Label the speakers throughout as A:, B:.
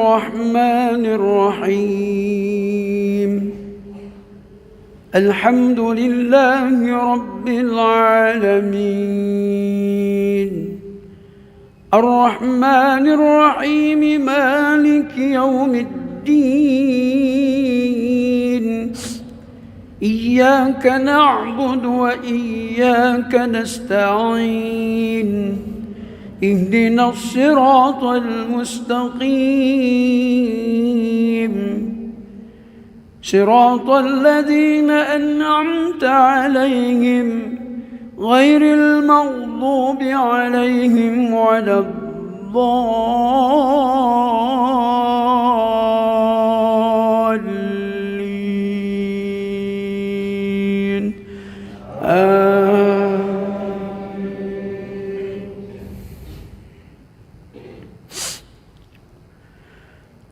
A: الرحمن الرحيم. الحمد لله رب العالمين الرحمن الرحيم مالك يوم الدين. إياك نعبد وإياك نستعين. اهدنا الصراط المستقيم صراط الذين أنعمت عليهم غير المغضوب عليهم ولا الضالين.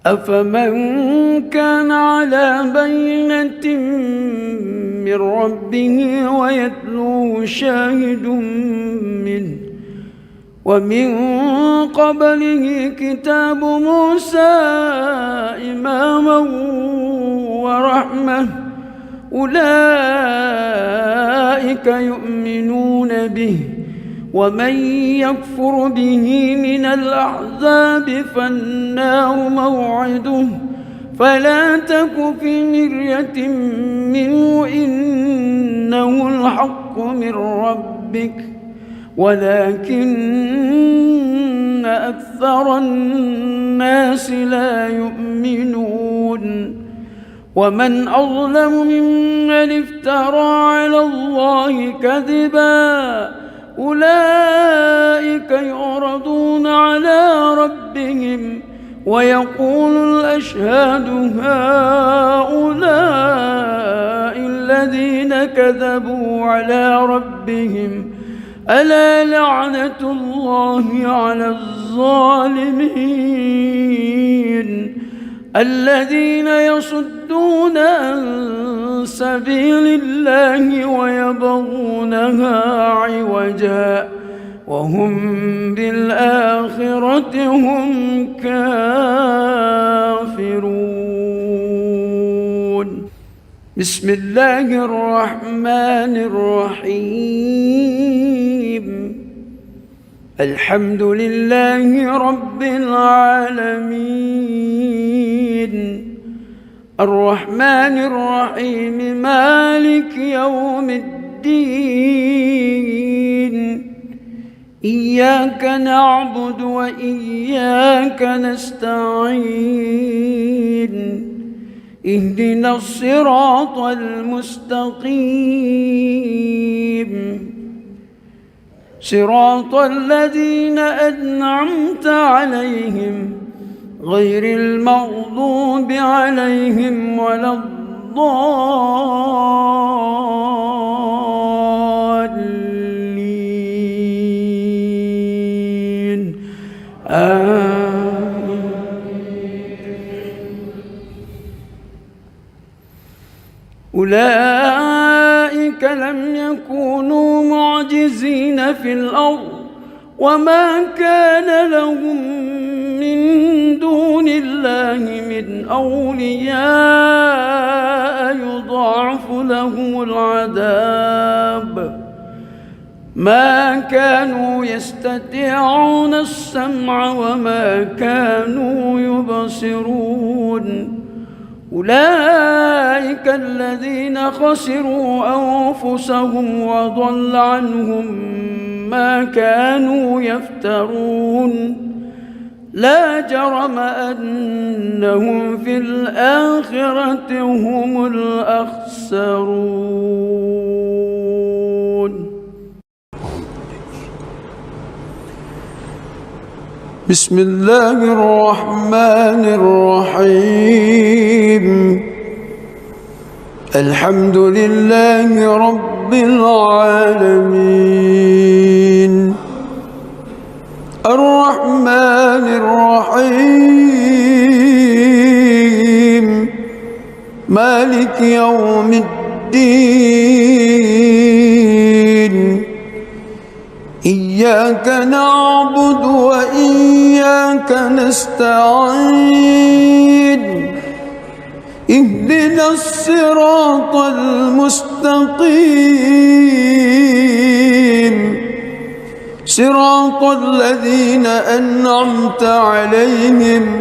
A: أفمن كان على بينة من ربه ويتلوه شاهد منه ومن قبله كتاب موسى إماما ورحمة أولئك يؤمنون به. ومن يكفر به من الأحزاب فالنار موعده فلا تك في مرية منه إنه الحق من ربك ولكن أكثر الناس لا يؤمنون. ومن أظلم ممن افترى على الله كذبا أولئك يعرضون على ربهم ويقول الأشهاد هؤلاء الذين كذبوا على ربهم ألا لعنة الله على الظالمين الذين يصدون عن سبيل الله ويبغونها عوجا وهم بالآخرة هم كافرون. بسم الله الرحمن الرحيم. الحمد لله رب العالمين الرحمن الرحيم مالك يوم الدين. إياك نعبد وإياك نستعين. اهدنا الصراط المستقيم صراط الذين أنعمت عليهم غير المغضوب عليهم ولا الضالين. أولئك لم يكونوا معجزين في الأرض وما كان لهم من دون الله من أولياء يضاعف لهم العذاب ما كانوا يستطيعون السمع وما كانوا يبصرون. أولئك الذين خسروا أنفسهم وضل عنهم ما كانوا يفترون. لا جرم أنهم في الآخرة هم الأخسرون. بسم الله الرحمن الرحيم. الحمد لله رب العالمين الرحمن الرحيم مالك يوم الدين. إياك نعبد وإياك وإياك نستعين اهدنا الصراط المستقيم صراط الذين أنعمت عليهم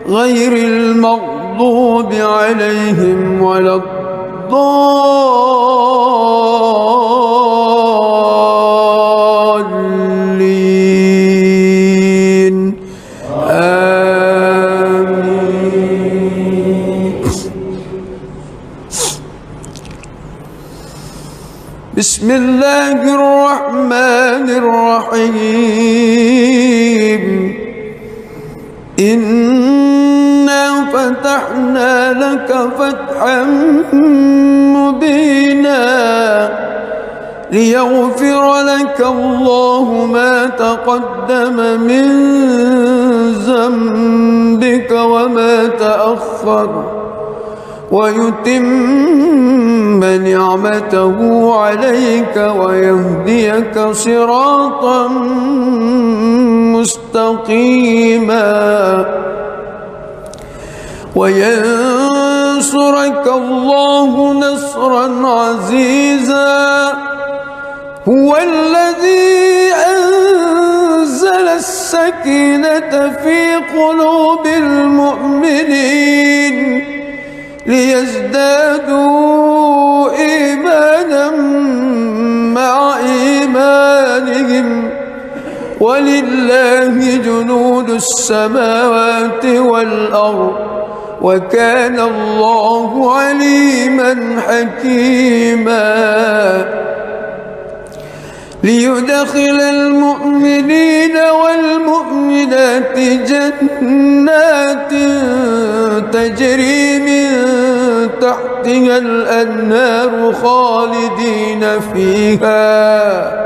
A: غير المغضوب عليهم ولا الضالين آمين. بسم الله الرحمن الرحيم إنا فتحنا لك فتحا مبينا ليغفر لك الله ما تقدم من ذنبك وما تأخر ويتم نعمته عليك ويهديك صراطا مستقيما وينصرك الله نصرا عزيزا هو الذي أنزل السكينة في قلوب المؤمنين ليزدادوا إيمانا مع إيمانهم ولله جنود السماوات والأرض وكان الله عليما حكيما ليدخل المؤمنين والمؤمنات جنات تجري من تحتها الأنهار خالدين فيها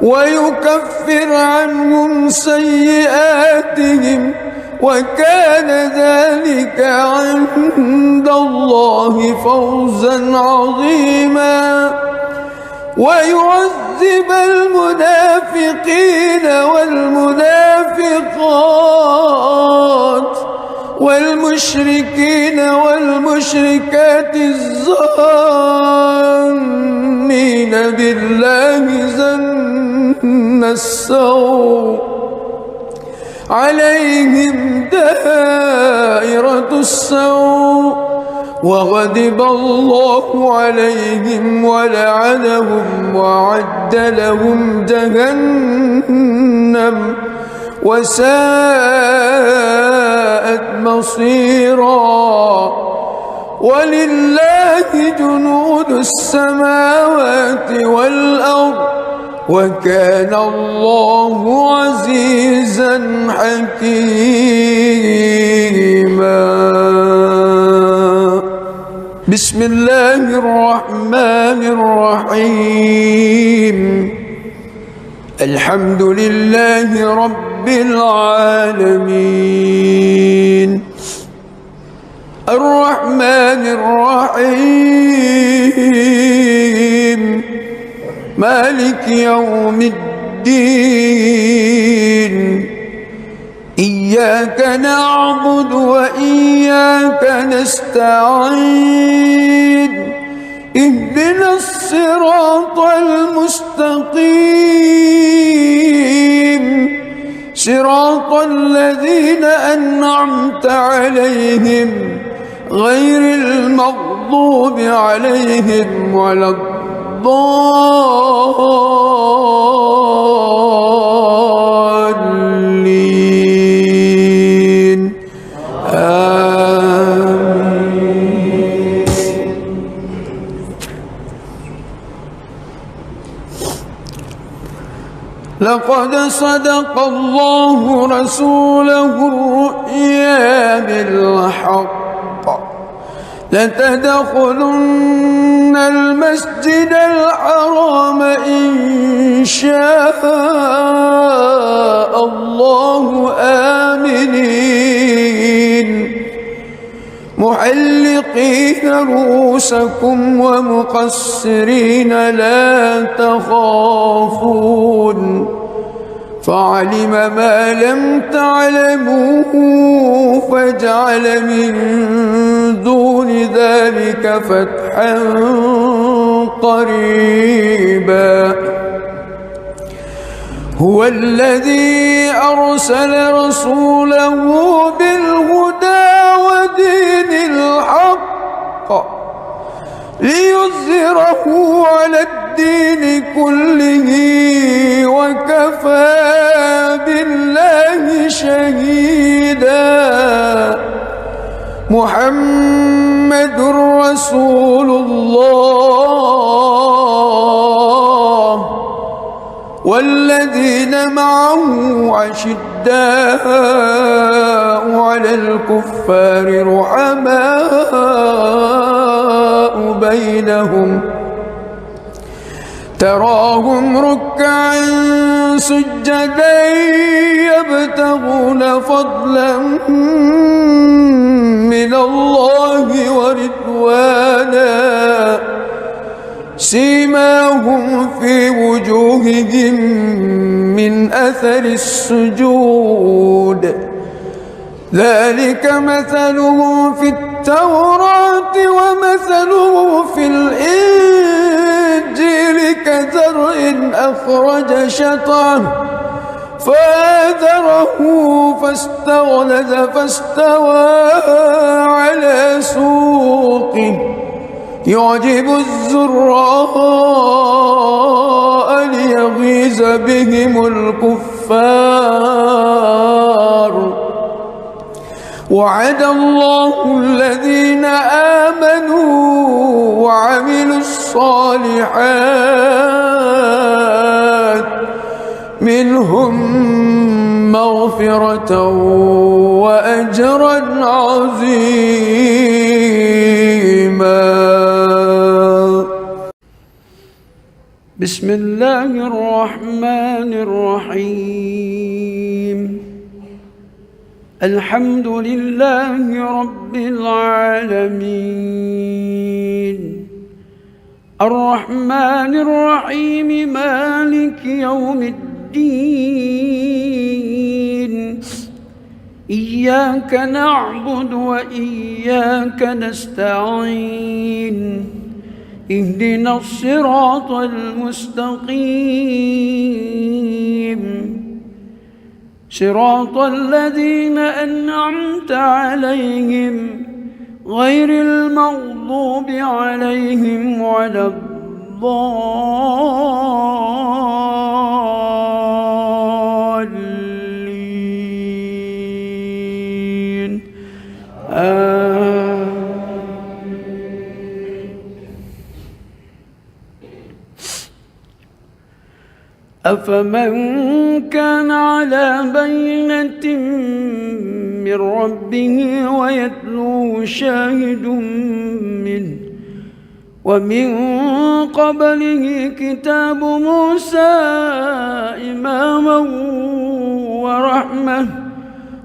A: ويكفر عنهم سيئاتهم وكان ذلك عند الله فوزا عظيما ويعذب المنافقين والمنافقات والمشركين والمشركات الظانين بالله ظن السوء عليهم دائرة السوء وغضب الله عليهم ولعنهم وأعد لهم جهنم وساءت مصيرا ولله جنود السماوات والأرض وكان الله عزيزا حكيما بسم الله الرحمن الرحيم الحمد لله رب العالمين الرحمن الرحيم مالك يوم الدين إياك نعبد وإياك نستعين اهدنا الصراط المستقيم صراط الذين أنعمت عليهم غير المغضوب عليهم ولا الضالين آمين. لقد صدق الله رسوله الرؤيا بالحق لتدخلن المسجد الحرام إن شاء الله آمنين محلقين رؤوسكم ومقصرين لا تخافون فعلم ما لم تعلموا فجعل من دون ذلك فتحا قريبا هو الذي أرسل رسوله بالهدى ودين الحق ليظهره على الدين كله وكفى بالله شهيدا محمد رسول الله والذين معه أشداء على الكفار رحماء بينهم تراهم ركعا سجدا يبتغون فضلا من الله ورضوانا سيماهم في وجوههم من أثر السجود ذلك مثلهم في التوراة ومثلهم في الإنجيل كزرع أخرج شطأه فآزره فاستغلظ فاستوى على سوقه يعجب الزراء ليغيظ بهم الكفار وعد الله الذين آمنوا وعملوا الصالحات منهم مغفرة وأجرا عظيما. بسم الله الرحمن الرحيم الحمد لله رب العالمين الرحمن الرحيم مالك يوم الدين إياك نعبد وإياك نستعين اهدنا الصراط المستقيم صراط الذين أنعمت عليهم غير المغضوب عليهم ولا الضالين أفمن كان على بينة من ربه ويتلوه شاهد منه ومن قبله كتاب موسى إماما ورحمة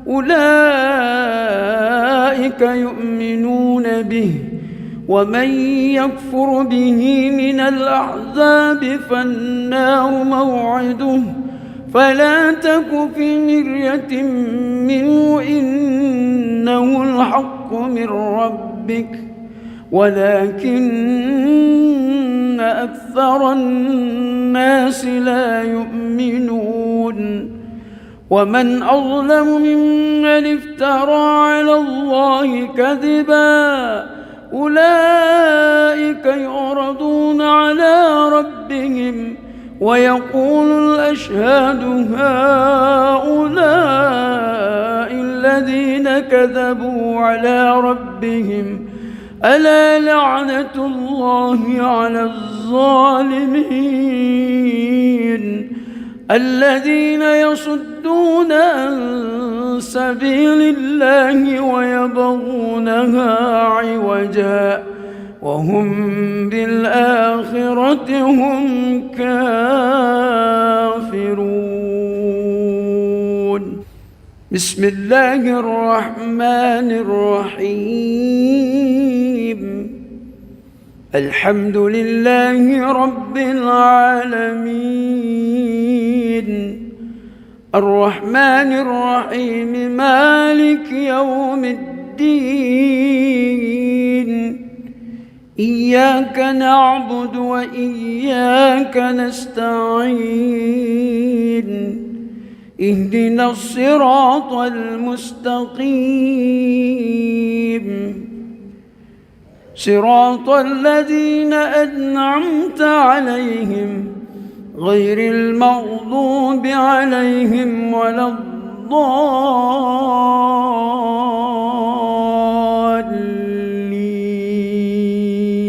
A: أولئك يؤمنون به ومن يكفر به من الأحزاب فالنار موعده فلا تك في مرية منه إنه الحق من ربك ولكن أكثر الناس لا يؤمنون ومن أظلم ممن افترى على الله كذبا أولئك يعرضون على ربهم ويقول الأشهاد هؤلاء الذين كذبوا على ربهم ألا لعنة الله على الظالمين الذين يصدون عن سبيل الله ويبغونها عوجا وهم بالآخرة هم كافرون. بسم الله الرحمن الرحيم الحمد لله رب العالمين الرحمن الرحيم مالك يوم الدين إياك نعبد وإياك نستعين اهدنا الصراط المستقيم صراط الذين أنعمت عليهم غير المغضوب عليهم ولا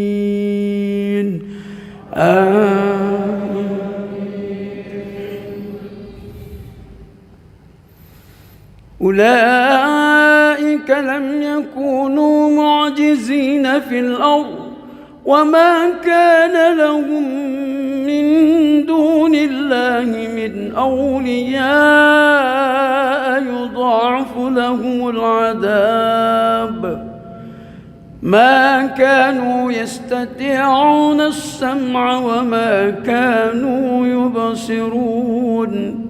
A: الضالين آمين. أولئك لم يكونوا معجزين في الأرض وما كان لهم من دون الله من أولياء يضاعف لهم العذاب ما كانوا يستطيعون السمع وما كانوا يبصرون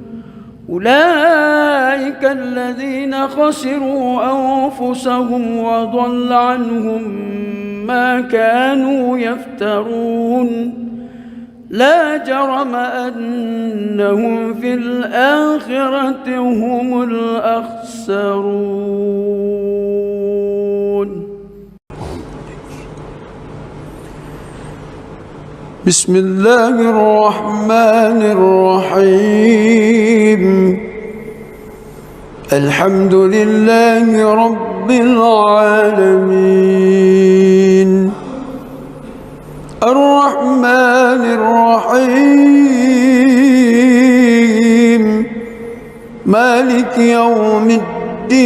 A: أولئك الذين خسروا أنفسهم وضل عنهم ما كانوا يفترون لا جرم أنهم في الآخرة هم الأخسرون. بسم الله الرحمن الرحيم الحمد لله رب العالمين الرحمن الرحيم مالك يوم الدين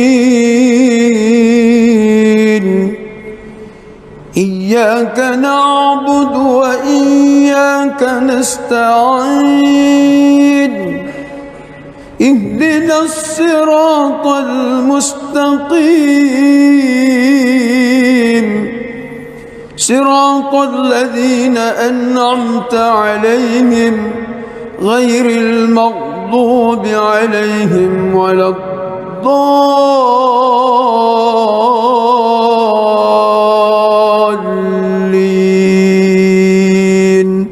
A: إياك نعبد وإياك نستعين اهدنا الصراط المستقيم صراط الذين أنعمت عليهم غير المغضوب عليهم ولا الضالين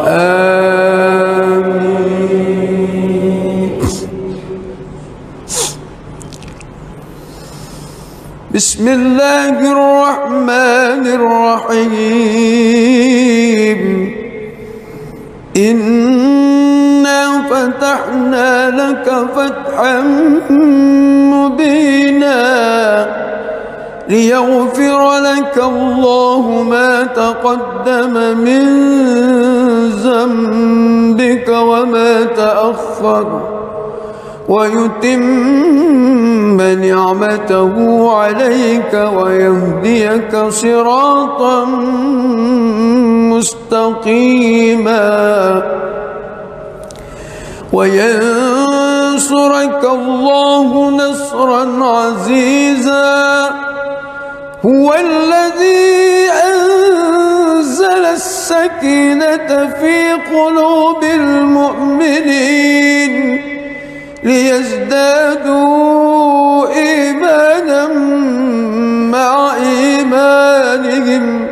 A: آمين. بسم الله الرحمن الرحيم إنا فتحنا لك فتحا مبينا ليغفر لك الله ما تقدم من ذنبك وما تأخر ويتم نعمته عليك ويهديك صراطا مستقيما وينصرك الله نصرا عزيزا هو الذي أنزل السكينة في قلوب المؤمنين ليزدادوا إيمانا مع إيمانهم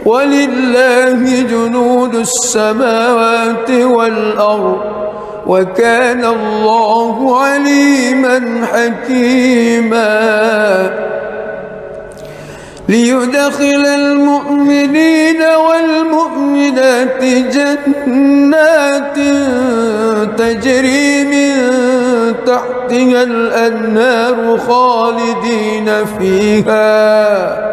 A: ولله جنود السماوات والأرض وكان الله عليما حكيما ليدخل المؤمنين والمؤمنات جنات تجري من تحتها الأنهار خالدين فيها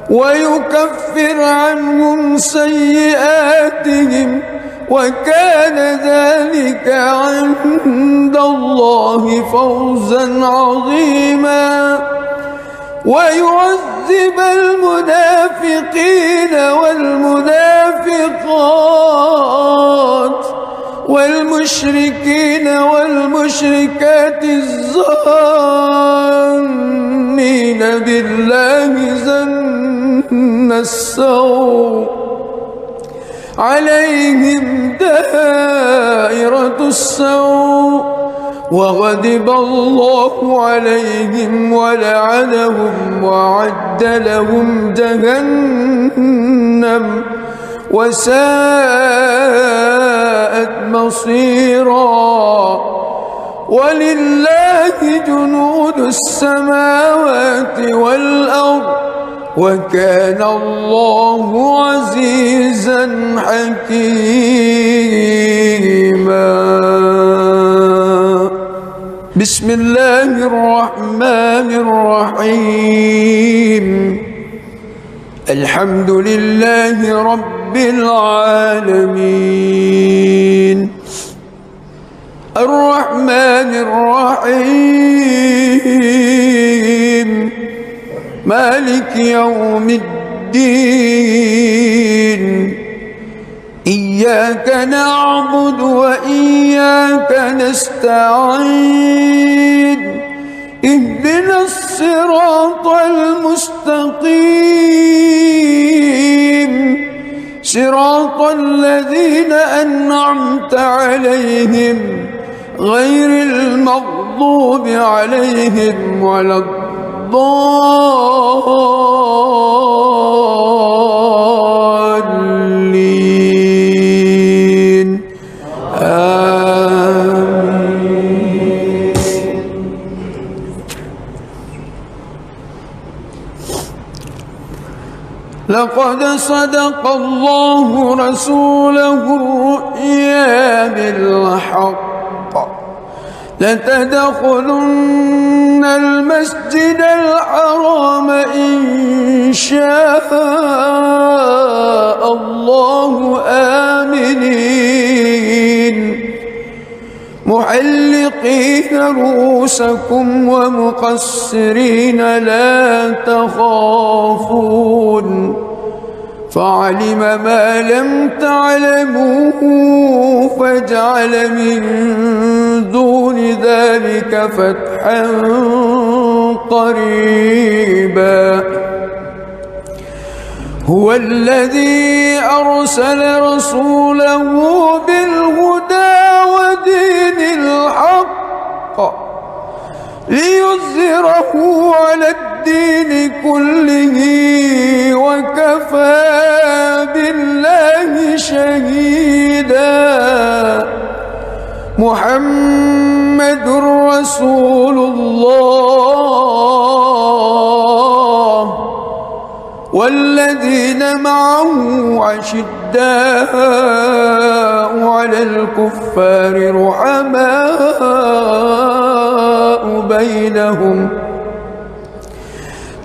A: ويكفر عنهم سيئاتهم وكان ذلك عند الله فوزا عظيما ويعذب المنافقين والمنافقات والمشركين والمشركات الظانين بالله ظن السوء عليهم دائرة السوء وغضب الله عليهم ولعنهم وأعد لهم جهنم وساءت مصيرا ولله جنود السماوات والأرض وكان الله عزيزا حكيما. بسم الله الرحمن الرحيم. الحمد لله رب العالمين الرحمن الرحيم مالك يوم الدين إياك نعبد وإياك نستعين اهدنا الصراط المستقيم صراط الذين أنعمت عليهم غير المغضوب عليهم ولا الضالين آمين. لقد صدق الله رسوله الرؤيا بالحق لتدخلن المسجد الحرام إن شاء الله آمنين محلقين رؤوسكم ومقصرين لا تخافون فعلم ما لم تعلموا فجعل من دون ذلك فتحا قريبا. هو الذي أرسل رسوله بالهدى ودين الحق ليظهره على الدين كله وكفى بالله شهيدا. محمد رسول الله والذين معه أشداء على الكفار رحماء بينهم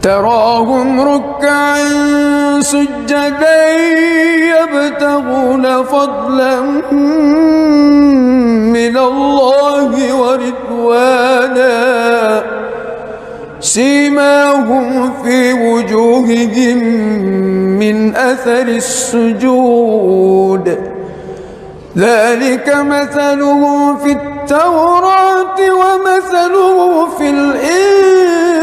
A: تراهم ركعا سجدا يبتغون فضلا من الله ورضوانا سيماهم في وجوههم من أثر السجود ذلك مثله في التوراة ومثله في الإنجيل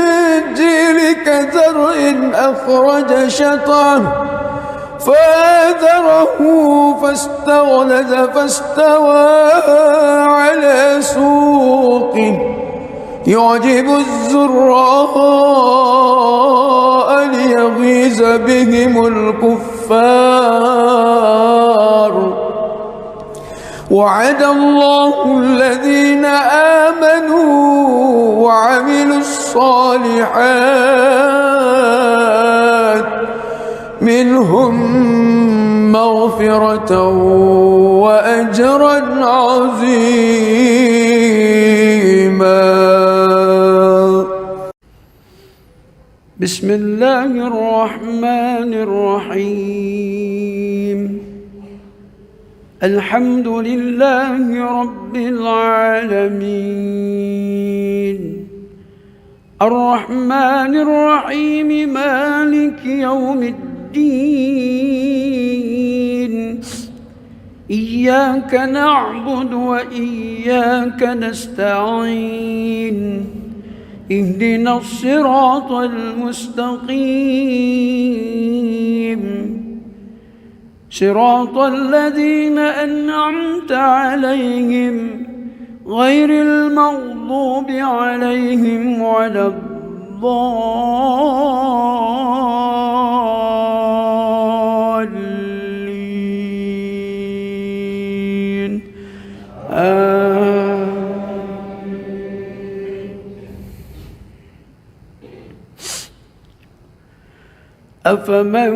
A: كزرع أخرج شطأه فآزره فاستغلظ فاستوى على سوقه يعجب الزراء ليغيظ بهم الكفار. وعد الله الذين آمنوا وعملوا الصالحات منهم مغفرة وأجرا عظيما. بسم الله الرحمن الرحيم. الحمد لله رب العالمين الرحمن الرحيم مالك يوم الدين إياك نعبد وإياك نستعين اهدنا الصراط المستقيم صراط الذين أنعمت عليهم غير المغضوب عليهم ولا الضالين أفمن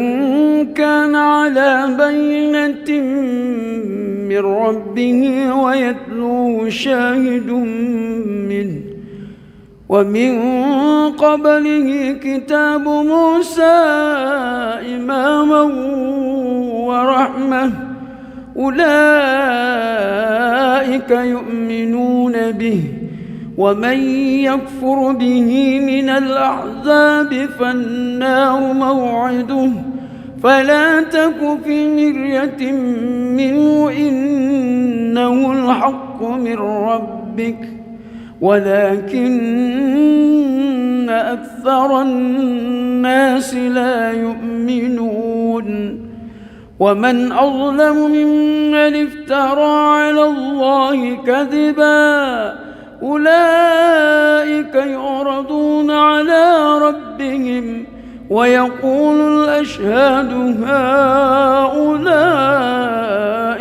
A: كان على بينة من ربه ويتلوه شاهد منه ومن قبله كتاب موسى إماما ورحمة أولئك يؤمنون به ومن يكفر به من الأحزاب فالنار موعده فلا تك في مرية منه إنه الحق من ربك ولكن أكثر الناس لا يؤمنون ومن أظلم ممن افترى على الله كذبا أولئك يعرضون على ربهم ويقول الأشهاد هؤلاء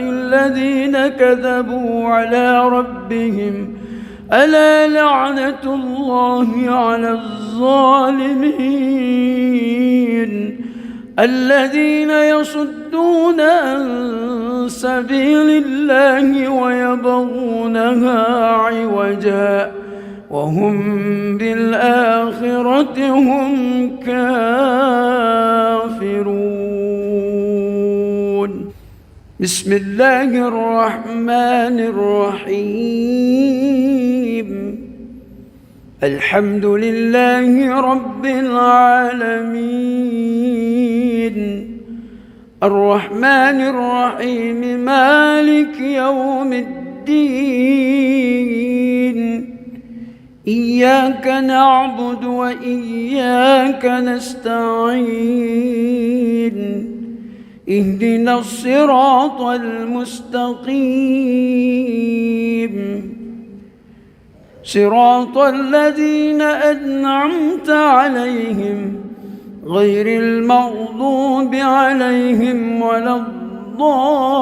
A: الذين كذبوا على ربهم ألا لعنة الله على الظالمين الذين يصدون عن سبيل الله ويبغونها عوجا وهم بالآخرة هم كافرون بسم الله الرحمن الرحيم الحمد لله رب العالمين الرحمن الرحيم مالك يوم الدين إياك نعبد وإياك نستعين اهدنا الصراط المستقيم صراط الذين أنعمت عليهم غير المغضوب عليهم ولا الضالين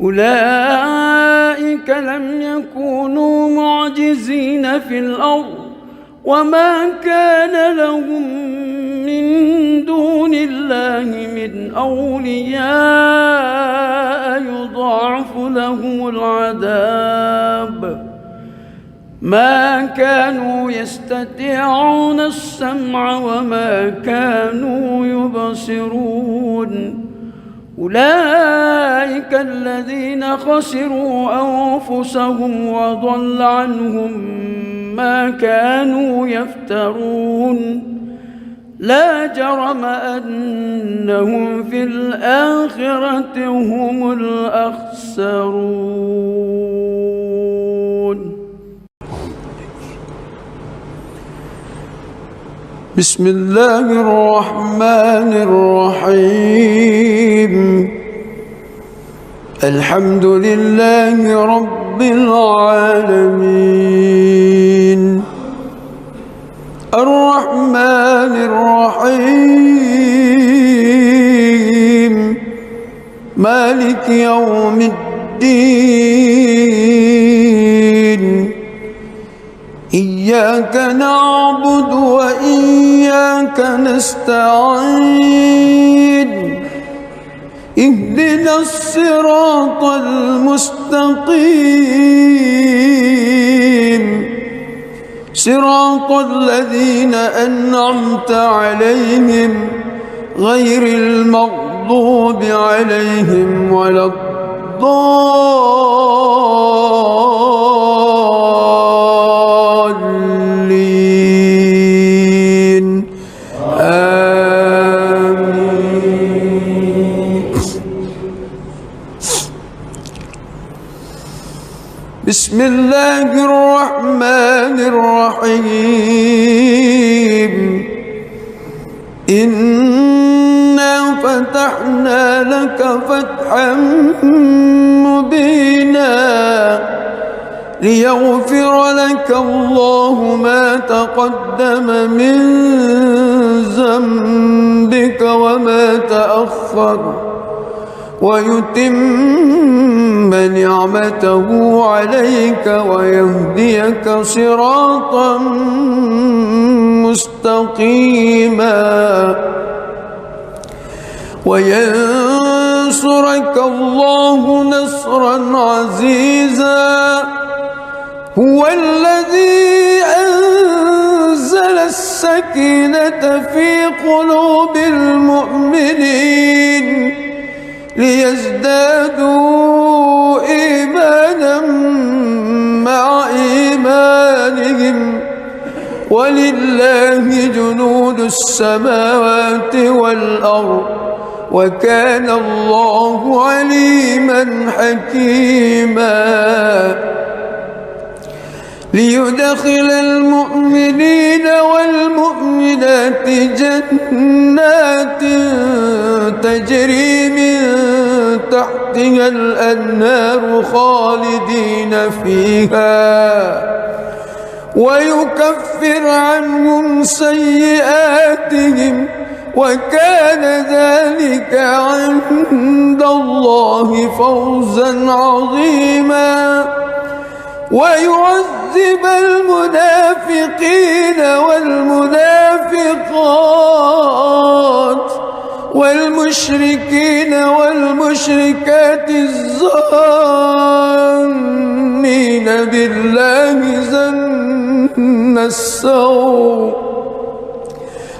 A: أولئك لم يكونوا معجزين في الأرض وما كان لهم من دون الله من أولياء يضاعف لهم العذاب ما كانوا يستطيعون السمع وما كانوا يبصرون أولئك الذين خسروا أنفسهم وضل عنهم ما كانوا يفترون لا جرم أنهم في الآخرة هم الأخسرون بسم الله الرحمن الرحيم الحمد لله رب العالمين الرحمن الرحيم مالك يوم الدين إياك نعبد وإياك نستعين اهدنا الصراط المستقيم صراط الذين أنعمت عليهم غير المغضوب عليهم ولا الضالين آمين بسم الله الرحمن الرحيم إنا فتحنا لك فتحا مبينا ليغفر لك الله ما تقدم من ذنبك وما تأخر ويتم نعمته عليك ويهديك صراطا مستقيما وينصرك الله نصرا عزيزا هو الذي أنزل السكينة في قلوب المؤمنين ليزدادوا إيمانا مع إيمانهم ولله جنود السماوات والأرض وكان الله عليما حكيما ليدخل المؤمنين والمؤمنات جنات تجري من تحتها الأنهار خالدين فيها ويكفر عنهم سيئاتهم وكان ذلك عند الله فوزا عظيما ويعذب المنافقين والمنافقات والمشركين والمشركات الظانين بالله ظن السوء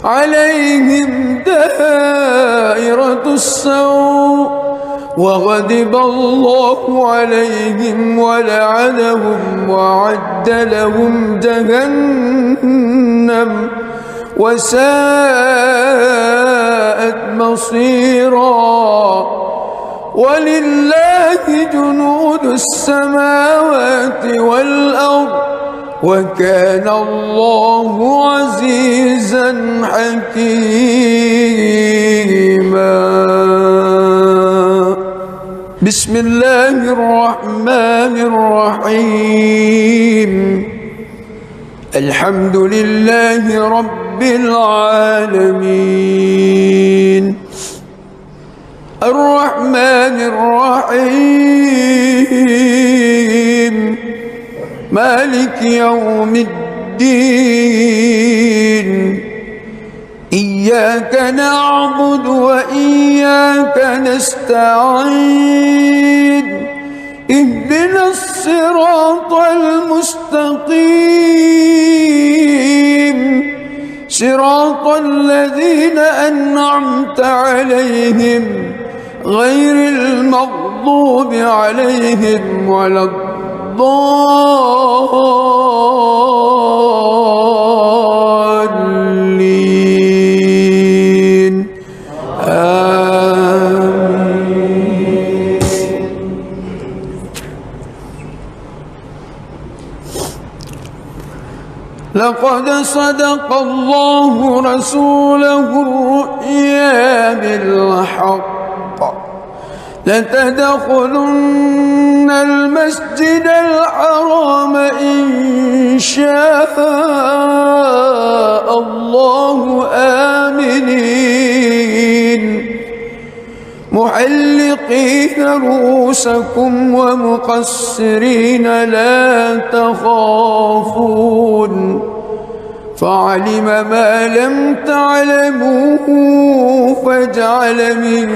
A: عليهم دائرة السوء وغضب الله عليهم ولعنهم وأعد لهم جهنم وساءت مصيرا ولله جنود السماوات والأرض وكان الله عزيزا حكيما بسم الله الرحمن الرحيم الحمد لله رب العالمين الرحمن الرحيم مالك يوم الدين إياك نعبد وإياك نستعين اهدنا الصراط المستقيم صراط الذين أنعمت عليهم غير المغضوب عليهم ولا الضالين آمين لقد صدق الله رسوله الرؤيا بالحق لتدخلن المسجد الحرام إن شاء الله آمنين محلقين رؤوسكم ومقصرين لا تخافون فعلم ما لم تعلموا فجعل من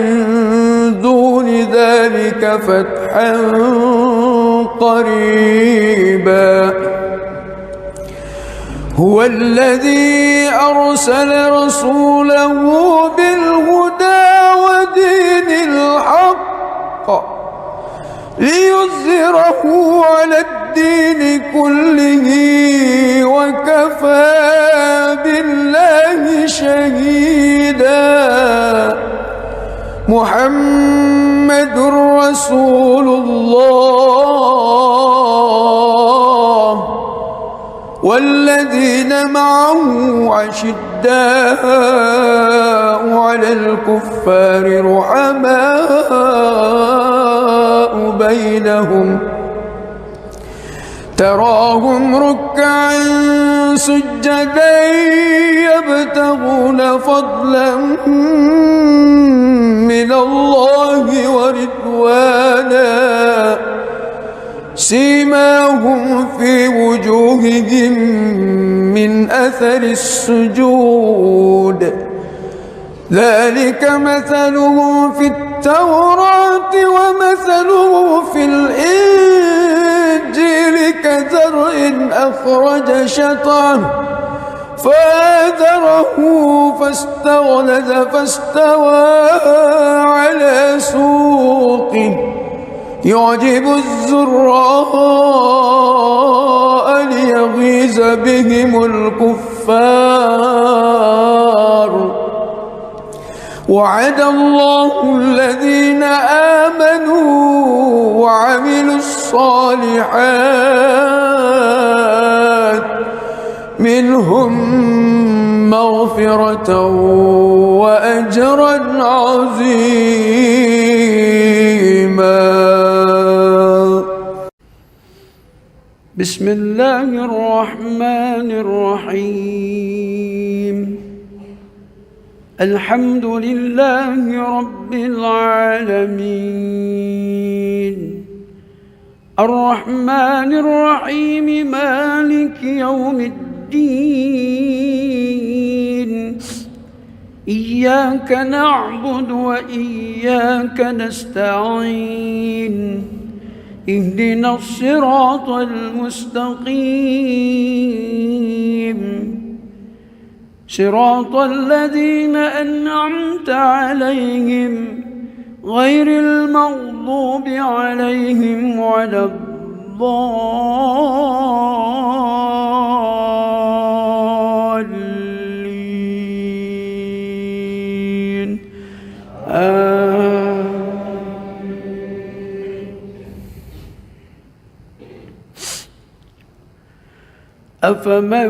A: دون ذلك فتحا قريبا هو الذي أرسل رسوله بالهدى ودين الحق ليظهره على الدين كله وكفى بالله شهيدا محمد رسول الله والذين معه أشداء على الكفار رحماء بينهم تراهم ركعا سجدا يبتغون فضلا من الله ورضوانا سيماهم في وجوههم من أثر السجود ذلك مثلهم في التوراة ومثله في الإنجيل كزرع أخرج شطأه فآزره فاستغلظ فاستوى على سوقه يعجب الزراء ليغيظ بهم الكفار وعد الله الذين آمنوا وعملوا الصالحات منهم مغفرة وأجرا عظيما. بسم الله الرحمن الرحيم. الحمد لله رب العالمين الرحمن الرحيم مالك يوم الدين إياك نعبد وإياك نستعين اهدنا الصراط المستقيم صراط الذين أنعمت عليهم غير المغضوب عليهم ولا الضالين أفمن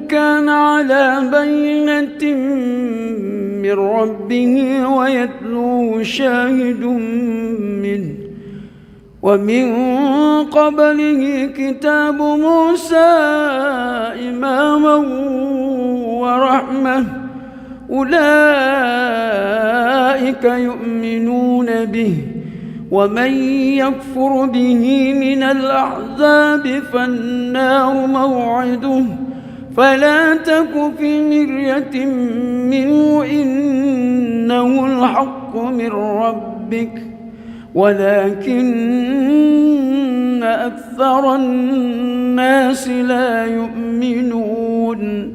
A: كان على بينة من ربه ويتلوه شاهد منه ومن قبله كتاب موسى إماما ورحمة أولئك يؤمنون به ومن يكفر به من الأحزاب فالنار موعده فلا تك في مرية منه إنه الحق من ربك ولكن أكثر الناس لا يؤمنون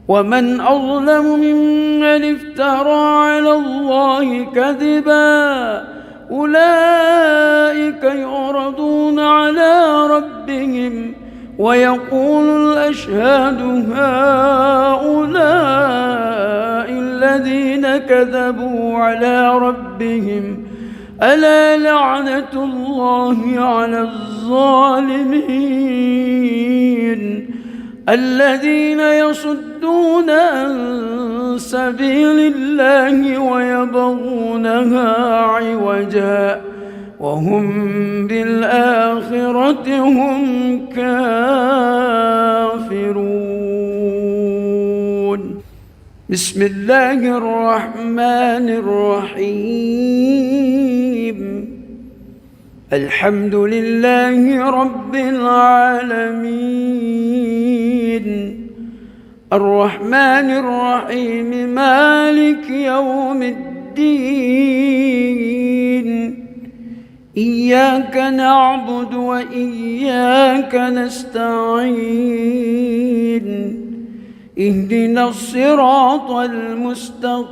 A: ومن أظلم ممن افترى على الله كذبا أولئك يعرضون على ربهم ويقول الأشهاد هؤلاء الذين كذبوا على ربهم ألا لعنة الله على الظالمين الذين يصدون عن سبيل الله ويبغونها عوجا وهم بالآخرة هم كافرون. بسم الله الرحمن الرحيم الحمد لله رب العالمين الرحمن الرحيم مالك يوم الدين إياك نعبد وإياك نستعين اهدنا الصراط المستقيم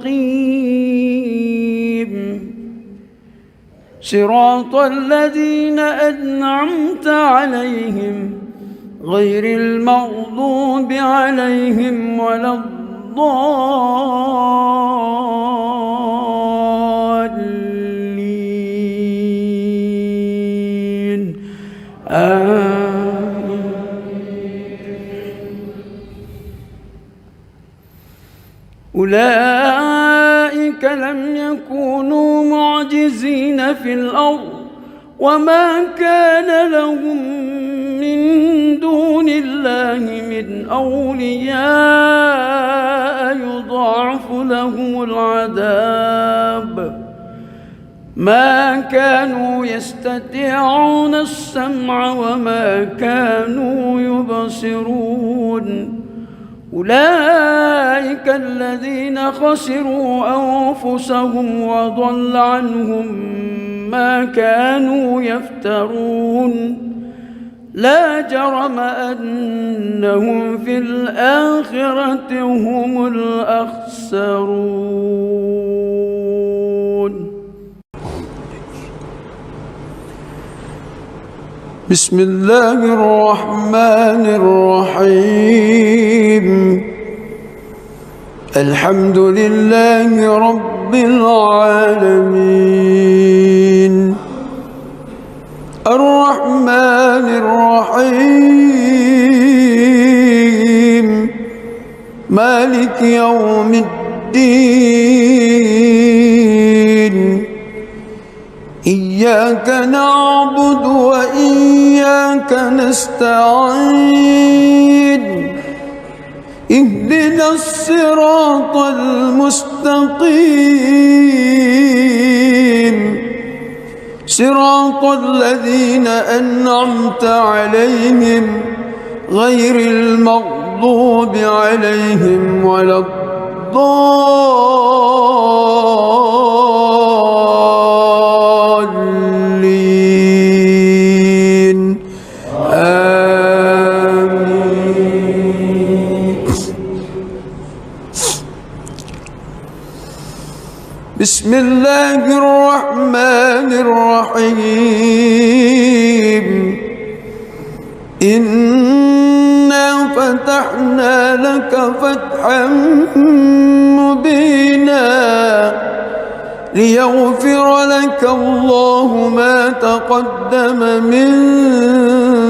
A: صراط الذين أنعمت عليهم غير المغضوب عليهم ولا الضالين أولئك لم يكونوا معجزين في الأرض وما كان لهم من دون الله من أولياء يضاعف لهم العذاب ما كانوا يستطيعون السمع وما كانوا يبصرون أولئك الذين خسروا أنفسهم وضل عنهم ما كانوا يفترون لا جرم أنهم في الآخرة هم الأخسرون. بسم الله الرحمن الرحيم الحمد لله رب العالمين الرحمن الرحيم مالك يوم الدين إياك نعبد وإياك نستعين اهدنا الصراط المستقيم صراط الذين أنعمت عليهم غير المغضوب عليهم ولا الضالين آمين. بسم الله الرحمن الرحيم إنا فتحنا لك فتحا مبينا ليغفر لك الله ما تقدم من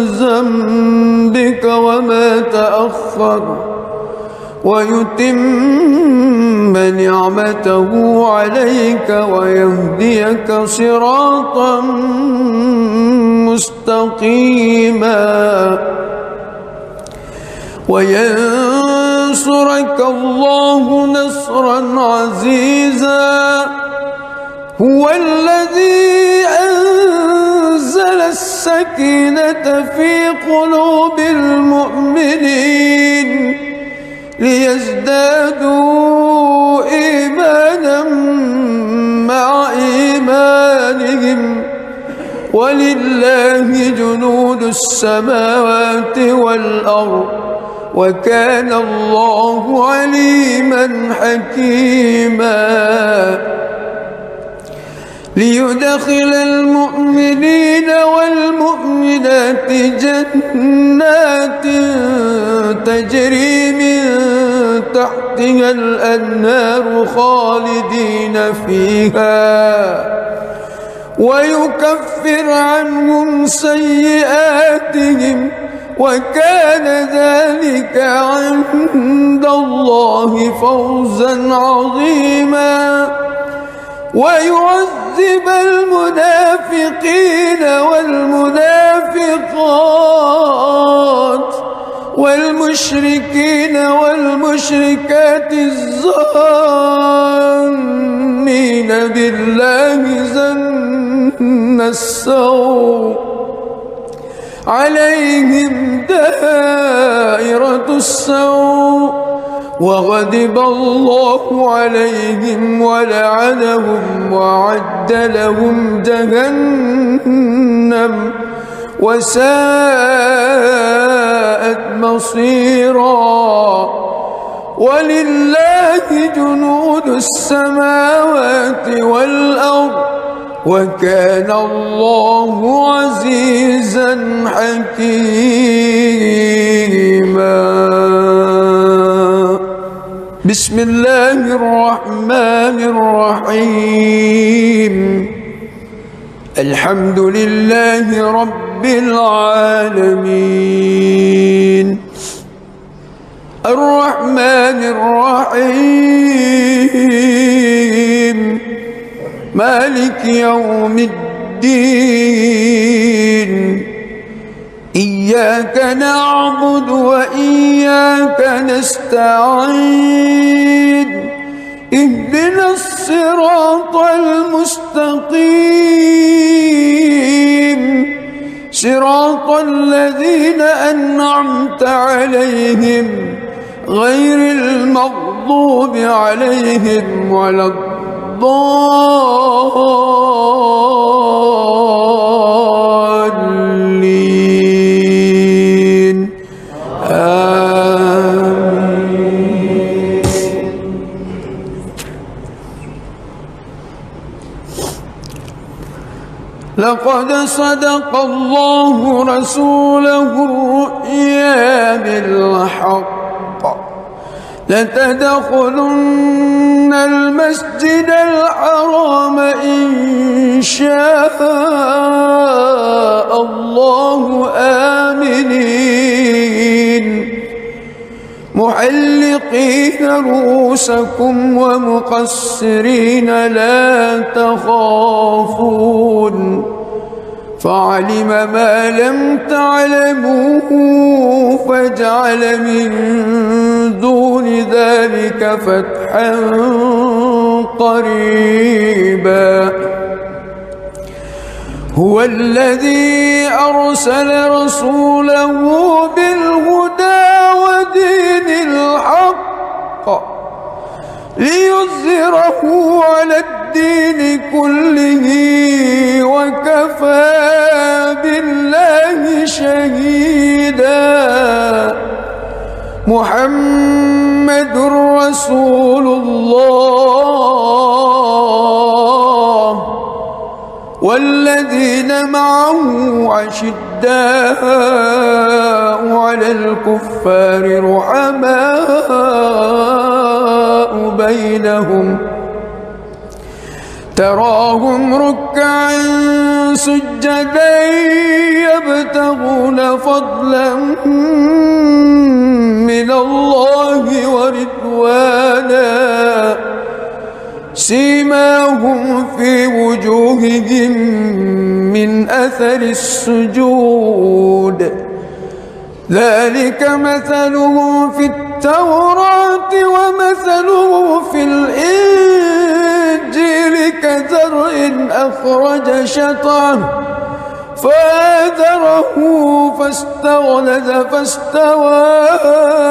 A: ذنبك وما تأخر ويتم نعمته عليك ويهديك صراطا مستقيما وينصرك الله نصرا عزيزا هو الذي أنزل السكينة في قلوب المؤمنين ليزدادوا إيمانا مع إيمانهم ولله جنود السماوات والأرض وكان الله عليما حكيما ليدخل المؤمنين والمؤمنات جنات تجري من تحتها الأنهار خالدين فيها ويكفر عنهم سيئاتهم وكان ذلك عند الله فوزا عظيما ويعذب المنافقين والمنافقات والمشركين والمشركات الظانين بالله ظن السوء عليهم دائرة السوء وغضب الله عليهم ولعنهم وأعد لهم جهنم وساءت مصيرا ولله جنود السماوات والأرض وكان الله عزيزا حكيما. بسم الله الرحمن الرحيم الحمد لله رب العالمين الرحمن الرحيم مالك يوم الدين إياك نعبد وإياك نستعين اهدنا الصراط المستقيم صراط الذين أنعمت عليهم غير المغضوب عليهم ولا الضالين آمين. لقد صدق الله رسوله الرؤيا بالحق لتدخلن المسجد الحرام إن شاء الله آمنين محلقين رؤوسكم ومقصرين لا تخافون فعلم ما لم تعلموا فجعل من دون ذلك فتحا قريبا هو الذي أرسل رسوله بالهدى ودين الحق ليظهره على الدين كله وكفى بالله شهيدا محمد رسول الله والذين معه أشداء على الكفار رحماء بينهم تراهم ركعا سجدا يبتغون فضلا من الله ورضوانا سيماهم في وجوههم من أثر السجود ذلك مثلهم في التوراة ومثله في الإنجيل كزرع أخرج شطأه فآزره فاستغلظ فاستوى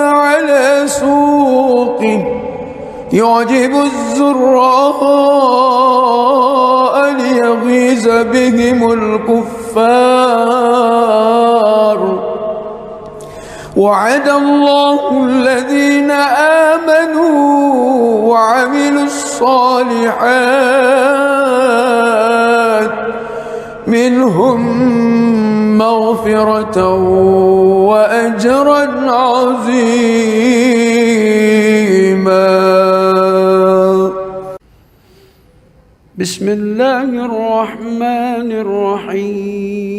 A: على سوقه يعجب الزراء ليغيظ بهم الكفار وعد الله الذين آمنوا وعملوا الصالحات منهم مغفرة وأجرا عظيما. بسم الله الرحمن الرحيم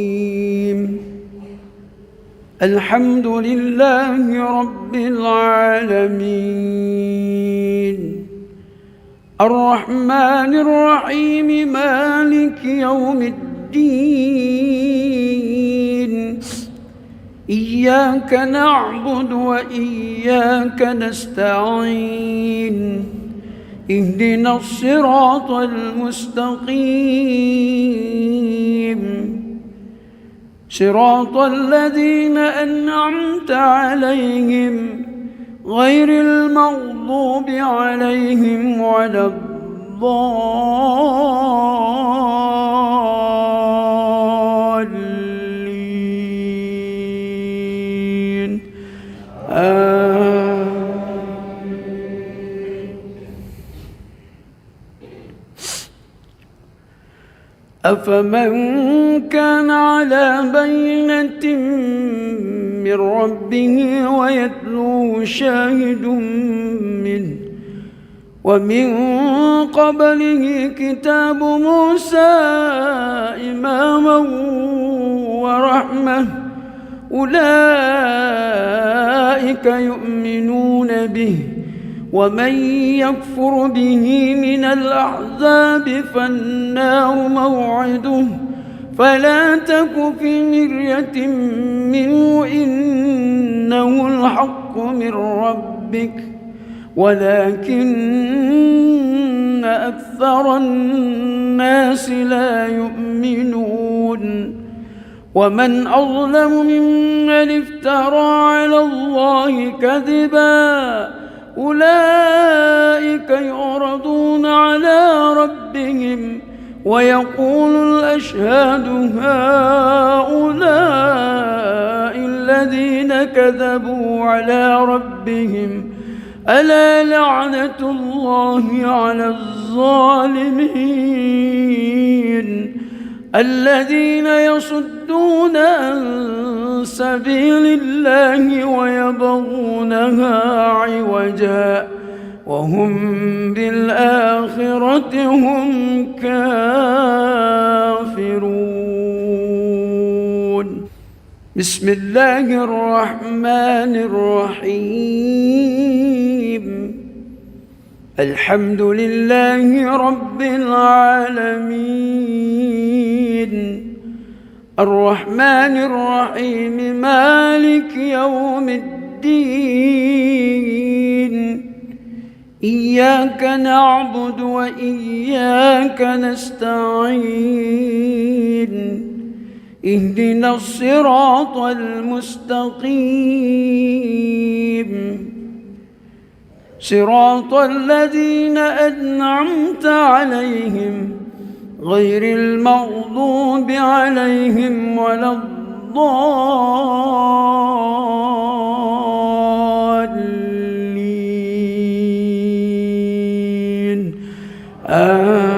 A: الحمد لله رب العالمين الرحمن الرحيم مالك يوم الدين إياك نعبد وإياك نستعين اهدنا الصراط المستقيم صراط الذين أنعمت عليهم غير المغضوب عليهم ولا الضالين أفمن كان على بينة من ربه ويتلوه شاهد منه ومن قبله كتاب موسى إماما ورحمة أولئك يؤمنون به، ومن يكفر به من الأحزاب فالنار موعده، فلا تك في مرية منه إنه الحق من ربك ولكن أكثر الناس لا يؤمنون. ومن أظلم ممن افترى على الله كذبا أولئك يعرضون على ربهم ويقول الأشهاد هؤلاء الذين كذبوا على ربهم ألا لعنة الله على الظالمين الذين يصدون عن سبيل الله ويبغونها عوجا وهم بالآخرة هم كافرون. بسم الله الرحمن الرحيم. الحمد لله رب العالمين الرحمن الرحيم مالك يوم الدين إياك نعبد وإياك نستعين اهدنا الصراط المستقيم صراط الذين أنعمت عليهم غير المغضوب عليهم ولا الضالين آمين.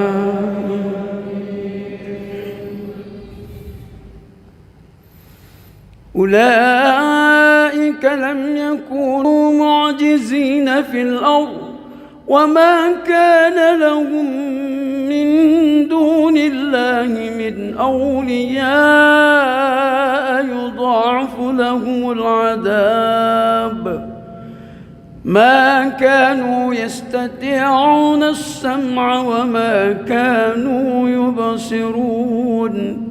A: أولئك لم يكونوا معجزين في الأرض وما كان لهم من دون الله من أولياء يضاعف لهم العذاب ما كانوا يستطيعون السمع وما كانوا يبصرون.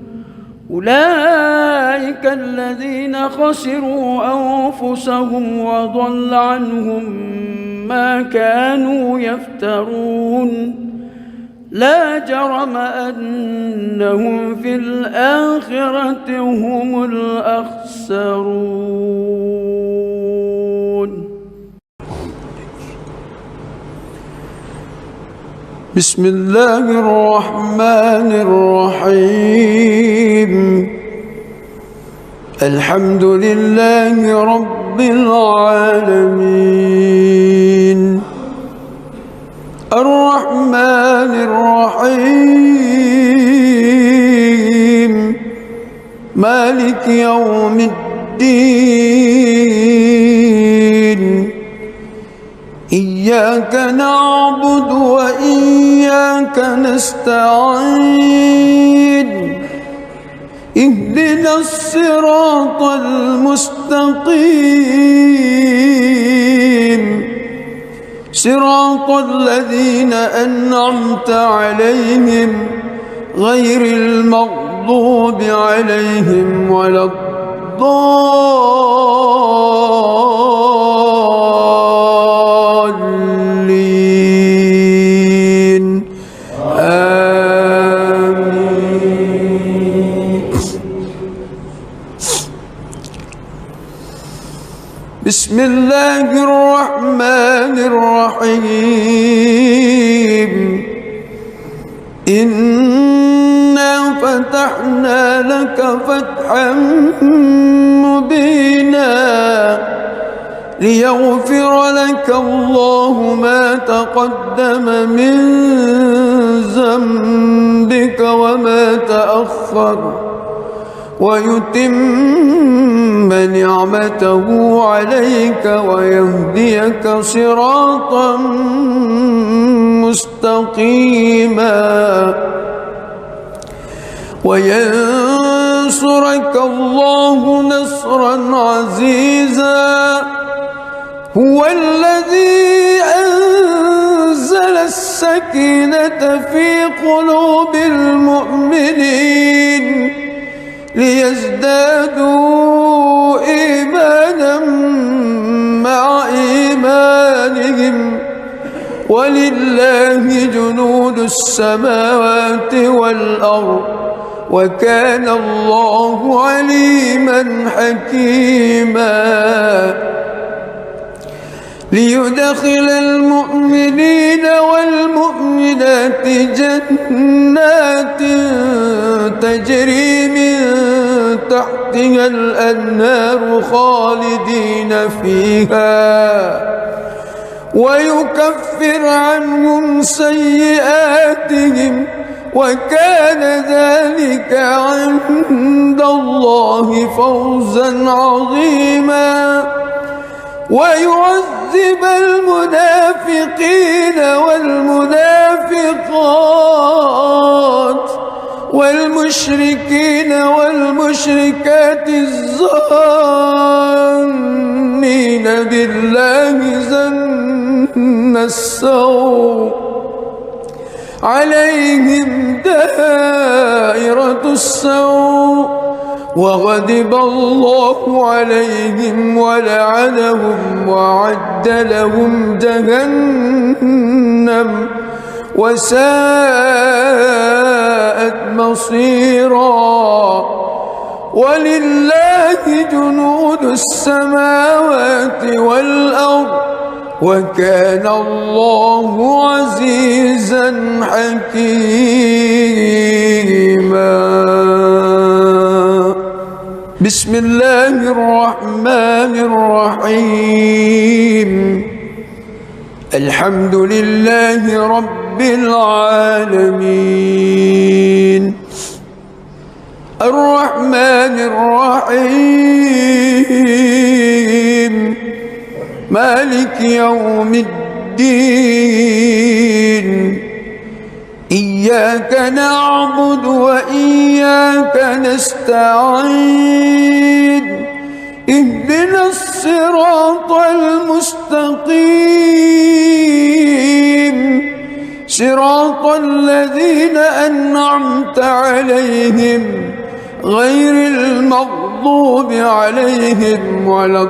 A: أولئك الذين خسروا أنفسهم وضل عنهم ما كانوا يفترون لا جرم أنهم في الآخرة هم الأخسرون. بسم الله الرحمن الرحيم. الحمد لله رب العالمين الرحمن الرحيم مالك يوم الدين إياك نعبد وإياك نستعين اهدنا الصراط المستقيم صراط الذين أنعمت عليهم غير المغضوب عليهم ولا الضالين آمين. بسم الله الرحمن الرحيم إنا فتحنا لك فتحا مبينا ليغفر لك الله ما تقدم من ذنبك وما تأخر ويتم نعمته عليك ويهديك صراطا مستقيما وينصرك ينصرك الله نصرا عزيزا هو الذي أنزل السكينة في قلوب المؤمنين ليزدادوا إيمانا مع إيمانهم ولله جنود السماوات والأرض وكان الله عليما حكيما ليدخل المؤمنين والمؤمنات جنات تجري من تحتها الأنهار خالدين فيها ويكفر عنهم سيئاتهم وكان ذلك عند الله فوزا عظيما ويعذب المنافقين والمنافقات والمشركين والمشركات الظانين بالله ظن السوء عليهم دائرة السوء وغضب الله عليهم ولعنهم وأعد لهم جهنم وساءت مصيرا ولله جنود السماوات والأرض وكان الله عزيزا حكيما بسم الله الرحمن الرحيم الحمد لله رب العالمين الرحمن الرحيم مالك يوم الدين إياك نعبد وإياك نستعين اهدنا الصراط المستقيم صراط الذين أنعمت عليهم غير المغضوب عليهم ولا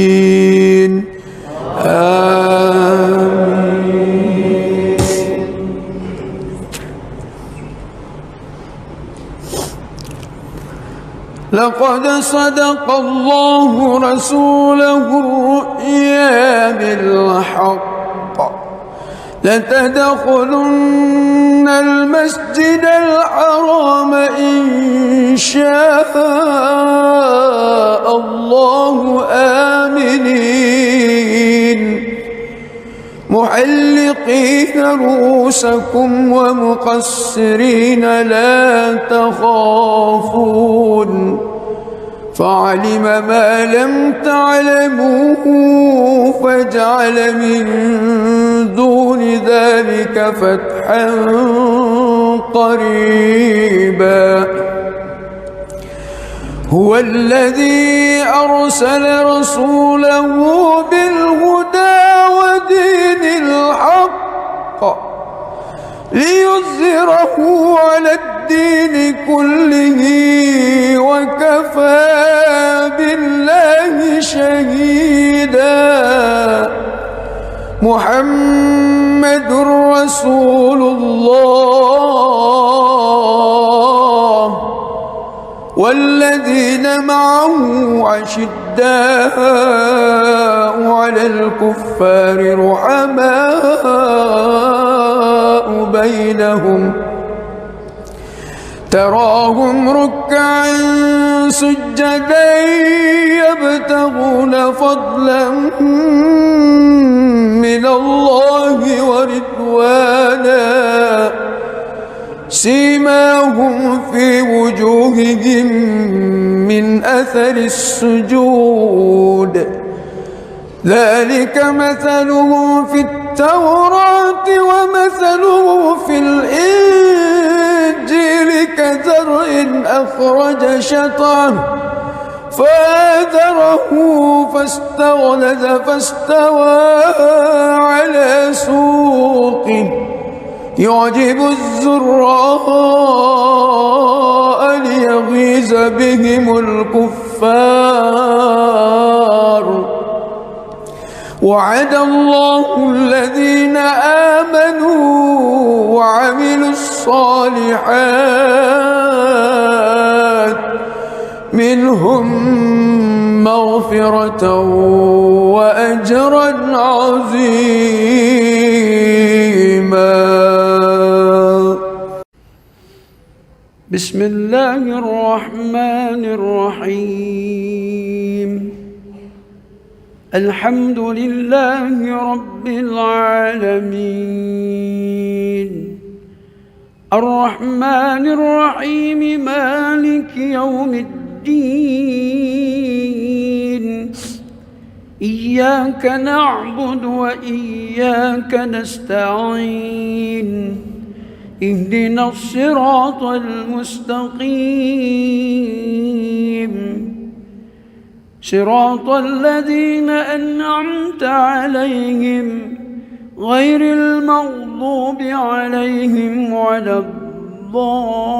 A: الضالين آمين. لقد صدق الله رسوله الرؤيا بالحق لتدخلن المسجد الحرام إن شاء الله آمنين محلقين رؤوسكم ومقصرين لا تخافون فعلم ما لم تعلموا فجعل من دون ذلك فتحا قريبا هو الذي أرسل رسوله بالهدى ودين الحق ليظهره على الدين كله وكفى بالله شهيدا محمد رسول الله والذين معه أشداء على الكفار رحماء بينهم تراهم ركعا سجدا يبتغون فضلا من الله ورضوانا سيماهم في وجوههم من أثر السجود ذلك مثله في التوراة ومثله في الإنجيل كزرع أخرج شطأه فآزره فاستغلظ فاستوى على سوقه يعجب الزراء ليغيظ بهم الكفار وعد الله الذين آمنوا وعملوا الصالحات منهم مغفرة وأجرا عظيما.
B: بسم الله الرحمن الرحيم. الحمد لله رب العالمين الرحمن الرحيم مالك يوم الدين إياك نعبد وإياك نستعين اهدنا الصراط المستقيم صراط الذين أنعمت عليهم غير المغضوب عليهم ولا الضالين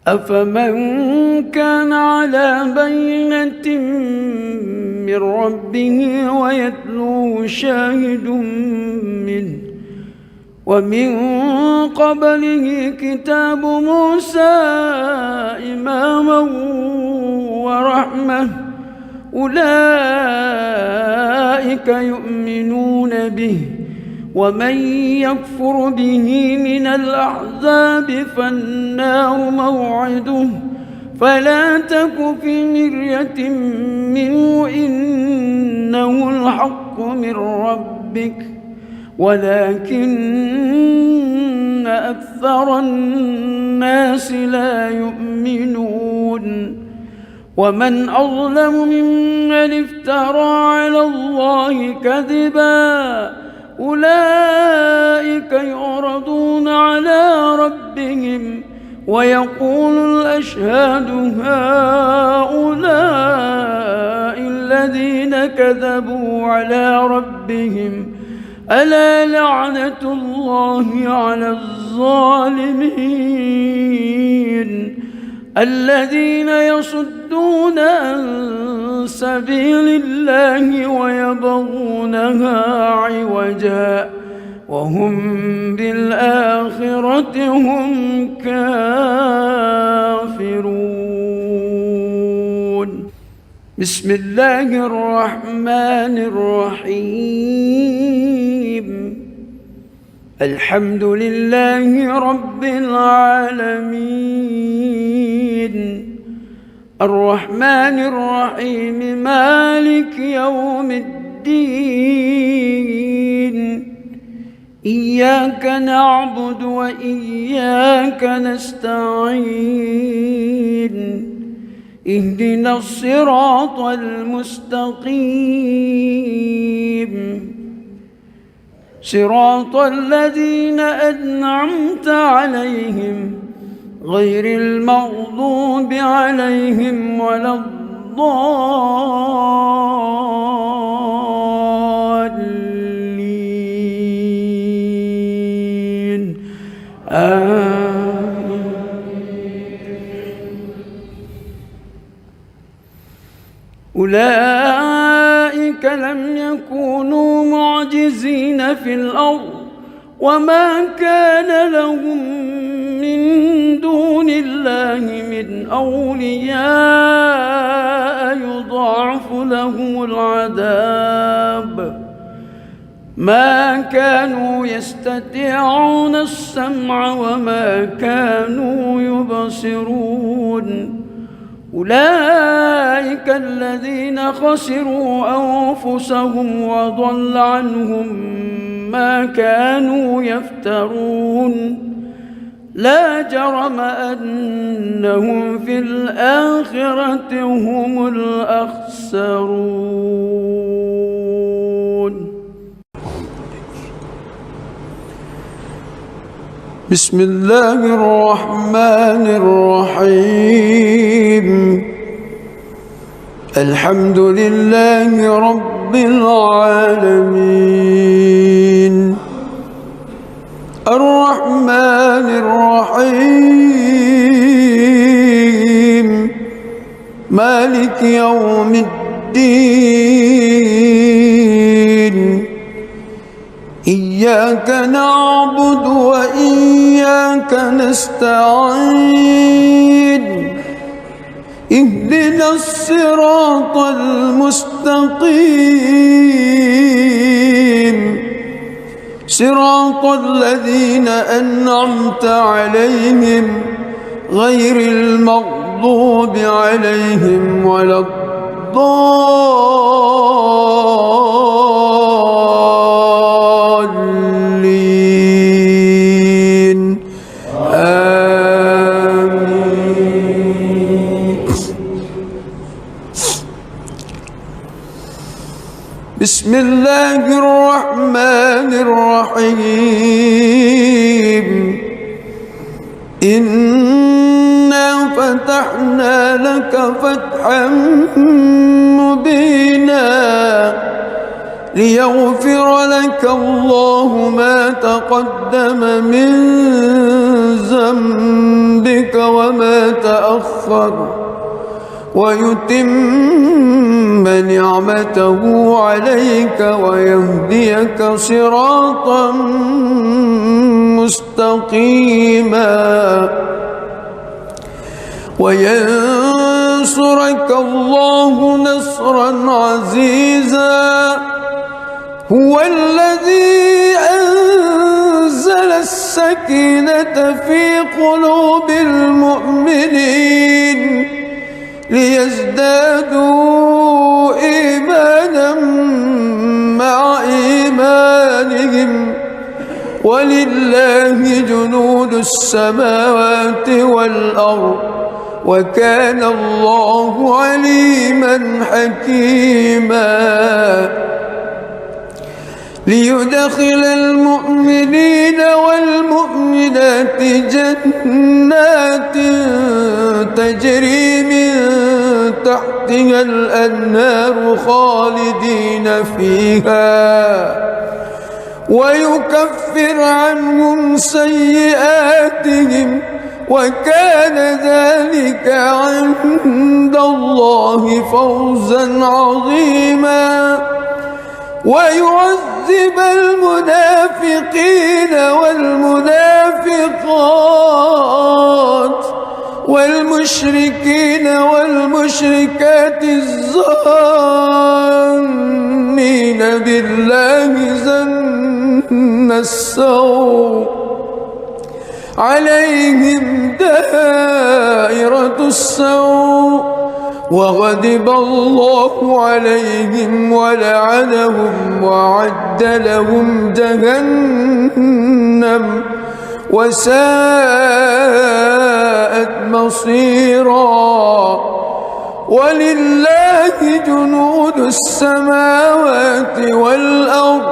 B: أفمن كان على بينة من ربه ويتلوه شاهد منه ومن قبله كتاب موسى إماما ورحمة أولئك يؤمنون به ومن يكفر به من الأحزاب فالنار موعده فلا تك في مرية منه إنه الحق من ربك ولكن أكثر الناس لا يؤمنون ومن أظلم ممن افترى على الله كذبا أولئك يعرضون على ربهم ويقول الأشهاد هؤلاء الذين كذبوا على ربهم ألا لعنة الله على الظالمين الذين يصدون عن سبيل الله ويبغونها عوجا وهم بالآخرة هم كافرون. بسم الله الرحمن الرحيم. الحمد لله رب العالمين الرحمن الرحيم مالك يوم الدين إياك نعبد وإياك نستعين اهدنا الصراط المستقيم صراط الذين أنعمت عليهم غير المغضوب عليهم ولا الضالين أولئك لم يكونوا معجزين في الأرض وما كان لهم من دون الله من أولياء يضاعف لهم العذاب ما كانوا يستطيعون السمع وما كانوا يبصرون أولئك الذين خسروا أنفسهم وضل عنهم ما كانوا يفترون لا جرم أنهم في الآخرة هم الأخسرون.
A: بسم الله الرحمن الرحيم. الحمد لله رب العالمين الرحمن الرحيم مالك يوم الدين إياك نعبد وإياك نستعين اهدنا الصراط المستقيم صراط الذين أنعمت عليهم غير المغضوب عليهم ولا الضالين آمين. بسم الله الرحمن الرحيم. إنا فتحنا لك فتحا مبينا ليغفر لك الله ما تقدم من ذنبك وما تأخر ويتم نعمته عليك ويهديك صراطا مستقيما وينصرك الله نصرا عزيزا. هو الذي أنزل السكينة في قلوب المؤمنين ليزدادوا إيمانا مع إيمانهم ولله جنود السماوات والأرض وكان الله عليما حكيما. ليدخل المؤمنين والمؤمنات جنات تجري من تحتها الأنهار خالدين فيها ويكفر عنهم سيئاتهم وكان ذلك عند الله فوزا عظيما. ويعذب المنافقين والمنافقات والمشركين والمشركات الظانين بالله ظن السوء عليهم دائرة السوء وغضب الله عليهم ولعنهم وأعد لهم جهنم وساءت مصيرا. ولله جنود السماوات والأرض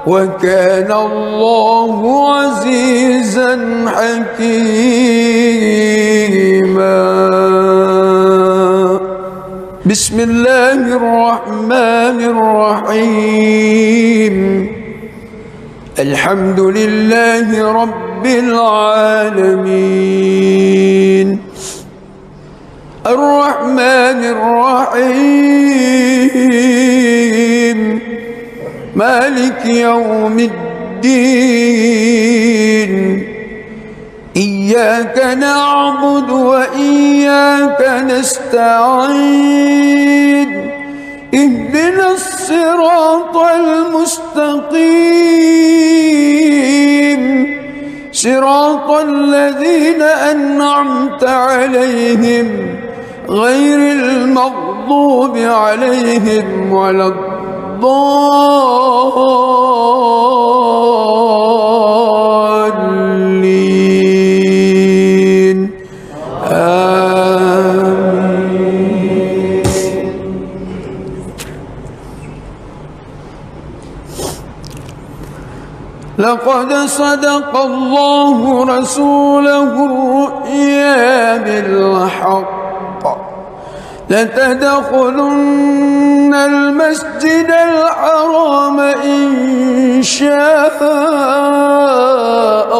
A: وكان الله عزيزا حكيما. بسم الله الرحمن الرحيم. الحمد لله رب العالمين الرحمن الرحيم مالك يوم الدين إياك نعبد وإياك نستعين اهدنا الصراط المستقيم صراط الذين أنعمت عليهم غير المغضوب عليهم ولا الضالين آمين. لقد صدق الله رسوله الرؤيا بالحق لتدخلن المسجد الحرام إن شاء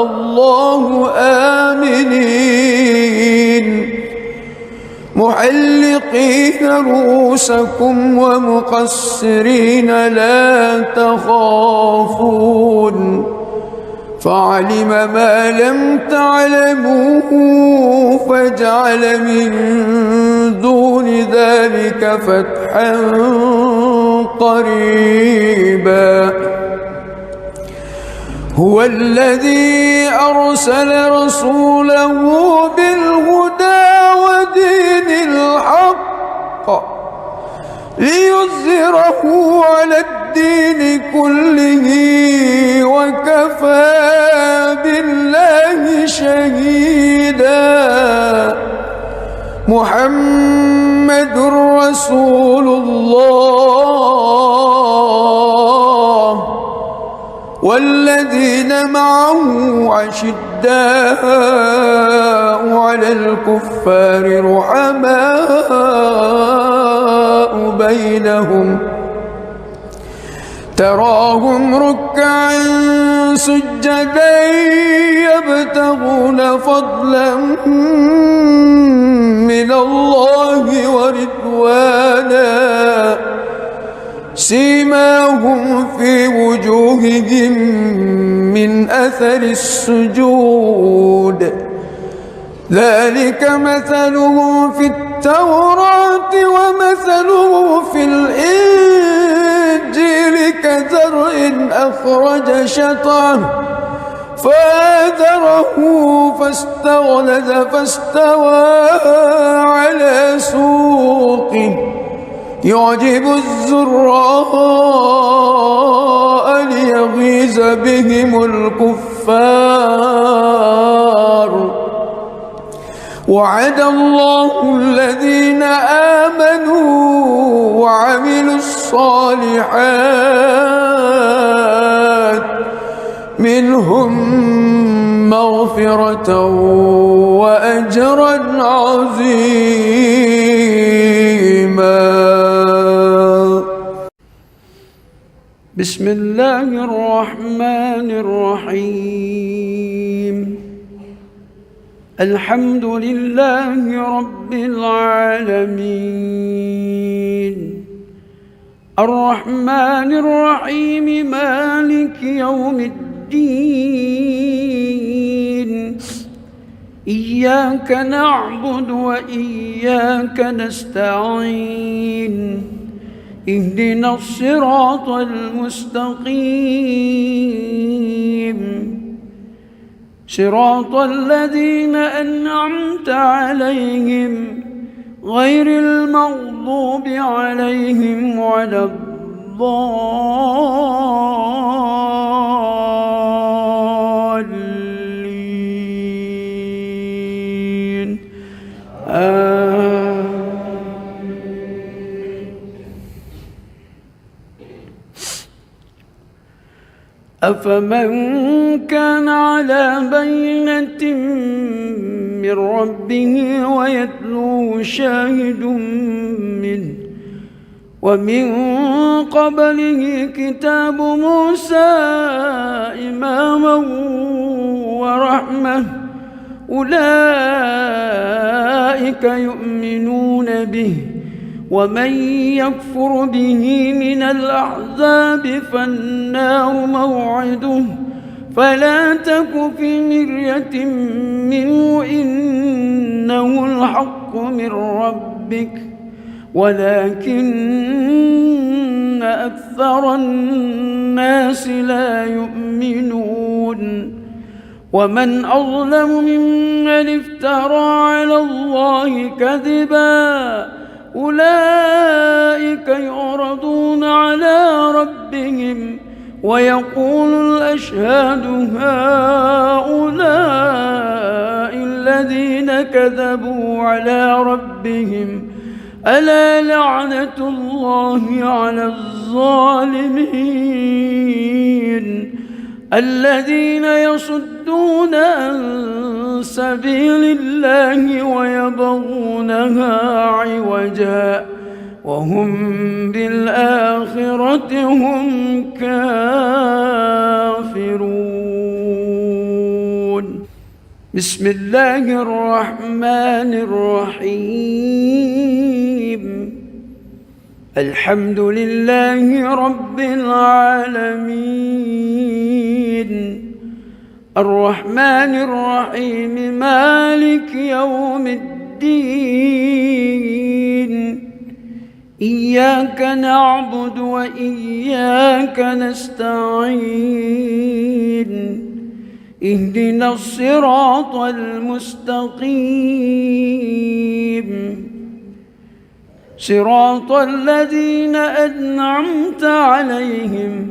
A: الله آمنين محلقين رؤوسكم ومقصرين لا تخافون فعلم ما لم تعلموا فجعل من دون ذلك فتحا قريبا هو الذي أرسل رسوله بالهدى ودين الحق ليظهره على الدين كله وكفى بالله شهيدا محمد رسول الله والذين معه أشداء على الكفار رحماء بينهم تراهم ركعا سجدا يبتغون فضلا من الله ورضوانا سيماهم في وجوههم من أثر السجود ذلك مثلهم في التوراة ومثله في الإنجيل كزرع أخرج شطأه فآزره فاستغلظ فاستوى على سوقه يعجب الزراء ليغيظ بهم الكفار وعد الله الذين آمنوا وعملوا الصالحات منهم مغفرة وأجرا عظيما.
B: بسم الله الرحمن الرحيم الحمد لله رب العالمين الرحمن الرحيم مالك يوم الدين إياك نعبد وإياك نستعين اهدنا الصراط المستقيم صراط الذين أنعمت عليهم غير المغضوب عليهم ولا الضالين أفمن كان على بينة من ربه ويتلوه شاهد منه ومن قبله كتاب موسى إماما ورحمة أولئك يؤمنون به ومن يكفر به من الأحزاب فالنار موعده فلا تك في مرية منه إنه الحق من ربك ولكن أكثر الناس لا يؤمنون ومن أظلم ممن افترى على الله كذبا أولئك يعرضون على ربهم ويقول الأشهاد هؤلاء الذين كذبوا على ربهم ألا لعنة الله على الظالمين الذين يصدون عن سبيل الله ويبغونها عوجا وهم بالآخرة هم كافرون. بسم الله الرحمن الرحيم. الحمد لله رب العالمين الرحمن الرحيم مالك يوم الدين إياك نعبد وإياك نستعين اهدنا الصراط المستقيم صراط الذين أنعمت عليهم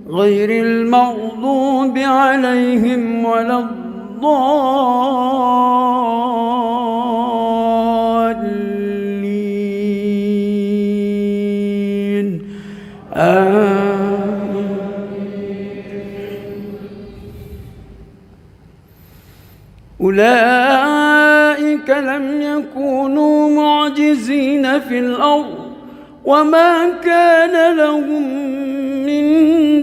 B: غير المغضوب عليهم ولا الضالين آمين. أولئك لم يكونوا معجزين في الأرض وما كان لهم من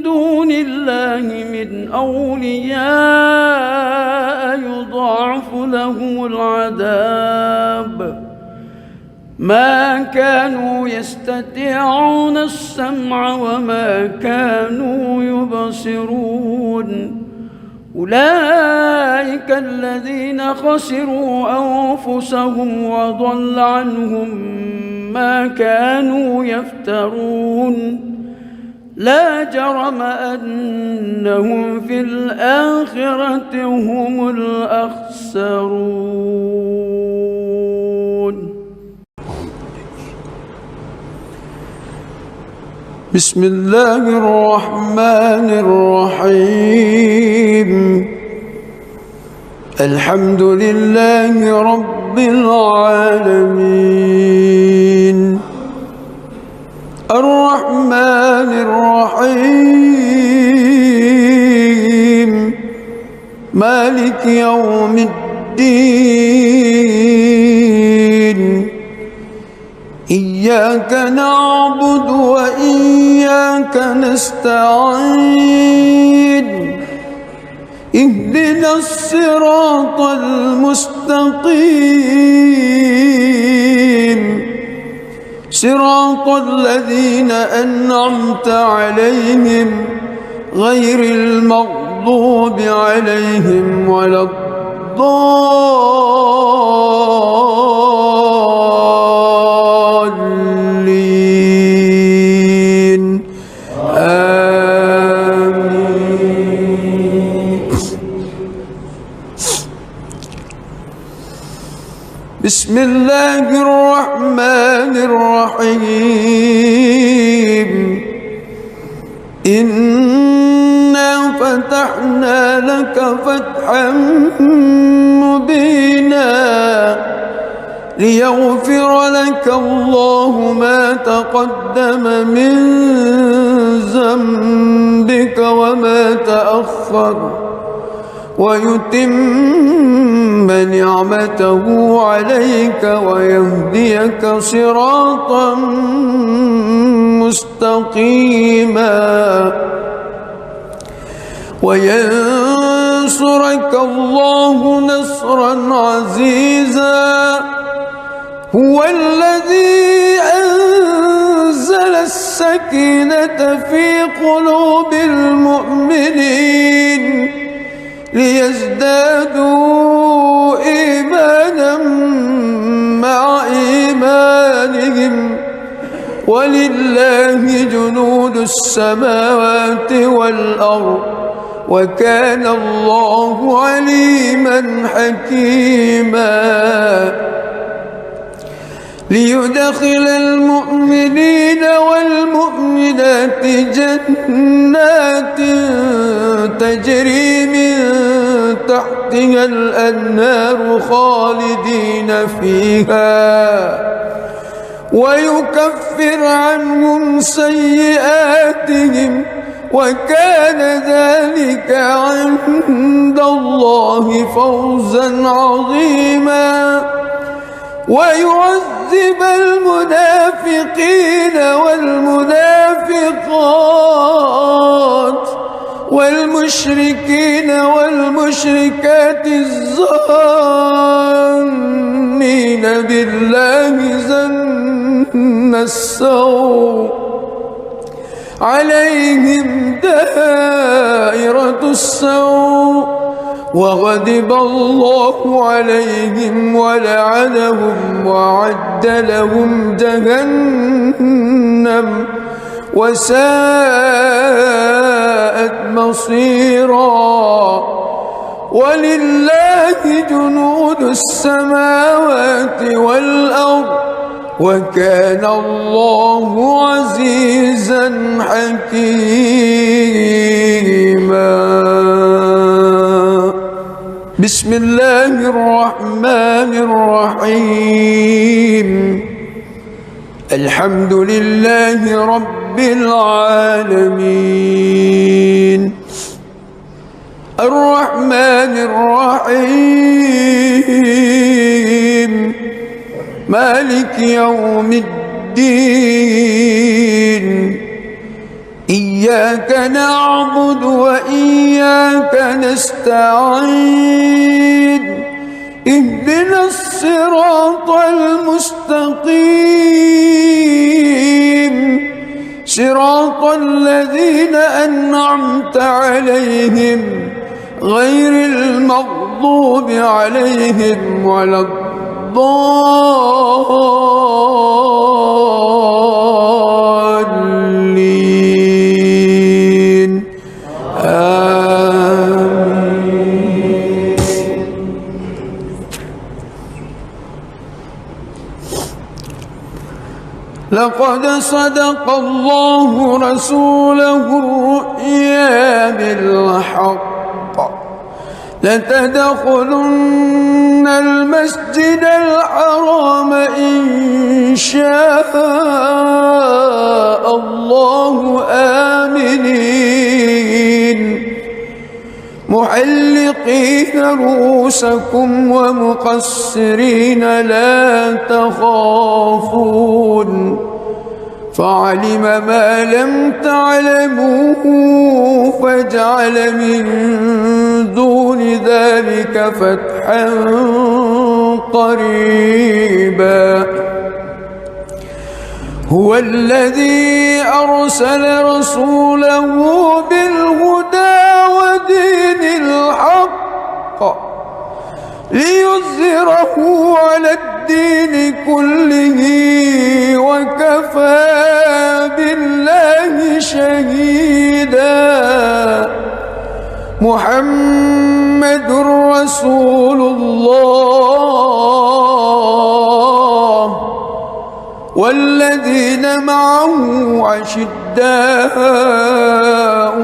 B: دون الله من أولياء يضاعف لهم العذاب ما كانوا يستطيعون السمع وما كانوا يبصرون. أولئك الذين خسروا أنفسهم وضل عنهم ما كانوا يفترون لا جرم أنهم في الآخرة هم الأخسرون.
A: بسم الله الرحمن الرحيم. الحمد لله رب العالمين الرحمن الرحيم مالك يوم الدين إياك نعبد وإياك نستعين اهدنا الصراط المستقيم صراط الذين أنعمت عليهم غير المغضوب عليهم ولا الضالين آمين. بسم الله الرحمن الرحيم إنا فتحنا لك فتحا مبينا ليغفر لك الله ما تقدم من ذنبك وما تأخر ويتم نعمته عليك ويهديك صراطا مستقيما وينصرك الله نصرا عزيزا هو الذي أنزل السكينة في قلوب المؤمنين ليزدادوا إيمانا مع إيمانهم ولله جنود السماوات والأرض وكان الله عليما حكيما ليدخل المؤمنين والمؤمنات جنات تجري من تحتها الأنهار خالدين فيها ويكفر عنهم سيئاتهم وكان ذلك عند الله فوزا عظيما ويعذب المنافقين والمنافقات والمشركين والمشركات الظانين بالله ظن السوء عليهم دائرة السوء وغضب الله عليهم ولعنهم وأعد لهم جهنم وساءت مصيرا ولله جنود السماوات والأرض وكان الله عزيزا حكيما. بسم الله الرحمن الرحيم. الحمد لله رب العالمين الرحمن الرحيم مالك يوم الدين إياك نعبد وإياك نستعين اهدنا الصراط المستقيم صراط الذين أنعمت عليهم غير المغضوب عليهم ولا الضالين آمين. لقد صدق الله رسوله الرؤيا بالحق لتدخلن المسجد الحرام إن شاء الله آمنين محلقين رؤوسكم ومقصرين لا تخافون فعلم ما لم تعلموا فجعل من دون ذلك فتحا قريبا. هو الذي أرسل رسوله بالهدى ودين الحق ليظهره على الدين كله وكفى بالله شهيدا. محمد رسول الله والذين معه أشداء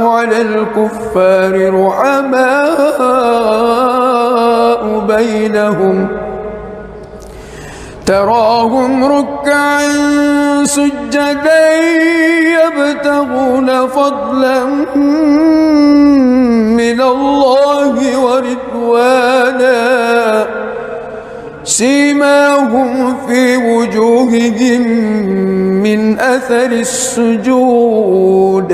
A: على الكفار رحماء بينهم تراهم ركعا سجدا يبتغون فضلا من الله ورضوانا سيماهم في وجوههم من أثر السجود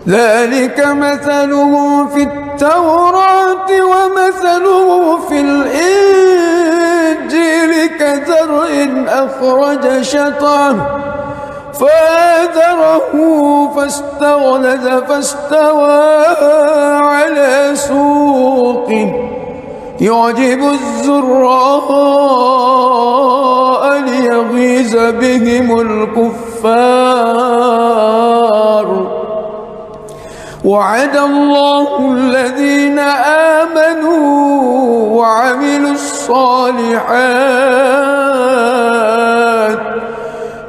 A: ذلك مثله في التوراة ومثله في الإنجيل كزرع أخرج شطأه فآزره فاستغلظ فاستوى على سوقه يعجب الزراء ليغيظ بهم الكفار وعد الله الذين آمنوا وعملوا الصالحات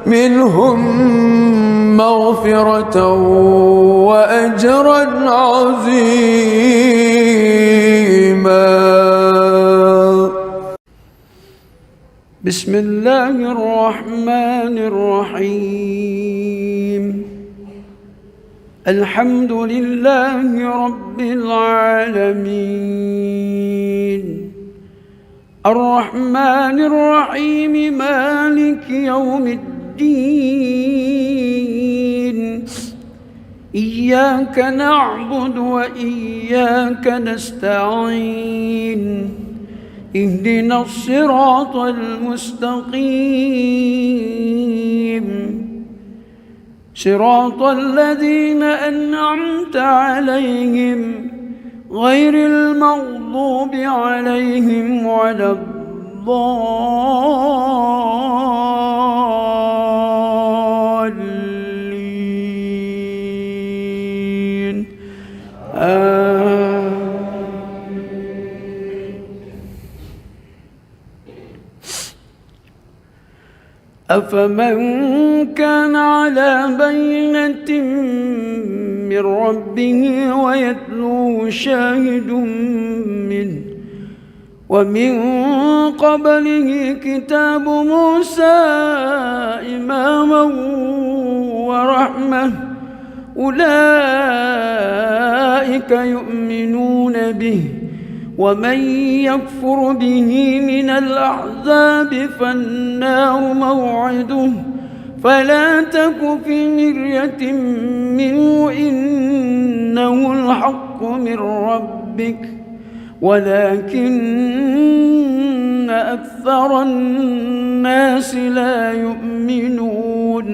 A: منهم مغفرة وأجرا عظيما.
B: بسم الله الرحمن الرحيم. الحمد لله رب العالمين الرحمن الرحيم مالك يوم الدين إياك نعبد وإياك نستعين اهدنا الصراط المستقيم صراط الذين أنعمت عليهم غير المغضوب عليهم ولا الضالين أفمن كان على بينة من ربه ويتلوه شاهد منه ومن قبله كتاب موسى إماما ورحمة أولئك يؤمنون به ومن يكفر به من الأحزاب فالنار موعده فلا تك في مرية منه إنه الحق من ربك ولكن أكثر الناس لا يؤمنون.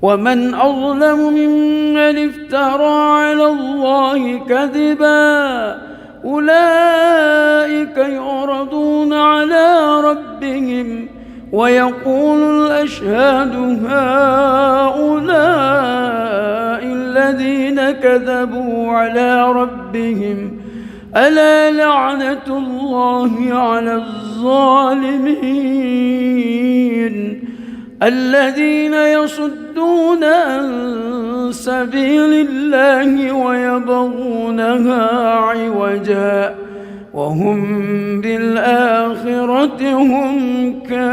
B: ومن أظلم ممن افترى على الله كذبا أولئك يعرضون على ربهم ويقول الأشهاد هؤلاء الذين كذبوا على ربهم ألا لعنة الله على الظالمين الذين يصدون عن سبيل الله ويبغونها عوجا وهم بالآخرة هم كافرون.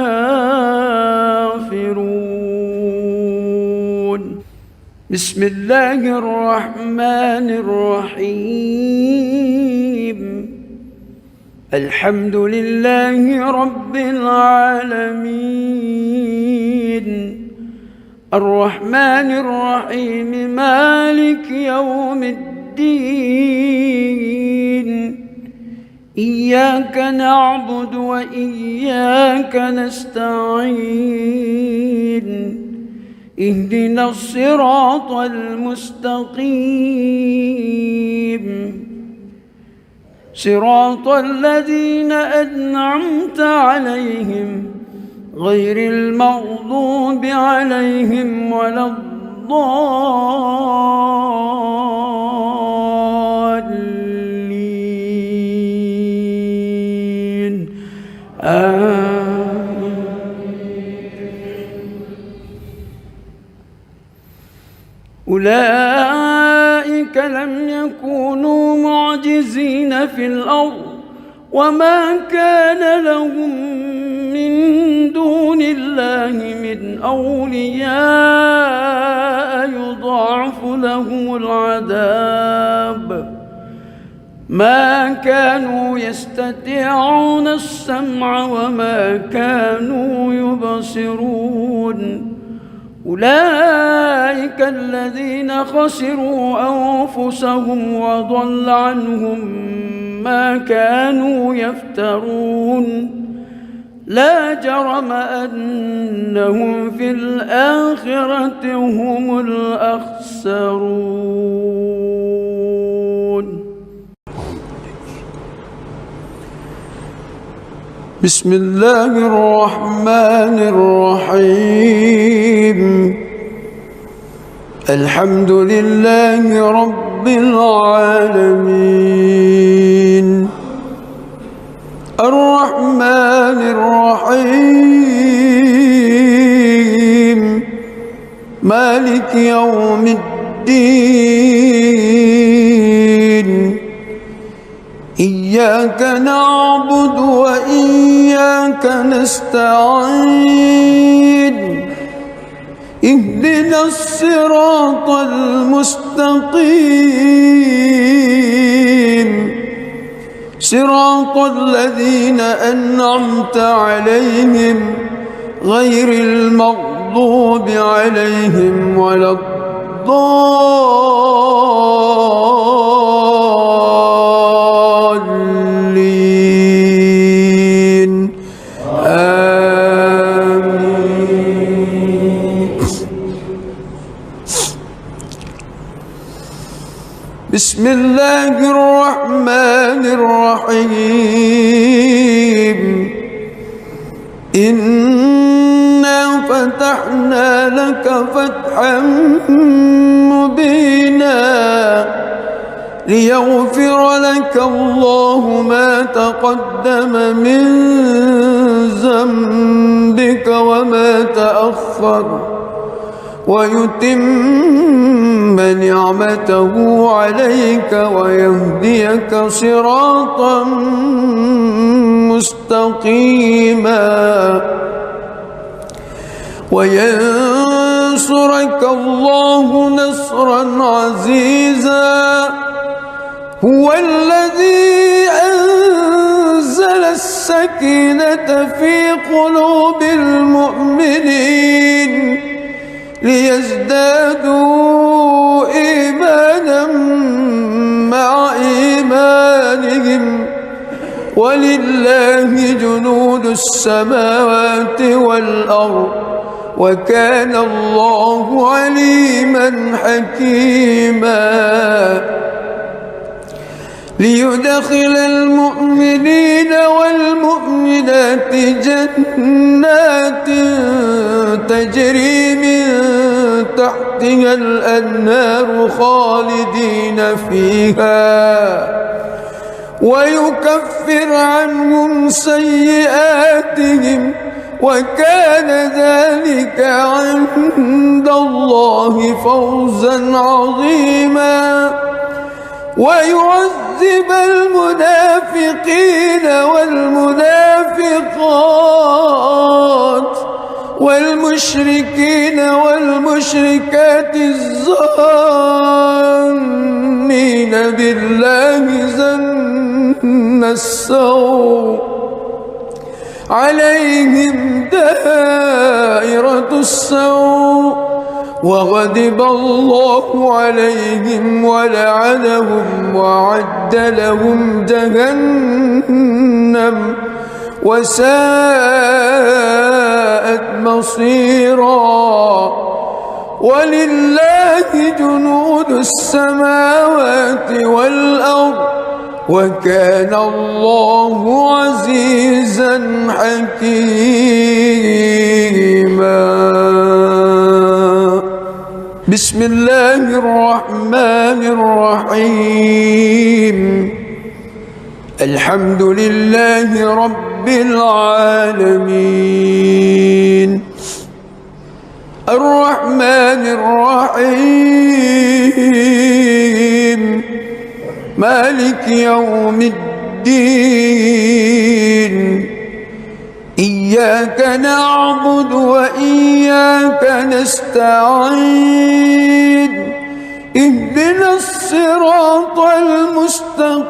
B: بسم الله الرحمن الرحيم. الحمد لله رب العالمين الرحمن الرحيم مالك يوم الدين إياك نعبد وإياك نستعين اهدنا الصراط المستقيم صراط الذين أنعمت عليهم غير المغضوب عليهم ولا الضالين أولئك لم يكونوا معجزين في الأرض وما كان لهم من دون الله من أولياء يضاعف لهم العذاب ما كانوا يستطيعون السمع وما كانوا يبصرون. أولئك الذين خسروا أنفسهم وضل عنهم ما كانوا يفترون لا جرم أنهم في الآخرة هم الأخسرون.
A: بسم الله الرحمن الرحيم. الحمد لله رب رب العالمين الرحمن الرحيم مالك يوم الدين إياك نعبد وإياك نستعين اهدنا الصراط المستقيم صراط الذين أنعمت عليهم غير المغضوب عليهم ولا الضالين آمين. بسم الله الرحمن الرحيم إنا فتحنا لك فتحا مبينا ليغفر لك الله ما تقدم من ذنبك وما تأخر ويتم نعمته عليك ويهديك صراطا مستقيما وينصرك الله نصرا عزيزا هو الذي أنزل السكينة في قلوب المؤمنين ليزدادوا إيمانا مع إيمانهم ولله جنود السماوات والأرض وكان الله عليما حكيما ليدخل المؤمنين والمؤمنات جنات تجري من تحتها الأنهار خالدين فيها ويكفر عنهم سيئاتهم وكان ذلك عند الله فوزا عظيما ويعذب المنافقين والمنافقات والمشركين والمشركات الظانين بالله ظن السوء عليهم دائرة السوء وغضب الله عليهم ولعنهم وأعد لهم جهنم وساءت مصيرا ولله جنود السماوات والأرض وكان الله عزيزا حكيما بسم الله الرحمن الرحيم الحمد لله رب العالمين الرحمن الرحيم مالك يوم الدين إياك نعبد وإياك نستعين اهدنا الصراط المستقيم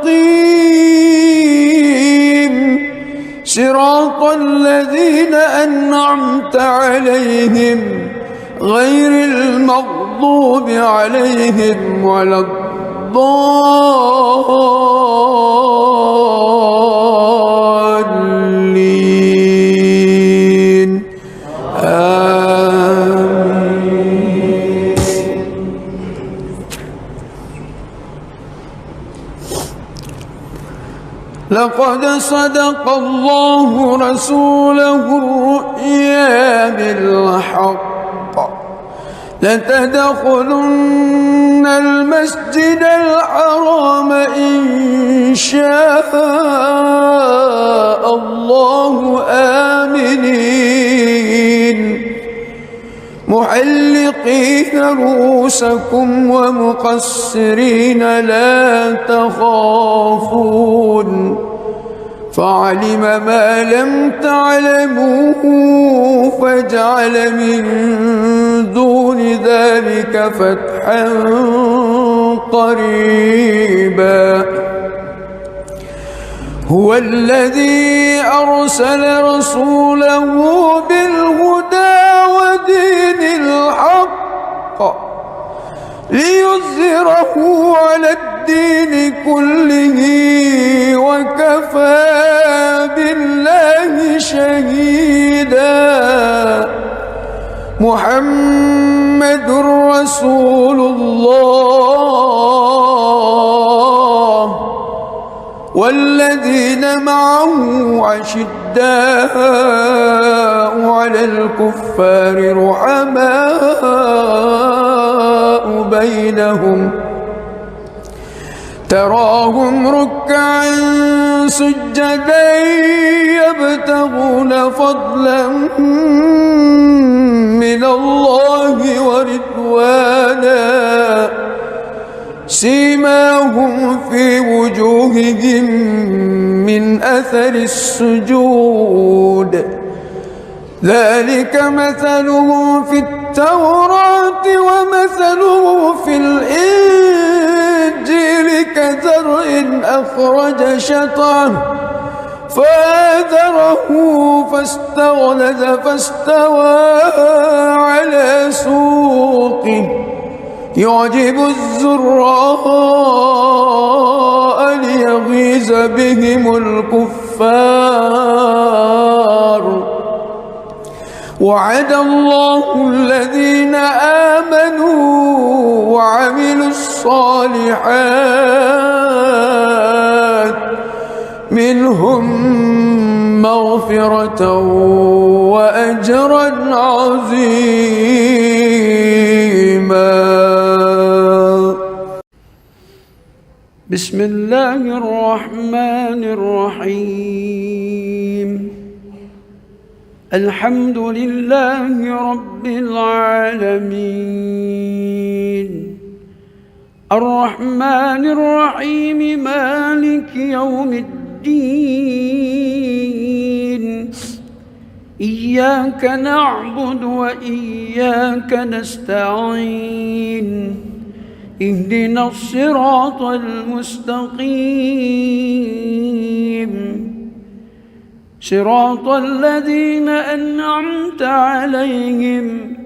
A: صراط الذين أنعمت عليهم غير المغضوب عليهم ولا الضالين آمين. لقد صدق الله رسوله الرؤيا بالحق لتدخلن المسجد الحرام إن شاء الله آمنين محلقين رؤوسكم ومقصرين لا تخافون فعلم ما لم تعلموا فجعل من دون ذلك فتحا قريبا هو الذي أرسل رسوله بالهدى ودين الحق ليظهره على الدين كله وكفى بالله شهيدا محمد رسول الله والذين معه أشداء على الكفار رحماء بينهم تراهم ركعا سجدا يبتغون فضلا من الله ورضوانا سيماهم في وجوههم من أثر السجود ذلك مثلهم في التوراة ومثلهم في الإنجيل كزرع أخرج شطأه فآزره فاستغلظ فاستوى على سوقه يعجب الزراء ليغيظ بهم الكفار وعد الله الذين آمنوا وعملوا الصالحات منهم مغفرة وأجرا عظيما.
B: بسم الله الرحمن الرحيم الحمد لله رب العالمين الرحمن الرحيم مالك يوم الدين إياك نعبد وإياك نستعين اهدنا الصراط المستقيم صراط الذين أنعمت عليهم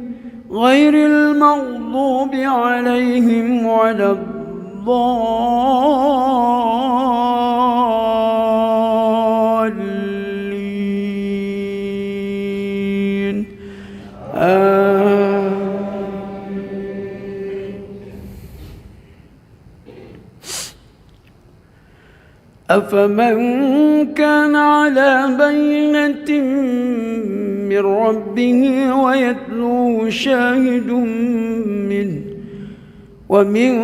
B: غير المغضوب عليهم ولا الضالين أفمن كان على بينة من ربه ويتلوه شاهد منه ومن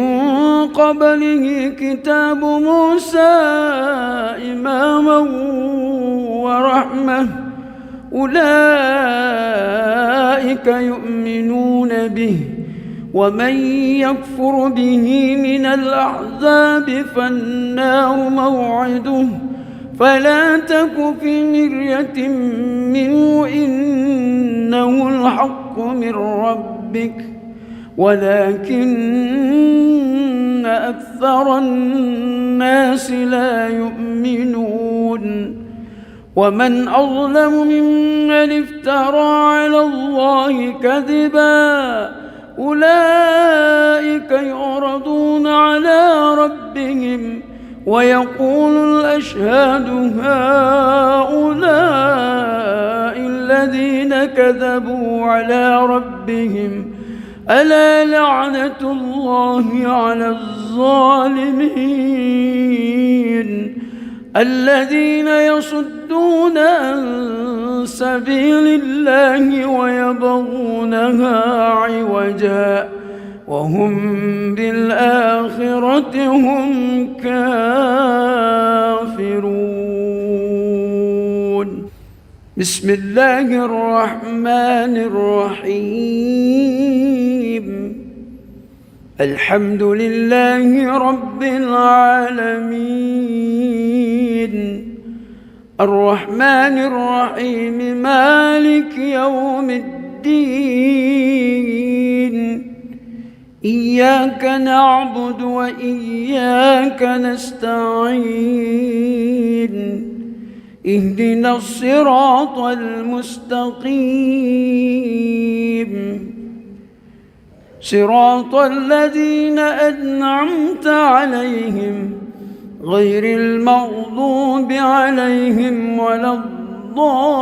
B: قبله كتاب موسى إماما ورحمة أولئك يؤمنون به ومن يكفر به من الأحزاب فالنار موعده فلا تك في مرية منه إنه الحق من ربك ولكن أكثر الناس لا يؤمنون ومن أظلم ممن افترى على الله كذبا أولئك يعرضون على ربهم ويقول الأشهاد هؤلاء الذين كذبوا على ربهم ألا لعنة الله على الظالمين الذين يصدون عن سبيل الله ويبغونها عوجا وهم بالآخرة هم كافرون. بسم الله الرحمن الرحيم. الحمد لله رب العالمين الرحمن الرحيم مالك يوم الدين إياك نعبد وإياك نستعين اهدنا الصراط المستقيم صراط الذين أنعمت عليهم غير المغضوب عليهم ولا الضالين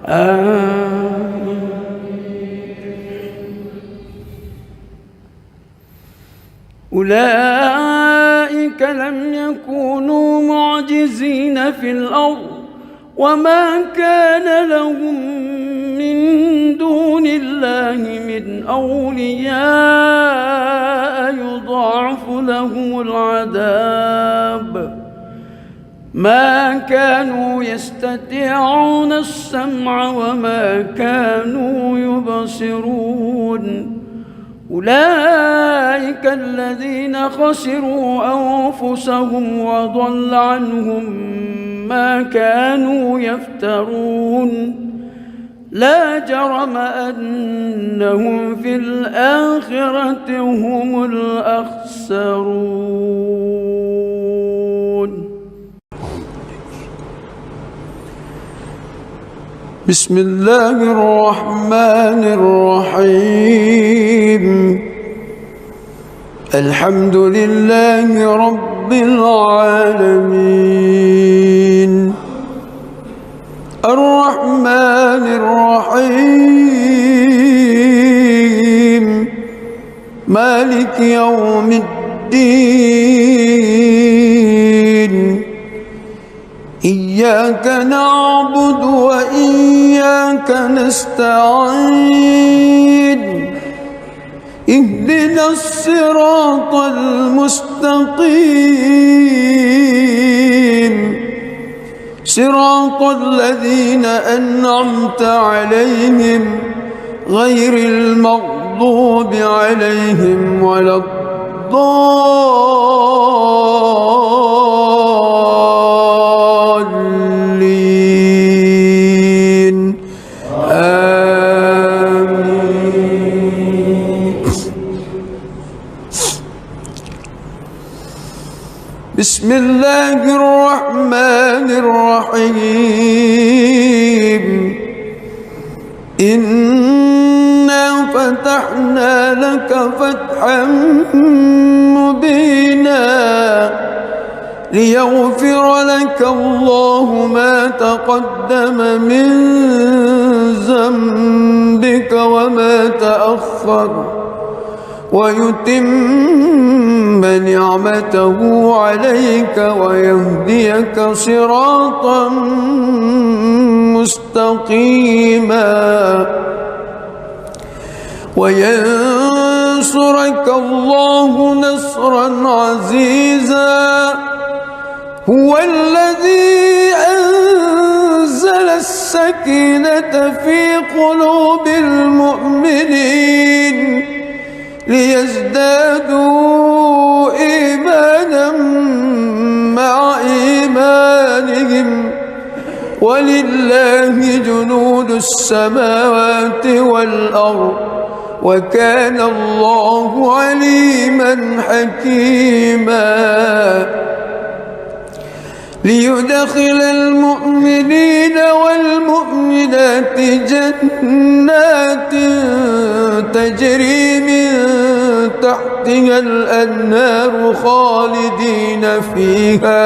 B: آمين. أولئك لم يكونوا معجزين في الأرض وما كان لهم من دون الله من أولياء يضاعف لهم العذاب ما كانوا يستطيعون السمع وما كانوا يبصرون. أولئك الذين خسروا أنفسهم وضل عنهم ما كانوا يفترون. لا جرم أنهم في الآخرة هم الأخسرون.
A: بسم الله الرحمن الرحيم. الحمد لله رب العالمين الرحمن الرحيم مالك يوم الدين إياك نعبد وإياك نستعين اهدنا الصراط المستقيم صراط الذين أنعمت عليهم غير المغضوب عليهم ولا الضالين آمين. بسم الله الرحمن الرحيم. إنا فتحنا لك فتحا مبينا ليغفر لك الله ما تقدم من ذنبك وما تأخر ويتم نعمته عليك ويهديك صراطا مستقيما وينصرك الله نصرا عزيزا. هو الذي أنزل السكينة في قلوب المؤمنين ليزدادوا إيمانا مع إيمانهم ولله جنود السماوات والأرض وكان الله عليما حكيما. ليدخل المؤمنين والمؤمنات جنات تجري من تحتها الأنهار خالدين فيها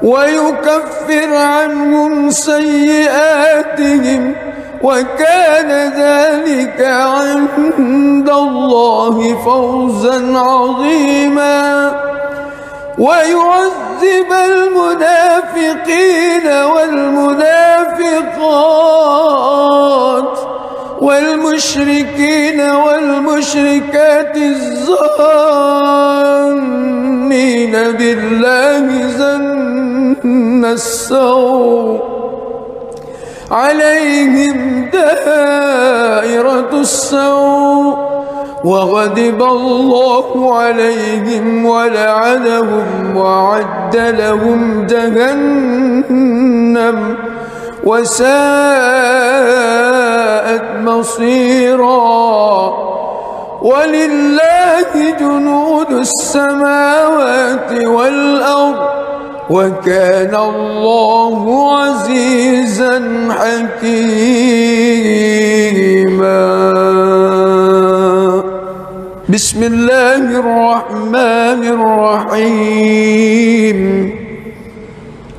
A: ويكفر عنهم سيئاتهم وكان ذلك عند الله فوزا عظيما ويعذب المنافقين والمنافقات والمشركين والمشركات الظانين بالله ظن السوء عليهم دائرة السوء وغضب الله عليهم ولعنهم وأعد لهم جهنم وساءت مصيرا ولله جنود السماوات والأرض وكان الله عزيزا حكيما. بسم الله الرحمن الرحيم.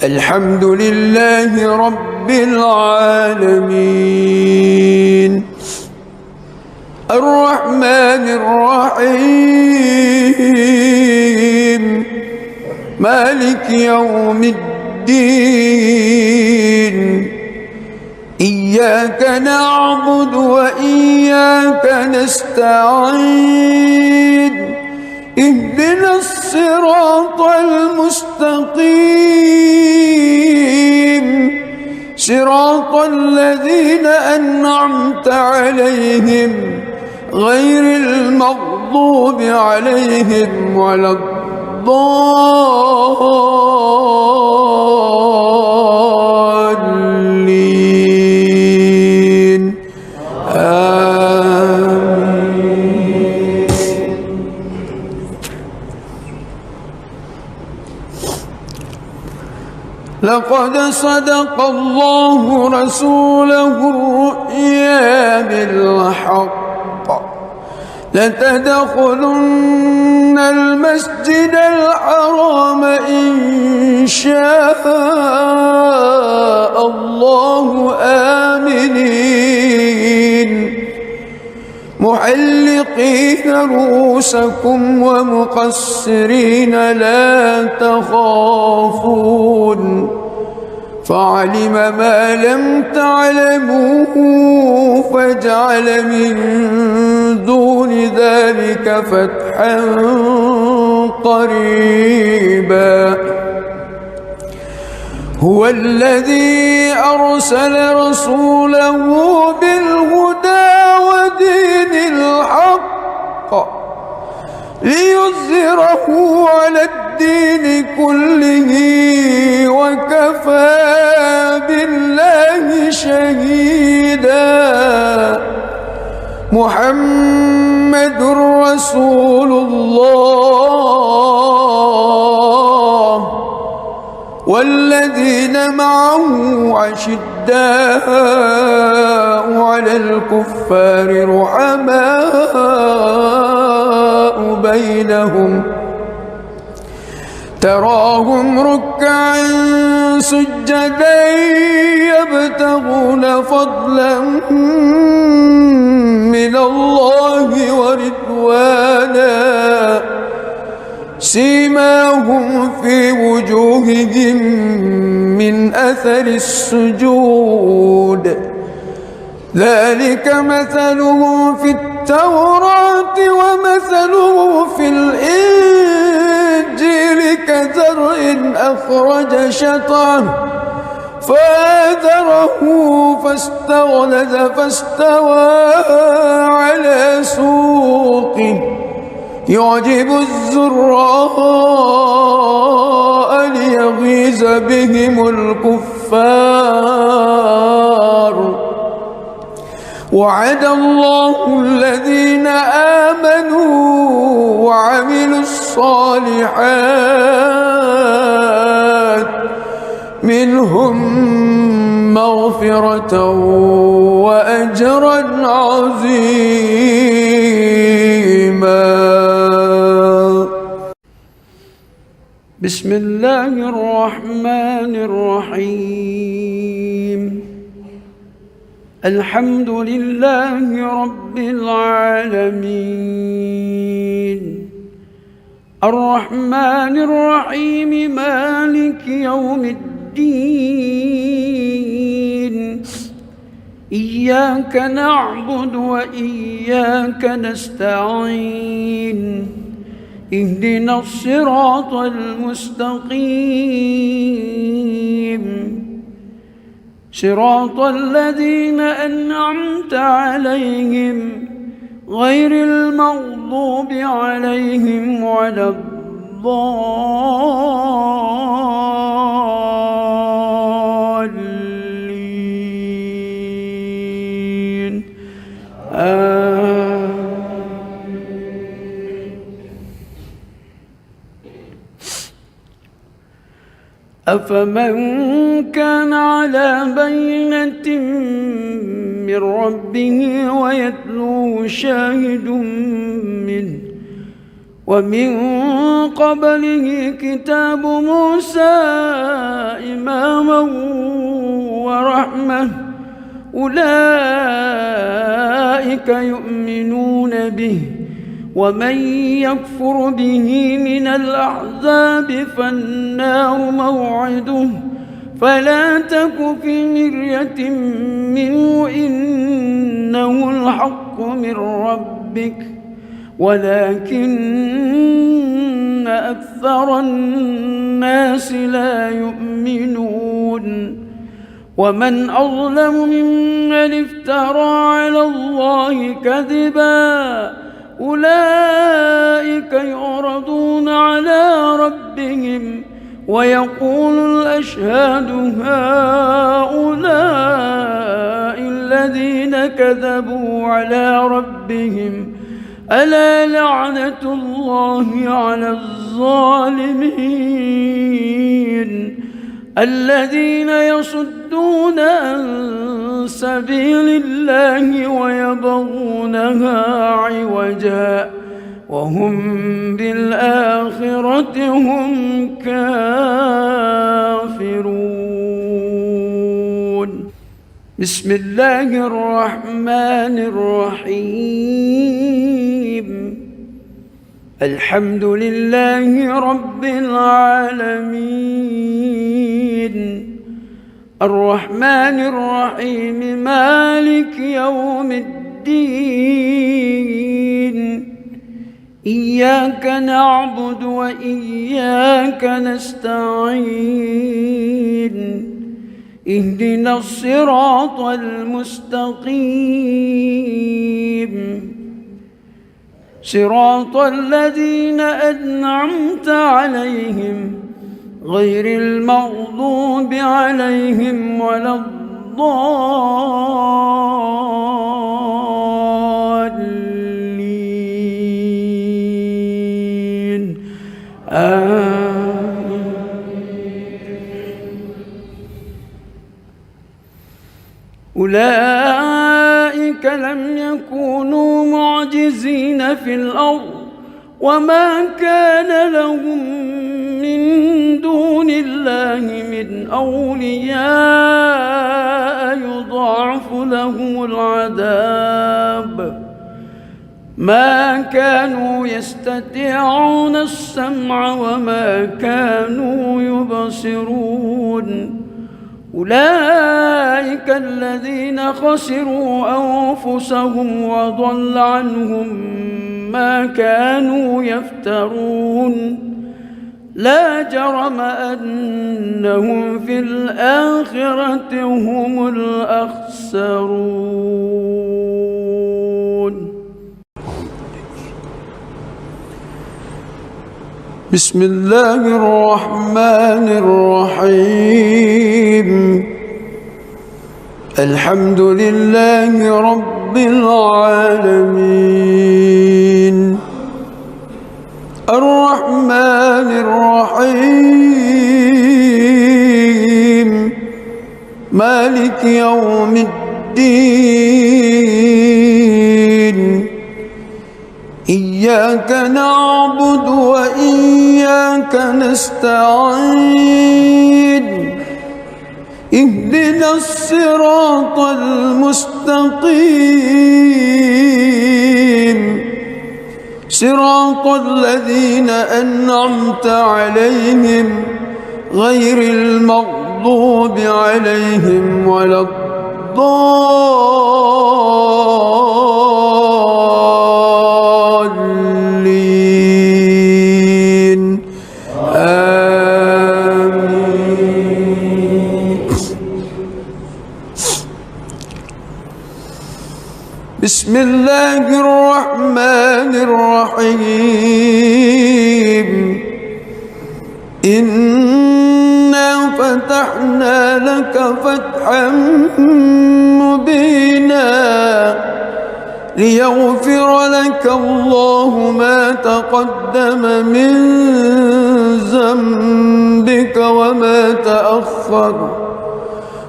A: الحمد لله رب العالمين الرحمن الرحيم مالك يوم الدين إياك نعبد وإياك نستعين اهدنا الصراط المستقيم صراط الذين أنعمت عليهم غير المغضوب عليهم ولا الضالين آمين. لقد صدق الله رسوله الرؤيا بالحق لتدخلن المسجد الحرام إن شاء الله آمنين محلقين رؤوسكم ومقصرين لا تخافون فعلم ما لم تعلموا فجعل من دون ذلك فتحا قريبا. هو الذي أرسل رسوله بالهدى ودين الحق ليظهره على الدين كله وكفى بالله شهيدا. محمد رسول الله والذين معه أشداء على الكفار رحماء بينهم تراهم ركعا سجدا يبتغون فضلا من الله ورضوانا سيماهم في وجوههم من أثر السجود ذلك مثلهم في التوراة ومثله في الإنجيل كزرع أخرج شطأه فآزره فاستغلظ فاستوى على سوقه يعجب الزراء ليغيظ بهم الكفار. وعد الله الذين آمنوا وعملوا الصالحات منهم مغفرة وأجرا عظيما.
B: بسم الله الرحمن الرحيم الحمد لله رب العالمين الرحمن الرحيم مالك يوم الدين إياك نعبد وإياك نستعين اهدنا الصراط المستقيم صراط الذين أنعمت عليهم غير المغضوب عليهم ولا الضالين أفمن كان على بينة من ربه ويتلوه شاهد منه ومن قبله كتاب موسى إماما ورحمة أولئك يؤمنون به ومن يكفر به من الأحزاب فالنار موعده فلا تك في مرية منه إنه الحق من ربك ولكن أكثر الناس لا يؤمنون ومن أظلم ممن افترى على الله كذبا أولئك يعرضون على ربهم ويقول الأشهاد هؤلاء الذين كذبوا على ربهم ألا لعنة الله على الظالمين الذين يصدون عن سبيل الله ويبغونها عوجا وهم بالآخرة هم كافرون بسم الله الرحمن الرحيم الحمد لله رب العالمين الرحمن الرحيم مالك يوم الدين إياك نعبد وإياك نستعين اهدنا الصراط المستقيم صراط الذين أنعمت عليهم غير المغضوب عليهم ولا الضالين أولئك لم يكونوا معجزين في الأرض وما كان لهم من دون الله من أولياء يضاعف لهم العذاب ما كانوا يستطيعون السمع وما كانوا يبصرون أولئك الذين خسروا أنفسهم وضل عنهم ما كانوا يفترون لا جرم أنهم في الآخرة هم الأخسرون
A: بسم الله الرحمن الرحيم الحمد لله رب العالمين الرحمن الرحيم مالك يوم الدين إياك نعبد وإياك نستعين اهدنا الصراط المستقيم مستقيم صراط الذين أنعمت عليهم غير المغضوب عليهم ولا الضالين آمين. بسم الله الرحمن الرحيم إنا فتحنا لك فتحا مبينا ليغفر لك الله ما تقدم من ذنبك وما تأخر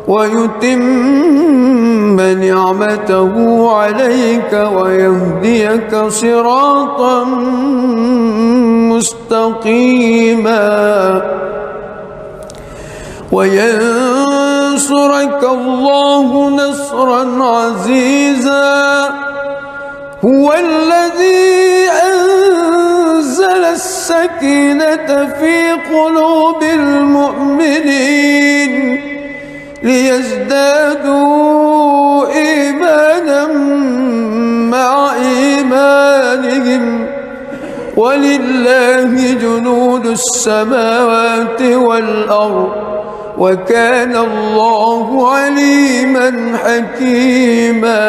A: ويتم نعمته عليك ويهديك صراطا مستقيما وينصرك الله نصرا عزيزا هو الذي أنزل السكينة في قلوب المؤمنين ليزدادوا إيمانا مع إيمانهم ولله جنود السماوات والأرض وكان الله عليما حكيما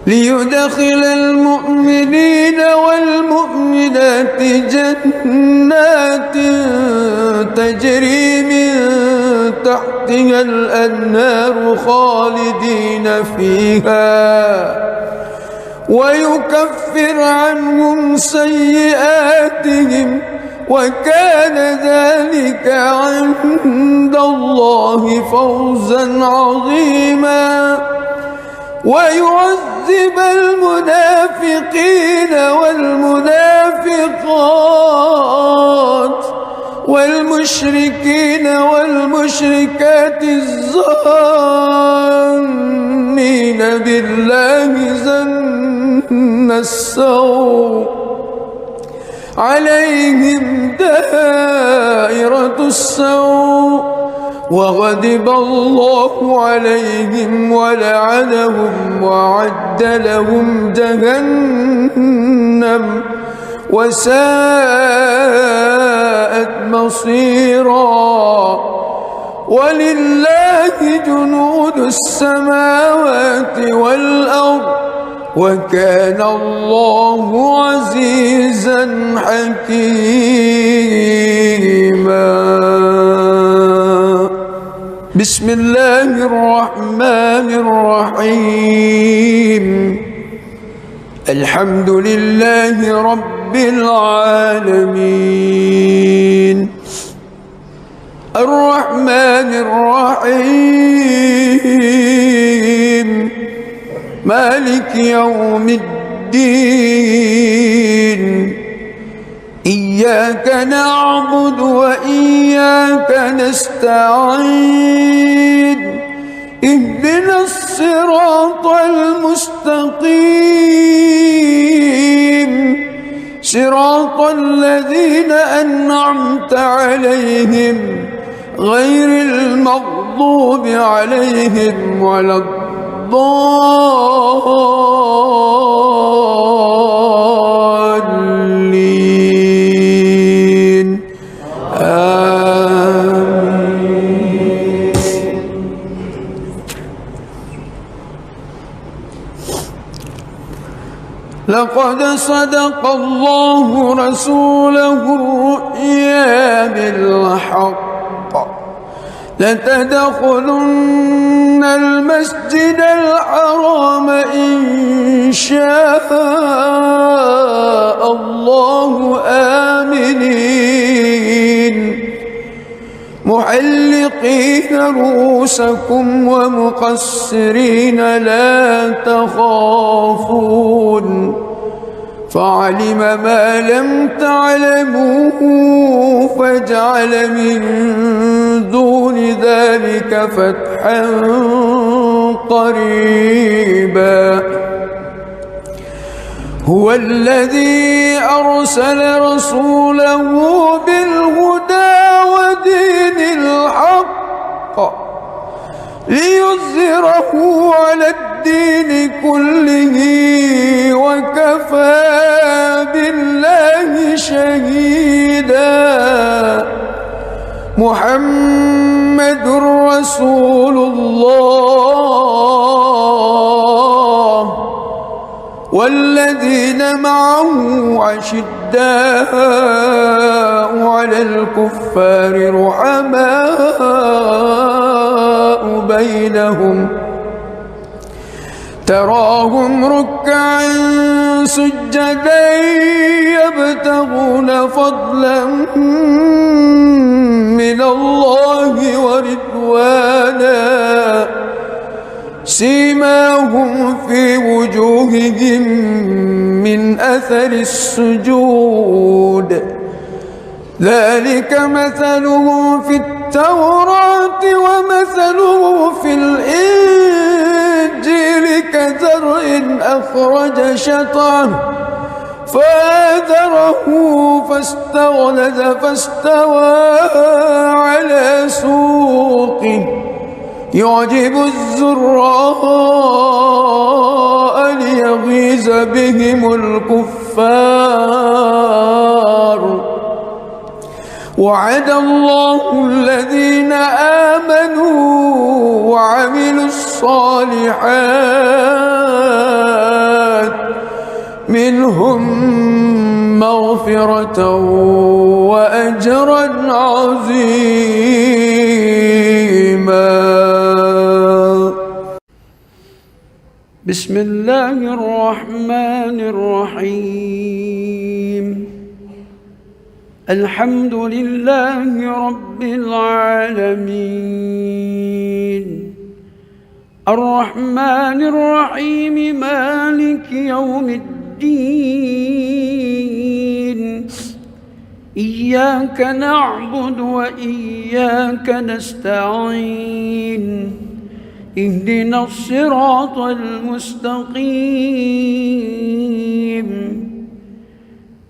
A: ليدخل المؤمنين والمؤمنات جنات تجري من تحتها الأنهار خالدين فيها ويكفر عنهم سيئاتهم وكان ذلك عند الله فوزا عظيما ويعذب المنافقين والمنافقات والمشركين والمشركات الظانين بالله ظن السوء عليهم دائرة السوء وغضب الله عليهم ولعنهم وأعد لهم جهنم وساءت مصيرا ولله جنود السماوات والأرض وكان الله عزيزا حكيما بسم الله الرحمن الرحيم الحمد لله رب العالمين الرحمن الرحيم مالك يوم الدين إياك نعبد وإياك نستعين اهدنا الصراط المستقيم صراط الذين أنعمت عليهم غير المغضوب عليهم ولا الضالين آمين. لقد صدق الله رسوله الرؤيا بالحق لتدخلن المسجد الحرام إن شاء الله آمنين محلقين رؤوسكم ومقصرين لا تخافون فعلم ما لم تعلموا فجعل من دون ذلك فتحا قريبا. هو الذي أرسل رسوله بالهدى ودين الحق ليظهره على الدين كله وكفى بالله شهيدا. محمد رسول الله والذين معه أشداء على الكفار رحماء بينهم تراهم ركعا سجدا يبتغون فضلا من الله ورضوانا سيماهم في وجوههم من أثر السجود ذلك مثلهم في التوراة ومثله في الإنجيل كزرع أخرج شطأه فآزره فاستغلظ فاستوى على سوقه يعجب الزراء ليغيظ بهم الكفار. وعد الله الذين آمنوا وعملوا الصالحات منهم مغفرة وأجرا عظيما.
B: بسم الله الرحمن الرحيم. الحمد لله رب العالمين الرحمن الرحيم مالك يوم الدين إياك نعبد وإياك نستعين اهدنا الصراط المستقيم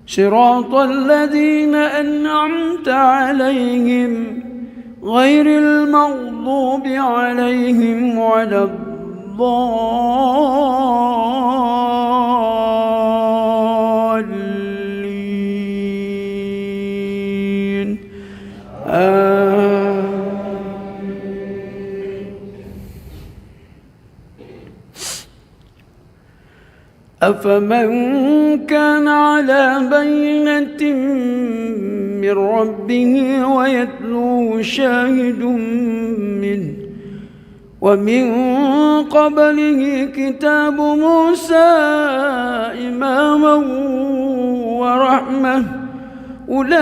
B: صراط الذين أنعمت عليهم غير المغضوب عليهم ولا الضالين أفمن كان على بينة من ربه ويتلوه شاهد منه ومن قبله كتاب موسى إماما ورحمة أولئك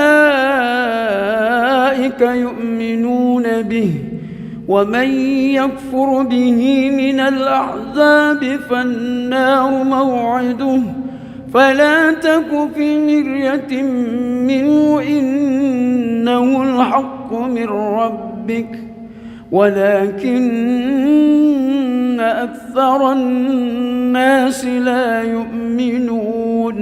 B: يؤمنون به ومن يكفر به من الأحزاب فالنار موعده فلا تك في مرية منه إنه الحق من ربك ولكن أكثر الناس لا يؤمنون.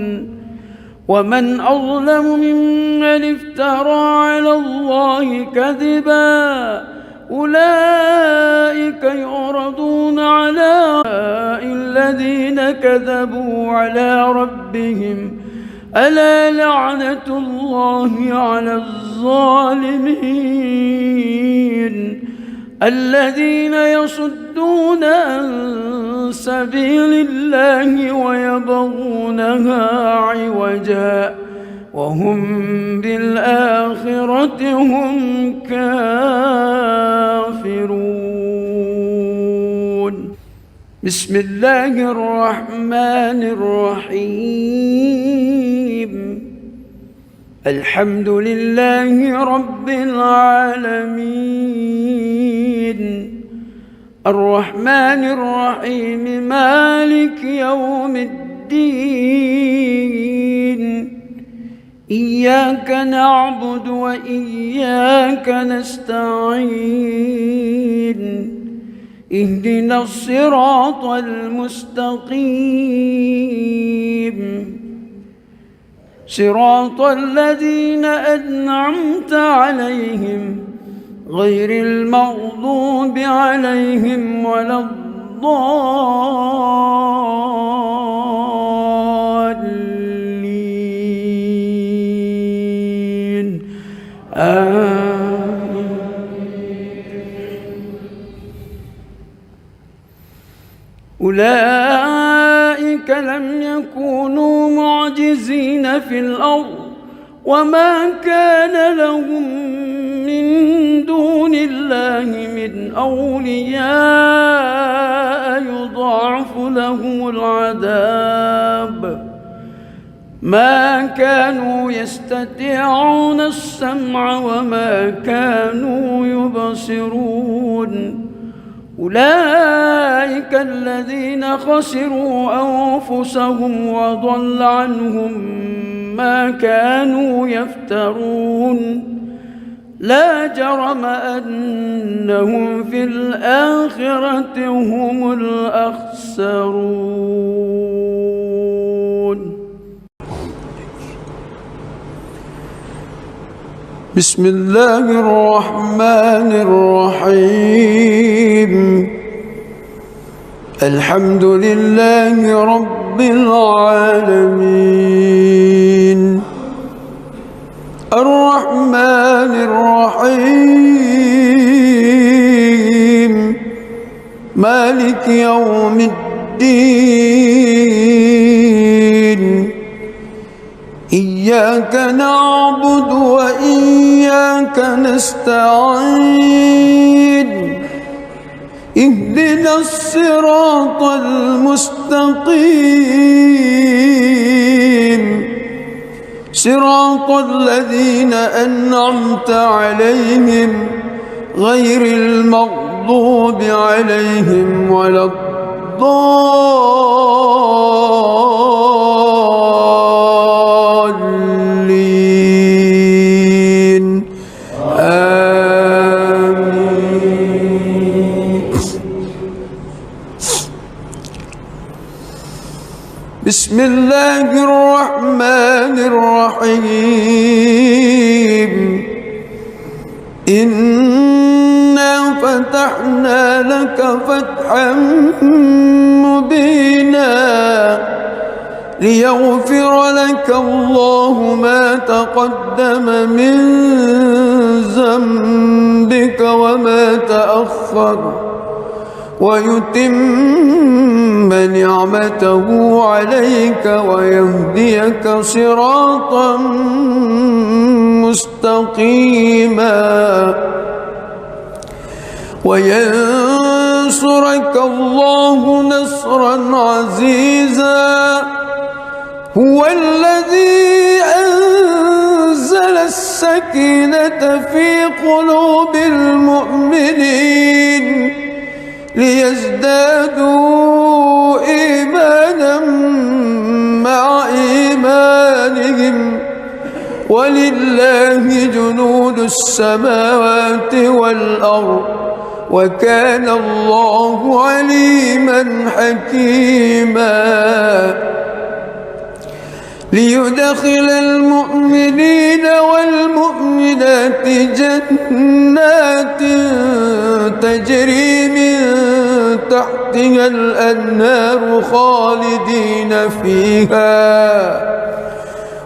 B: ومن أظلم ممن افترى على الله كذبا أولئك يعرضون على الذين كذبوا على ربهم ألا لعنة الله على الظالمين الذين يصدون عن سبيل الله ويبغونها عوجا وهم بالآخرة هم كافرون. بسم الله الرحمن الرحيم الحمد لله رب العالمين الرحمن الرحيم مالك يوم الدين الدين إياك نعبد وإياك نستعين اهدنا الصراط المستقيم صراط الذين أنعمت عليهم غير المغضوب عليهم ولا الضالين آمين. أولئك لم يكونوا معجزين في الأرض وما كان لهم من دون الله من أولياء يضاعف لهم العذاب ما كانوا يستطيعون السمع وما كانوا يبصرون أولئك الذين خسروا أنفسهم وضل عنهم ما كانوا يفترون لا جرم أنهم في الآخرة هم الأخسرون.
A: بسم الله الرحمن الرحيم الحمد لله رب العالمين الرحمن الرحيم مالك يوم الدين إياك نعبد وإياك نستعين اهدنا الصراط المستقيم صراط الذين أنعمت عليهم غير المغضوب عليهم ولا الضالين آمين. بسم الله الرحمن الرحيم إنا فتحنا لك فتحا مبينا ليغفر لك الله ما تقدم من ذنبك وما تأخر ويتم نعمته عليك ويهديك صراطا مستقيما وينصرك الله نصرا عزيزا هو الذي أنزل السكينة في قلوب المؤمنين ليزدادوا إيمانا مع إيمانهم ولله جنود السماوات والأرض وكان الله عليما حكيما ليدخل المؤمنين والمؤمنات جنات تجري من تحتها الأنهار خالدين فيها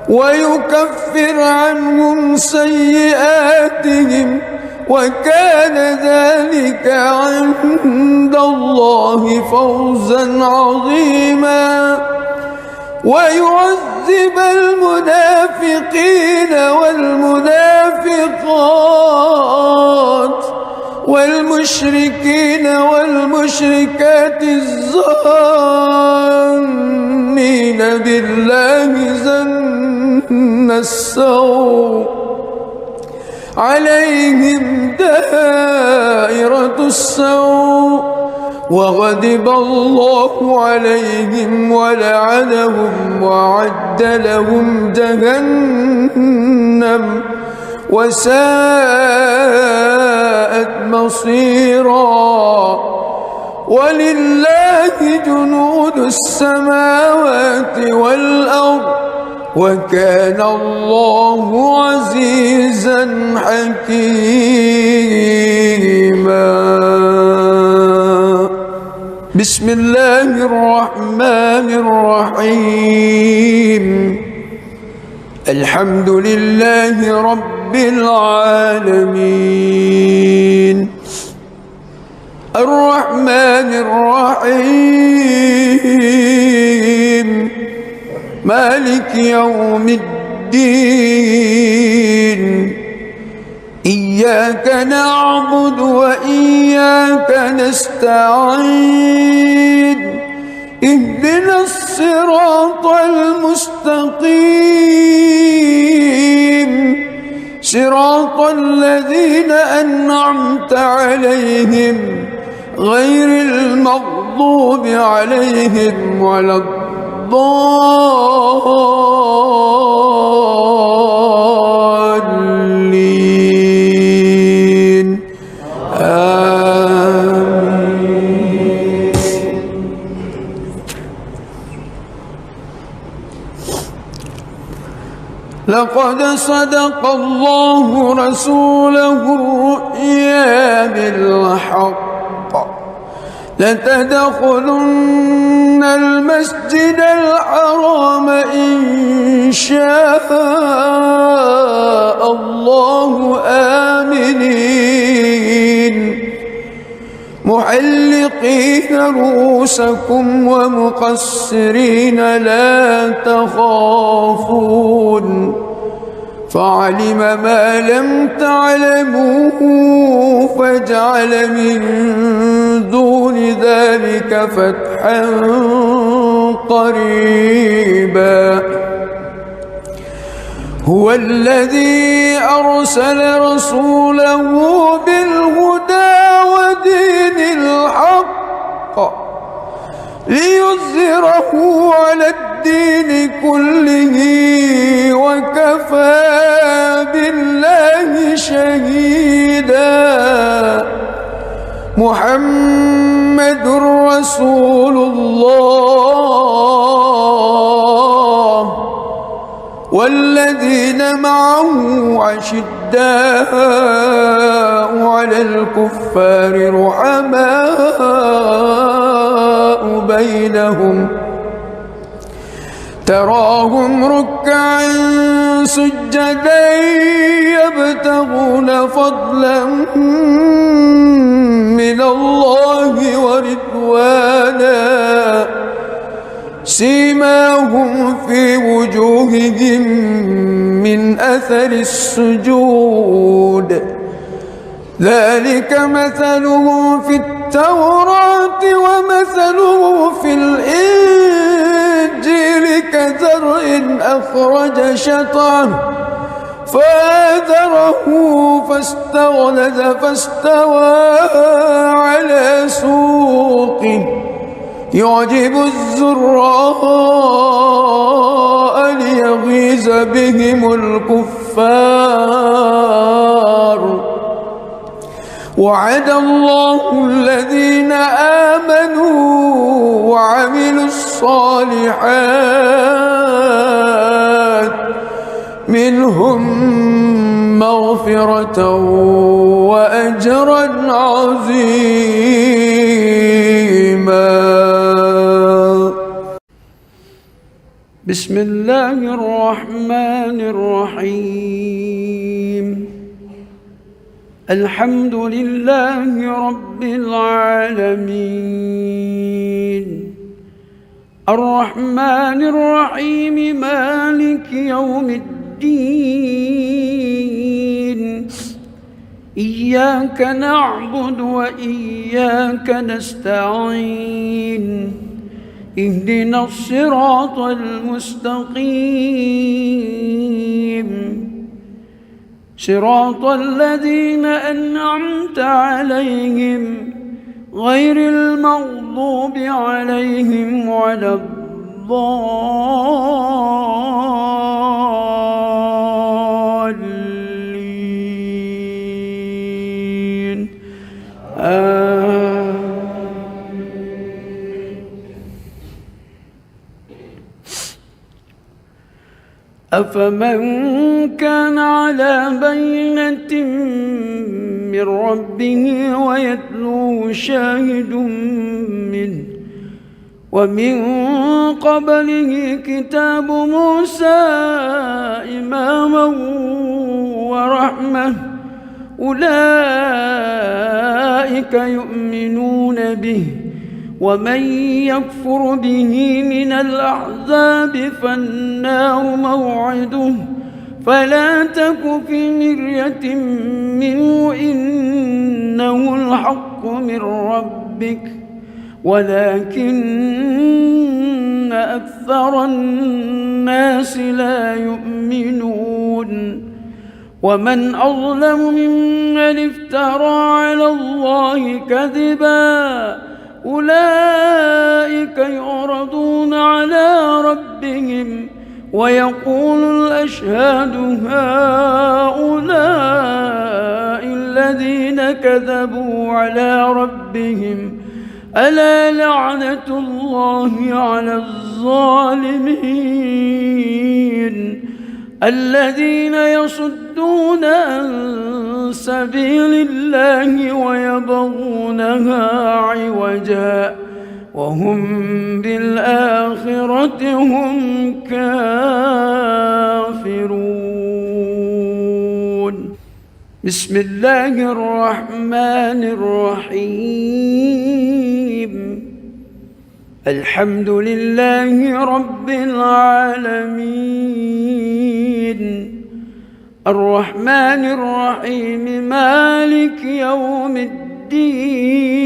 A: ويكفر عنهم سيئاتهم وكان ذلك عند الله فوزا عظيما ويعذب المنافقين والمنافقات والمشركين والمشركات الظانين بالله ظن السوء عليهم دائرة السوء وغضب الله عليهم ولعنهم وأعد لهم جهنم وساءت مصيرا. ولله جنود السماوات والأرض وكان الله عزيزا حكيما. بسم الله الرحمن الرحيم. الحمد لله رب العالمين الرحمن الرحيم مالك يوم الدين. إياك نعبد وإياك نستعين. اهدنا الصراط المستقيم صراط الذين أنعمت عليهم غير المغضوب عليهم ولا الضالين. آمين. لقد صدق الله رسوله الرؤيا بالحق لتدخلن المسجد الحرام إن شاء الله آمنين محلقين رؤوسكم ومقصرين لا تخافون فعلم ما لم تعلموا فجعل من دون ذلك فتحا قريبا. هو الذي أرسل رسوله بالهدى ودين الحق ليظهره على الدين كله وكفى بالله شهيدا. محمد رسول الله والذين معه أشداء على الكفار رحماء بينهم تراهم ركعا سجدا يبتغون فضلا من الله ورضوانا سيماهم في وجوههم من أثر السجود ذلك مثلهم في التوراة ومثله في الإنجيل كزرع أخرج شطأه فآزره فاستغلظ فاستوى على سوقه يعجب الزراء ليغيظ بهم الكفار. وعد الله الذين آمنوا وعملوا الصالحات منهم مغفرة وأجرا عظيما.
B: بسم الله الرحمن الرحيم. الحمد لله رب العالمين الرحمن الرحيم مالك يوم الدين. إياك نعبد وإياك نستعين. اهدنا الصراط المستقيم صراط الذين أنعمت عليهم غير المغضوب عليهم ولا الضالين أفمن كان على بينة من ربه ويتلوه شاهد منه ومن قبله كتاب موسى إماما ورحمة أولئك يؤمنون به ومن يكفر به من الأحزاب فالنار موعده فلا تك في مرية منه إنه الحق من ربك ولكن أكثر الناس لا يؤمنون ومن أظلم ممن افترى على الله كذبا أولئك يعرضون على ربهم ويقول الأشهاد هؤلاء الذين كذبوا على ربهم ألا لعنة الله على الظالمين الذين يصدون عن سبيل الله ويبغونها عوجا وهم بالآخرة هم كافرون بسم الله الرحمن الرحيم الحمد لله رب العالمين الرحمن الرحيم مالك يوم الدين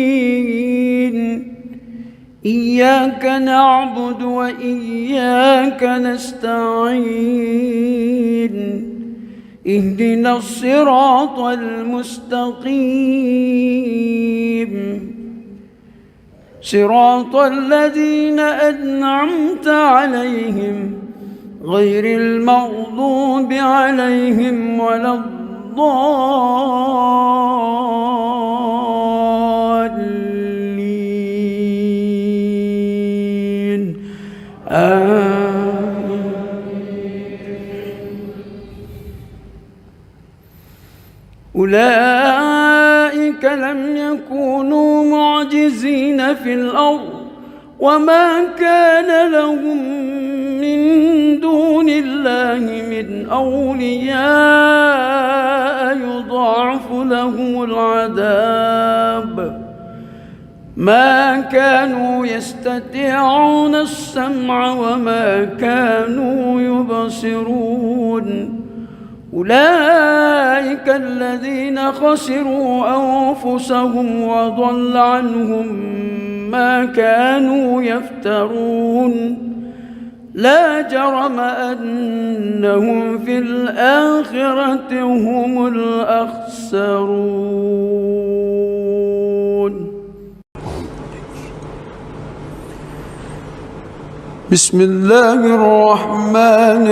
B: إياك نعبد وإياك نستعين اهدنا الصراط المستقيم صراط الذين أنعمت عليهم غير المغضوب عليهم ولا الضالين أولئك لم يكونوا معجزين في الأرض وما كان لهم من دون الله من أولياء يضاعف لهم العذاب ما كانوا يستطيعون السمع وما كانوا يبصرون أولئك الذين خسروا أنفسهم وضل عنهم ما كانوا يفترون لا جرم أنهم في الآخرة هم الأخسرون
A: بسم الله الرحمن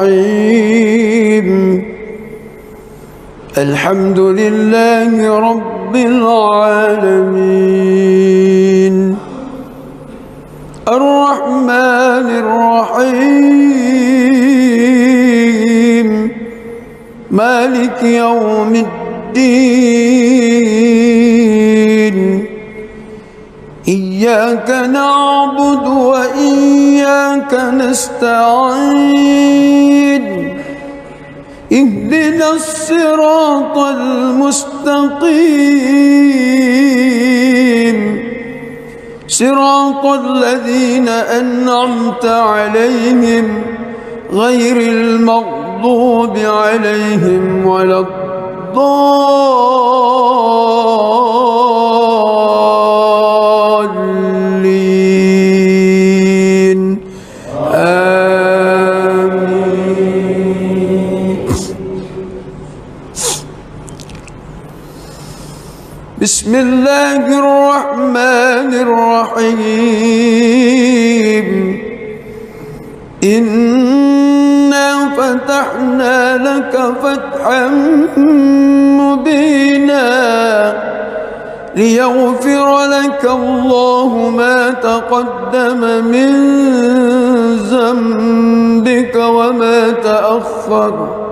A: الرحيم الحمد لله رب العالمين الرحمن الرحيم مالك يوم الدين إياك نعبد وإياك نستعين اهدنا الصراط المستقيم صراط الذين أنعمت عليهم غير المغضوب عليهم ولا الضالين آمين. بسم الله الرحمن الرحمن الرحيم إنا فتحنا لك فتحا مبينا ليغفر لك الله ما تقدم من ذنبك وما تأخر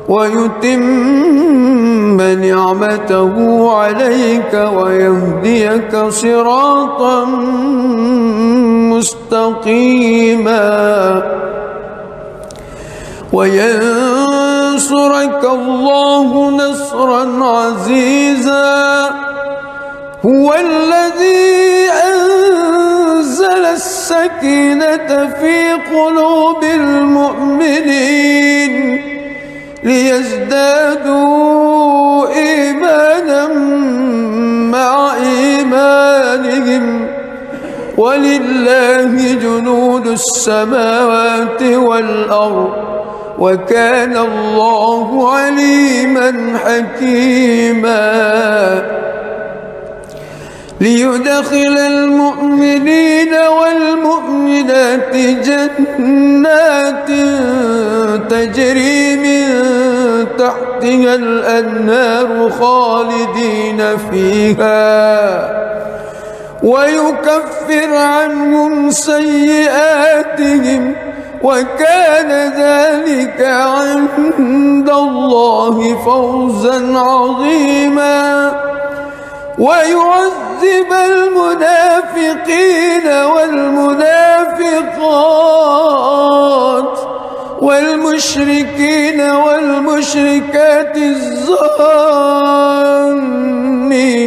A: ويتم نعمته عليك ويهديك صراطا مستقيما وينصرك الله نصرا عزيزا هو الذي أنزل السكينة في قلوب المؤمنين ليزدادوا إيمانا مع إيمانهم ولله جنود السماوات والأرض وكان الله عليما حكيما ليدخل المؤمنين والمؤمنات جنات تجري من تحتها الأنهار خالدين فيها ويكفر عنهم سيئاتهم وكان ذلك عند الله فوزا عظيما ويعذب المنافقين والمنافقات والمشركين والمشركات الظانين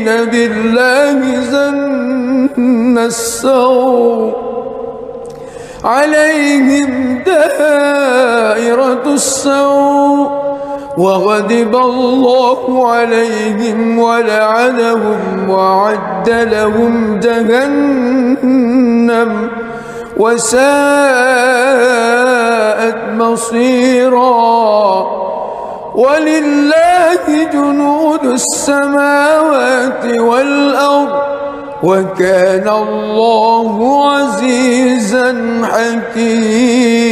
A: بالله ظن السوء عليهم دائرة السوء وغضب الله عليهم ولعنهم وأعد لهم جهنم وساءت مصيرا ولله جنود السماوات والأرض وكان الله عزيزا حكيما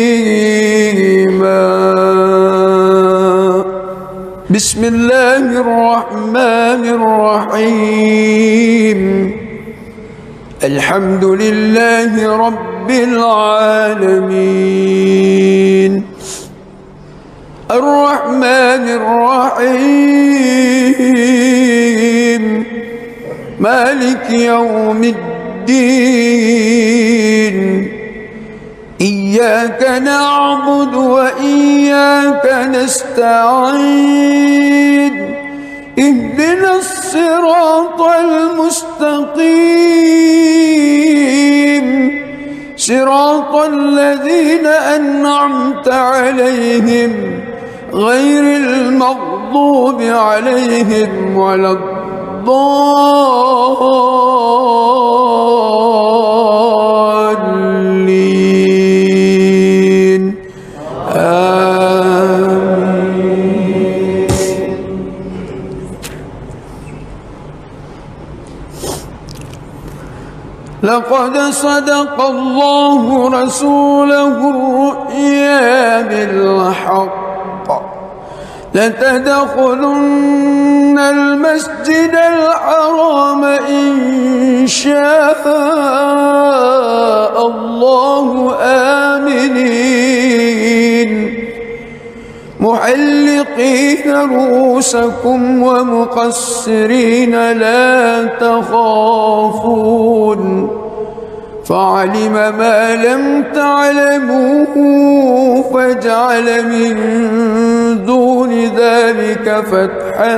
A: بسم الله الرحمن الرحيم الحمد لله رب العالمين الرحمن الرحيم مالك يوم الدين إياك نعبد وإياك نستعين اهدنا الصراط المستقيم صراط الذين أنعمت عليهم غير المغضوب عليهم ولا الضالين آمين. لقد صدق الله رسوله الرؤيا بالحق لتدخلن المسجد الحرام إن شاء الله آمنين محلقين رؤوسكم ومقصرين لا تخافون فعلم ما لم تعلموا فجعل من دون ذلك فتحا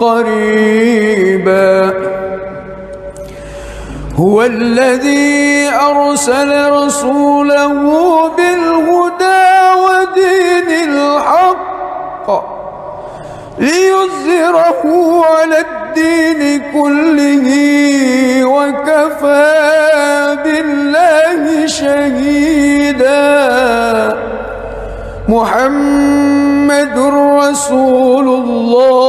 A: قريبا هو الذي أرسل رسوله بالهدى ودين الحق ليظهره على الدين كله وكفى بالله شهيدا محمد رسول الله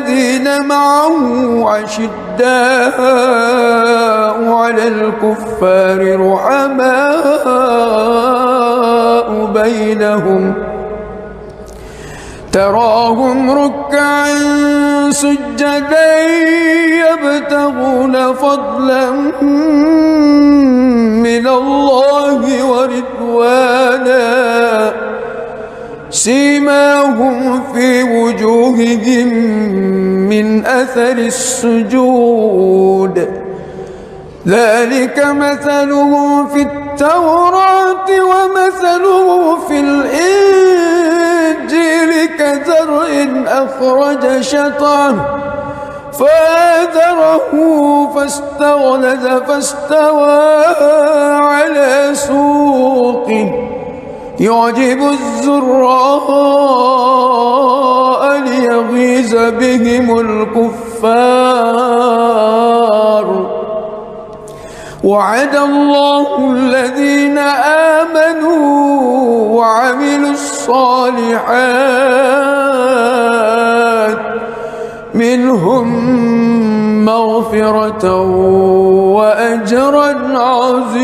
A: والذين معه أشداء على الكفار رحماء بينهم تراهم ركعا سجدا يبتغون فضلا من الله ورضوانا سيماهم في وجوههم من أثر السجود ذلك مثلهم في التوراة ومثله في الإنجيل كزرع أخرج شطأه فآزره فاستغلظ فاستوى على سوقه يعجب الزراء ليغيظ بهم الكفار وعد الله الذين آمنوا وعملوا الصالحات منهم مغفرة وأجرا عظيما.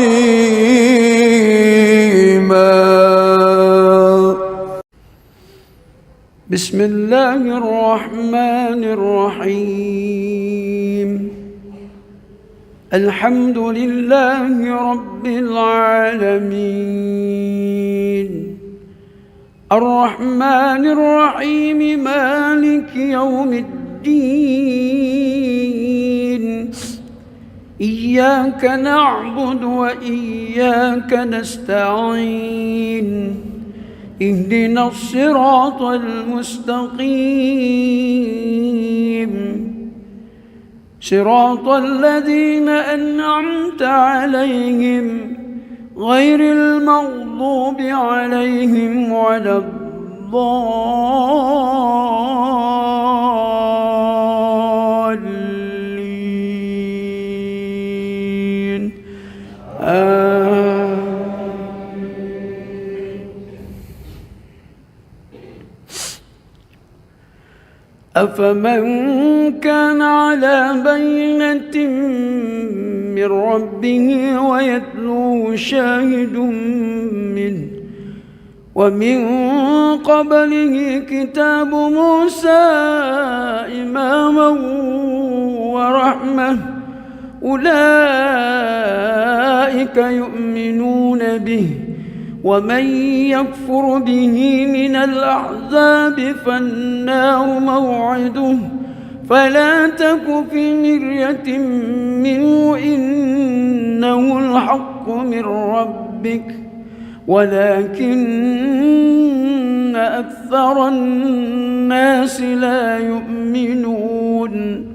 B: بسم الله الرحمن الرحيم. الحمد لله رب العالمين الرحمن الرحيم مالك يوم الدين إياك نعبد وإياك نستعين اهدنا الصراط المستقيم صراط الذين أنعمت عليهم غير المغضوب عليهم ولا الضالين أفمن كان على بينة من ربه ويتلوه شاهد منه ومن قبله كتاب موسى إماما ورحمة أولئك يؤمنون به ومن يكفر به من الأحزاب فالنار موعده فلا تك في مرية منه إنه الحق من ربك ولكن أكثر الناس لا يؤمنون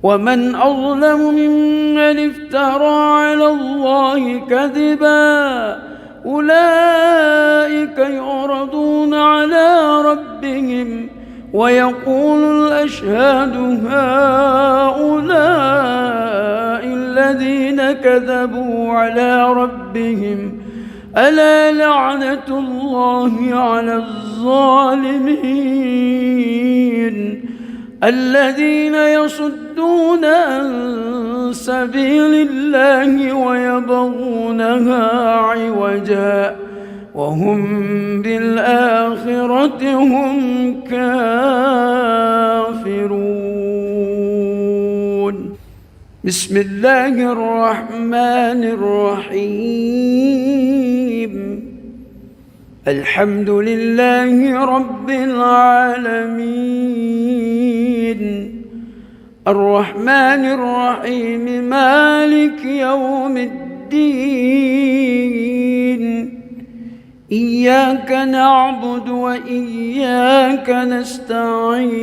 B: ومن أظلم ممن افترى على الله كذبا أولئك يعرضون على ربهم ويقول الأشهاد هؤلاء الذين كذبوا على ربهم ألا لعنة الله على الظالمين الذين يصدون عن سبيل الله ويبغونها عوجا وهم بالآخرة هم كافرون. بسم الله الرحمن الرحيم. الحمد لله رب العالمين الرحمن الرحيم مالك يوم الدين إياك نعبد وإياك نستعين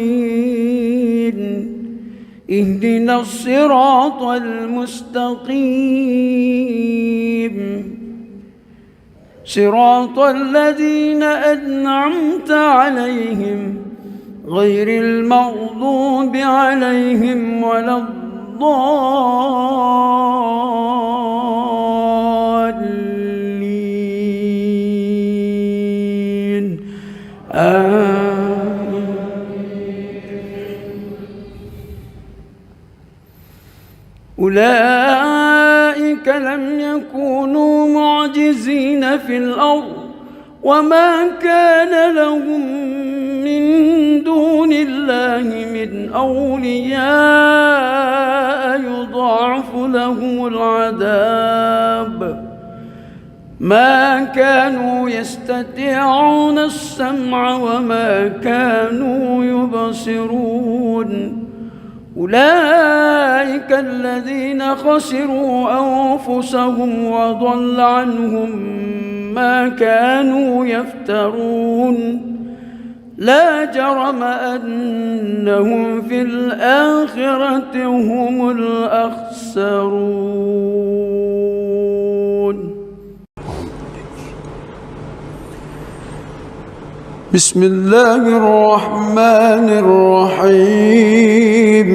B: اهدنا الصراط المستقيم صراط الذين أنعمت عليهم غير المغضوب عليهم ولا الضالين أولئك لم يكونوا معجزين في الأرض وما كان لهم من دون الله من أولياء يضاعف لهم العذاب ما كانوا يستطيعون السمع وما كانوا يبصرون أولئك الذين خسروا أنفسهم وضل عنهم ما كانوا يفترون لا جرم أنهم في الآخرة هم الأخسرون.
A: بسم الله الرحمن الرحيم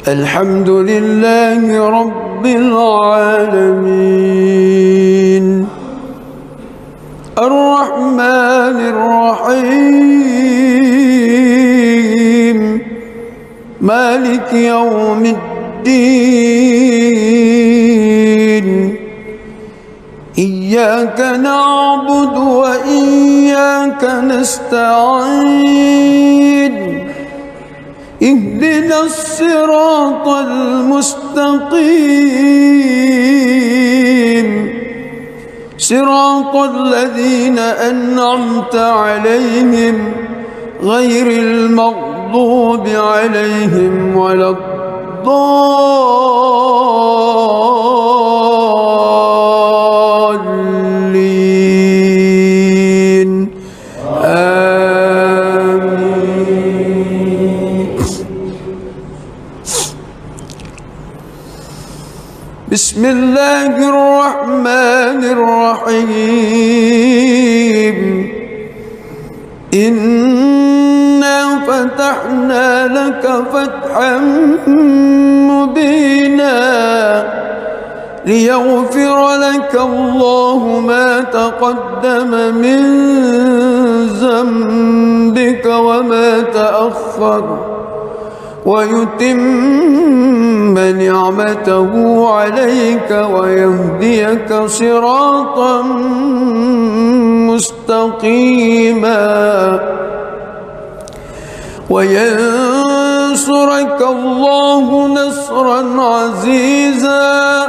A: الحمد لله رب العالمين الرحمن الرحيم مالك يوم الدين إياك نعبد وإياك نستعين اهدنا الصراط المستقيم صراط الذين أنعمت عليهم غير المغضوب عليهم ولا الضالين آمين. بسم الله الرحمن الرحيم إنا فتحنا لك فتحا مبينا ليغفر لك الله ما تقدم من ذنبك وما تأخر ويتم نعمته عليك ويهديك صراطا مستقيما وينصرك الله نصرا عزيزا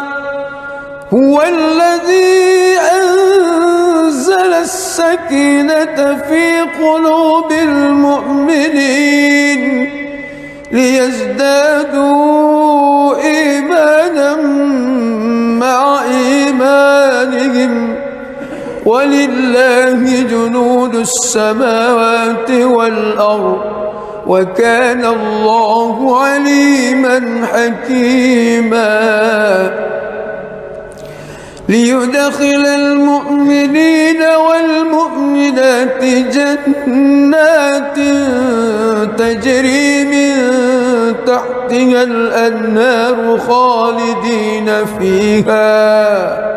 A: هو الذي أنزل السكينة في قلوب المؤمنين ليزدادوا إيمانا مع إيمانهم ولله جنود السماوات والأرض وكان الله عليما حكيما ليدخل المؤمنين والمؤمنات جنات تجري من تحتها الأنهار خالدين فيها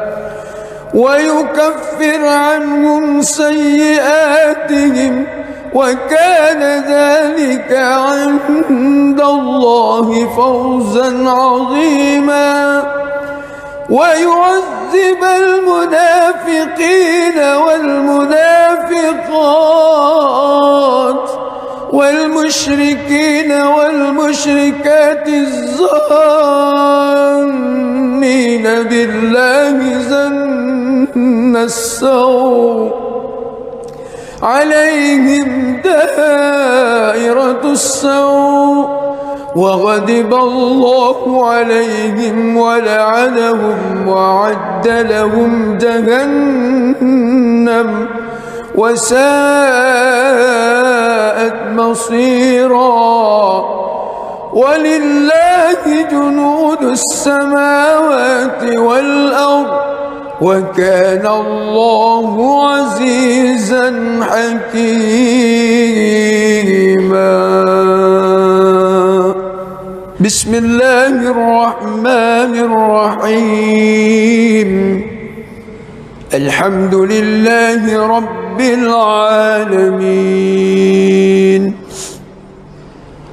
A: ويكفر عنهم سيئاتهم وكان ذلك عند الله فوزا عظيما ويعذب المنافقين والمنافقات والمشركين والمشركات الظانين بالله ظن السوء عليهم دائرة السوء وغضب الله عليهم ولعنهم وأعد لهم جهنم وساءت مصيرا ولله جنود السماوات والأرض وكان الله عزيزا حكيما. بسم الله الرحمن الرحيم الحمد لله رب العالمين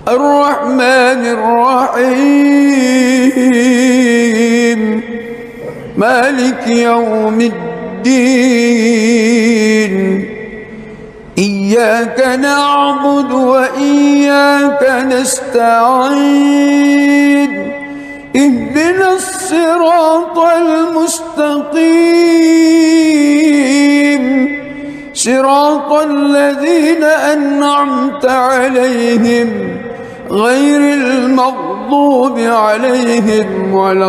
A: الرحمن الرحيم مالك يوم الدين إياك نعبد وإياك نستعين اهدنا الصراط المستقيم صراط الذين أنعمت عليهم غير المغضوب عليهم ولا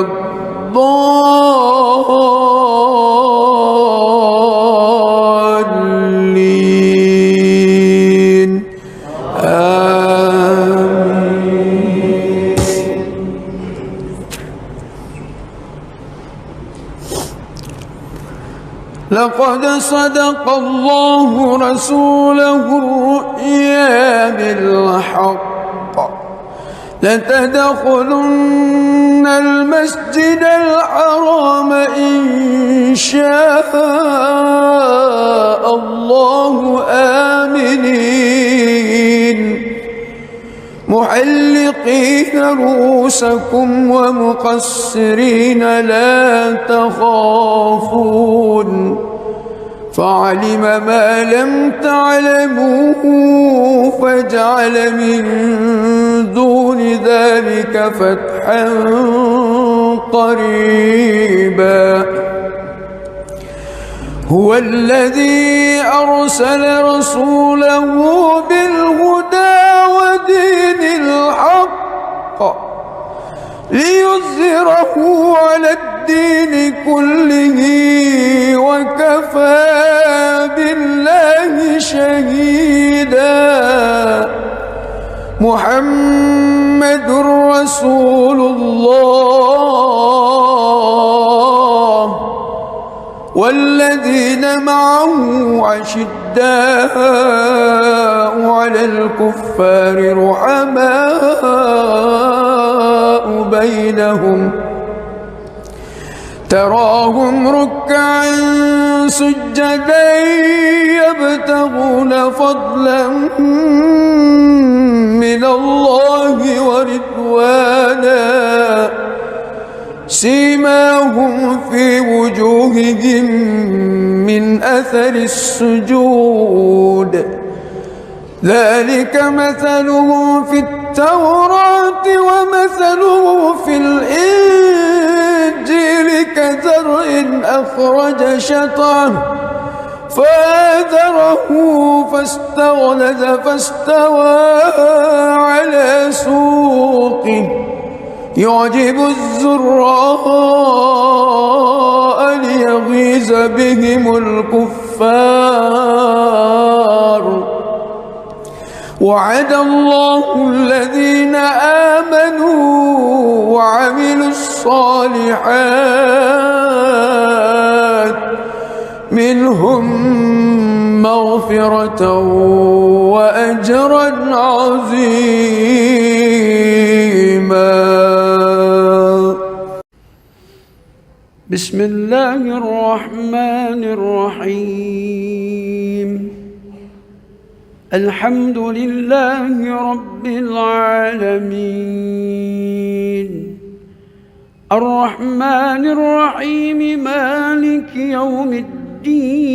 A: الضالين آمين. لقد صدق الله رسوله الرؤيا بالحق لتدخلن المسجد الحرام إن شاء الله آمنين محلقين رؤوسكم ومقصرين لا تخافون فعلم ما لم تعلموا فجعل من دون ذلك فتحا قريبا هو الذي أرسل رسوله بالهدى ودين الحق ليظهره على الدين كله وكفى بالله شهيدا محمد رسول الله والذين معه أشداء على الكفار رحماء بينهم تراهم ركعا سجدا يبتغون فضلا من الله ورضوانا سيماهم في وجوههم من أثر السجود ذلك مثلهم في التوراة ومثله في الإنجيل كزرع أخرج شطأه فآزره فاستغلظ فاستوى على سوقه يعجب الزراء ليغيظ بهم الكفار وعد الله الذين آمنوا وعملوا الصالحات منهم مغفرة وأجرا عظيما.
B: بسم الله الرحمن الرحيم الحمد لله رب العالمين الرحمن الرحيم مالك يوم الدين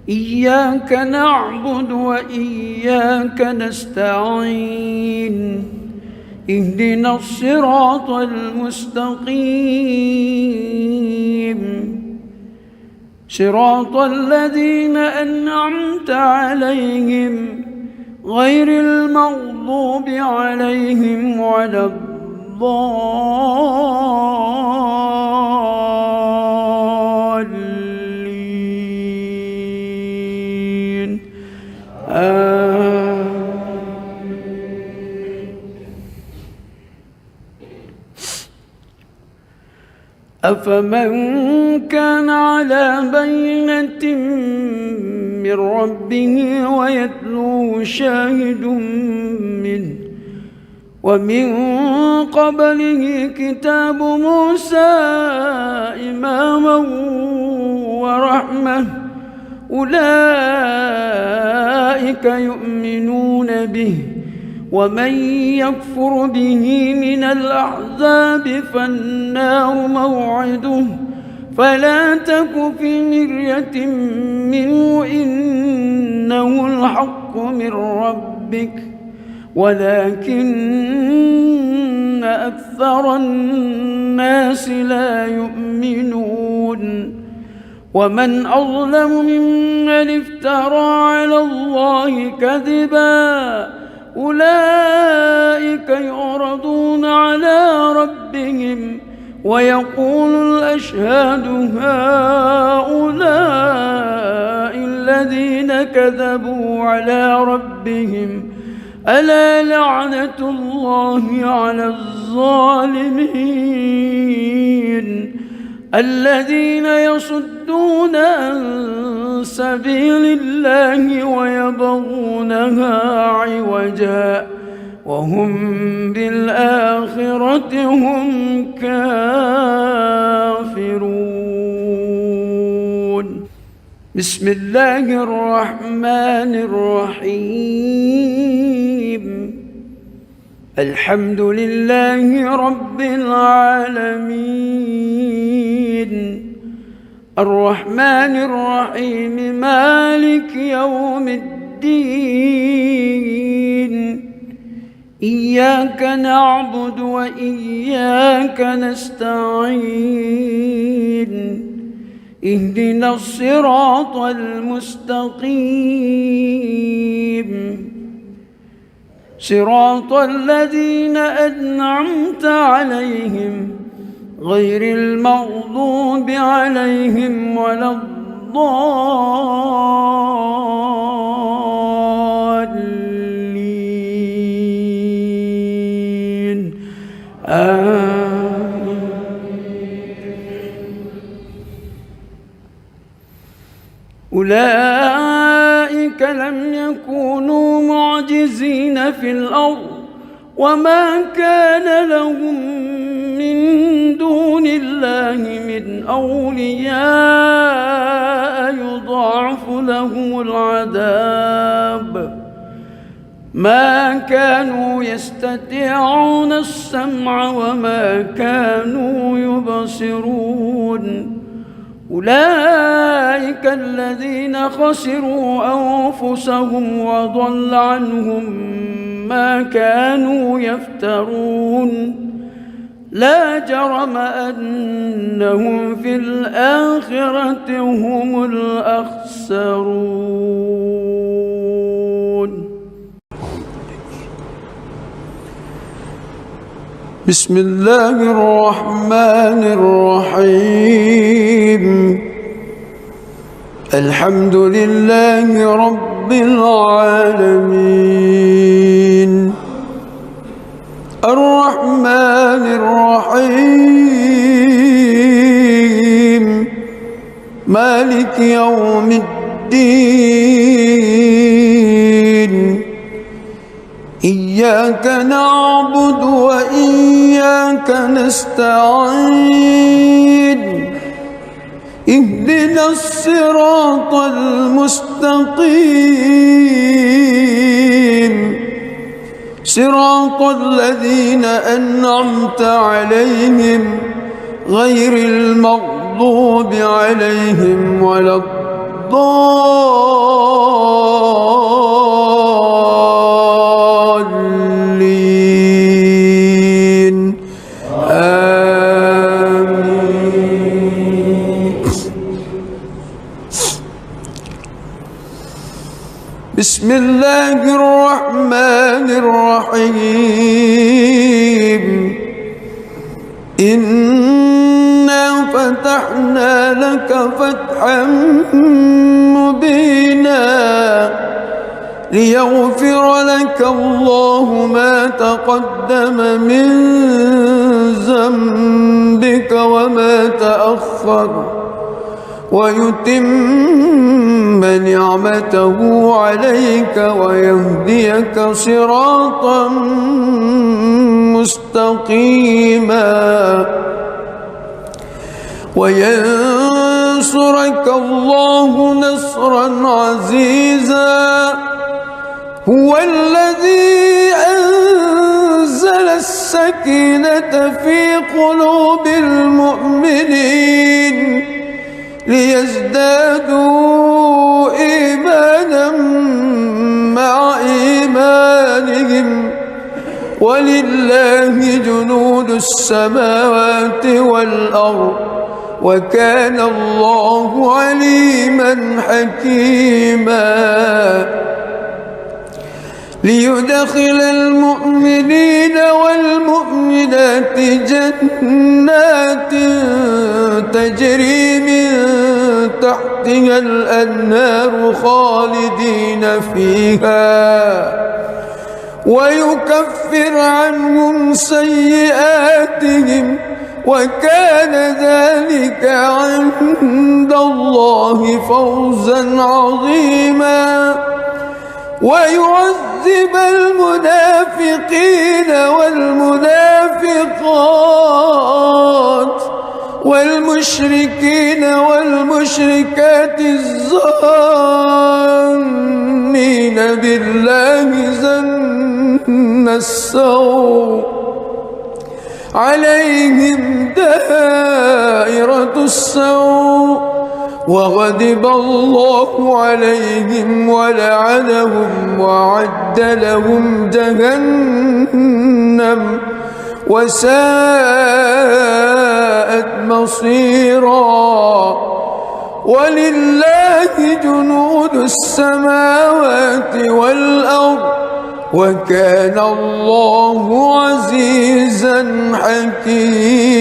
B: إياك نعبد وإياك نستعين اهدنا الصراط المستقيم صراط الذين أنعمت عليهم غير المغضوب عليهم ولا الضالين أفمن كان على بينة من ربه ويتلوه شاهد منه ومن قبله كتاب موسى إماما ورحمة أولئك يؤمنون به، ومن يكفر به من الأحزاب فالنار موعده، فلا تك في مرية منه إنه الحق من ربك ولكن أكثر الناس لا يؤمنون. ومن أظلم ممن افترى على الله كذبا، أولئك يعرضون على ربهم ويقول الأشهاد هؤلاء الذين كذبوا على ربهم، ألا لعنة الله على الظالمين الذين يصدون عن سبيل الله ويبغونها عوجا وهم بالآخرة هم كافرون. بسم الله الرحمن الرحيم. الحمد لله رب العالمين، الرحمن الرحيم، مالك يوم الدين، إياك نعبد وإياك نستعين، اهدنا الصراط المستقيم، صراط الذين أنعمت عليهم غير المغضوب عليهم ولا الضالين، آمين. أولئك لم يكونوا معجزين في الأرض وما كان لهم من دون الله من أولياء يضاعف لهم العذاب، ما كانوا يستطيعون السمع وما كانوا يبصرون. أولئك الذين خسروا أنفسهم وضل عنهم ما كانوا يفترون، لا جرم أنهم في الآخرة هم الأخسرون.
A: بسم الله الرحمن الرحيم. الحمد لله رب العالمين، الرحمن الرحيم، مالك يوم الدين، إياك نعبد وإياك نستعين، اهدنا الصراط المستقيم، صراط الذين أنعمت عليهم غير المغضوب عليهم ولا الضالين، آمين. بسم الله الرحمن الرحيم. إنا فتحنا لك فتحا مبينا ليغفر لك الله ما تقدم من ذنبك وما تأخر ويتم نعمته عليك ويهديك صراطا مستقيما وينصرك ينصرك الله نصرا عزيزا هو الذي أنزل السكينة في قلوب المؤمنين ليزدادوا إيمانا مع إيمانهم ولله جنود السماوات والأرض وكان الله عليما حكيما ليدخل المؤمنين والمؤمنات جنات تجري من تحتها الأنهار خالدين فيها ويكفر عنهم سيئاتهم وكان ذلك عند الله فوزا عظيما ويعذب المنافقين والمنافقات والمشركين والمشركات الظانين بالله ظن السوء عليهم دائرة السوء وغضب الله عليهم ولعنهم وأعد لهم جهنم وساءت مصيرا ولله جنود السماوات والأرض وكان الله عزيزا حكيما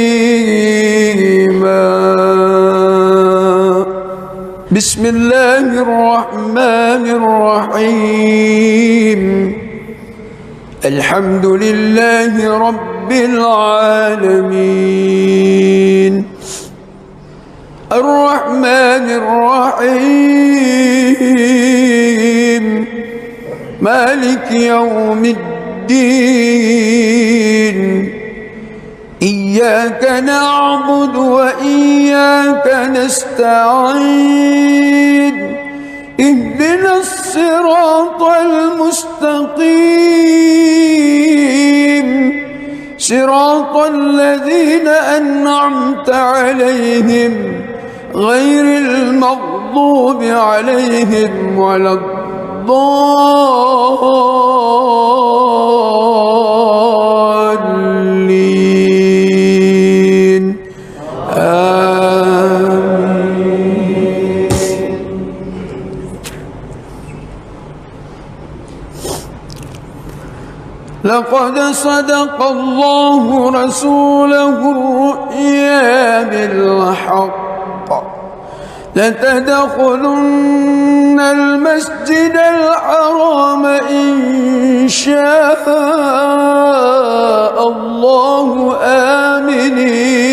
A: بسم الله الرحمن الرحيم الحمد لله رب العالمين الرحمن الرحيم مالك يوم الدين إياك نعبد وإياك نستعين اهدنا الصراط المستقيم صراط الذين أنعمت عليهم غير المغضوب عليهم ولا الضالين آمين. لقد صدق الله رسوله الرؤيا بالحق لتدخلن المسجد الحرام إن شاء الله آمنين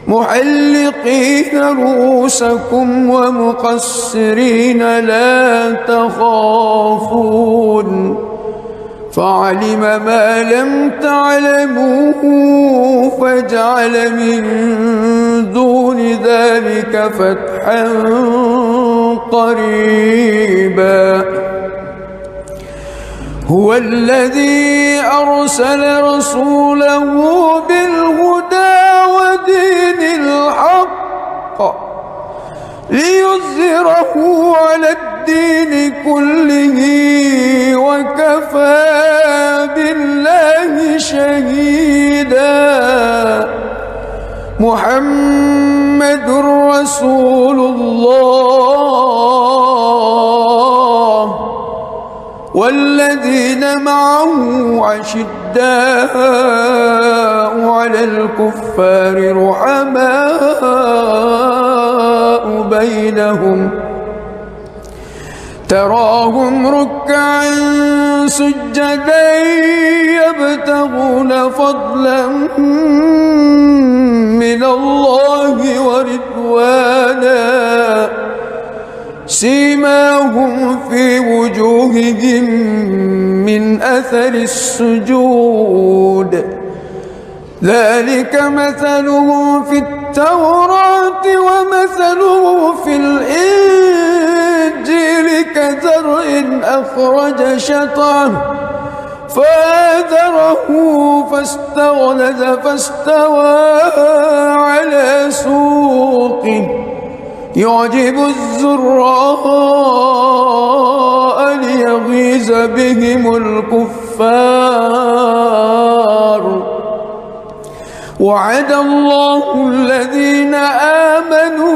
A: محلقين رؤوسكم ومقصرين لا تخافون فعلم ما لم تعلموا فجعل من دون ذلك فتحا قريبا هو الذي أرسل رسوله بالهدى ودين الحق ليظهره على الدين كله وكفى بالله شهيدا محمد رسول الله والذين معه عشداء على الكفار رحماء بينهم تراهم ركعا سجدا يبتغون فضلا من الله ورضوانا سيماهم في وجوههم من أثر السجود ذلك مثله في التوراة ومثله في الإنجيل كزرع أخرج شطأه فآزره فاستغلظ فاستوى على سوقه يعجب الزراء ليغيظ بهم الكفار وعد الله الذين آمنوا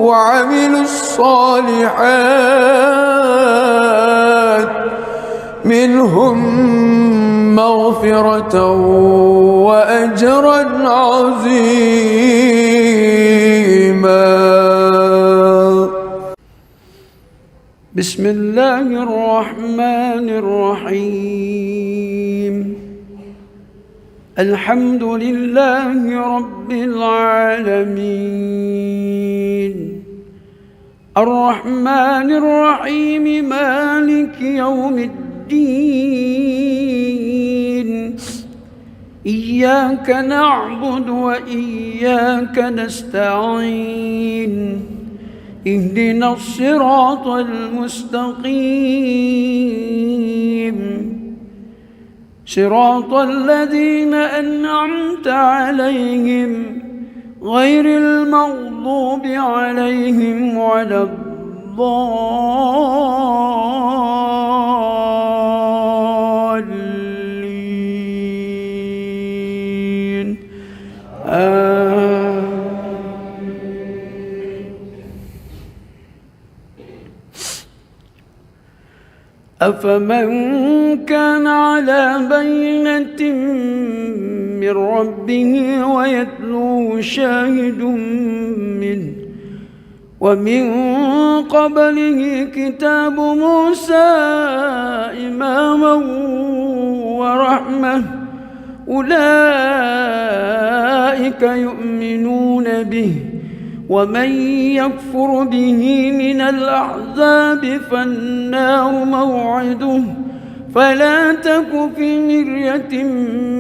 A: وعملوا الصالحات منهم مغفرة وأجرا عظيما.
B: بسم الله الرحمن الرحيم. الحمد لله رب العالمين الرحمن الرحيم مالك يوم الدين إياك نعبد وإياك نستعين اهدنا الصراط المستقيم صراط الذين أنعمت عليهم غير المغضوب عليهم ولا الضالين أفمن كان على بينة من ربه ويتلوه شاهد منه ومن قبله كتاب موسى إماما ورحمة أولئك يؤمنون به ومن يكفر به من الأحزاب فالنار موعده فلا تك في مرية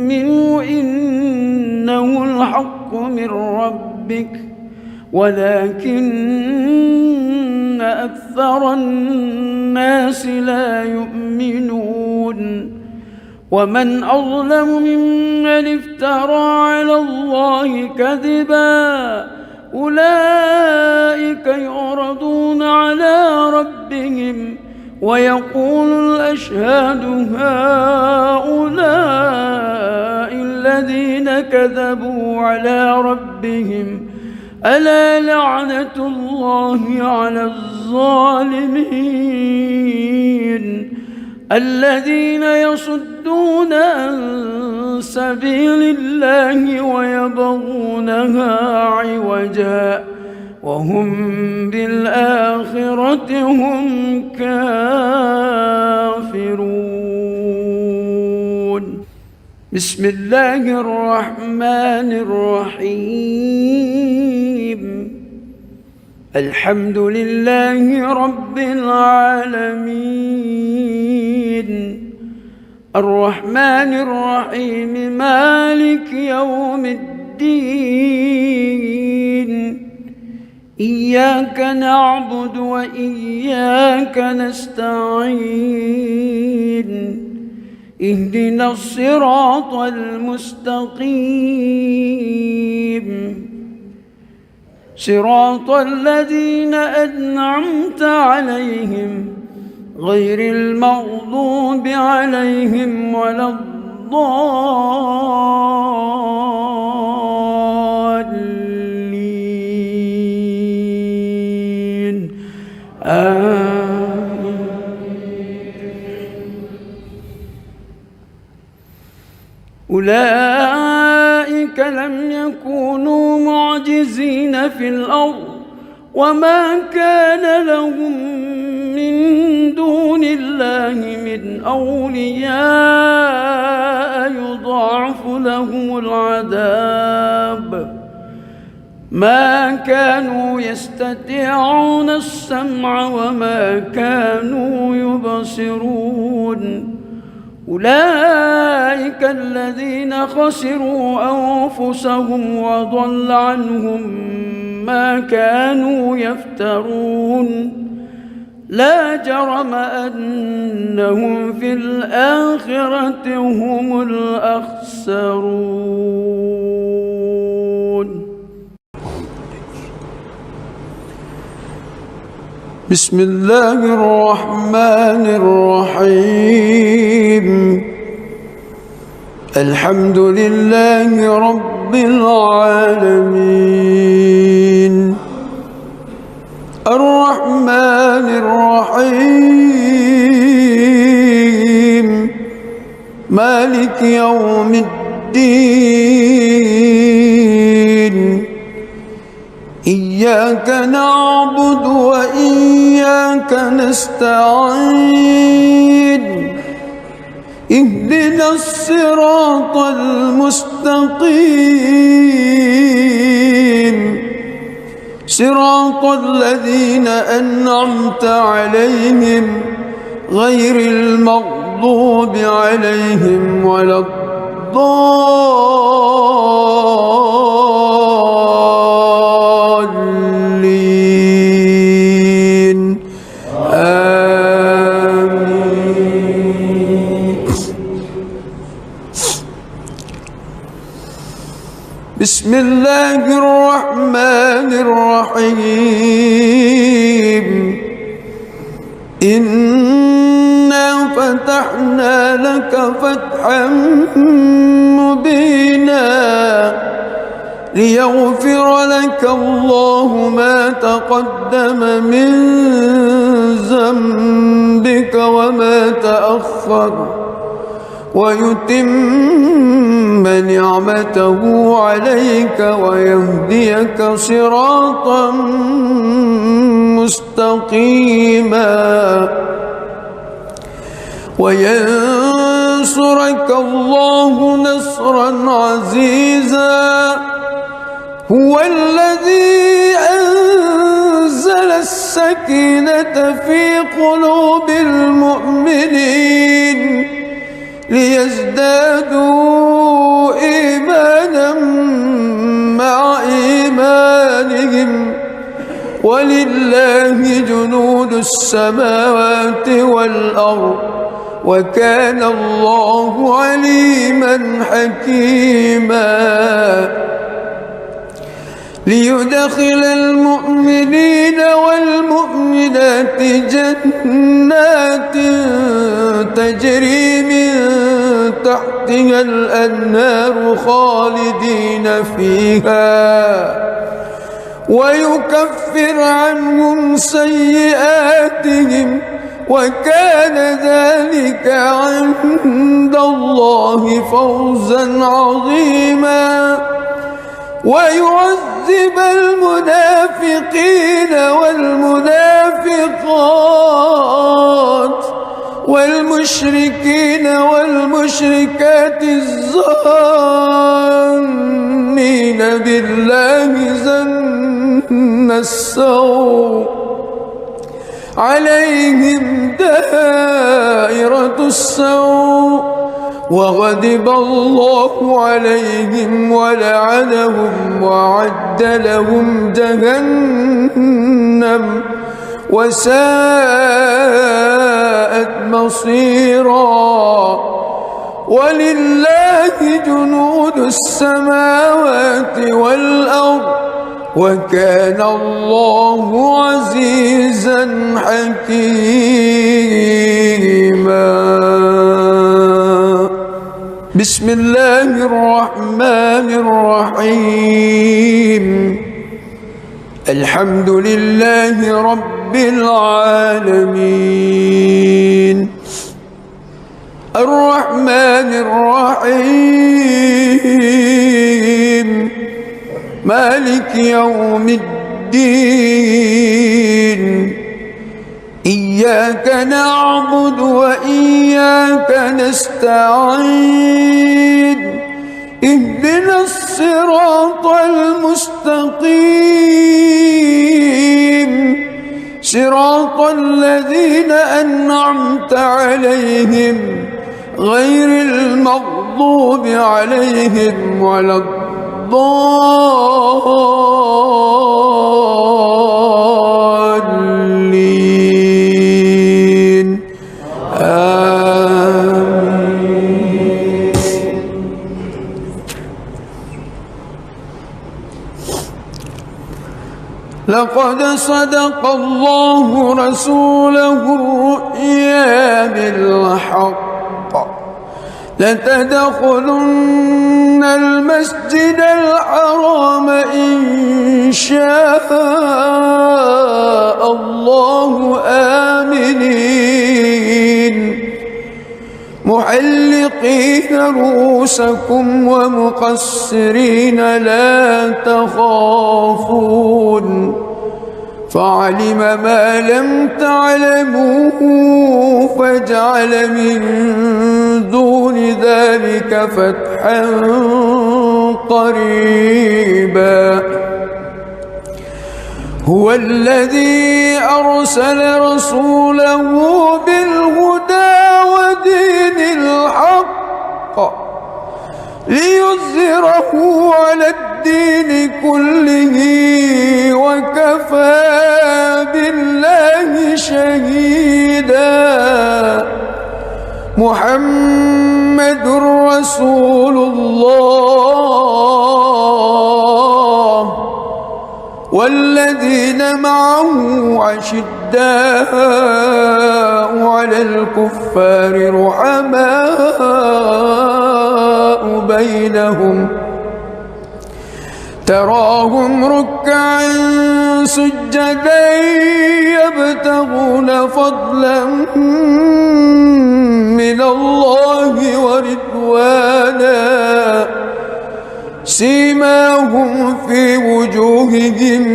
B: منه إنه الحق من ربك ولكن أكثر الناس لا يؤمنون ومن أظلم ممن افترى على الله كذبا أولئك يعرضون على ربهم ويقول الأشهاد هؤلاء الذين كذبوا على ربهم ألا لعنة الله على الظالمين الذين يصدون عن سبيل الله ويبغونها عوجا وهم بالآخرة هم كافرون. بسم الله الرحمن الرحيم. الحمد لله رب العالمين الرحمن الرحيم مالك يوم الدين إياك نعبد وإياك نستعين اهدنا الصراط المستقيم صراط الذين أنعمت عليهم غير المغضوب عليهم ولا الضالين أولئك لم يكونوا معجزين في الأرض وما كان لهم من دون الله من أولياء يضاعف لهم العذاب ما كانوا يستطيعون السمع وما كانوا يبصرون أولئك أولئك الذين خسروا أنفسهم وضل عنهم ما كانوا يفترون لا جرم أنهم في الآخرة هم الأخسرون.
A: بسم الله الرحمن الرحيم. الحمد لله رب العالمين الرحمن الرحيم مالك يوم الدين إياك نعبد وإياك نستعين اهدنا الصراط المستقيم صراط الذين أنعمت عليهم غير المغضوب عليهم ولا الضالين آمين. بسم الله الرحمن الرحيم. إنا فتحنا لك فتحا مبينا ليغفر لك الله ما تقدم من ذنبك وما تأخر ويتم نعمته عليك ويهديك صراطا مستقيما وينصرك الله نصرا عزيزا. هو الذي أنزل السكينة في قلوب المؤمنين ليزدادوا إيمانا مع إيمانهم ولله جنود السماوات والأرض وكان الله عليما حكيما. ليدخل المؤمنين والمؤمنات جنات تجري من تحتها الأنهار خالدين فيها ويكفر عنهم سيئاتهم وكان ذلك عند الله فوزا عظيما. ويعذب المنافقين والمنافقات والمشركين والمشركات الظانين بالله ظن السوء عليهم دائرة السوء وغضب الله عليهم ولعنهم وأعد لهم جهنم وساءت مصيرا. ولله جنود السماوات والأرض وكان الله عزيزا حكيما. بسم الله الرحمن الرحيم. الحمد لله رب العالمين الرحمن الرحيم مالك يوم الدين إياك نعبد وإياك نستعين اهدنا الصراط المستقيم صراط الذين أنعمت عليهم غير المغضوب عليهم ولا الضالين آمين. لقد صدق الله رسوله الرؤيا بالحق لتدخلن المسجد الحرام إن شاء الله آمنين محلقين رؤوسكم ومقصرين لا تخافون فعلم ما لم تعلموا فجعل من دون ذلك فتحا قريبا هو الذي أرسل رسوله بالهدى ودين الحق ليظهره على الدين كله وكفى بالله شهيدا محمد رسول الله والذين معه أشداء على الكفار رحماء بينهم تراهم ركعا سجدا يبتغون فضلا من الله ورضوانا سيماهم في وجوههم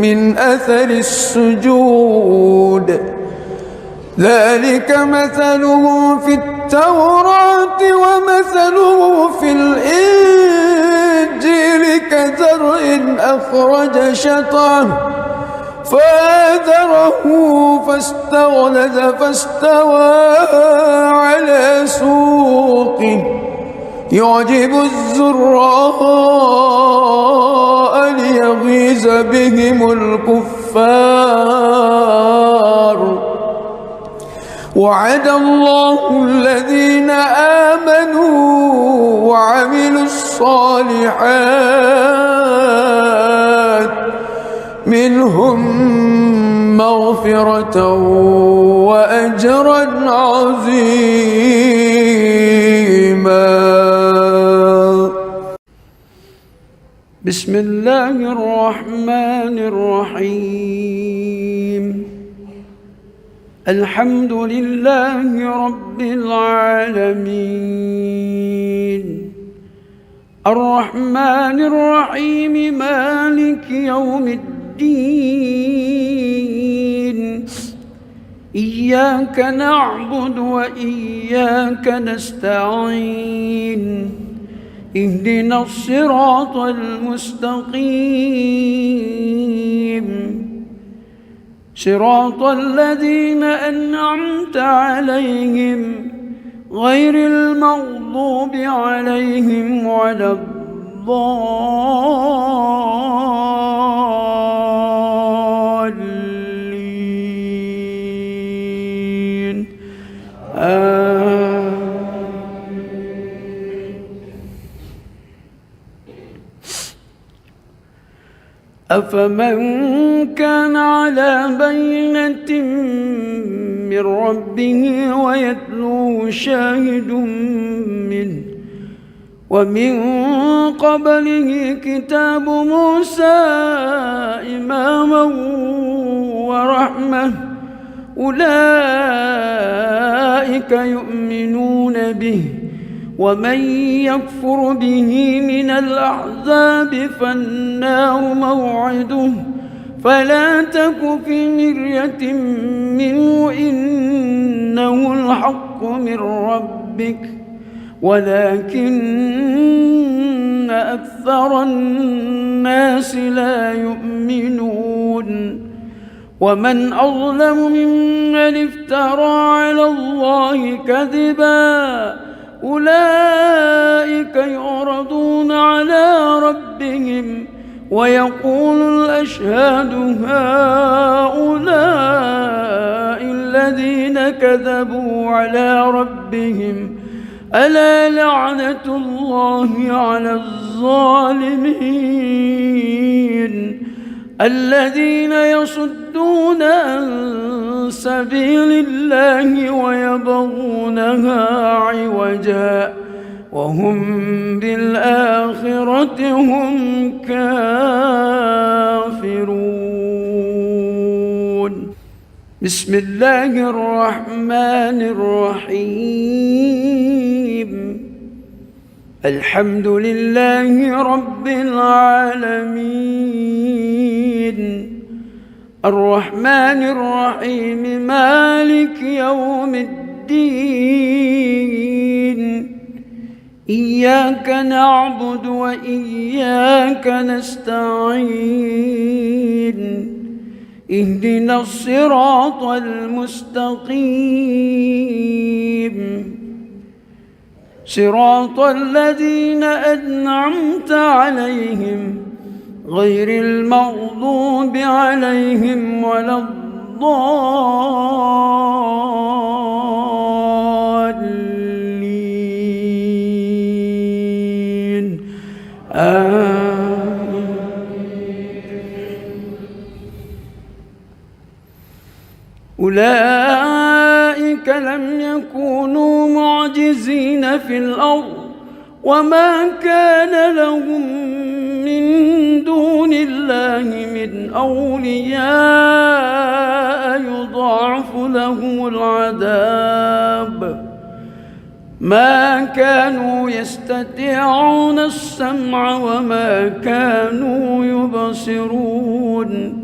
A: من أثر السجود ذلك مثلهم في التوراة ومثله في الإنجيل كزرع أخرج شطأه فآزره فاستغلظ فاستوى على سوقه يعجب الزراء ليغيظ بهم الكفار وعد الله الذين آمنوا وعملوا الصالحات منهم مغفرة وأجرا عظيما.
B: بسم الله الرحمن الرحيم الحمد لله رب العالمين الرحمن الرحيم مالك يوم الدين إياك نعبد وإياك نستعين اهدنا الصراط المستقيم صراط الذين أنعمت عليهم غير المغضوب عليهم ولا الضالين أفمن كان على بينة من ربه ويتلوه شاهد منه ومن قبله كتاب موسى إماما ورحمة أولئك يؤمنون به ومن يكفر به من الأحزاب فالنار موعده فلا تك في مرية منه إنه الحق من ربك ولكن أكثر الناس لا يؤمنون ومن أظلم ممن افترى على الله كذبا أولئك يعرضون على ربهم ويقول الأشهاد هؤلاء الذين كذبوا على ربهم ألا لعنة الله على الظالمين الذين يصدون عن سبيل الله ويبغونها عوجا وهم بالآخرة هم كافرون. بسم الله الرحمن الرحيم. الحمد لله رب العالمين الرحمن الرحيم مالك يوم الدين إياك نعبد وإياك نستعين اهدنا الصراط المستقيم صراط الذين أنعمت عليهم غير المغضوب عليهم ولا الضالين آمين. أولئك لم يكونوا معجزين في الأرض وما كان لهم من دون الله من أولياء يضاعف لهم العذاب ما كانوا يستطيعون السمع وما كانوا يبصرون.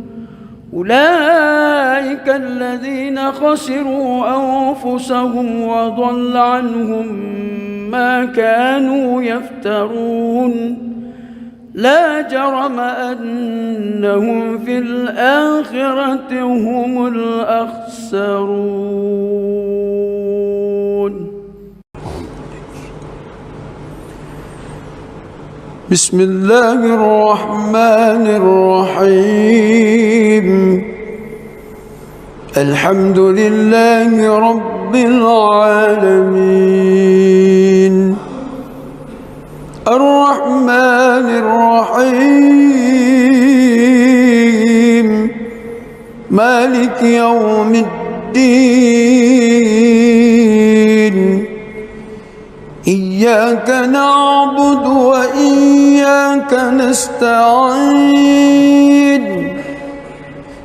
B: أولئك الذين خسروا أنفسهم وضل عنهم ما كانوا يفترون لا جرم أنهم في الآخرة هم الأخسرون.
A: بسم الله الرحمن الرحيم. الحمد لله رب العالمين الرحمن الرحيم مالك يوم الدين إياك نعبد وإياك نستعين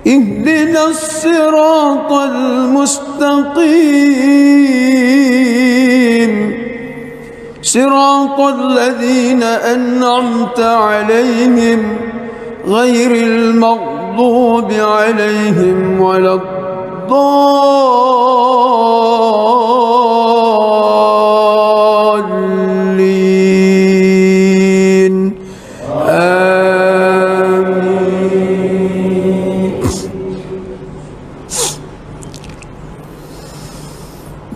A: اهدنا الصراط المستقيم صراط الذين أنعمت عليهم غير المغضوب عليهم ولا الضالين آمين.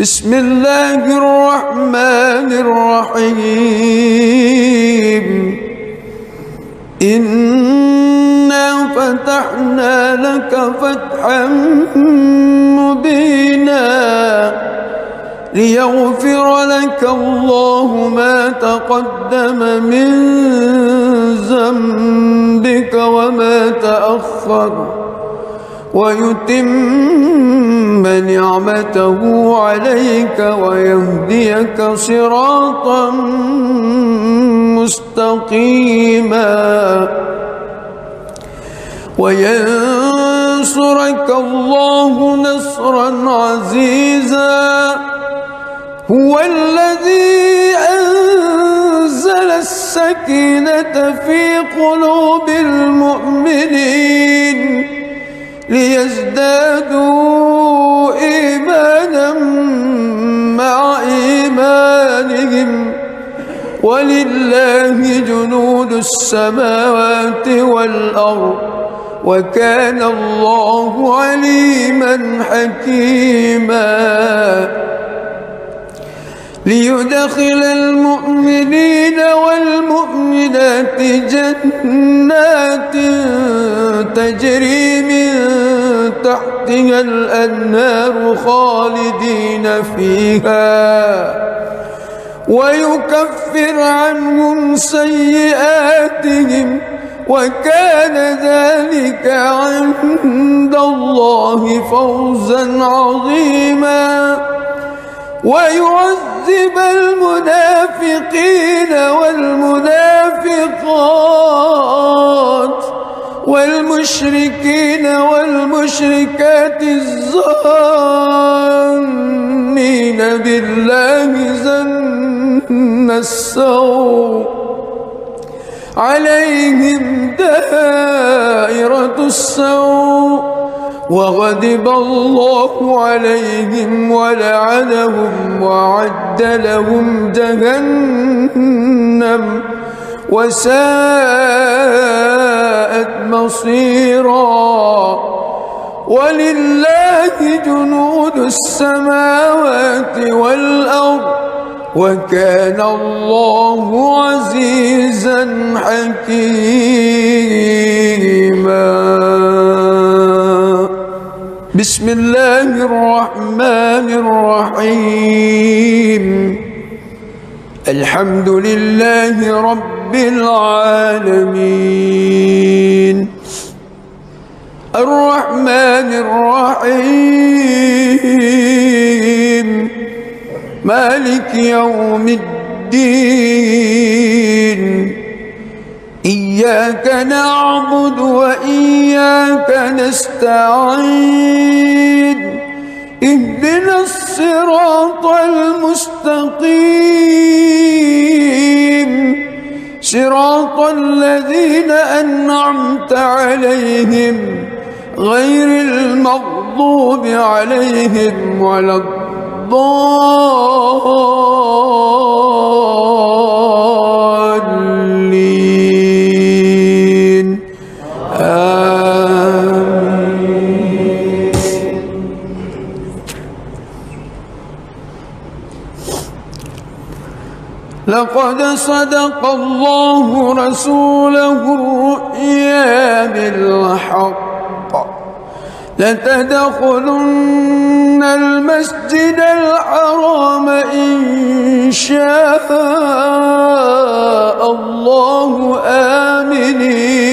A: بسم الله الرحمن الرحيم إنا فتحنا لك فتحا مبينا ليغفر لك الله ما تقدم من ذنبك وما تأخر ويتم نعمته عليك ويهديك صراطا مستقيما وينصرك الله نصرا عزيزا هو الذي أنزل السكينة في قلوب المؤمنين ليزدادوا إيمانا مع إيمانهم ولله جنود السماوات والأرض وكان الله عليما حكيما ليدخل المؤمنين والمؤمنات جنات تجري من تحتها الأنهار خالدين فيها ويكفر عنهم سيئاتهم وكان ذلك عند الله فوزا عظيما ويعذب المنافقين والمنافقات والمشركين والمشركات الظانين بالله ظن السوء عليهم دائرة السوء وغضب الله عليهم ولعنهم وأعد لهم جهنم وساءت مصيرا ولله جنود السماوات والأرض وكان الله عزيزا حكيما بسم الله الرحمن الرحيم الحمد لله رب العالمين الرحمن الرحيم مالك يوم الدين إياك نعبد وإياك نستعين اهدنا الصراط المستقيم صراط الذين أنعمت عليهم غير المغضوب عليهم ولا الضالين آمين. لقد صدق الله رسوله الرؤيا بالحق لتدخلن المسجد الحرام إن شاء الله آمنين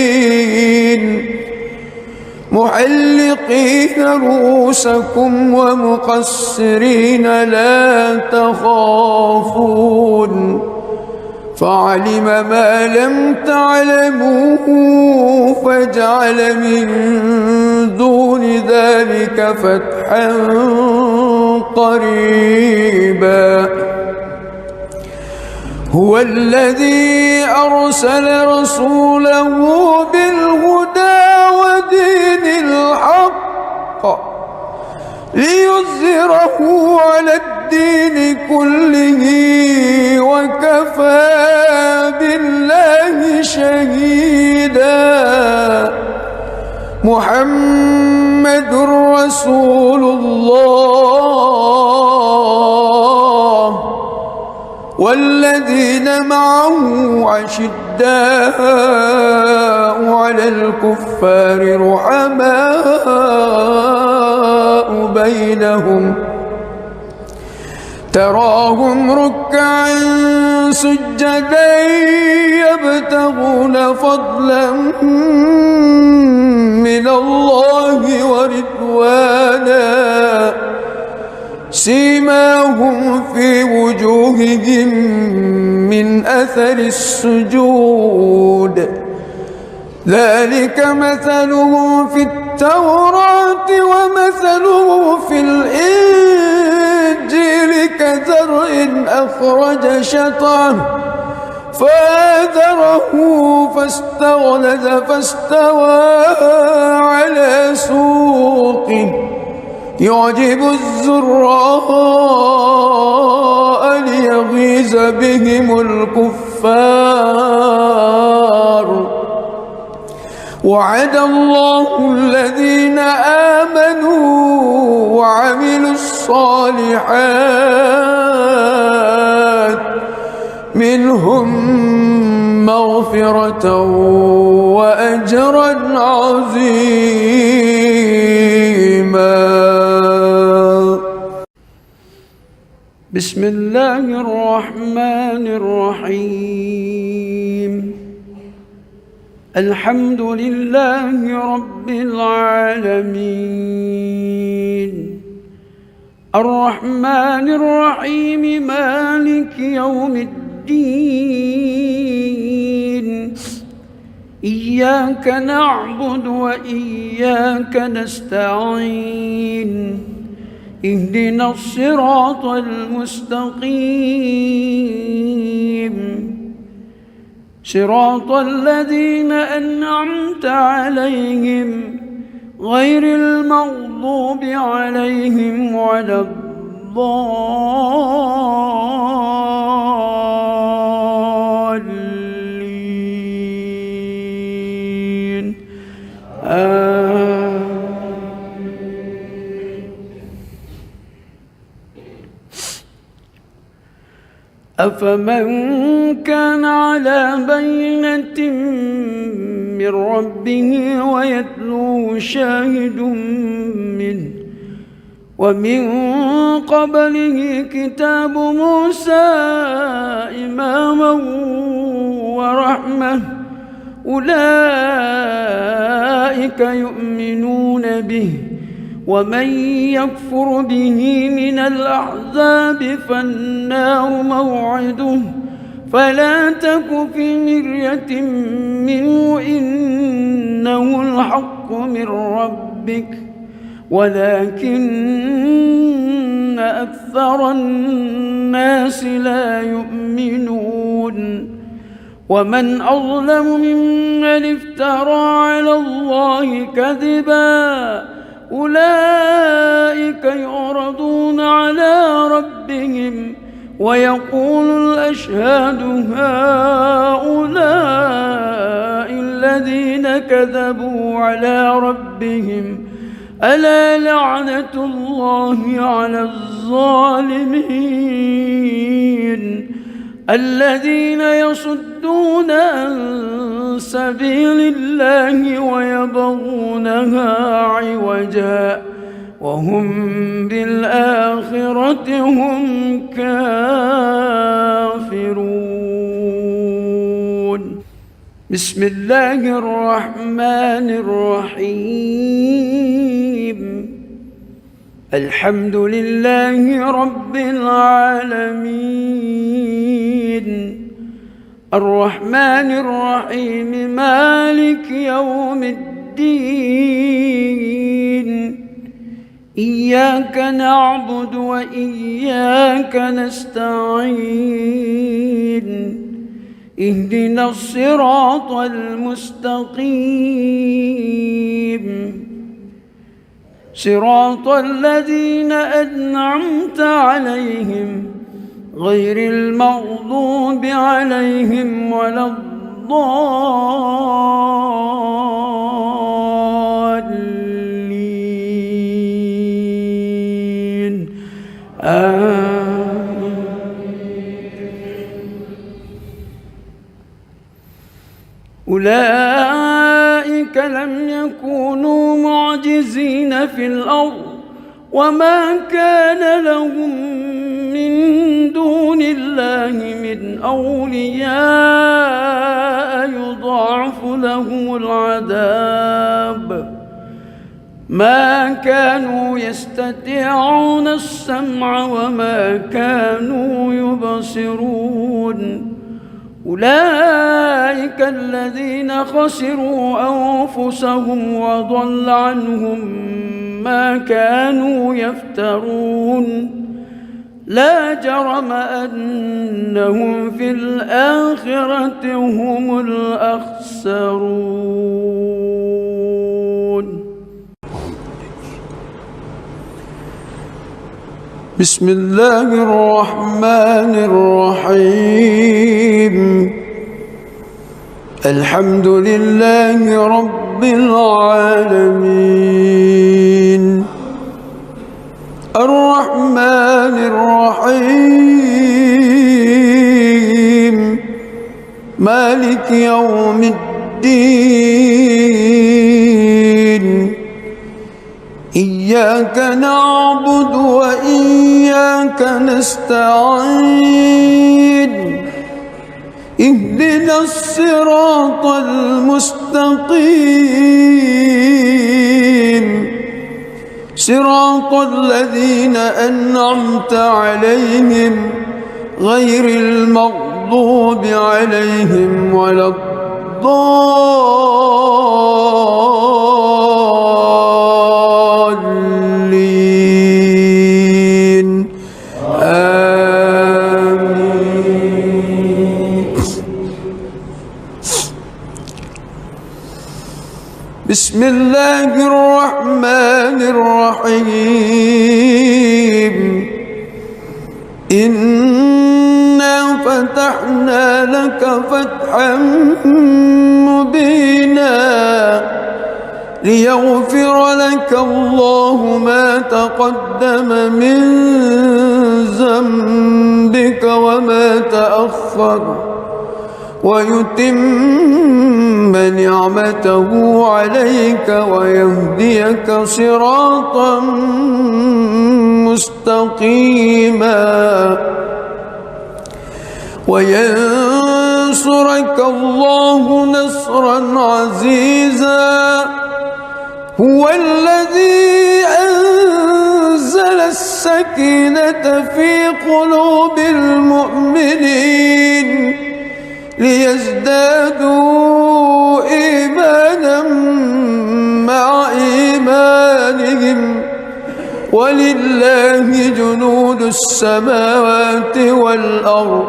A: محلقين رؤوسكم ومقصرين لا تخافون فعلم ما لم تعلموا فجعل من دون ذلك فتحا قريبا هو الذي أرسل رسوله بالهدى ودين الحق ليظهره على الدين كله وكفى بالله شهيدا محمد رسول الله والذين معه أشداء على الكفار رحماء بينهم تراهم ركعا سجدا يبتغون فضلا من الله ورضوانا سيماهم في وجوههم من أثر السجود ذلك مثله في التوراة ومثله في الإنجيل كزرع أخرج شطأه فآزره فاستغلظ فاستوى على سوقه يعجب الزراء ليغيظ بهم الكفار وعد الله الذين آمنوا وعملوا الصالحات منهم مغفرة وأجرا عظيما.
B: بسم الله الرحمن الرحيم. الحمد لله رب العالمين الرحمن الرحيم مالك يوم الدين إياك نعبد وإياك نستعين اهدنا الصراط المستقيم صراط الذين أنعمت عليهم غير المغضوب عليهم ولا الضالين أفمن كان على بينة من ربه ويتلوه شاهد منه ومن قبله كتاب موسى إماما ورحمة أولئك يؤمنون به ومن يكفر به من الأحزاب فالنار موعده فلا تك في مرية منه إنه الحق من ربك ولكن أكثر الناس لا يؤمنون. ومن أظلم ممن افترى على الله كذبا أولئك يعرضون على ربهم ويقول الأشهاد هؤلاء الذين كذبوا على ربهم ألا لعنة الله على الظالمين الذين يصدون عن سبيل الله ويبغونها عوجا وهم بالآخرة هم كافرون. بسم الله الرحمن الرحيم الحمد لله رب العالمين الرحمن الرحيم مالك يوم الدين إياك نعبد وإياك نستعين اهدنا الصراط المستقيم صراط الذين أنعمت عليهم غير المغضوب عليهم ولا الضالين أولئك لم يكونوا معجزين في الأرض وما كان لهم من دون الله من أولياء يضاعف لهم العذاب ما كانوا يستطيعون السمع وما كانوا يبصرون. أولئك الذين خسروا أنفسهم وضل عنهم ما كانوا يفترون لا جرم أنهم في الآخرة هم الأخسرون.
A: بسم الله الرحمن الرحيم الحمد لله رب رب العالمين الرحمن الرحيم مالك يوم الدين إياك نعبد وإياك نستعين اهدنا الصراط المستقيم صراط الذين أنعمت عليهم غير المغضوب عليهم ولا الضالين آمين. بسم الله الرحمن الرحيم إنا فتحنا لك فتحا مبينا ليغفر لك الله ما تقدم من ذنبك وما تأخر ويتم نعمته عليك ويهديك صراطا مستقيما وينصرك الله نصرا عزيزا هو الذي أنزل السكينة في قلوب المؤمنين ليزدادوا إيمانا مع إيمانهم ولله جنود السماوات والأرض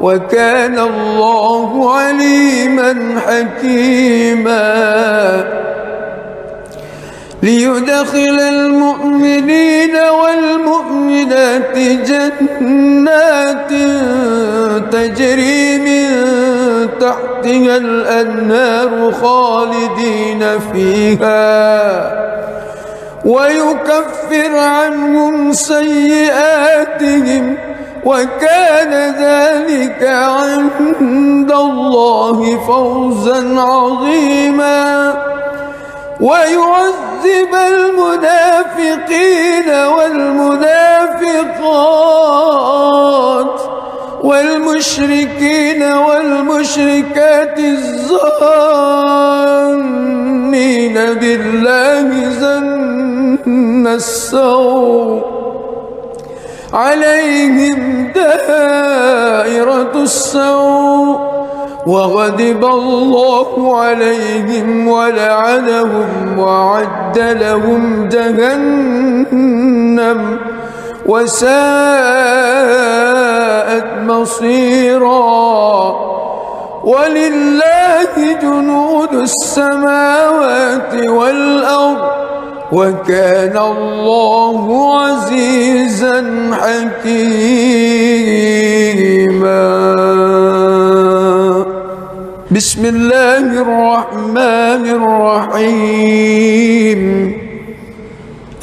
A: وكان الله عليما حكيما ليدخل المؤمنين والمؤمنات جنات تجري من تحتها الأنهار خالدين فيها ويكفر عنهم سيئاتهم وكان ذلك عند الله فوزا عظيما ويعذب المنافقين والمنافقات والمشركين والمشركات الظانين بالله ظن السوء عليهم دائرة السوء وغضب الله عليهم ولعنهم وأعد لهم جهنم وساءت مصيرا ولله جنود السماوات والأرض وكان الله عزيزا حكيما بسم الله الرحمن الرحيم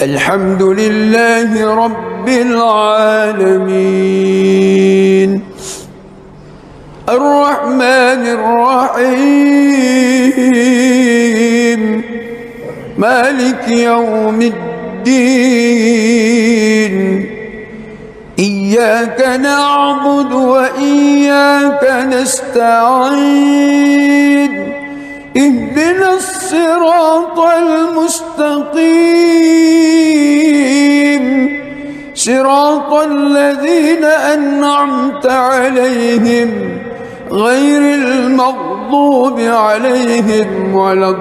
A: الحمد لله رب العالمين الرحمن الرحيم مالك يوم الدين إياك نعبد وإياك نستعين اهدنا الصراط المستقيم صراط الذين أنعمت عليهم غير المغضوب عليهم ولا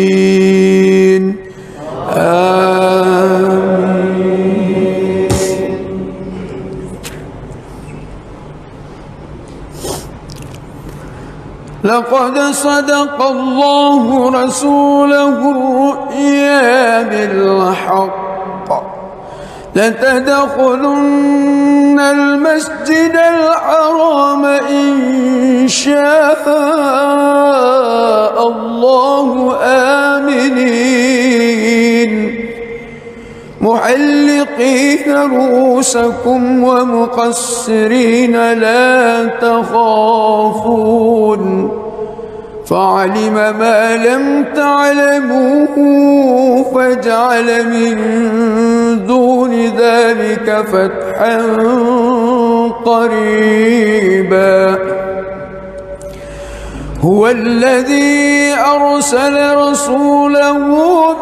A: الضالين آمين. لقد صدق الله رسوله الرؤيا بالحق لتدخلن المسجد الحرام إن شاء الله آمنين محلقين رؤوسكم ومقصرين لا تخافون فعلم ما لم تعلموا فجعل من دون ذلك فتحا قريبا هو الذي أرسل رسوله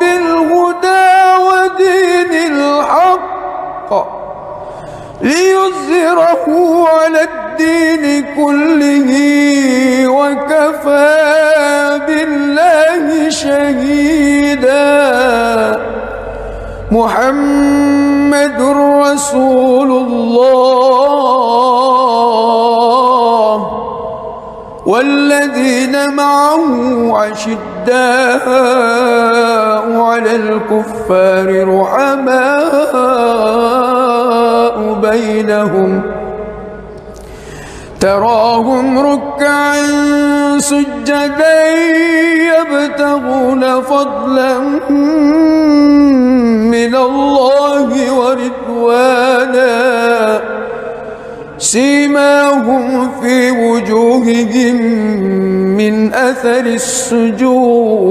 A: بالهدى ودين الحق ليظهره على الدين كله وكفى بالله شهيدا محمد رسول الله والذين معه عشداء على الكفار رحماء بينهم تراهم ركعا سجدا يبتغون فضلا من الله ورضوانا سيماهم في وجوههم من أثر السجود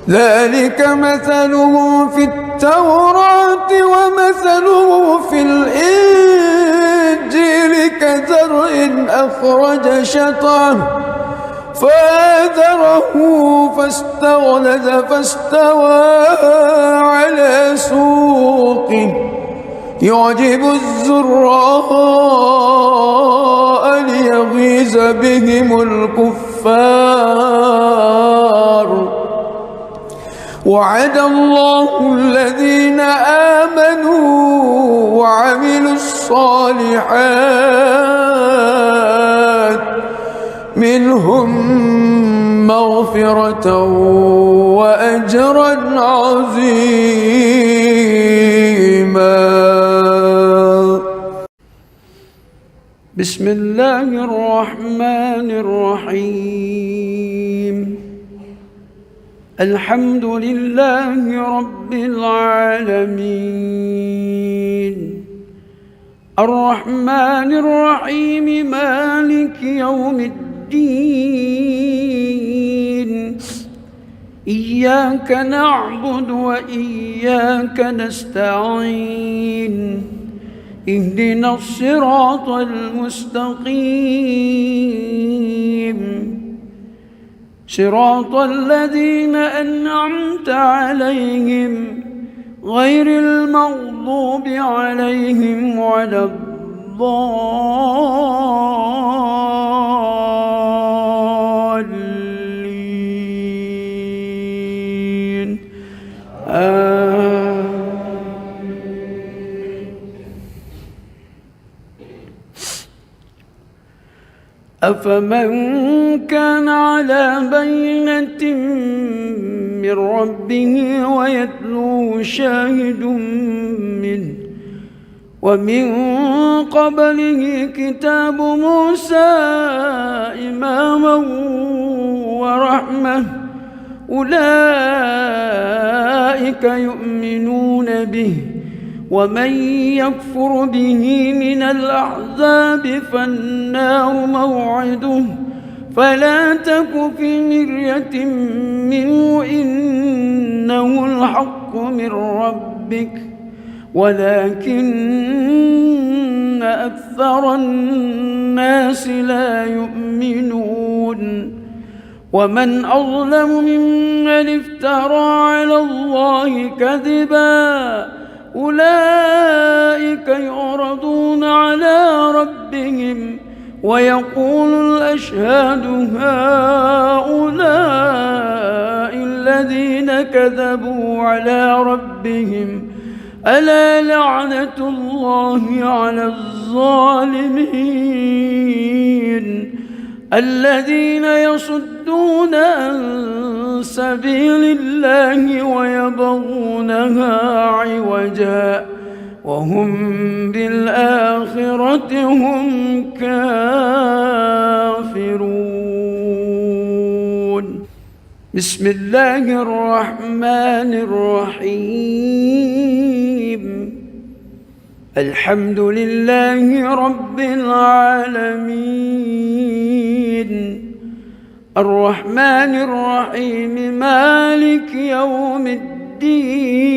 A: ذلك مثلهم في التوراة ومثلهم في الإنجيل كزرع أخرج شطأه فآزره فاستغلظ فاستوى على سوقه يعجب الزراء ليغيظ بهم الكفار وعد الله الذين آمنوا وعملوا الصالحات منهم مغفرة وأجرا عظيما.
B: بسم الله الرحمن الرحيم الحمد لله رب العالمين الرحمن الرحيم مالك يوم الدين إياك نعبد وإياك نستعين اهدنا الصراط المستقيم صراط الذين أنعمت عليهم غير المغضوب عليهم ولا الضالين أفمن كان على بينة من ربه ويتلوه شاهد منه ومن قبله كتاب موسى إماما ورحمة أولئك يؤمنون به ومن يكفر به من الأحزاب فالنار موعده فلا تك في مرية منه إنه الحق من ربك ولكن أكثر الناس لا يؤمنون ومن أظلم ممن افترى على الله كذبا أولئك يعرضون على ربهم ويقول الأشهاد هؤلاء الذين كذبوا على ربهم ألا لعنة الله على الظالمين الذين يصدون عن سبيل الله ويبغونها عوجا وهم بالآخرة هم كافرون. بسم الله الرحمن الرحيم. الحمد لله رب العالمين الرحمن الرحيم مالك يوم الدين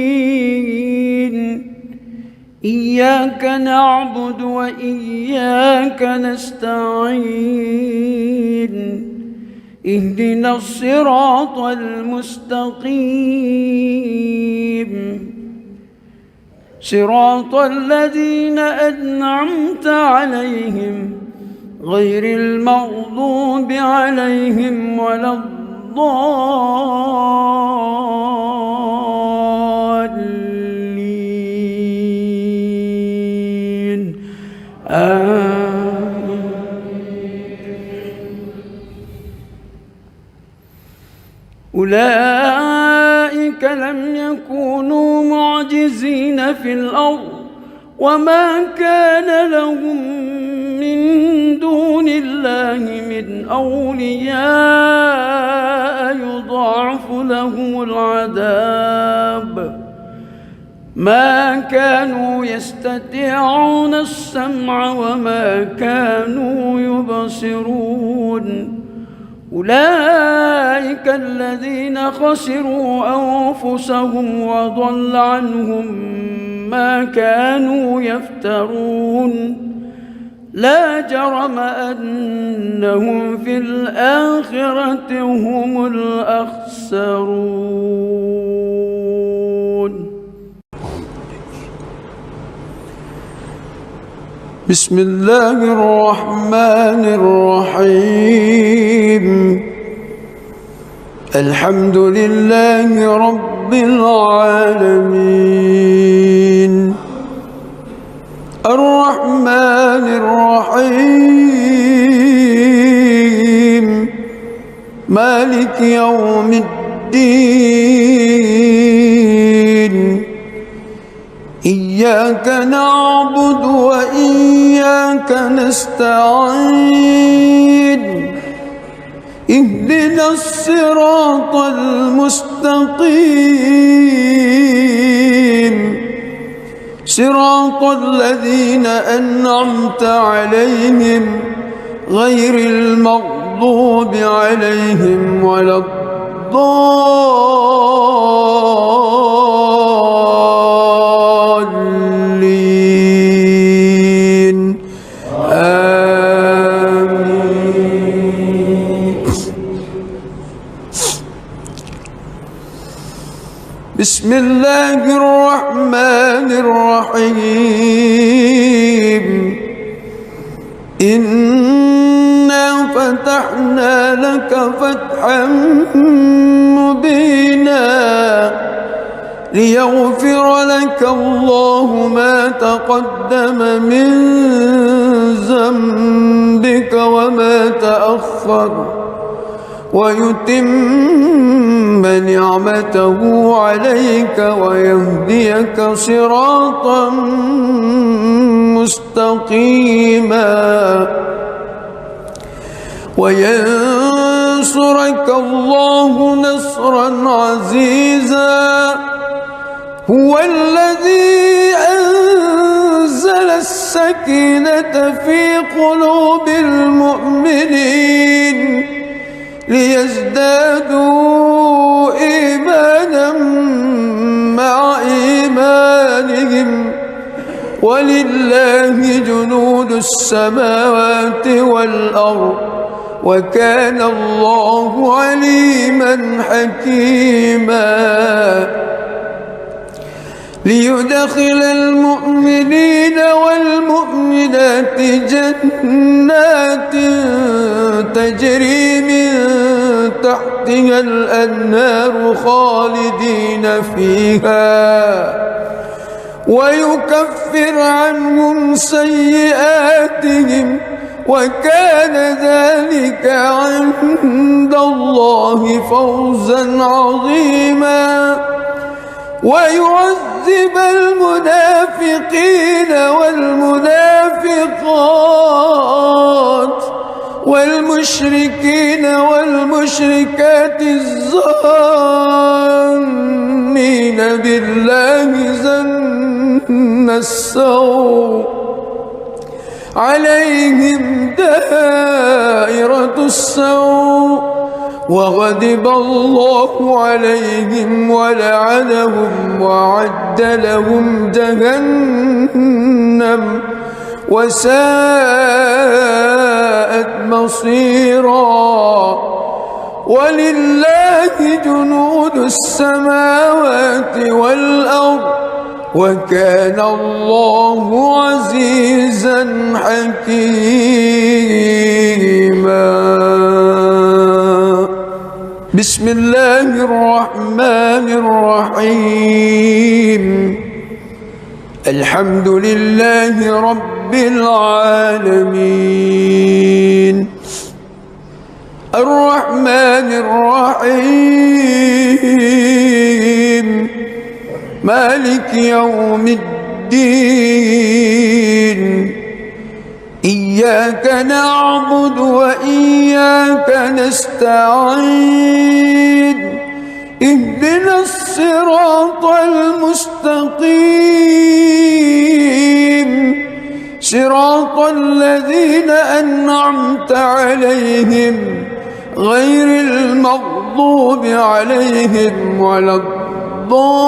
B: إياك نعبد وإياك نستعين اهدنا الصراط المستقيم صراط الذين أنعمت عليهم غير المغضوب عليهم ولا الضالين آمين. أولئك لم يكونوا معجزين في الأرض وما كان لهم من دون الله من أولياء يضاعف لهم العذاب ما كانوا يستطيعون السمع وما كانوا يبصرون. أولئك الذين خسروا أنفسهم وضل عنهم ما كانوا يفترون. لا جرم أنهم في الآخرة هم الأخسرون.
A: بسم الله الرحمن الرحيم. الحمد لله رب العالمين الرحمن الرحيم مالك يوم الدين إياك نعبد وإياك نستعين اهدنا الصراط المستقيم صراط الذين أنعمت عليهم غير المغضوب عليهم ولا الضالين آمين. بسم الله الرحمن الرحيم. إنا فتحنا لك فتحا مبينا ليغفر لك الله ما تقدم من ذنبك وما تأخر ويتم نعمته عليك ويهديك صراطا مستقيما وينصرك الله نصرا عزيزا. هو الذي أنزل السكينة في قلوب المؤمنين ليزدادوا إيمانا مع إيمانهم ولله جنود السماوات والأرض وكان الله عليما حكيما. ليدخل المؤمنين والمؤمنات جنات تجري من تحتها الأنهار خالدين فيها ويكفر عنهم سيئاتهم وكان ذلك عند الله فوزا عظيما ويعذب المنافقين والمنافقات والمشركين والمشركات الظانين بالله ظن السوء عليهم دائرة السوء وغضب الله عليهم ولعنهم وأعد لهم جهنم وساءت مصيرا ولله جنود السماوات والأرض وكان الله عزيزا حكيما. بسم الله الرحمن الرحيم. الحمد لله رب العالمين الرحمن الرحيم مالك يوم الدين إياك نعبد وإياك نستعين اهدنا الصراط المستقيم صراط الذين أنعمت عليهم غير المغضوب عليهم ولا الضالين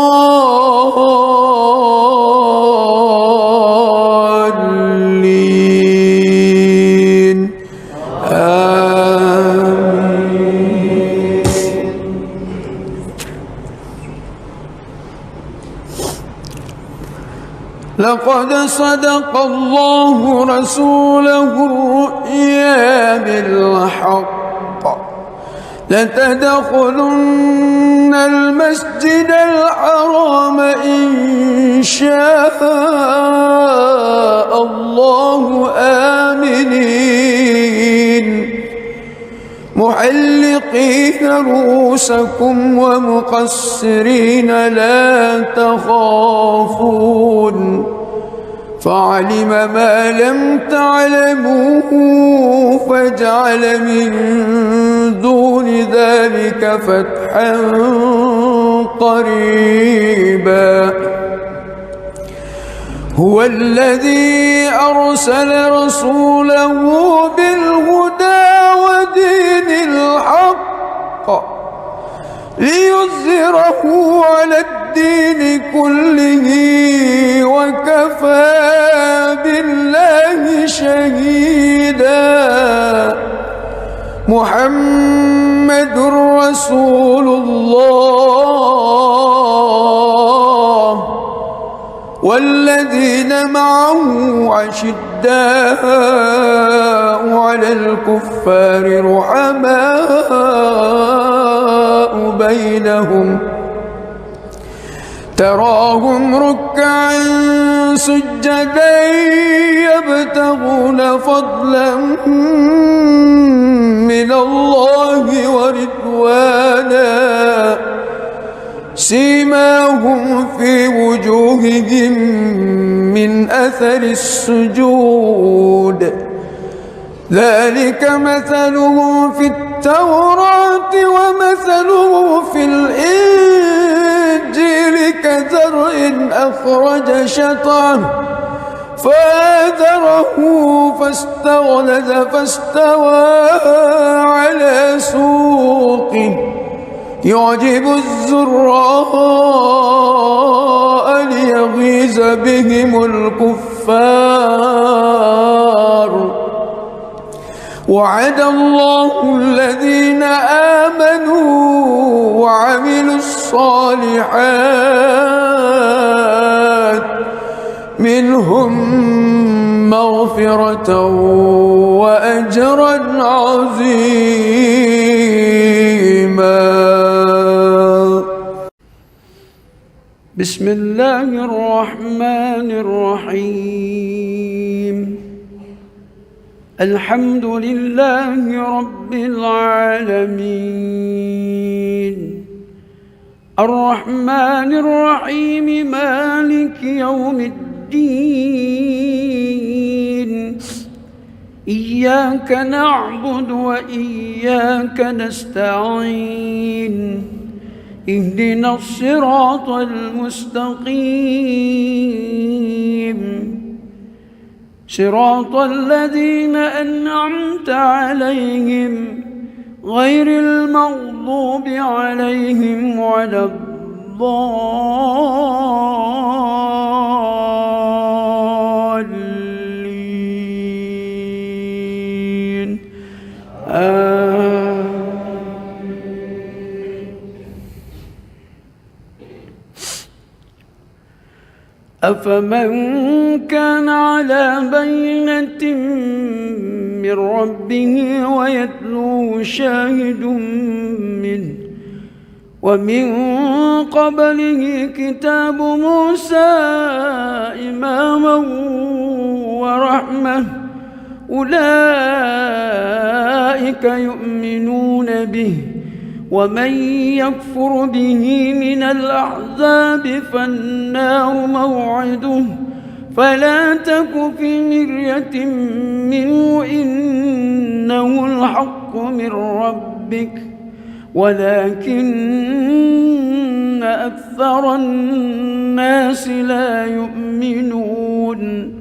A: آمين. لقد صدق الله رسوله الرؤيا بالحق لتدخلن المسجد الحرام إن شاء الله آمنين محلقين رؤوسكم ومقصرين لا تخافون فعلم ما لم تعلموا فجعل من دون ذلك فتحا قريبا. هو الذي أرسل رسوله بالهدى ودين الحق ليظهره على الدين كله وكفى بالله شهيدا. محمد رسول الله والذين معه أشداء على الكفار رحماء بينهم تراهم ركعا سجدا يبتغون فضلا من الله ورضوانا سيماهم في وجوههم من أثر السجود ذلك مثلهم في التوراة ومثلهم في الإنجيل كزرع أخرج شطأه فآزره فاستغلظ فاستوى على سوقه يعجب الزراء ليغيظ بهم الكفار. وعد الله الذين آمنوا وعملوا الصالحات منهم مغفرة وأجرا عظيما.
B: بسم الله الرحمن الرحيم. الحمد لله رب العالمين الرحمن الرحيم مالك يوم الدين إياك نعبد وإياك نستعين اهدنا الصراط المستقيم صراط الذين أنعمت عليهم غير المغضوب عليهم ولا الضالين أفمن كان على بينة من ربه ويتلوه شاهد منه ومن قبله كتاب موسى إماما ورحمة أولئك يؤمنون به ومن يكفر به من الأحزاب فالنار موعده فلا تك في مرية منه إنه الحق من ربك ولكن أكثر الناس لا يؤمنون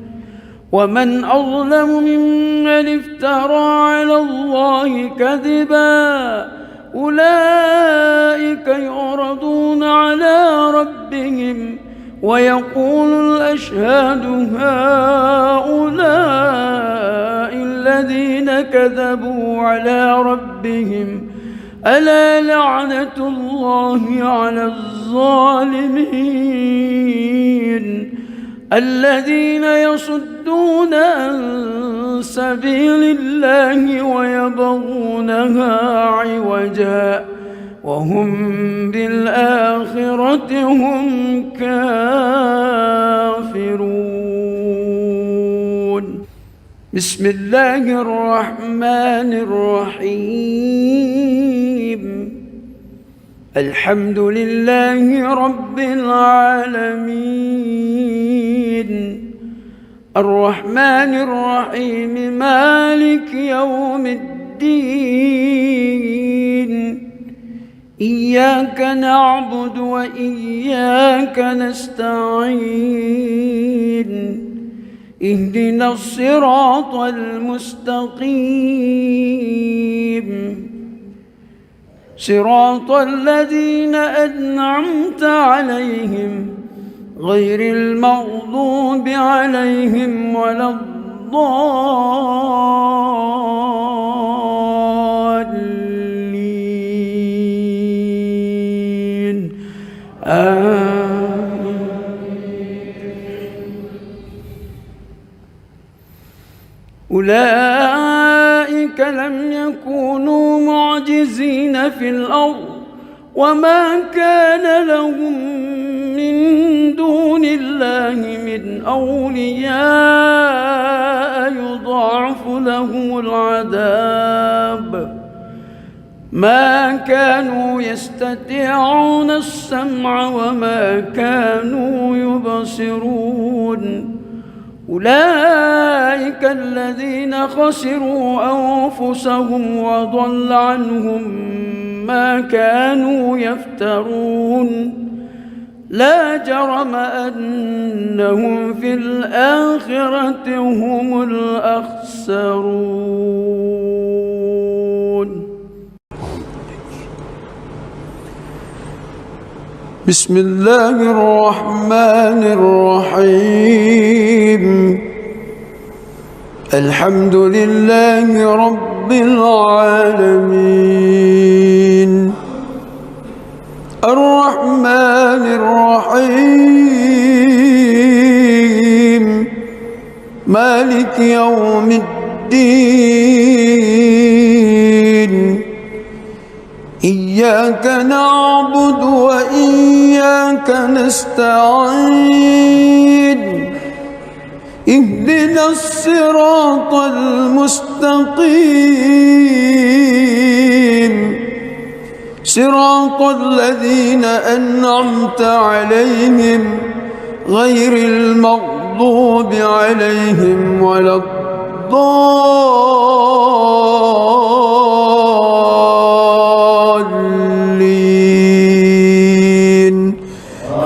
B: ومن أظلم ممن افترى على الله كذبا أولئك يعرضون على ربهم ويقول الأشهاد هؤلاء الذين كذبوا على ربهم ألا لعنة الله على الظالمين الذين يصدون عن سبيل الله ويبغونها عوجا وهم بالآخرة هم كافرون بسم الله الرحمن الرحيم الحمد لله رب العالمين الرحمن الرحيم مالك يوم الدين إياك نعبد وإياك نستعين اهدنا الصراط المستقيم صراط الذين أنعمت عليهم غير المغضوب عليهم ولا الضالين أولئك لم يكونوا معجزين في الأرض وما كان لهم من دون الله من أولياء يضاعف لهم العذاب ما كانوا يستطيعون السمع وما كانوا يبصرون أولئك الذين خسروا أنفسهم وضل عنهم ما كانوا يفترون لا جرم أنهم في الآخرة هم الأخسرون
A: بسم الله الرحمن الرحيم الحمد لله رب العالمين الرحمن الرحيم مالك يوم الدين إياك نعبد وإياك نستعين اهدنا الصراط المستقيم صراط الذين أنعمت عليهم غير المغضوب عليهم ولا الضالين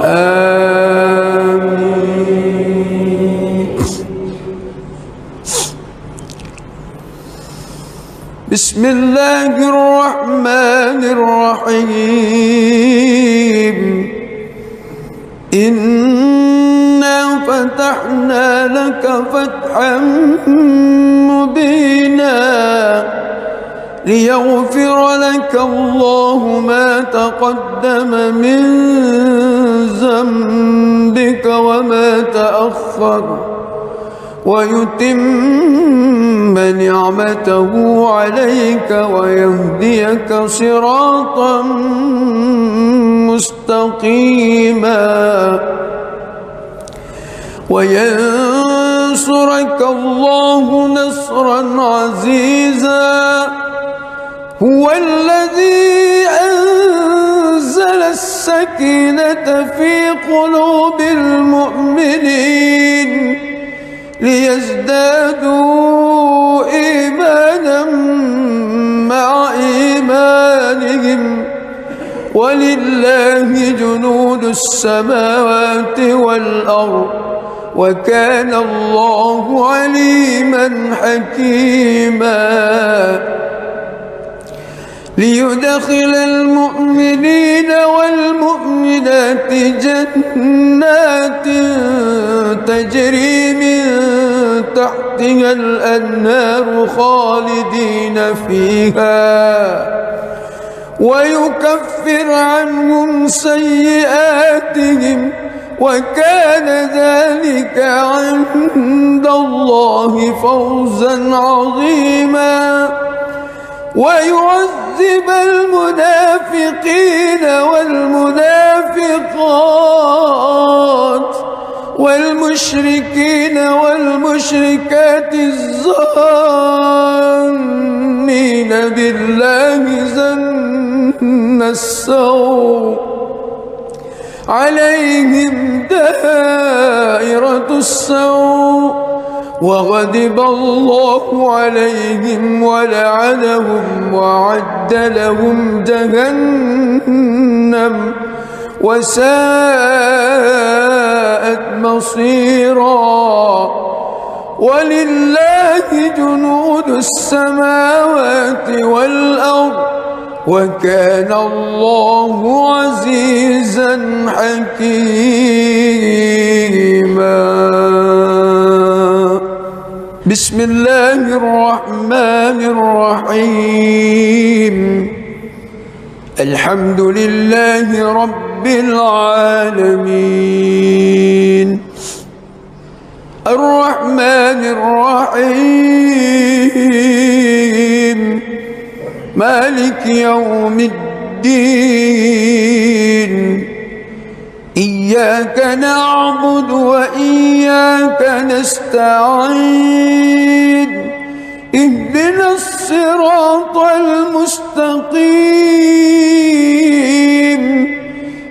A: آمين. بسم الله الرحمن الرحيم إنا فتحنا لك فتحا مبينا ليغفر لك الله ما تقدم من ذنبك وما تأخر ويتم نعمته عليك ويهديك صراطا مستقيما وينصرك الله نصرا عزيزا هو الذي أنزل السكينة في قلوب المؤمنين ليزدادوا إيمانا مع إيمانهم ولله جنود السماوات والأرض وكان الله عليما حكيما ليدخل المؤمنين والمؤمنات جنات تجري من تحتها الأنهار خالدين فيها ويكفر عنهم سيئاتهم وكان ذلك عند الله فوزا عظيما ويعذب المنافقين والمنافقات والمشركين والمشركات الظانين بالله ظن السوء عليهم دائرة السوء وغضب الله عليهم ولعنهم وأعد لهم جهنم وساءت مصيرا ولله جنود السماوات والأرض وكان الله عزيزا حكيما بسم الله الرحمن الرحيم الحمد لله رب العالمين الرحمن الرحيم مالك يوم الدين إياك نعبد وإياك نستعين اهدنا الصراط المستقيم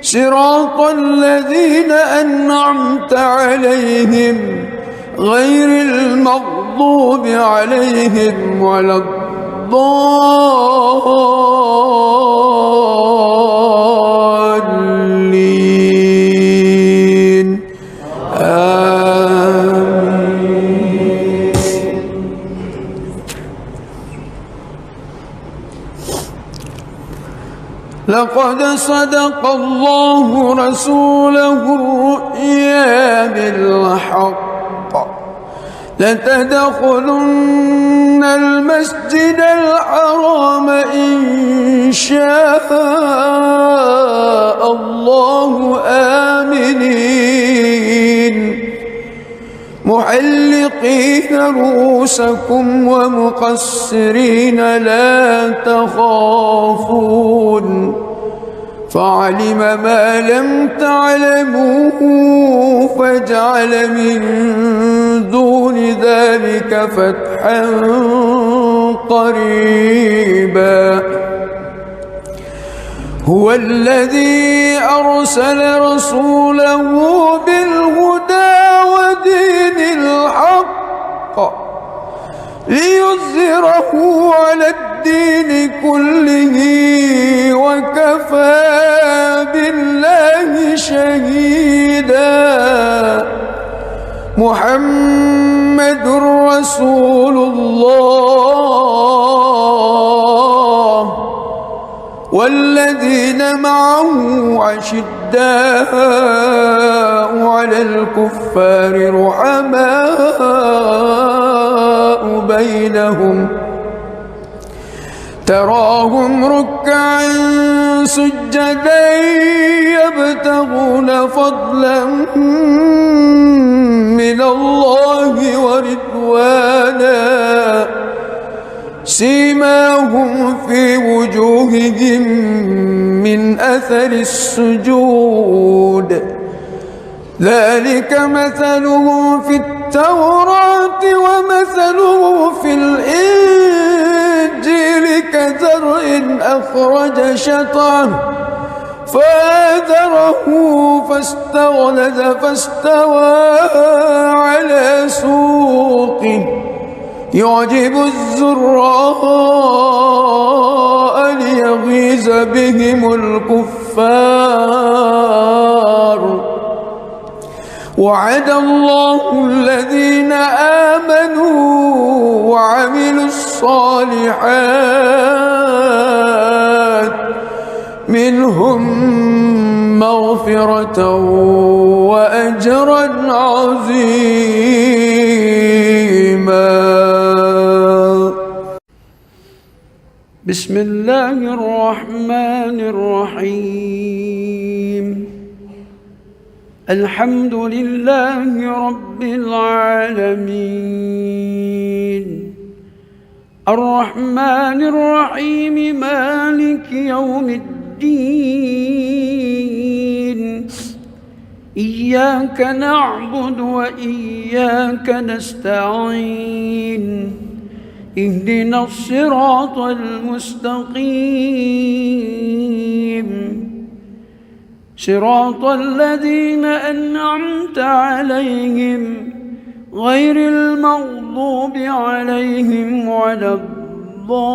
A: صراط الذين أنعمت عليهم غير المغضوب عليهم ولا الضالين آمين. لقد صدق الله رسوله الرؤيا بالحق لتدخلن المسجد الحرام إن شاء الله آمنين محلقين رؤوسكم ومقصرين لا تخافون فعلم ما لم تعلموا فجعل من دون ذلك فتحا قريبا. هو الذي أرسل رسوله بالهدى ودين الحق ليظهره على الدين كله وكفى بالله شهيدا. محمد رسول الله والذين معه أشداء على الكفار رحماء بينهم تراهم ركعا سجدا يبتغون فضلا من الله ورضوانا سيماهم في وجوههم من أثر السجود ذلك مثلهم في التوراة ومثله في الإنجيل كزرع أخرج شطأه فآزره فاستغلظ فاستوى على سوقه يعجب الزراء ليغيظ بهم الكفار. وعد الله الذين آمنوا وعملوا الصالحات منهم مغفرة وأجرا عظيما.
B: بسم الله الرحمن الرحيم. الحمد لله رب العالمين الرحمن الرحيم مالك يوم الدين إياك نعبد وإياك نستعين اهدنا الصراط المستقيم صراط الذين أنعمت عليهم غير المغضوب عليهم ولا الضالين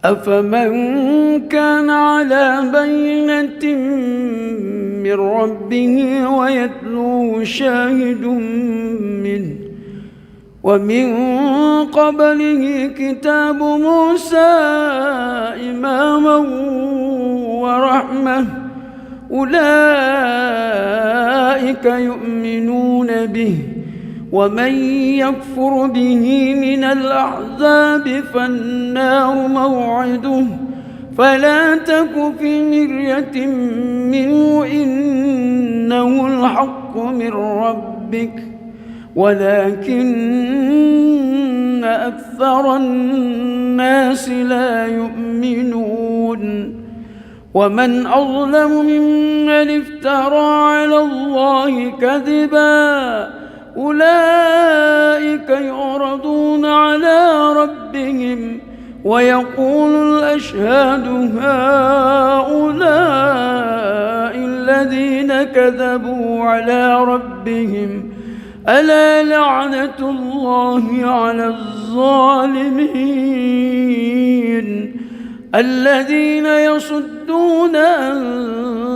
B: أفمن كان على بينة من ربه ويتلوه شاهد منه ومن قبله كتاب موسى إماما ورحمة أولئك يؤمنون به ومن يكفر به من الأحزاب فالنار موعده فلا تك في مرية منه إنه الحق من ربك ولكن أكثر الناس لا يؤمنون. ومن أظلم ممن افترى على الله كذبا أولئك يعرضون على ربهم ويقول الأشهاد هؤلاء الذين كذبوا على ربهم ألا لعنة الله على الظالمين الذين يصدون عن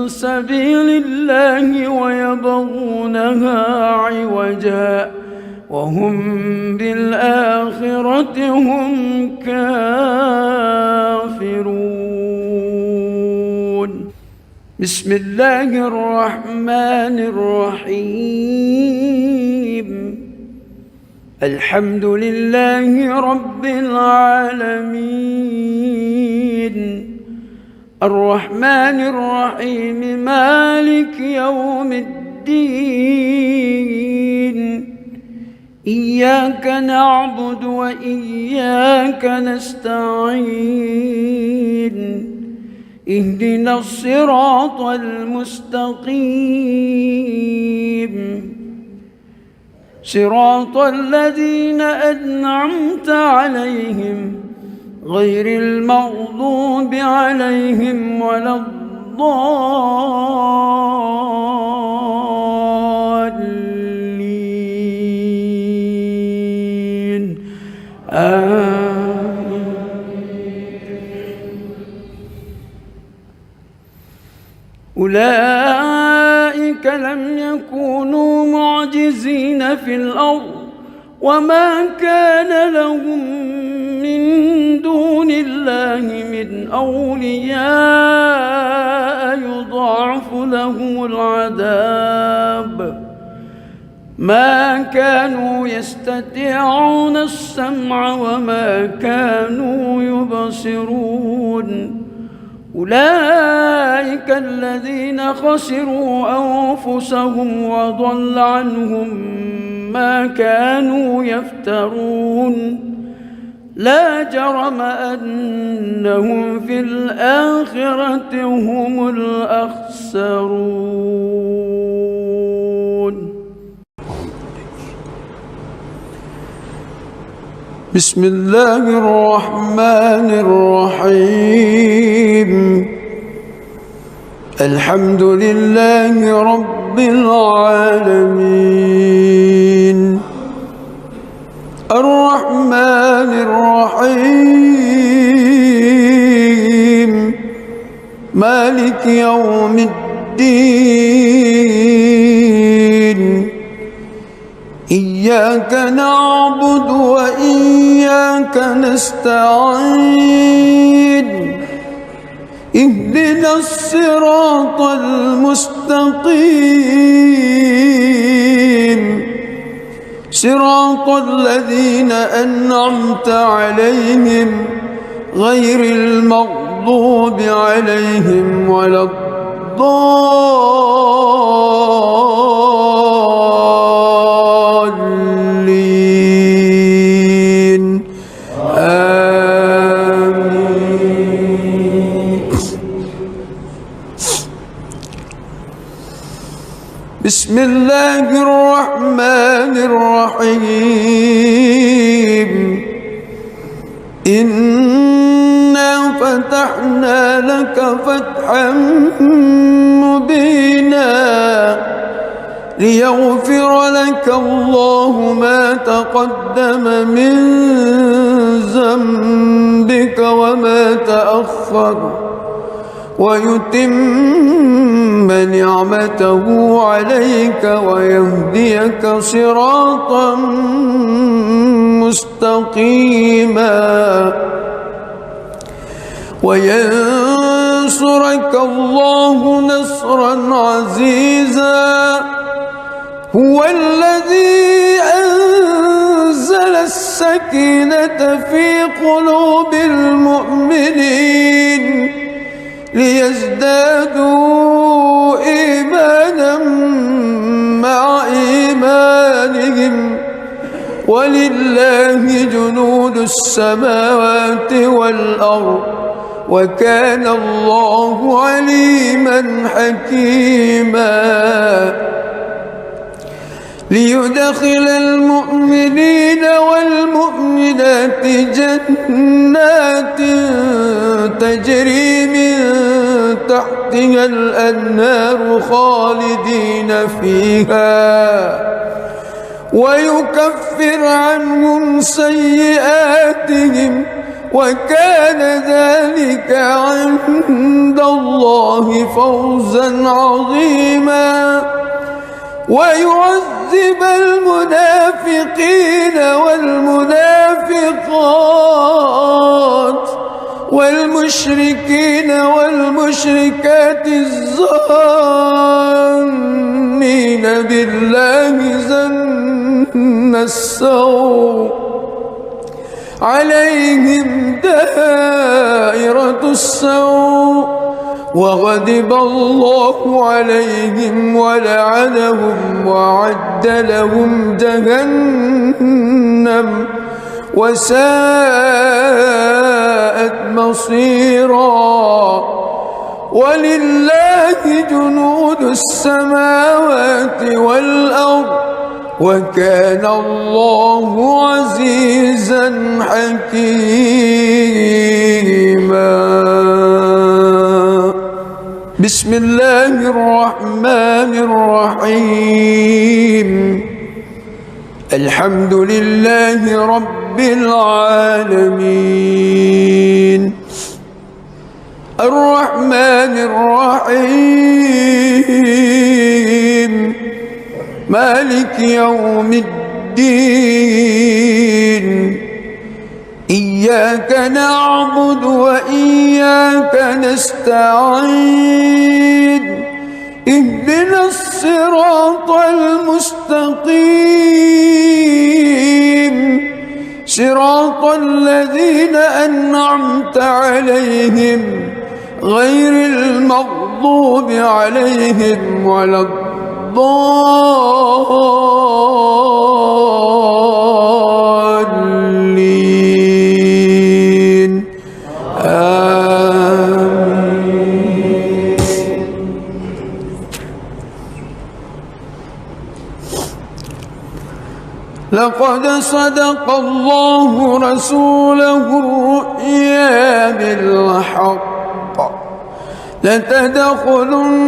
B: سبيل الله ويبغونها عوجا وهم بالآخرة هم كافرون. بسم الله الرحمن الرحيم الحمد لله رب العالمين الرحمن الرحيم مالك يوم الدين إياك نعبد وإياك نستعين اهدنا الصراط المستقيم صراط الذين أنعمت عليهم غير المغضوب عليهم ولا الضالين آمين. أولئك لم يكونوا معجزين في الأرض وما كان لهم من دون الله من أولياء يضاعف لهم العذاب ما كانوا يستطيعون السمع وما كانوا يبصرون أولئك الذين خسروا أنفسهم وضل عنهم ما كانوا يفترون لا جرم أنهم في الآخرة هم الأخسرون.
A: بسم الله الرحمن الرحيم الحمد لله رب العالمين الرحمن الرحيم مالك يوم الدين إياك نعبد وإياك نستعين اهدنا الصراط المستقيم صراط الذين أنعمت عليهم غير المغضوب عليهم ولا الضالين آمين. بسم الله الرحمن الرحيم إنا فتحنا لك فتحا مبينا ليغفر لك الله ما تقدم من ذنبك وما تأخر ويتم نعمته عليك ويهديك صراطا مستقيما وينصرك الله نصرا عزيزا هو الذي أنزل السكينة في قلوب المؤمنين ليزدادوا إيمانا مع إيمانهم ولله جنود السماوات والأرض وكان الله عليما حكيما ليدخل المؤمنين والمؤمنات جنات تجري من تحتها الأنهار خالدين فيها ويكفر عنهم سيئاتهم وكان ذلك عند الله فوزا عظيما ويعذب المنافقين والمنافقات والمشركين والمشركات الظانين بالله ظن السوء عليهم دائرة السوء وغضب الله عليهم ولعنهم وأعد لهم جهنم وساءت مصيرا. ولله جنود السماوات والأرض وكان الله عزيزا حكيما. بسم الله الرحمن الرحيم. الحمد لله رب العالمين الرحمن الرحيم مالك يوم الدين. إياك نعبد وإياك نستعين. اهدنا الصراط المستقيم صراط الذين أنعمت عليهم غير المغضوب عليهم ولا الضالين. آمين. لقد صدق الله رسوله الرؤيا بالحق لتدخلن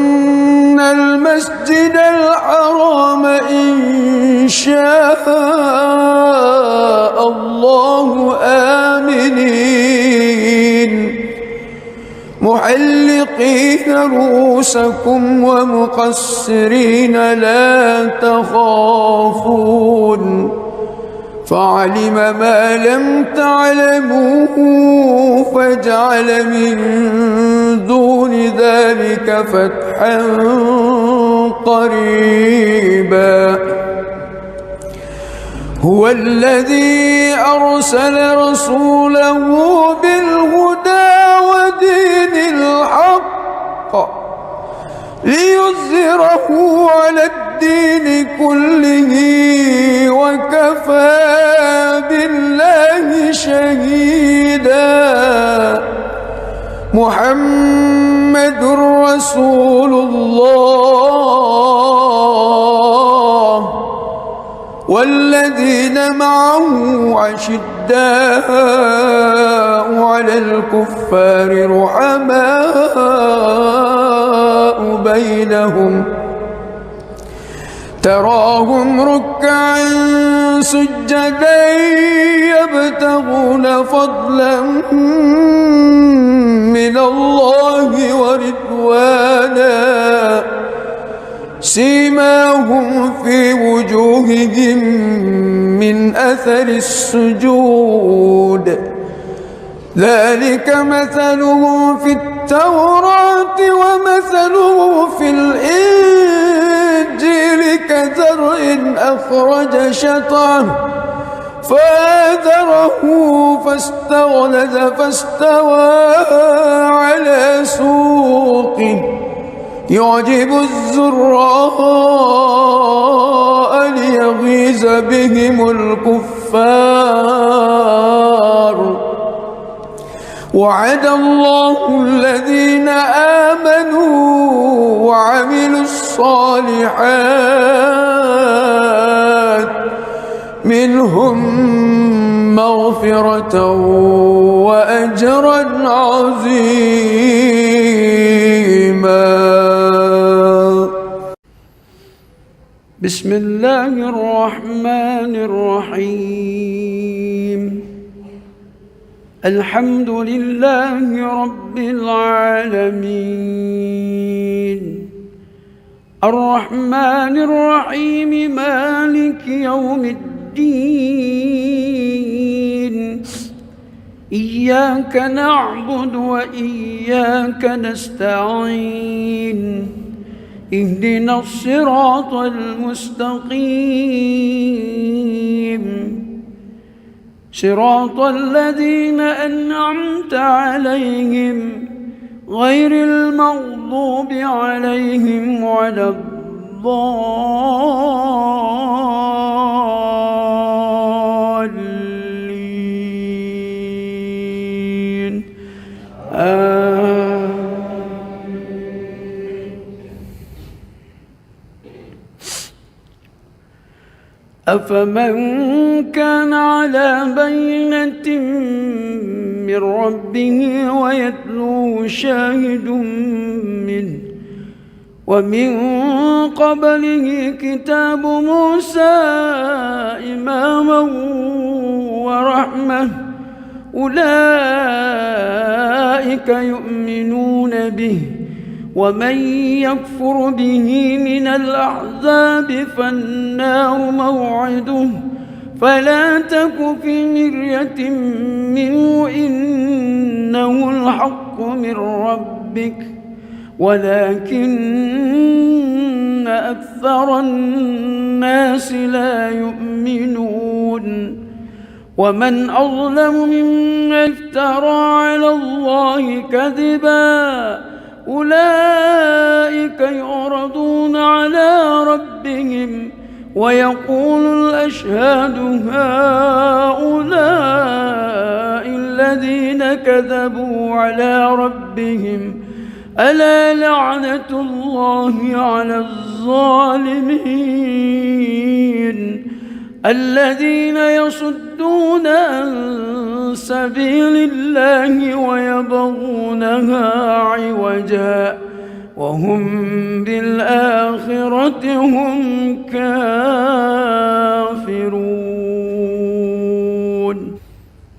A: المسجد الحرام إن شاء الله آمنين محلقين رؤوسكم ومقصرين لا تخافون فعلم ما لم تعلموا فجعل من دون ذلك فتحا قريبا. هو الذي أرسل رسوله بالهدى ودين الحق ليظهره على الدين كله وكفى بالله شهيدا. محمد رسول الله والذين معه أشداء على الكفار رحماء بينهم تراهم ركعا سجدا يبتغون فضلا من الله ورضوانا سيماهم في وجوههم من أثر السجود ذلك مثلهم في التوراة ومثله في الإنجيل كزرع أخرج شطأه فآزره فاستغلظ فاستوى على سوقه يعجب الزراء ليغيظ بهم الكفار. وعد الله الذين آمنوا وعملوا الصالحات منهم مغفرة وأجرا عظيما.
B: بسم الله الرحمن الرحيم. الحمد لله رب العالمين الرحمن الرحيم مالك يوم الدين. إياك نعبد وإياك نستعين. اهدنا الصراط المستقيم صراط الذين أنعمت عليهم غير المغضوب عليهم ولا الضالين أفمن كان على بينة من ربه ويتلوه شاهد منه ومن قبله كتاب موسى إماما ورحمة أولئك يؤمنون به ومن يكفر به من الأحزاب فالنار موعده فلا تك في مرية منه إنه الحق من ربك ولكن أكثر الناس لا يؤمنون ومن أظلم ممن افترى على الله كذبا أولئك يعرضون على ربهم ويقول الأشهاد هؤلاء الذين كذبوا على ربهم ألا لعنة الله على الظالمين الذين يصدون عن سبيل الله ويبغونها عوجا وهم بالآخرة هم كافرون.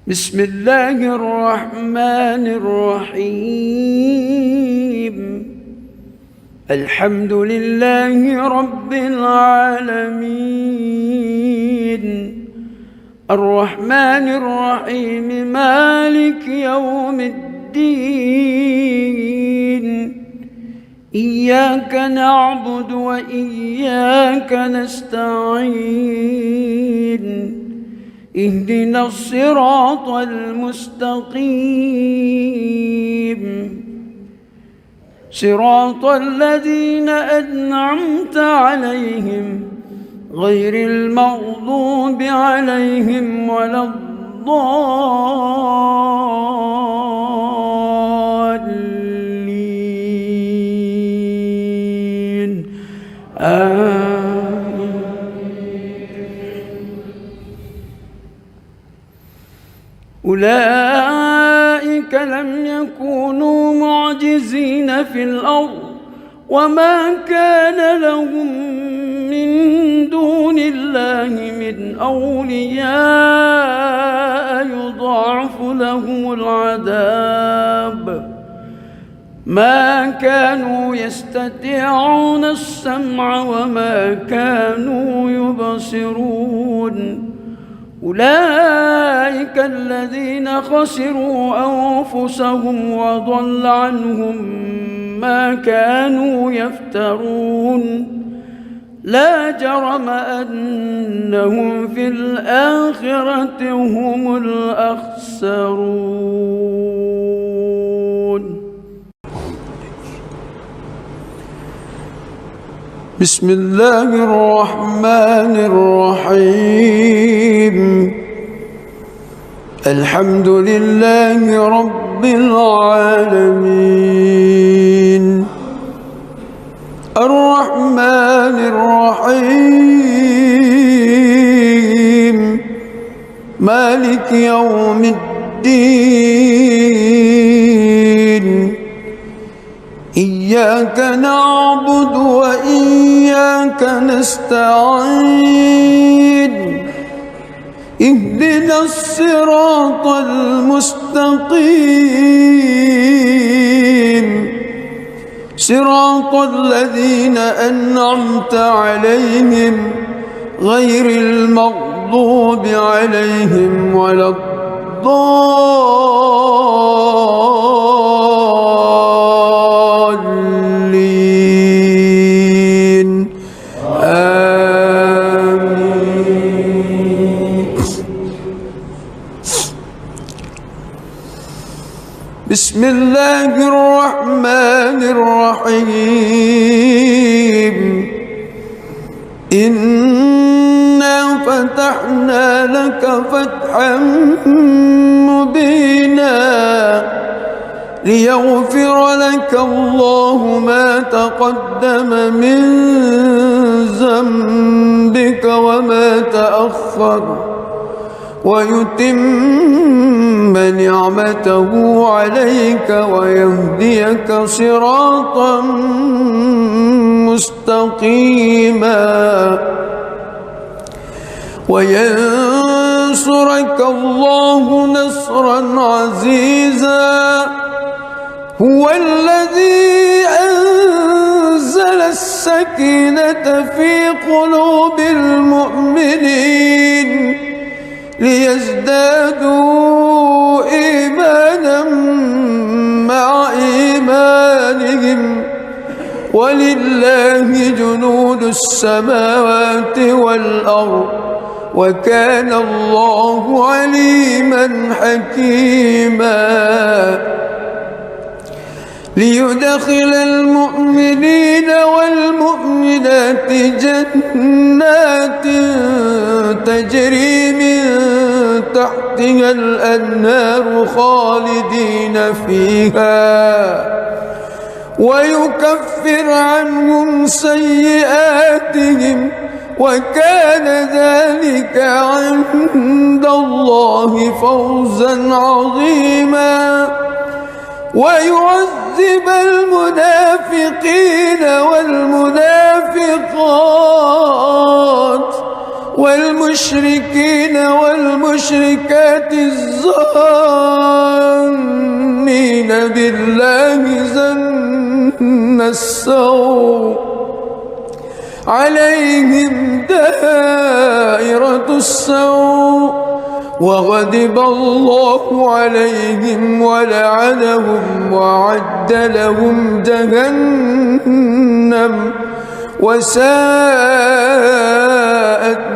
B: بسم الله الرحمن الرحيم. الحمد لله رب العالمين الرحمن الرحيم مالك يوم الدين إياك نعبد وإياك نستعين اهدنا الصراط المستقيم صراط الذين أنعمت عليهم غير المغضوب عليهم ولا الضالين أولئك لم يكونوا معجزين في الأرض وما كان لهم من دون الله من أولياء يضاعف لهم العذاب ما كانوا يستطيعون السمع وما كانوا يبصرون أولئك الذين خسروا أنفسهم وضل عنهم ما كانوا يفترون لا جرم أنهم في الآخرة هم الأخسرون.
A: بسم الله الرحمن الرحيم. الحمد لله رب العالمين الرحمن الرحيم مالك يوم الدين إياك نعبد وإياك نستعين اهدنا الصراط المستقيم صراط الذين أنعمت عليهم غير المغضوب عليهم ولا الضالين آمين. بسم الله الرحمن الرحمن الرحيم إنا فتحنا لك فتحا مبينا ليغفر لك الله ما تقدم من ذنبك وما تأخر ويتم نعمته عليك ويهديك صراطا مستقيما وينصرك الله نصرا عزيزا هو الذي أنزل السكينة في قلوب المؤمنين ليزدادوا إيمانا مع إيمانهم ولله جنود السماوات والأرض وكان الله عليما حكيما ليدخل المؤمنين والمؤمنات جنات تجري من تحتها الأنهار خالدين فيها ويكفر عنهم سيئاتهم وكان ذلك عند الله فوزا عظيما ويعذب المنافقين والمنافقات والمشركين والمشركات الظانين بالله ظن السوء عليهم دائرة السوء وغضب الله عليهم ولعنهم وأعد لهم جهنم وساءت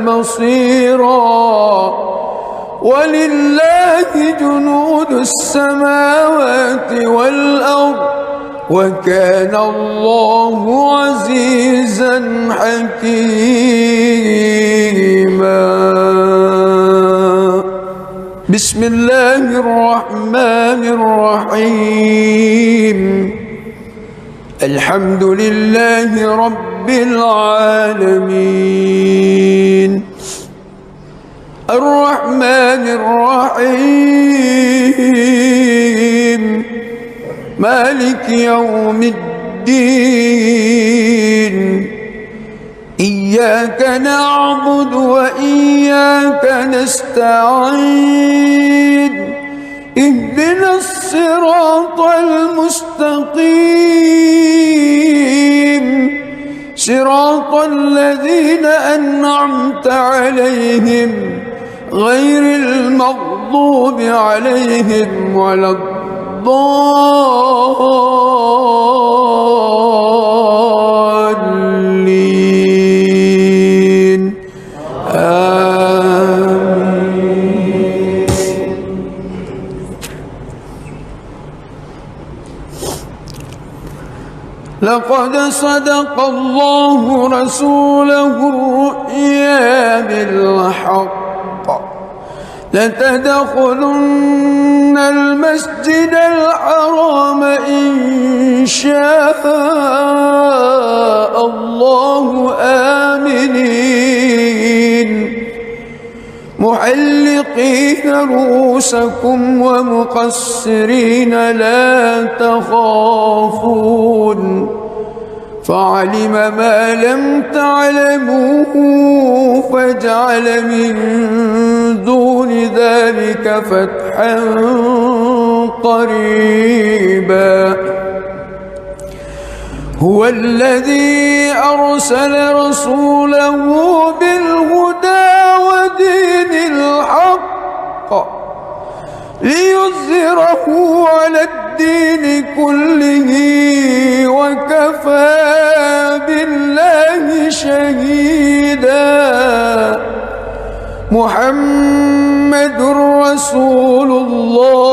A: مصيرا ولله جنود السماوات والأرض وكان الله عزيزا حكيما بسم الله الرحمن الرحيم الحمد لله رب العالمين الرحمن الرحيم مالك يوم الدين إياك نعبد وإياك نستعين اهدنا الصراط المستقيم صراط الذين أنعمت عليهم غير المغضوب عليهم ولا الضالين آمين. لقد صدق الله رسوله الرؤيا بالحق لتدخلن المسجد الحرام إن شاء الله آمنين محلقين رؤوسكم ومقصرين لا تخافون فعلم ما لم تعلموا فجعل من دون ذلك فتحا قريبا هو الذي أرسل رسوله بالهدى ودين الحق ليظهره على الدين كله وكفى بالله شهيدا محمد رسول الله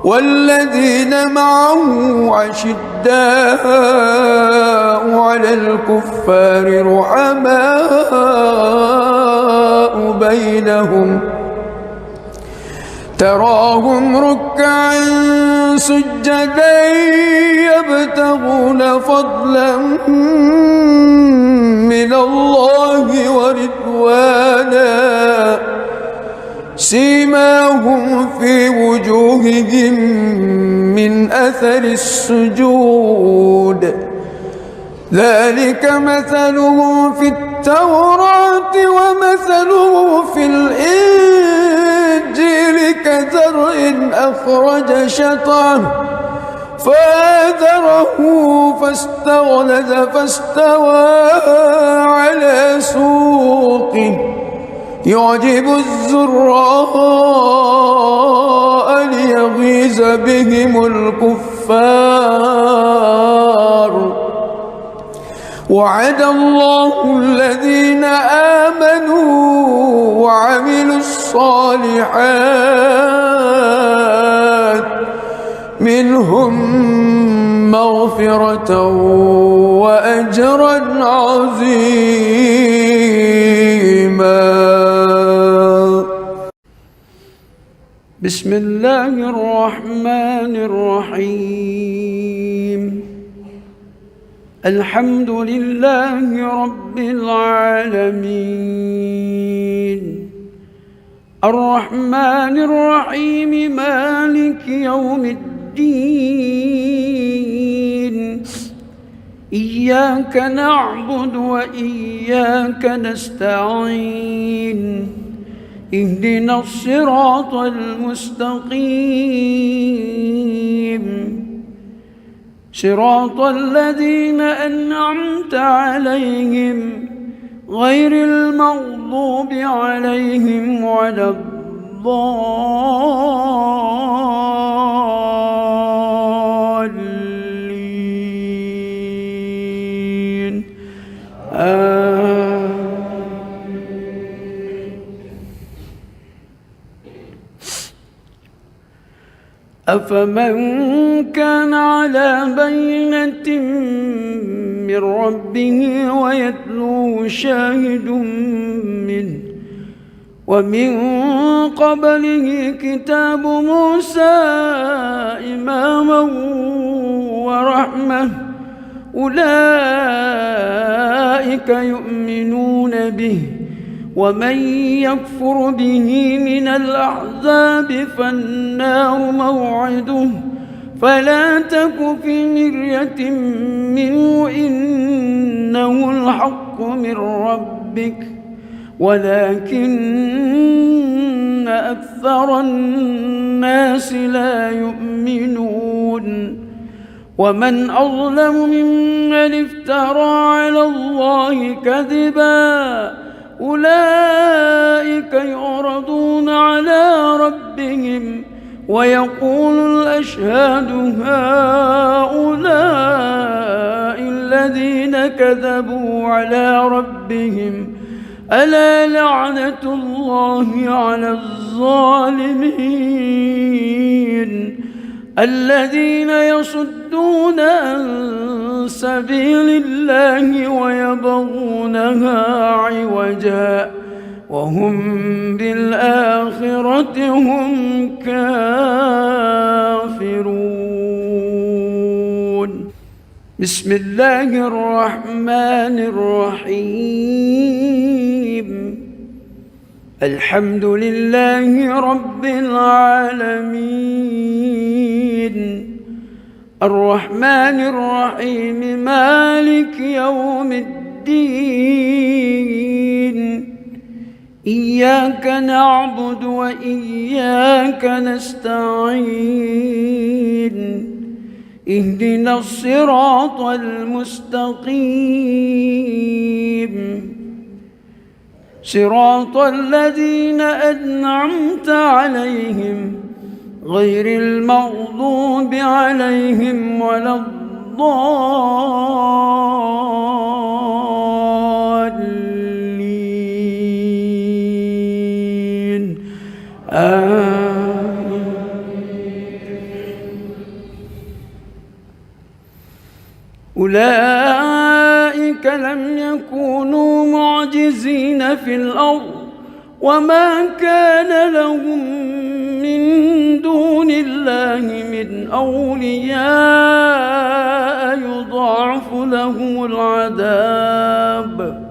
A: والذين معه أشداء على الكفار رحماء بينهم تراهم ركعا سجدا يبتغون فضلا من الله ورضوانا سيماهم في وجوههم من أثر السجود ذلك مثلهم في التوراة ومثله في الإنجيل كزرع أخرج شطأه فآزره فاستغلظ فاستوى على سوقه يعجب الزراء ليغيظ بهم الكفار وعد الله الذين آمنوا وعملوا الصالحات منهم مغفرة وأجرا عظيما.
B: بسم الله الرحمن الرحيم. الحمد لله رب العالمين الرحمن الرحيم مالك يوم الدين إياك نعبد وإياك نستعين اهدنا الصراط المستقيم صراط الذين أنعمت عليهم غير المغضوب عليهم ولا الضالين أفمن كان على بينة من ربه ويتلوه شاهد منه ومن قبله كتاب موسى إماما ورحمة أولئك يؤمنون به ومن يكفر به من الأحزاب فالنار موعده فلا تك في مرية منه إنه الحق من ربك ولكن أكثر الناس لا يؤمنون ومن أظلم ممن افترى على الله كذبا أولئك يعرضون على ربهم ويقول الأشهاد هؤلاء الذين كذبوا على ربهم ألا لعنة الله على الظالمين الذين يصدون عن سبيل الله ويبغونها عوجا وهم بالآخرة هم كافرون. بسم الله الرحمن الرحيم. الحمد لله رب العالمين الرحمن الرحيم مالك يوم الدين إياك نعبد وإياك نستعين اهدنا الصراط المستقيم صراط الذين أنعمت عليهم غير المغضوب عليهم ولا الضالين أولئك لم يكونوا معجزين في الأرض وما كان لهم من دون الله من أولياء يضاعف لهم العذاب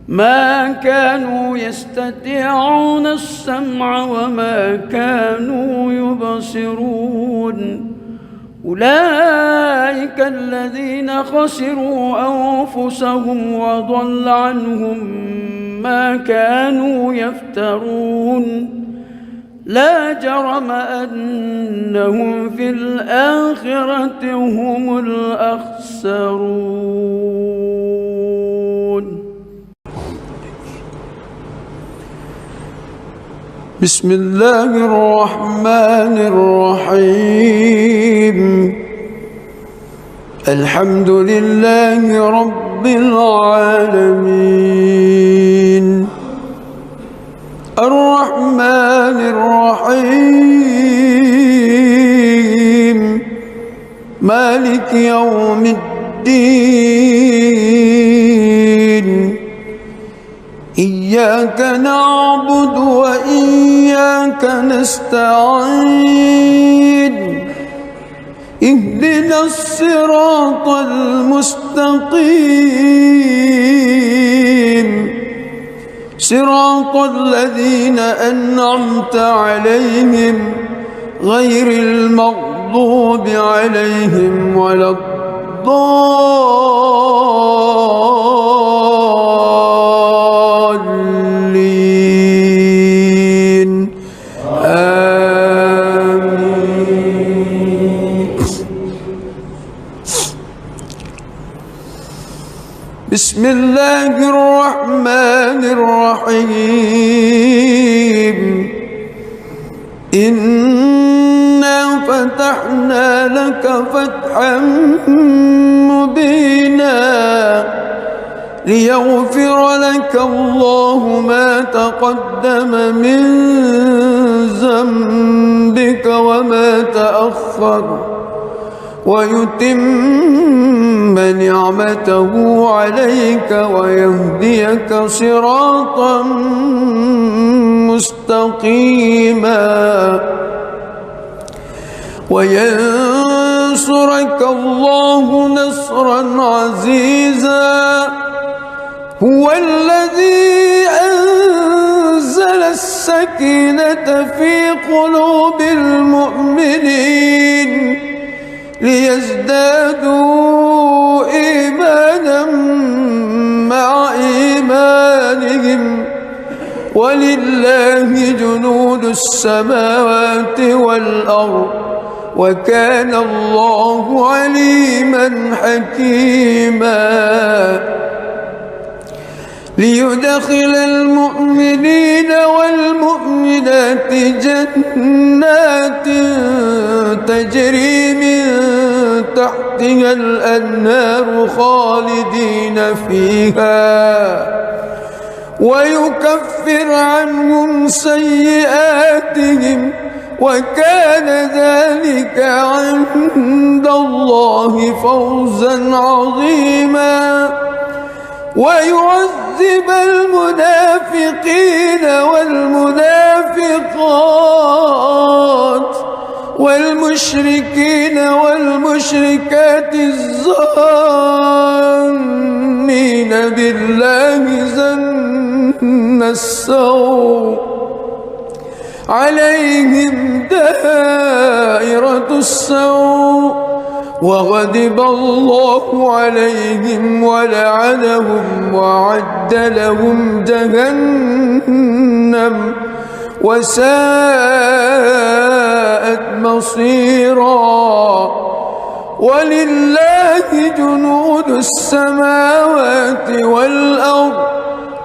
B: ما كانوا يستطيعون السمع وما كانوا يبصرون أولئك الذين خسروا أنفسهم وضل عنهم ما كانوا يفترون لا جرم أنهم في الآخرة هم الأخسرون.
A: بسم الله الرحمن الرحيم الحمد لله رب العالمين الرحمن الرحيم مالك يوم الدين إياك نعبد وإياك نستعين اهدنا الصراط المستقيم صراط الذين أنعمت عليهم غير المغضوب عليهم ولا الضالين آمين. بسم الله الرحمن الرحيم إنا فتحنا لك فتحا مبينا ليغفر لك الله ما تقدم من ذنبك وما تأخر ويتم نعمته عليك ويهديك صراطا مستقيما وينصرك الله نصرا عزيزا هو الذي أنزل السكينة في قلوب المؤمنين ليزدادوا إيمانا مع إيمانهم ولله جنود السماوات والأرض وكان الله عليما حكيما ليدخل المؤمنين والمؤمنات جنات تجري من تحتها الأنهار خالدين فيها ويكفر عنهم سيئاتهم وكان ذلك عند الله فوزا عظيما ويعذب المنافقين والمنافقات والمشركين والمشركات الظانين بالله ظن السوء عليهم دائرة السوء وغضب الله عليهم ولعنهم وأعد لهم جهنم وساءت مصيرا ولله جنود السماوات والأرض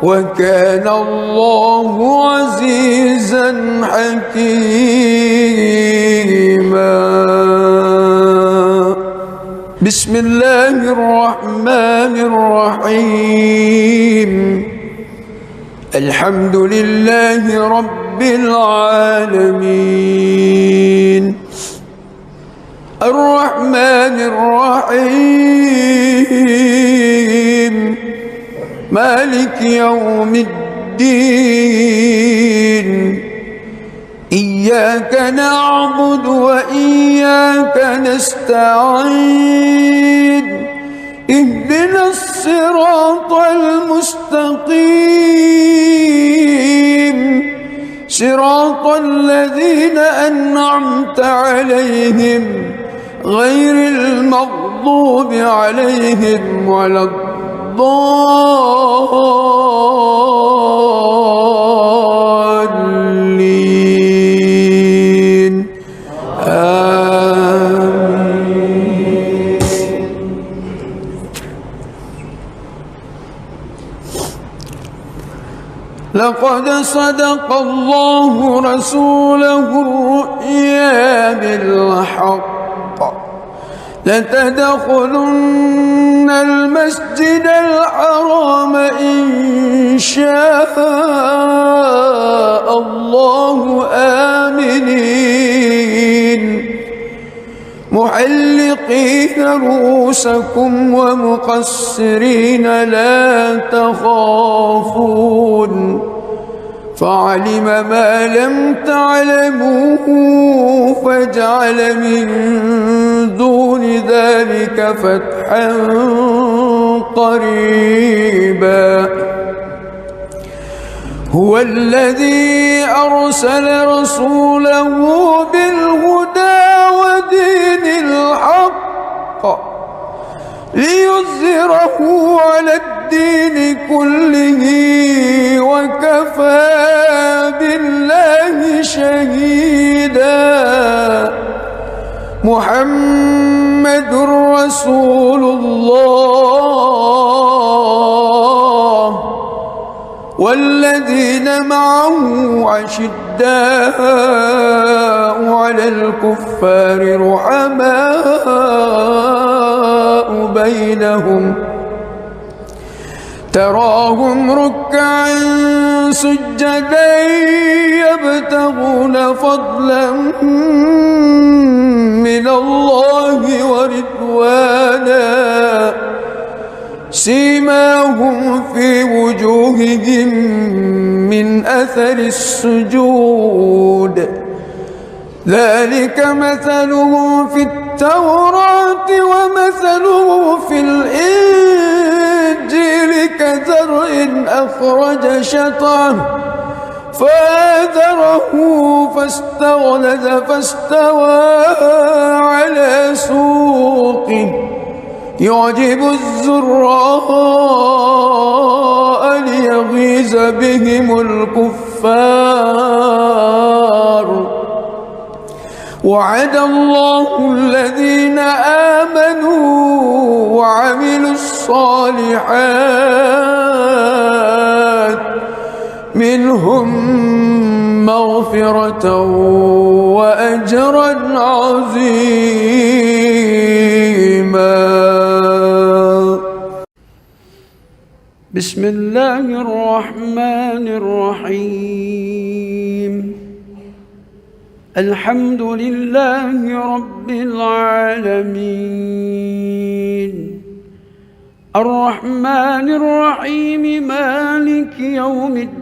A: وكان الله عزيزا حكيما. بسم الله الرحمن الرحيم الحمد لله رب العالمين الرحمن الرحيم مالك يوم الدين إياك نعبد وإياك نستعين اهدنا الصراط المستقيم صراط الذين أنعمت عليهم غير المغضوب عليهم ولا الضالين آمين. لقد صدق الله رسوله الرؤيا بالحق لتدخلن المسجد الحرام إن شاء الله آمنين محلقين رؤوسكم ومقصرين لا تخافون فعلم ما لم تعلموا فجعل من دون ذلك فتحا قريبا هو الذي أرسل رسوله بالهدى ودين الحق ليظهره على الدين كله وكفى بالله شهيدا محمد رسول الله والذين معه أشداء على الكفار رحماء بينهم تراهم ركعا سجدا يبتغون فضلا من الله ورضوانا سيماهم في وجوههم من أثر السجود ذلك مثله في التوراة ومثله في الإنجيل كزرع أخرج شطأه فآزره فاستغلظ فاستوى على سوقه يعجب الزراء ليغيظ بهم الكفار وعد الله الذين آمنوا وعملوا الصالحات منهم مغفرة وأجرا عظيما.
B: بسم الله الرحمن الرحيم الحمد لله رب العالمين الرحمن الرحيم مالك يوم الدين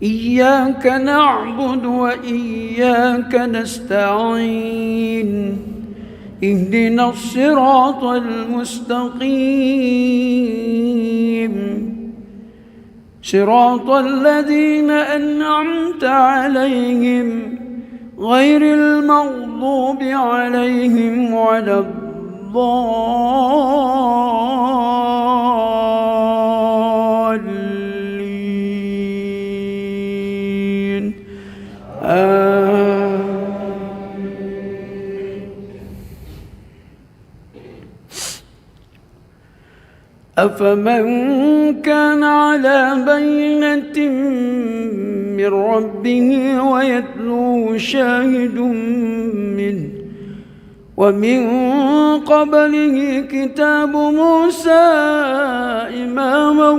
B: إياك نعبد وإياك نستعين اهدنا الصراط المستقيم صراط الذين أنعمت عليهم غير المغضوب عليهم ولا الضالين أفمن كان على بينة من ربه ويتلوه شاهد منه ومن قبله كتاب موسى إماما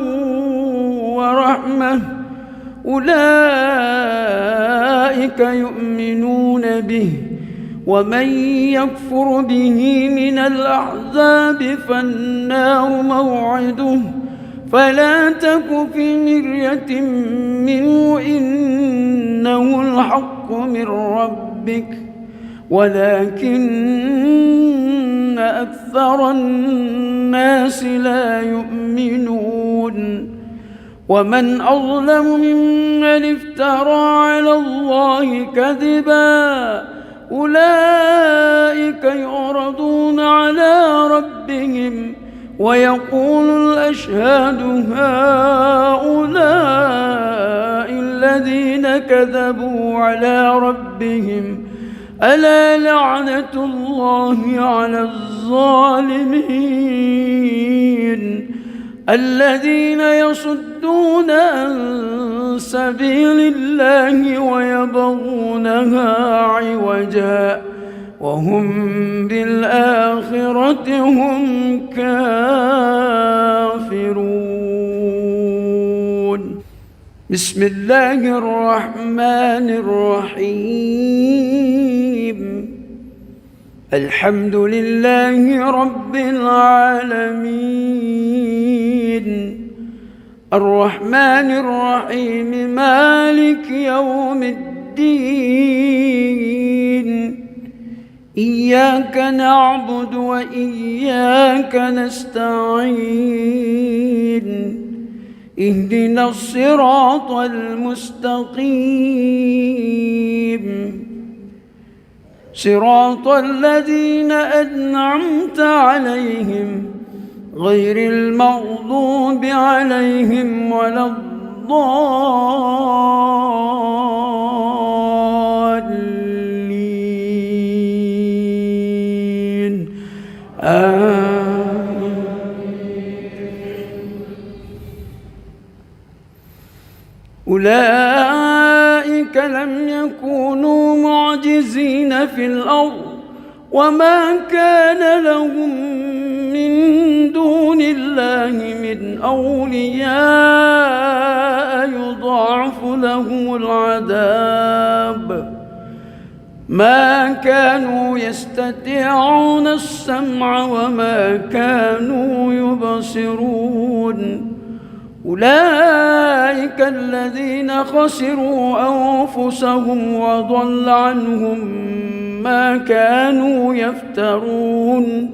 B: ورحمة أولئك يؤمنون به ومن يكفر به من الأحزاب فالنار موعده فلا تك في مرية منه إنه الحق من ربك ولكن أكثر الناس لا يؤمنون ومن أظلم ممن افترى على الله كذبا أولئك يعرضون على ربهم ويقول الأشهاد هؤلاء الذين كذبوا على ربهم ألا لعنة الله على الظالمين الذين يصدون عن سبيل الله ويبغونها عوجا وهم بالآخرة هم كافرون. بسم الله الرحمن الرحيم. الحمد لله رب العالمين الرحمن الرحيم مالك يوم الدين إياك نعبد وإياك نستعين اهدنا الصراط المستقيم صراط الذين أنعمت عليهم غير المغضوب عليهم ولا الضالين آمين. أولئك لم يكونوا معجزين في الأرض وما كان لهم من دون الله من أولياء يضاعف لهم العذاب ما كانوا يستطيعون السمع وما كانوا يبصرون أولئك الذين خسروا أنفسهم وضل عنهم ما كانوا يفترون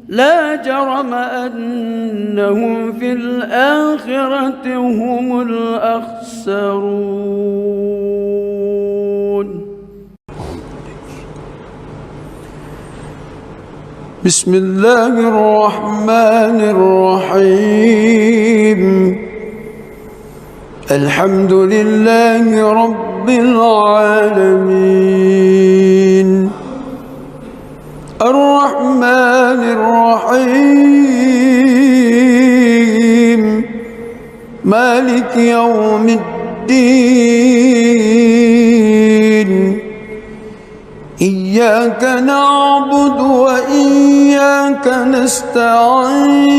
B: لا جرم أنهم في الآخرة هم الأخسرون.
A: بسم الله الرحمن الرحيم. الحمد لله رب العالمين الرحمن الرحيم مالك يوم الدين إياك نعبد وإياك نستعين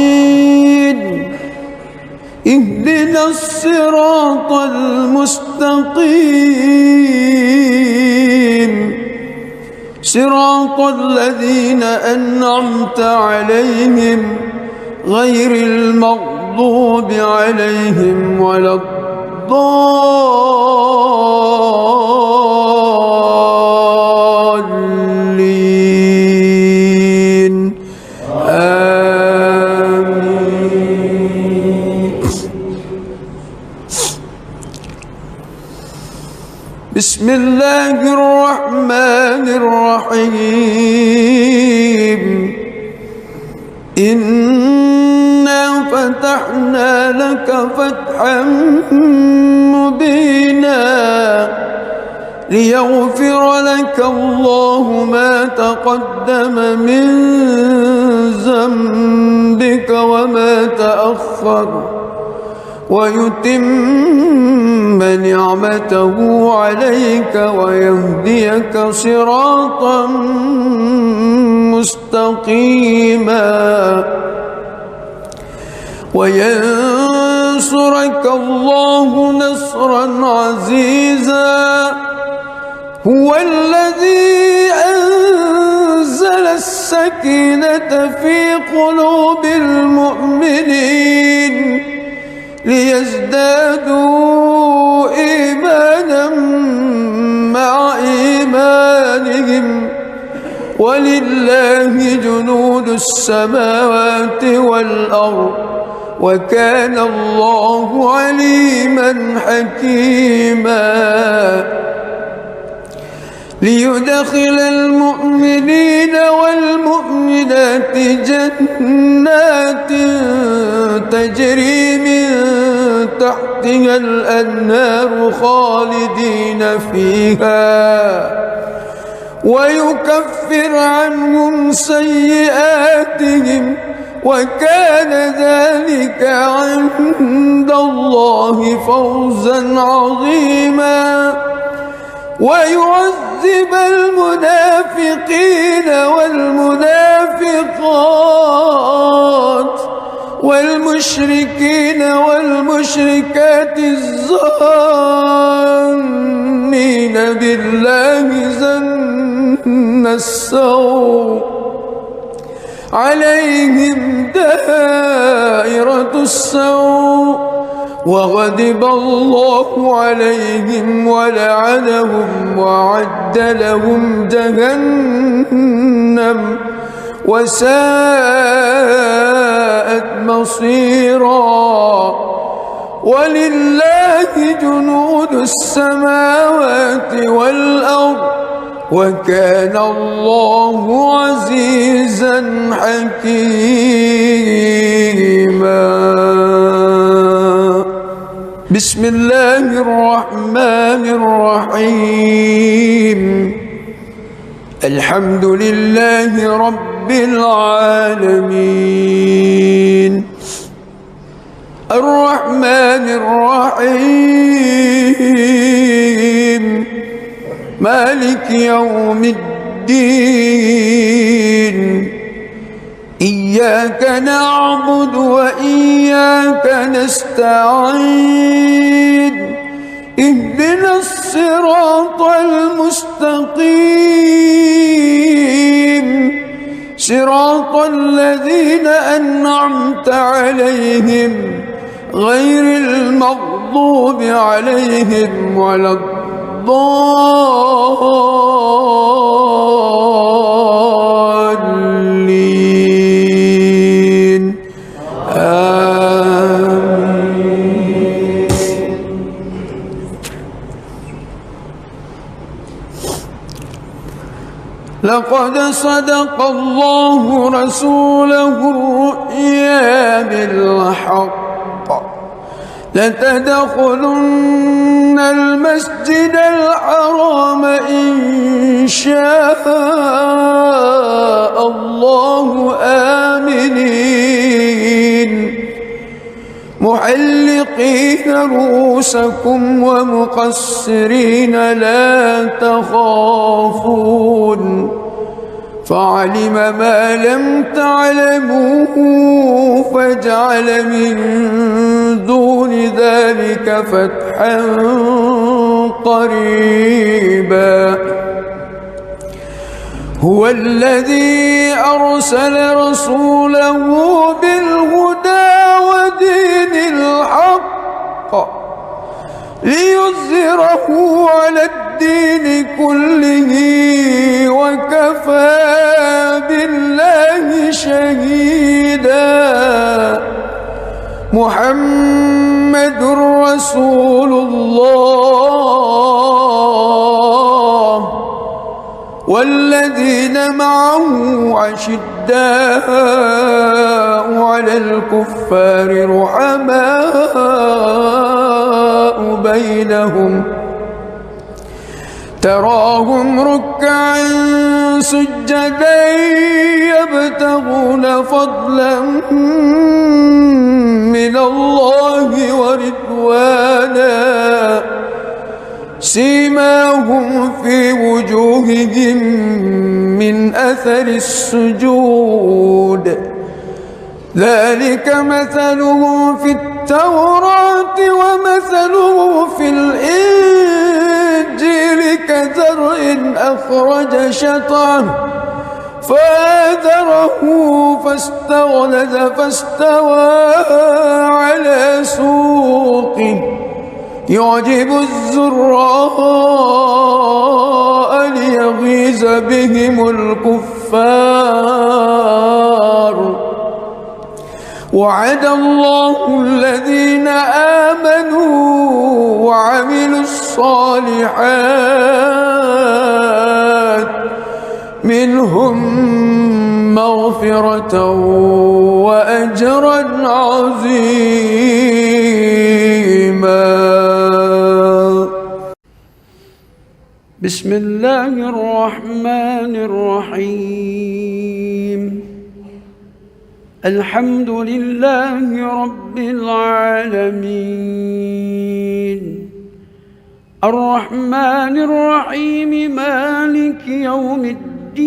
A: اهدنا الصراط المستقيم صراط الذين أنعمت عليهم غير المغضوب عليهم ولا الضالين آمين. بسم الله الرحمن الرحيم إنا فتحنا لك فتحا مبينا ليغفر لك الله ما تقدم من ذنبك وما تأخر ويتم نعمته عليك ويهديك صراطا مستقيما وينصرك الله نصرا عزيزا هو الذي أنزل السكينة في قلوب المؤمنين ليزدادوا إيمانا مع إيمانهم ولله جنود السماوات والأرض وكان الله عليما حكيما ليدخل المؤمنين والمؤمنات جنات تجري من تحتها الأنهار خالدين فيها ويكفر عنهم سيئاتهم وكان ذلك عند الله فوزا عظيما ويعذب المنافقين والمنافقات والمشركين والمشركات الظانين بالله ظن السوء عليهم دائرة السوء وغضب الله عليهم ولعنهم وأعد لهم جهنم وساءت مصيرا ولله جنود السماوات والأرض وكان الله عزيزا حكيما بسم الله الرحمن الرحيم الحمد لله رب العالمين الرحمن الرحيم مالك يوم الدين إياك نعبد وإياك نستعين اهدنا الصراط المستقيم صراط الذين أنعمت عليهم غير المغضوب عليهم ولا الضالين آمين. لقد صدق الله رسوله الرؤيا بالحق لتدخلن المسجد الحرام إن شاء الله آمنين محلقين رؤوسكم ومقصرين لا تخافون فعلم ما لم تعلموا فجعل من دون ذلك فتحا قريبا هو الذي أرسل رسوله بالهدى ودين الحق ليظهره على الدين كله وكفى بالله شهيدا محمد رسول الله والذين معه أشداء على الكفار رحماء بينهم تراهم ركعا سجدا يبتغون فضلا من الله ورضوانا سيماهم في وجوههم من أثر السجود ذلك مثله في التوراة ومثله في الإنجيل كزرع أخرج شطأه فآزره فاستغلظ فاستوى على سوقه يعجب الزراء ليغيظ بهم الكفار وعد الله الذين آمنوا وعملوا الصالحات منهم مغفرة وأجرا عظيما.
B: بسم الله الرحمن الرحيم. الحمد لله رب العالمين الرحمن الرحيم مالك يوم الدين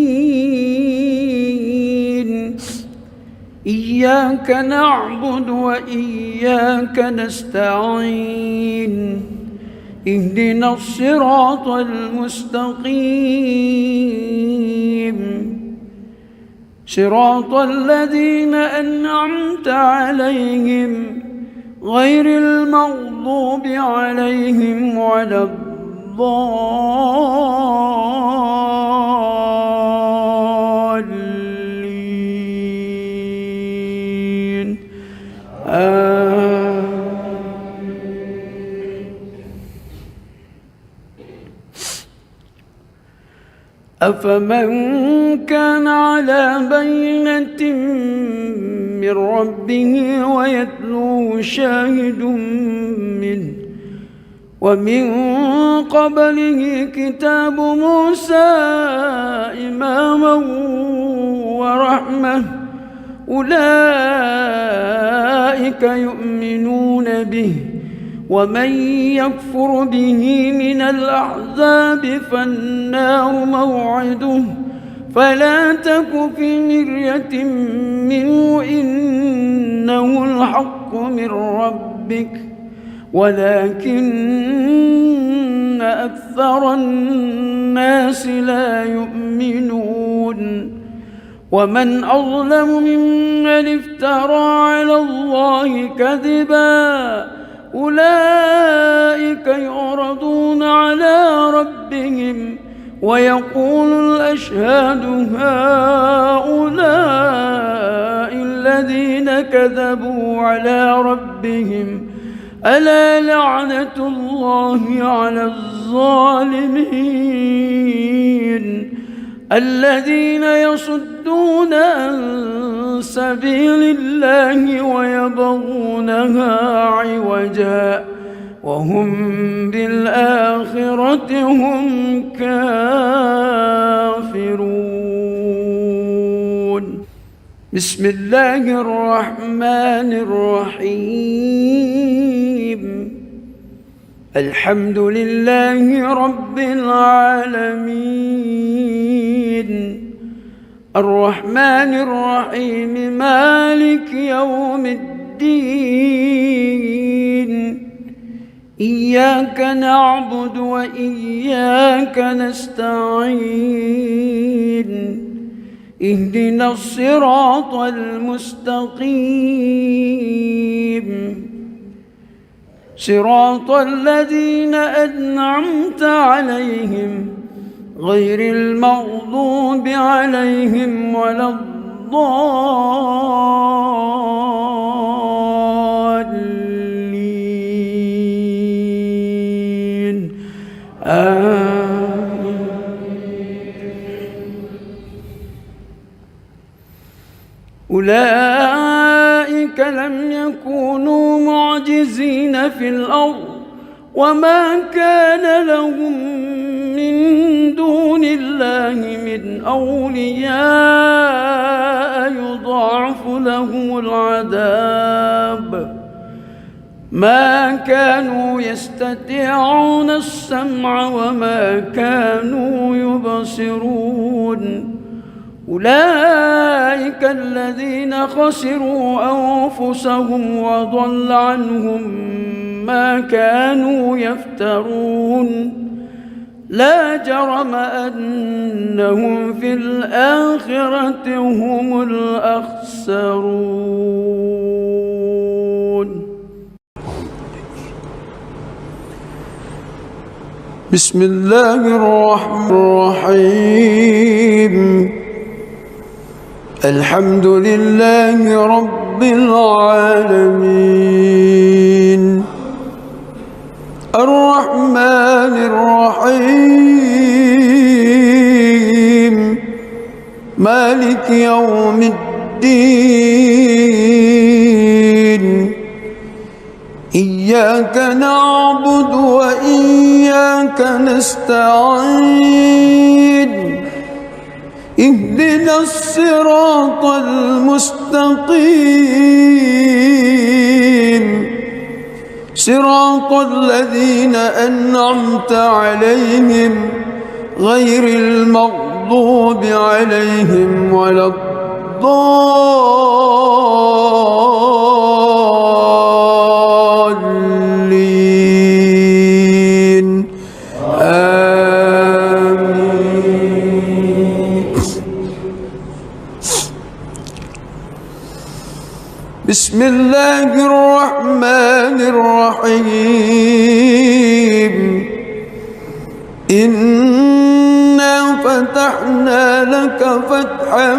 B: إياك نعبد وإياك نستعين اهدنا الصراط المستقيم صراط الذين أنعمت عليهم غير المغضوب عليهم ولا الضالين أفمن كان على بينة من ربه ويتلوه شاهد منه ومن قبله كتاب موسى إماما ورحمة أولئك يؤمنون به ومن يكفر به من الأحزاب فالنار موعده فلا تك في مرية منه إنه الحق من ربك ولكن أكثر الناس لا يؤمنون ومن أظلم ممن افترى على الله كذبا أولئك يعرضون على ربهم ويقول الأشهاد هؤلاء الذين كذبوا على ربهم ألا لعنة الله على الظالمين الذين يصدون عن سبيل الله ويبغونها عوجا وهم بالآخرة هم كافرون. بسم الله الرحمن الرحيم. الحمد لله رب العالمين الرحمن الرحيم مالك يوم الدين إياك نعبد وإياك نستعين اهدنا الصراط المستقيم صراط الذين أنعمت عليهم غير المغضوب عليهم ولا الضالين أولئك لم يكونوا معجزين في الأرض وما كان لهم من دون الله من أولياء يضاعف لهم العذاب ما كانوا يستطيعون السمع وما كانوا يبصرون أولئك أولئك الذين خسروا أنفسهم وضل عنهم ما كانوا يفترون لا جرم أنهم في الآخرة هم الأخسرون.
A: بسم الله الرحمن الرحيم. الحمد لله رب العالمين الرحمن الرحيم مالك يوم الدين إياك نعبد وإياك نستعين اهدنا الصراط المستقيم صراط الذين أنعمت عليهم غير المغضوب عليهم ولا الضالين آمين. بسم الله الرحمن الرحيم. إنا فتحنا لك فتحا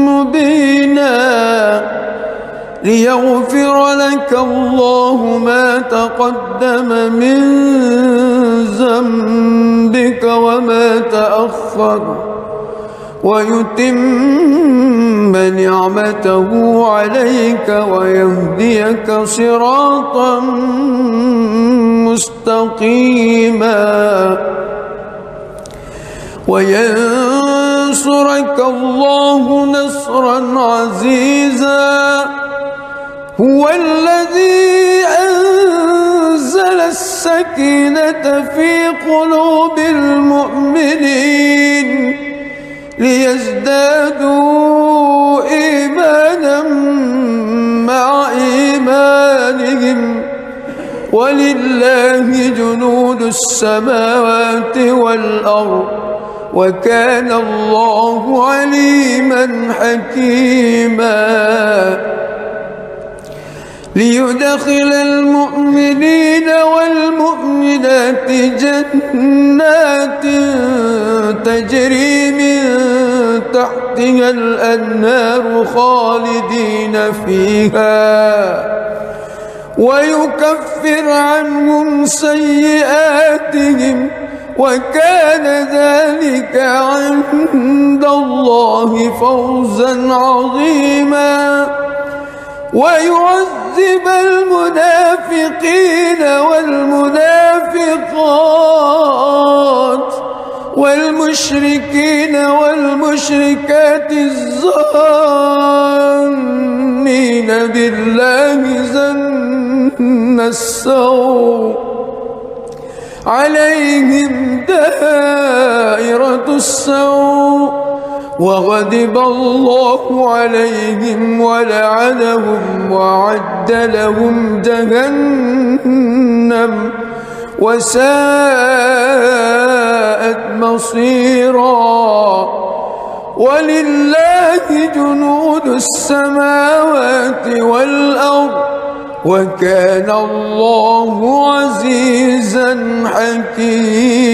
A: مبينا ليغفر لك الله ما تقدم من ذنبك وما تأخر ويتم نعمته عليك ويهديك صراطا مستقيما وينصرك الله نصرا عزيزا. هو الذي أنزل السكينة في قلوب المؤمنين ليزدادوا إيمانا مع إيمانهم ولله جنود السماوات والأرض وكان الله عليما حكيما. ليدخل المؤمنين والمؤمنات جنات تجري من تحتها الأنهار خالدين فيها ويكفر عنهم سيئاتهم وكان ذلك عند الله فوزا عظيما. ويعذب المنافقين والمنافقات والمشركين والمشركات الظانين بالله ظن السوء عليهم دائرة السوء وغضب الله عليهم ولعنهم وأعد لهم جهنم وساءت مصيرا. ولله جنود السماوات والأرض وكان الله عزيزا حكيما.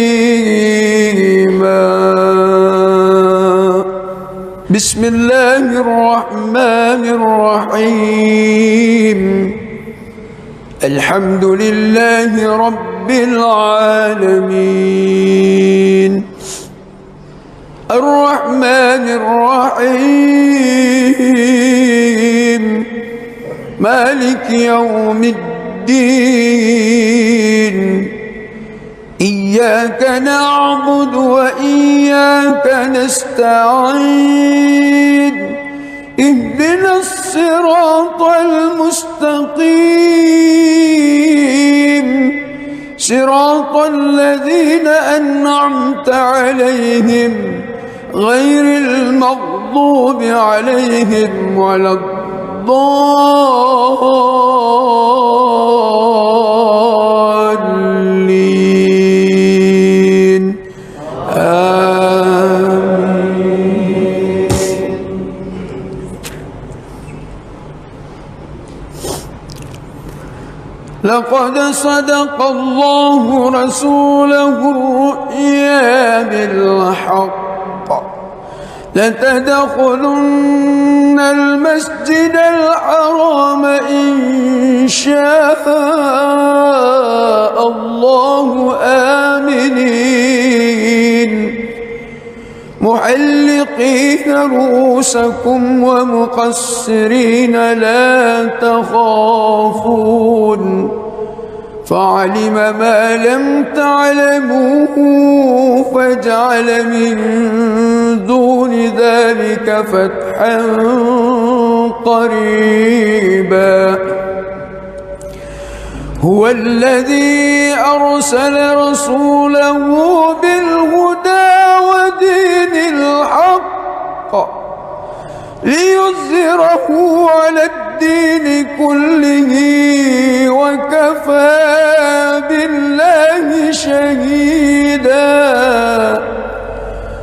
A: بسم الله الرحمن الرحيم. الحمد لله رب العالمين الرحمن الرحيم مالك يوم الدين إياك نعبد وإياك نستعين اهدنا الصراط المستقيم صراط الذين أنعمت عليهم غير المغضوب عليهم ولا الضالين آمين. لقد صدق الله رسوله الرؤيا بالحق لتدخلن المسجد الحرام إن شاء الله آمنين محلقين رؤوسكم ومقصرين لا تخافون فعلم ما لم تعلموا فجعل من دون ذلك فتحا قريبا هو الذي أرسل رسوله بالهدى ودين الحق ليظهره على الدين كله وكفى بالله شهيدا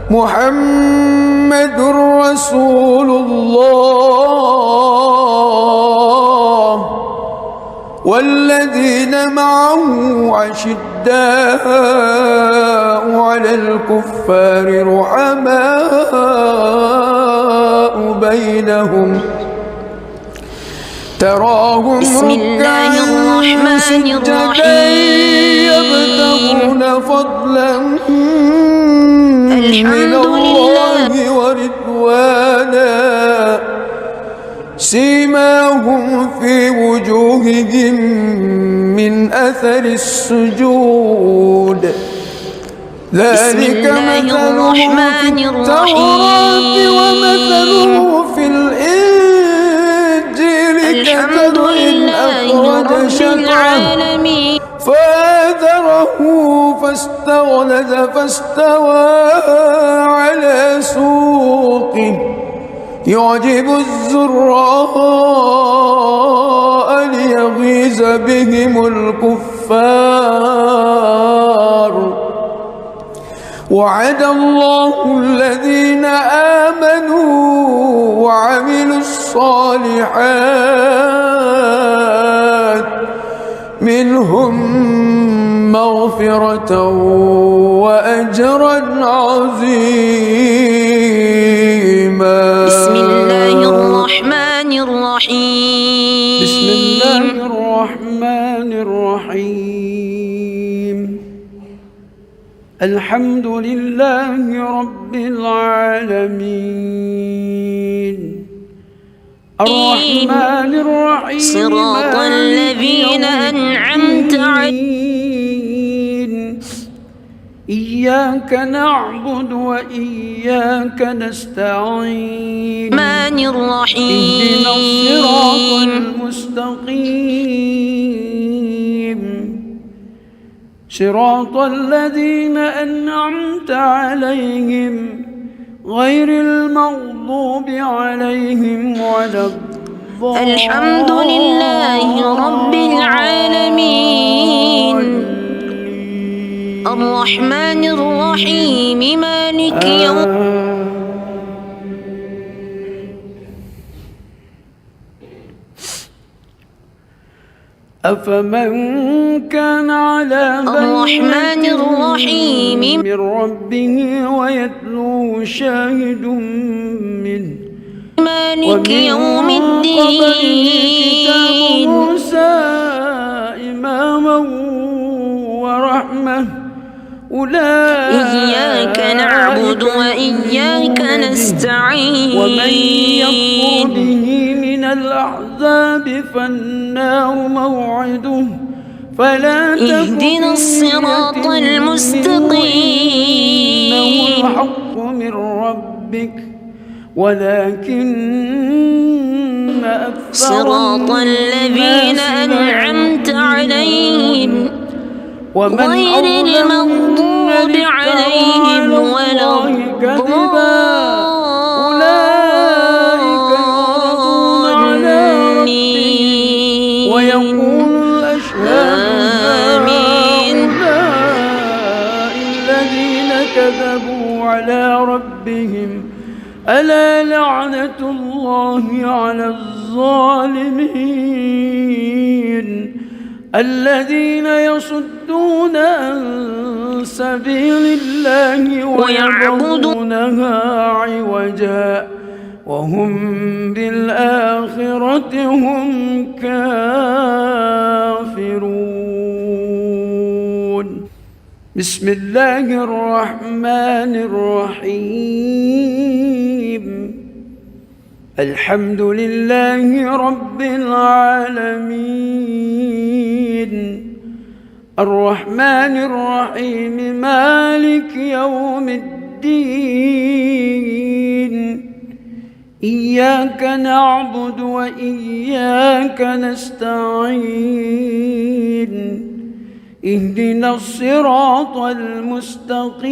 A: محمد رسول الله والذين معه أشداء على الكفار رحماء بينهم تراهم ركعا سجدا يبتغون فضلا من الله ورضوانا سيماهم في وجوههم من أثر السجود ذلك مثلهم في التوراة ومثله في الإنجيل كزرع أخرج شطأه فآزره فاستغلظ فاستوى على سوقه يعجب الزراء ليغيظ بهم الكفار وعد الله الذين آمنوا وعملوا الصالحات منهم مغفرة وأجرا عظيما.
C: بسم الله الرحمن الرحيم.
B: بسم الله الرحمن الرحيم. الحمد لله رب العالمين الرحمن الرحيم
C: صراط الذين أنعمت عليهم
B: إياك نعبد وإياك نستعين
C: الرحمن الرحيم
B: اهدنا الصراط المستقيم صراط الذين أنعمت عليهم غير المغضوب عليهم ولا الضالين.
C: الحمد لله رب العالمين الرحمن الرحيم مالك يوم
B: أفمن كان على
C: الرحمن الرحيم
B: من ربه ويتلوه شاهد منه
C: مالك يوم الدين
B: موسى إماما ورحمة أولئك
C: إياك نعبد وإياك نستعين
B: ومن يكفر به من الأحزاب فالنار موعده فلا
C: اهدنا الصراط المستقيم
B: إنه الحق من ربك ولكن أكثر
C: صراط الذين أنعمت عليهم
B: ومن
C: غير
B: أظلم
C: المغضوب
B: افترى
C: عليهم
B: على
C: ولا
B: الله كذبا أولئك يعرضون على ربهم ويقول الأشهاد هؤلاء الذين كذبوا على ربهم ألا لعنة الله على الظالمين الذين يصدون عن سبيل الله ويبغونها عوجا وهم بالآخرة هم كافرون. بسم الله الرحمن الرحيم. الحمد لله رب العالمين الرحمن الرحيم مالك يوم الدين إياك نعبد وإياك نستعين اهدنا الصراط المستقيم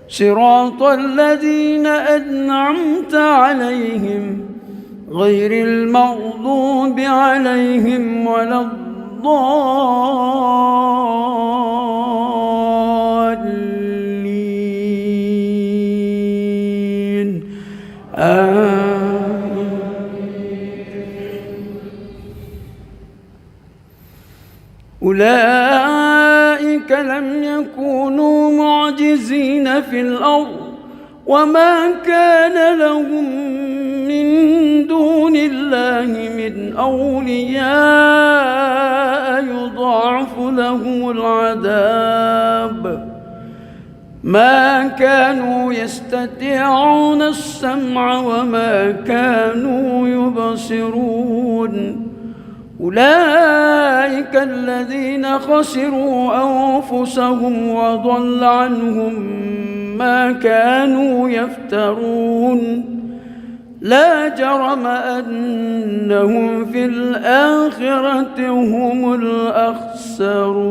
B: صراط الذين أنعمت عليهم غير المغضوب عليهم ولا الضالين أولئك لم يكونوا معجزين في الأرض وما كان لهم من دون الله من أولياء يضاعف لهم العذاب ما كانوا يستطيعون السمع وما كانوا يبصرون أولئك الذين خسروا أنفسهم وضل عنهم ما كانوا يفترون لا جرم أنهم في الآخرة هم الأخسرون.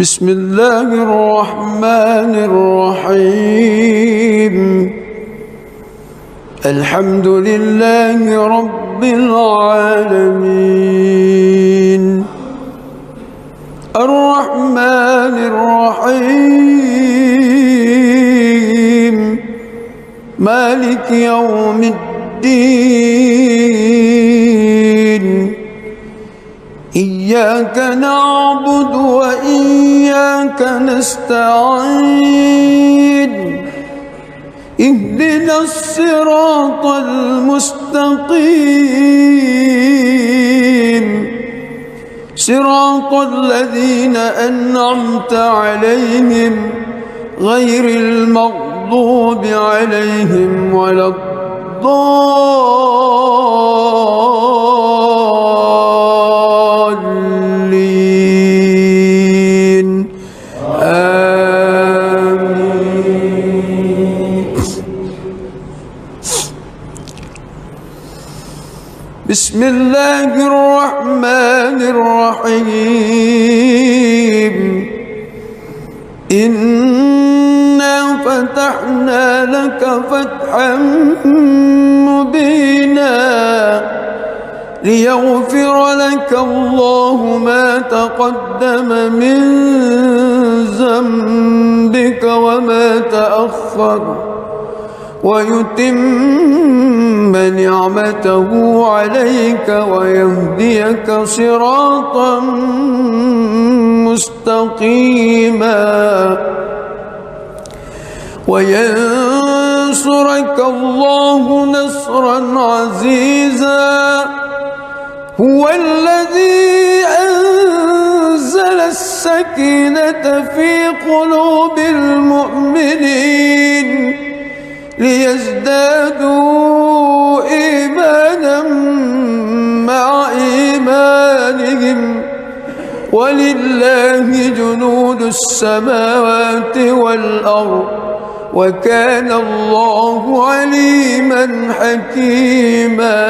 A: بسم الله الرحمن الرحيم الحمد لله رب العالمين الرحمن الرحيم مالك يوم الدين إياك نعبد وإياك نستعين اهدنا الصراط المستقيم صراط الذين أنعمت عليهم غير المغضوب عليهم ولا الضالين آمين. بسم الله الرحمن الرحيم إنا فتحنا لك فتحا مبينا ليغفر لك الله ما تقدم من ذنبك وما تأخر ويتم نعمته عليك ويهديك صراطا مستقيما وينصرك الله نصرا عزيزا هو الذي أنزل السكينة في قلوب المؤمنين ليزدادوا إيمانا مع إيمانهم ولله جنود السماوات والأرض وكان الله عليما حكيما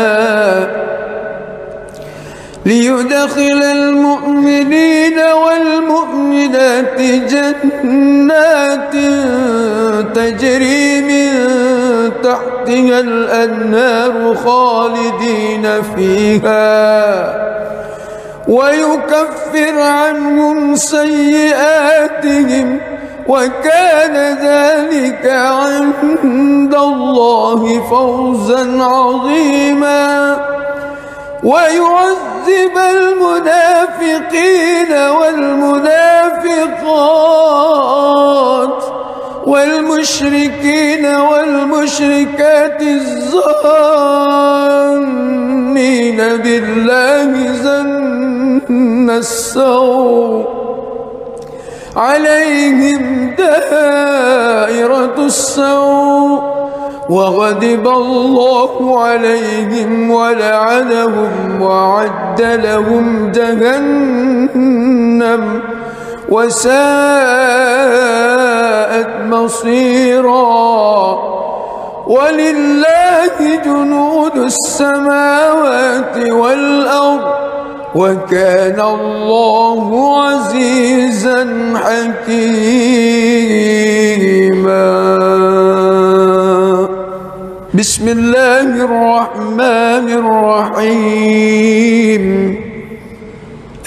A: ليدخل المؤمنين والمؤمنات جنات تجري من تحتها الأنهار خالدين فيها ويكفر عنهم سيئاتهم وكان ذلك عند الله فوزا عظيما ويعذب المنافقين والمنافقات والمشركين والمشركات الظانين بالله ظن السوء عليهم دائرة السوء وغضب الله عليهم ولعنهم وأعد لهم جهنم وساءت مصيرا ولله جنود السماوات والأرض وكان الله عزيزا حكيما. بسم الله الرحمن الرحيم.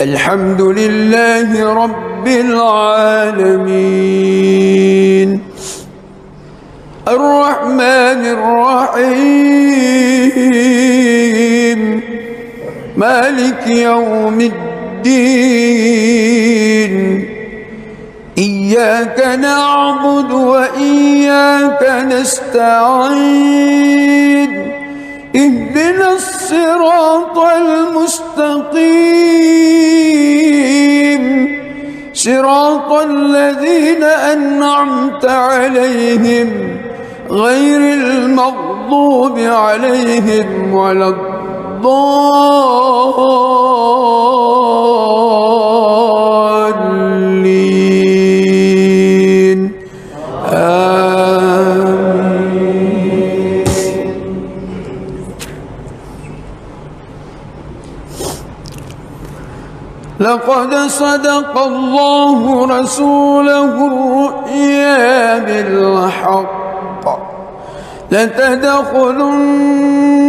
A: الحمد لله رب العالمين الرحمن الرحيم مالك يوم الدين إياك نعبد وإياك نستعين اهدنا الصراط المستقيم صراط الذين أنعمت عليهم غير المغضوب عليهم ولا الضالين آمين. لقد صدق الله رسوله الرؤيا بالحق لتدخلن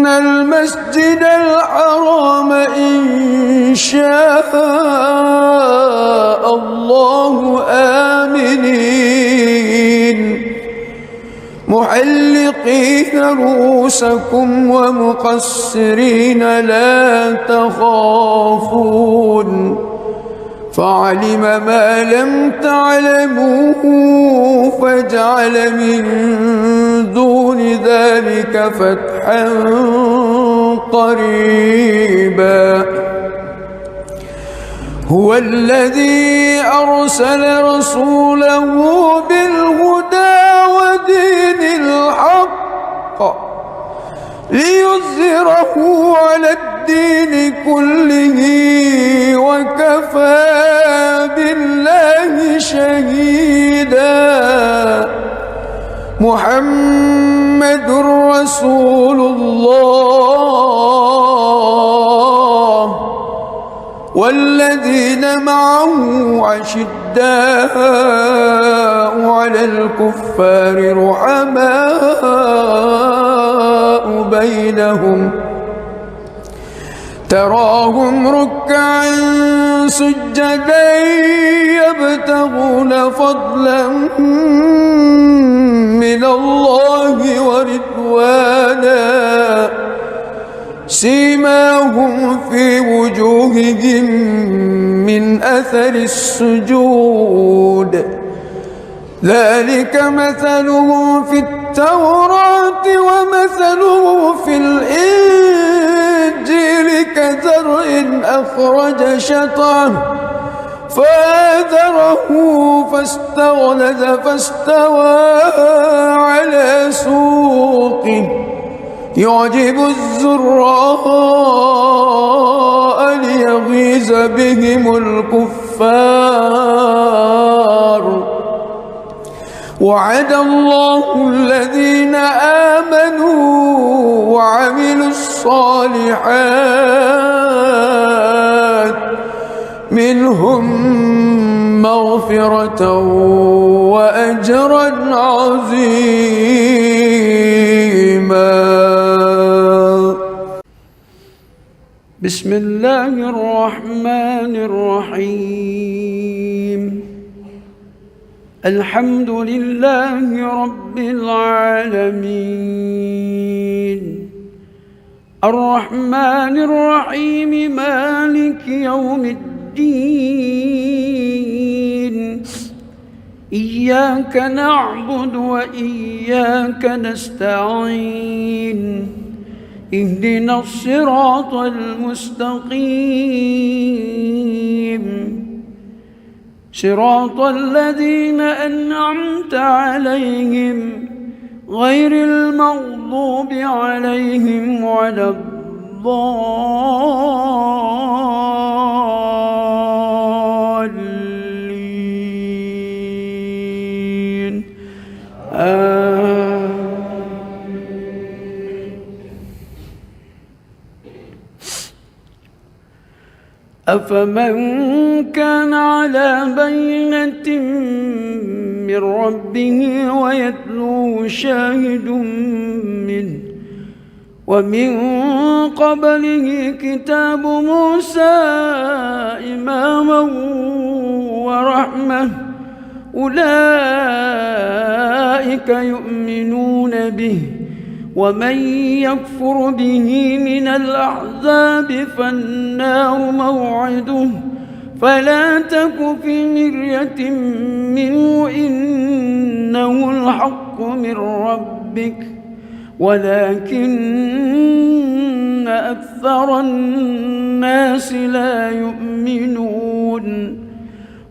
A: المسجد الحرام إن شاء الله آمنين محلقين رؤوسكم ومقصرين لا تخافون فعلم ما لم تعلموا فجعل من دون ذلك فتحا قريبا. هو الذي أرسل رسوله بالهدى ودين الحق ليظهره على الدين كله وكفى بالله شهيدا. محمد رسول الله والذين معه عشداء على الكفار رحماء بينهم تراهم ركعا سجدا يبتغون فضلا من الله ورضوانا سيماهم في وجوههم من أثر السجود ذلك مثله في التوراة ومثله في الإنجيل كزرع أخرج شطأه فآزره فاستغلظ فاستوى على سوقه يعجب الزراء ليغيظ بهم الكفار وعد الله الذين آمنوا وعملوا الصالحات منهم مغفرة وأجرا عظيما.
B: بسم الله الرحمن الرحيم. الحمد لله رب العالمين الرحمن الرحيم مالك يوم الدين إياك نعبد وإياك نستعين اهدنا الصراط المستقيم صراط الذين أنعمت عليهم غير المغضوب عليهم ولا الضالين أفمن كان على بينة من ربه ويتلوه شاهد منه ومن قبله كتاب موسى إماما ورحمة أولئك يؤمنون به ومن يكفر به من الأحزاب فالنار موعده فلا تك في مرية منه إنه الحق من ربك ولكن أكثر الناس لا يؤمنون.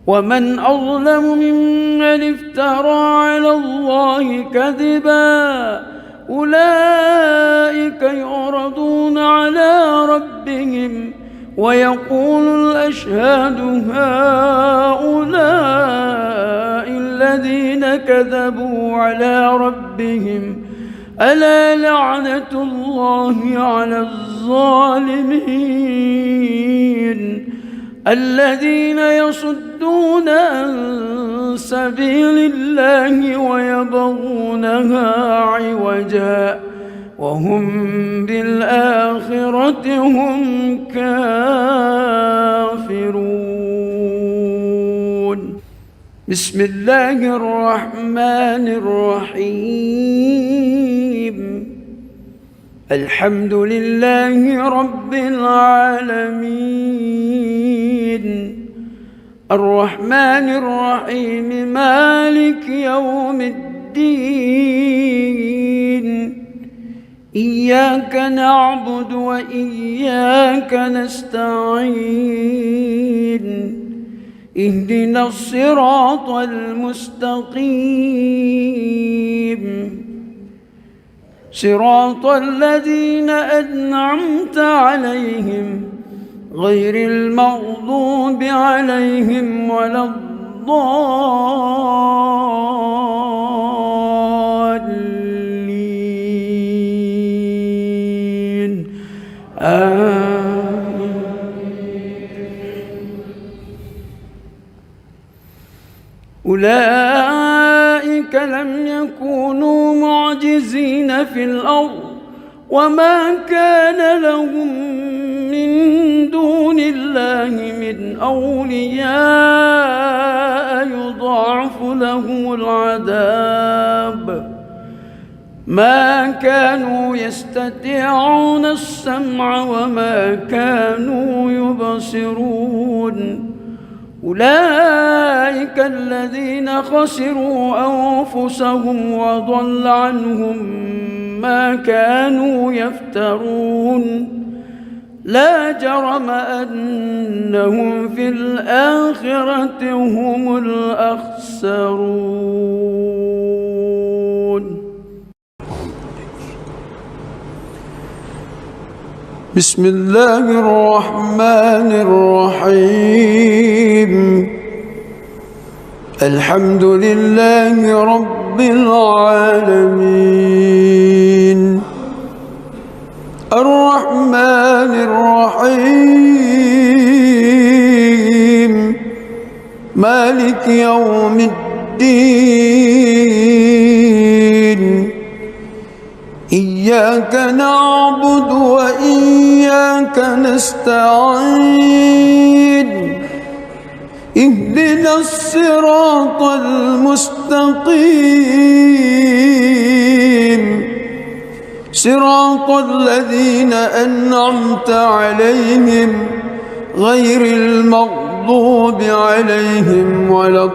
B: ومن أظلم ممن افترى على الله كذبا أولئك يعرضون على ربهم ويقول الأشهاد هؤلاء الذين كذبوا على ربهم ألا لعنة الله على الظالمين الذين يصدون عن سبيل الله ويبغونها عوجا وهم بالآخرة هم كافرون. بسم الله الرحمن الرحيم الحمد لله رب العالمين الرحمن الرحيم مالك يوم الدين إياك نعبد وإياك نستعين اهدنا الصراط المستقيم صراط الذين أنعمت عليهم غير المغضوب عليهم ولا الضالين أولئك لم يكونوا معجزين في الأرض وما كان لهم من دون الله من أولياء يضاعف لهم العذاب ما كانوا يستطيعون السمع وما كانوا يبصرون. أولئك الذين خسروا أنفسهم وضل عنهم ما كانوا يفترون لا جرم أنهم في الآخرة هم الأخسرون.
A: بسم الله الرحمن الرحيم الحمد لله رب العالمين الرحمن الرحيم مالك يوم الدين إياك نعبد وإياك نستعين اهدنا الصراط المستقيم صراط الذين أنعمت عليهم غير المغضوب عليهم ولا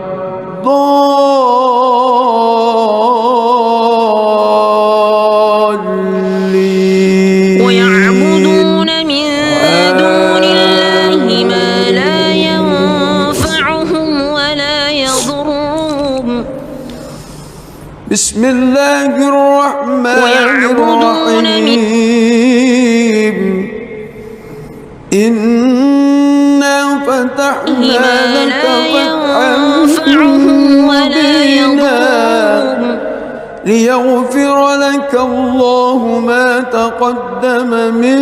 A: الضالين
C: ويعبدون من دون الله ما لا ينفعهم ولا يضرهم.
A: بسم الله الرحمن الرحيم إنا فتحنا لك فتحا مبينا ليغفر لك الله ما تقدم من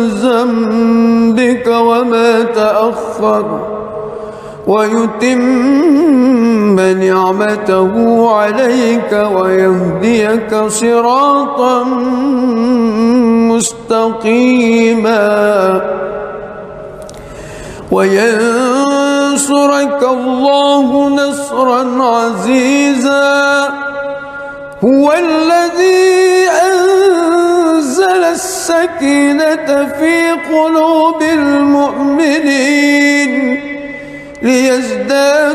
A: ذنبك وما تأخر ويتم نعمته عليك ويهديك صراطا مستقيما وينصرك الله نصرا عزيزا هو الذي أنزل السكينة في قلوب المؤمنين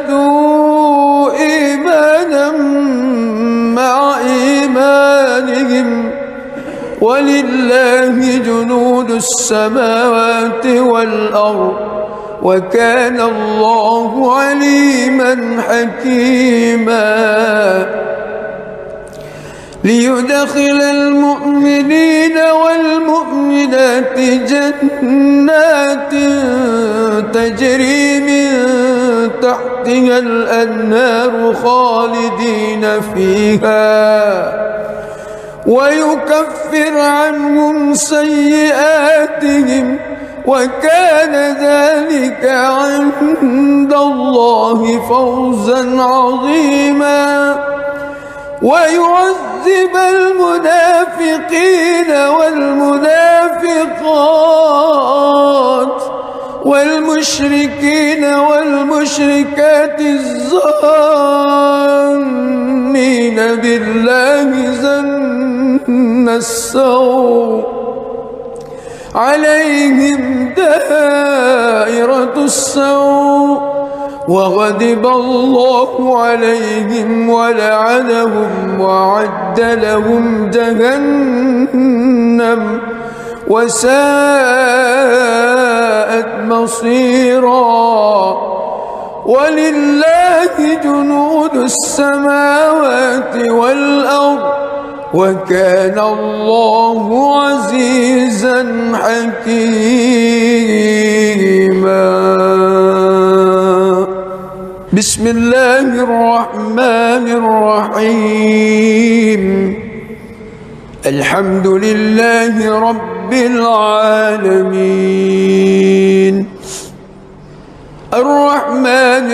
A: ليزدادوا إيمانا مع إيمانهم ولله جنود السماوات والأرض وكان الله عليما حكيما ليدخل المؤمنين والمؤمنات جنات تجري من تحتها الأنهار خالدين فيها ويكفر عنهم سيئاتهم وكان ذلك عند الله فوزا عظيما ويعذب المنافقين والمنافقات والمشركين والمشركات الظانين بالله ظن السوء عليهم دائرة السوء وغضب الله عليهم ولعنهم وأعد لهم جهنم وساءت مصيرا ولله جنود السماوات والأرض وكان الله عزيزا حكيما بسم الله الرحمن الرحيم الحمد لله رب العالمين الرحمن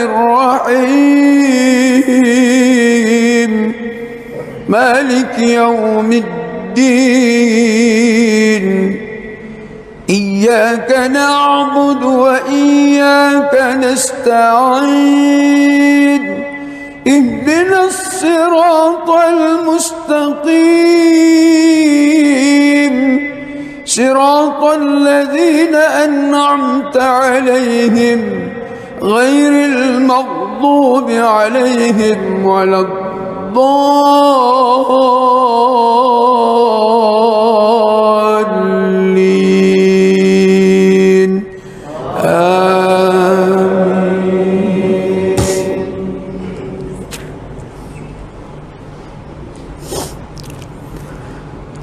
A: الرحيم مالك يوم الدين إياك نعبد وإياك نستعين اهدنا الصراط المستقيم صراط الذين أنعمت عليهم غير المغضوب عليهم ولا الضالين آمين.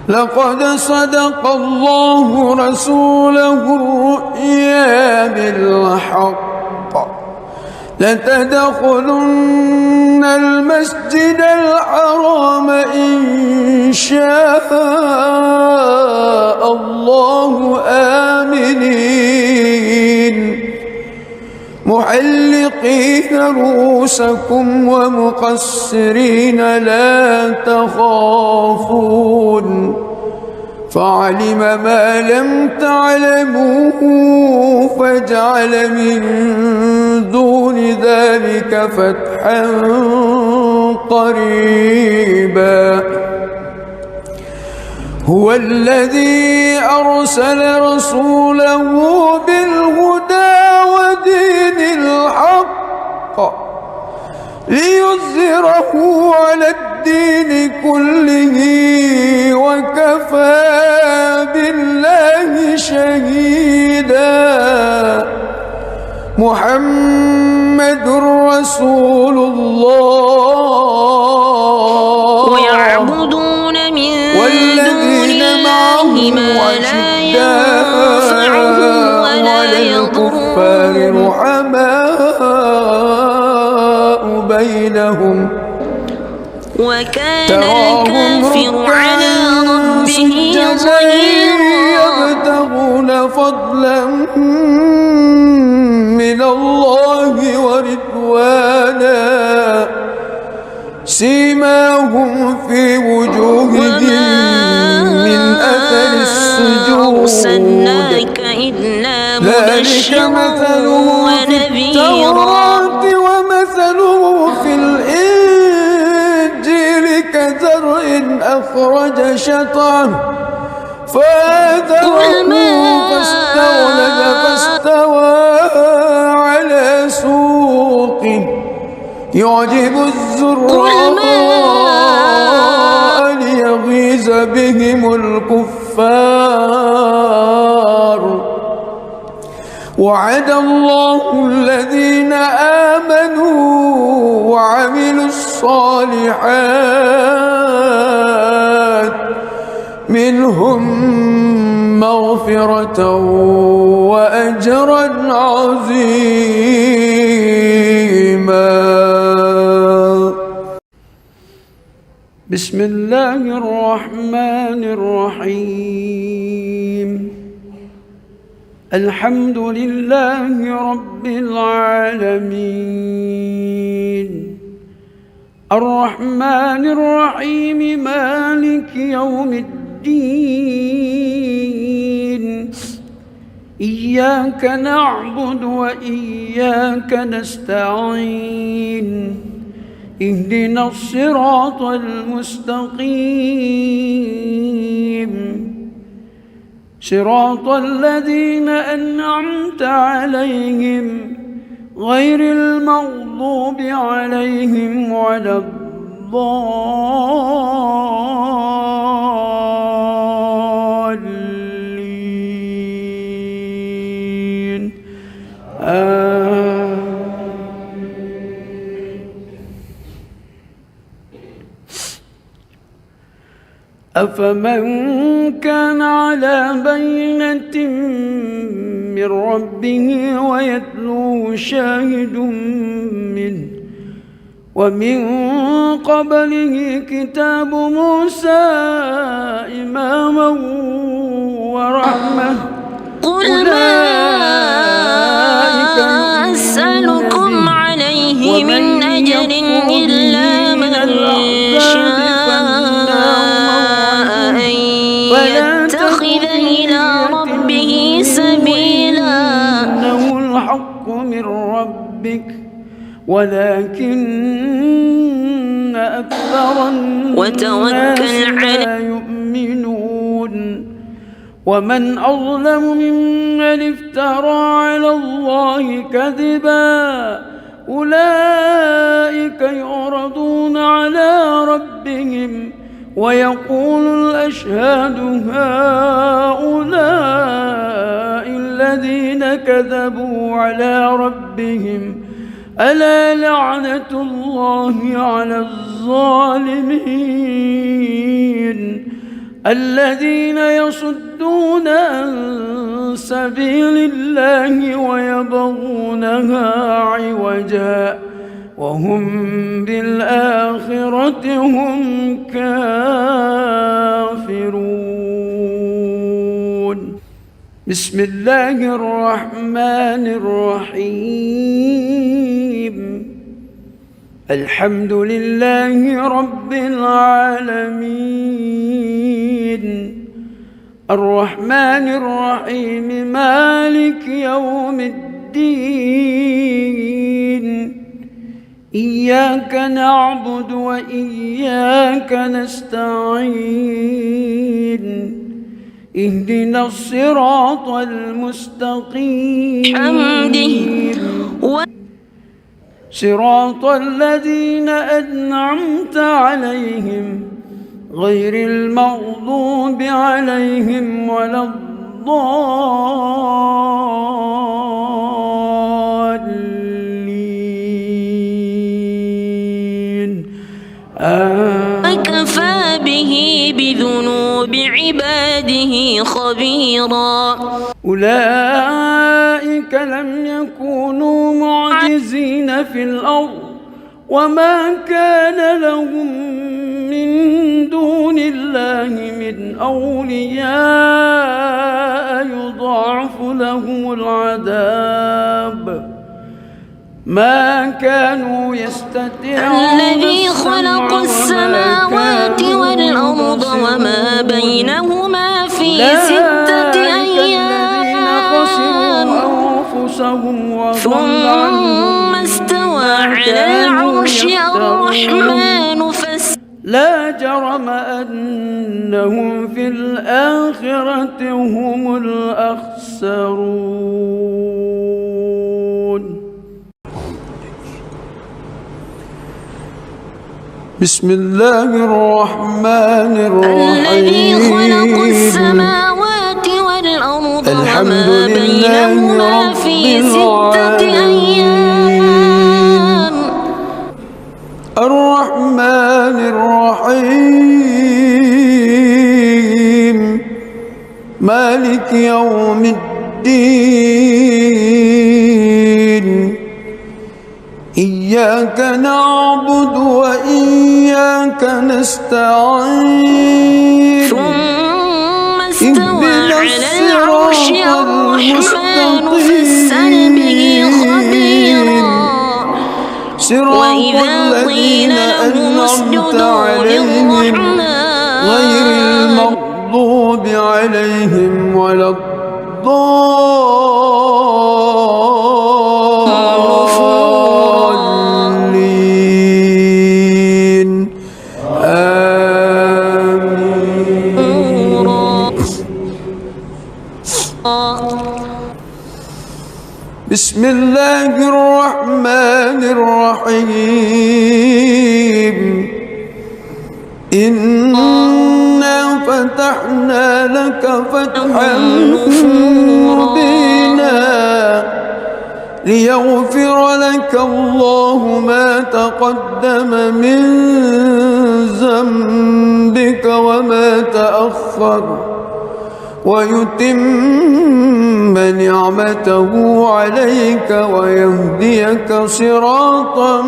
A: لقد صدق الله رسوله الرؤيا بالحق لتدخلن المسجد الحرام إن شاء الله آمنين محلقين رؤوسكم ومقصرين لا تخافون فعلم ما لم تعلموا فجعل من دون ذلك فتحا قريبا هو الذي أرسل رسوله بالهدى ودين الحق ليظهره على الدين كله وكفى بالله شهيدا محمد رسول الله
C: ويعبدون من دون الله ما لا ينفعهم ولا يضرهم
A: رحماء بينهم
C: وكان الكافر على ربه ظهيرا
A: يبتغون فضلا من الله ورضوانا سيماهم في وجوههم من أثر السجود ذلك مثله في التوراة ومثله في الإنجيل كزرع أخرج شطأه فآزره فاستوى على سوقه يعجب الزراع ليغيظ بهم الكفار وعد الله الذين آمنوا وعملوا الصالحات منهم مغفرة وأجرا عظيما.
B: بسم الله الرحمن الرحيم الحمد لله رب العالمين الرحمن الرحيم مالك يوم الدين إياك نعبد وإياك نستعين اهدنا الصراط المستقيم صراط الذين أنعمت عليهم غير المغضوب عليهم ولا الضالين أفمن كان على بينة من ربه ويتلوه شاهد منه ومن قبله كتاب موسى إماما ورحمة
C: قل ما أسألكم عليه من أجر إلا من شاء يتخذ إلى ربه سبيلا
B: إنه الحق من ربك ولكن أكثر الناس لا يؤمنون ومن أظلم ممن افترى على الله كذبا أولئك يعرضون على ربهم ويقول الأشهاد هؤلاء الذين كذبوا على ربهم ألا لعنة الله على الظالمين الذين يصدون عن سبيل الله ويبغونها عوجا وهم بالآخرة هم كافرون. بسم الله الرحمن الرحيم. الحمد لله رب العالمين الرحمن الرحيم مالك يوم الدين إياك نعبد وإياك نستعين اهدنا الصراط المستقيم صراط الذين أنعمت عليهم غير المغضوب عليهم ولا الضالين
C: وكفى به بذنوب عباده خبيرا.
B: أولئك لم يكونوا معجزين في الأرض وما كان لهم من دون الله من أولياء يضاعف لهم العذاب ما كانوا يستطيعون
C: الذي خلق السماوات والأرض وما بينهما في 6 أيام ثم استوى على العرش الرحمن
B: لا جرم أنهم في الآخرة هم الأخسرون.
A: بسم الله الرحمن الرحيم.
C: الذي خلق السماوات والأرض
A: الحمد
C: وما بينهما في 6 أيام
A: الرحمن الرحيم مالك يوم الدين إياك نعبد وإياك نستعين
C: ثم استوى على العرش الرحمن فاسأل به خبيرا. وإذا قيل لهم اسجدوا للرحمن
A: غير المغضوب عليهم ولا الضالين آمين. بسم الله الرحمن الرحيم إنا فتحنا لك فتحا مبينا ليغفر لك الله ما تقدم من ذنبك وما تأخر ويتم نعمته عليك ويهديك صراطا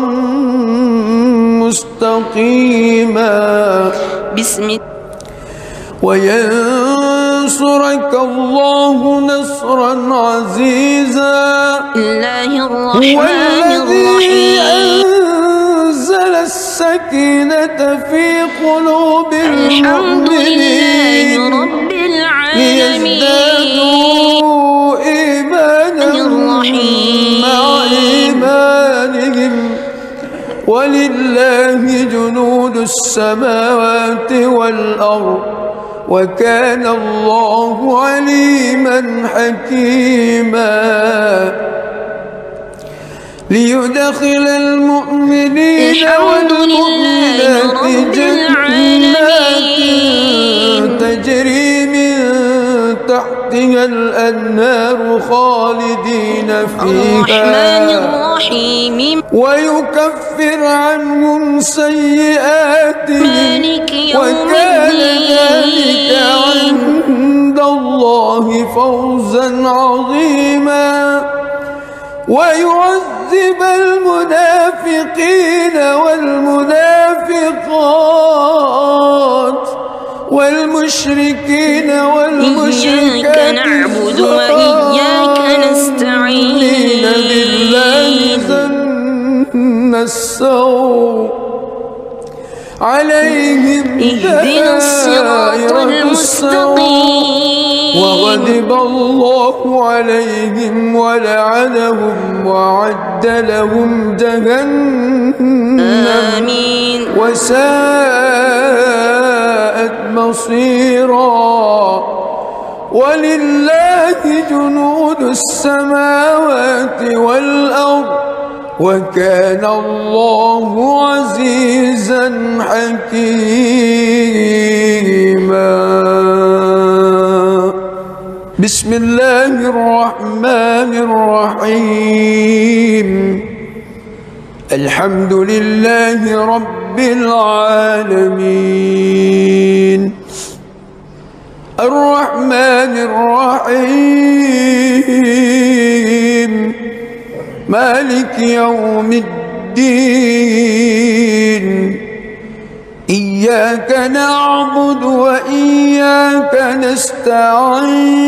A: مستقيما وينصرك الله نصرا عزيزا. هو الذي أنزل السكينة في قلوب المؤمنين ليزدادوا إيمانا مع إيمانهم ولله جنود السماوات والأرض وكان الله عليما حكيما. ليدخل المؤمنين والمؤمنات جنات تجري من تحتها الأنهار خالدين فيها
C: الرحيم
A: ويكفر عنهم سيئاتهم
C: مالك يوم
A: وكان ذلك
C: الدين
A: عند الله فوزا عظيما ويعذب المنافقين والمنافقات والمشركين والمشركات
C: إياك نعبد وإياك نستعين
A: بالله ظن السوء عليهم
C: اهدنا الصراط المستقيم
A: وغضب الله عليهم ولعنهم وأعد لهم جهنم
C: آمين
A: وساءت مصيرا ولله جنود السماوات والأرض وكان الله عزيزا حكيما بسم الله الرحمن الرحيم الحمد لله رب العالمين الرحمن الرحيم مالك يوم الدين إياك نعبد وإياك نستعين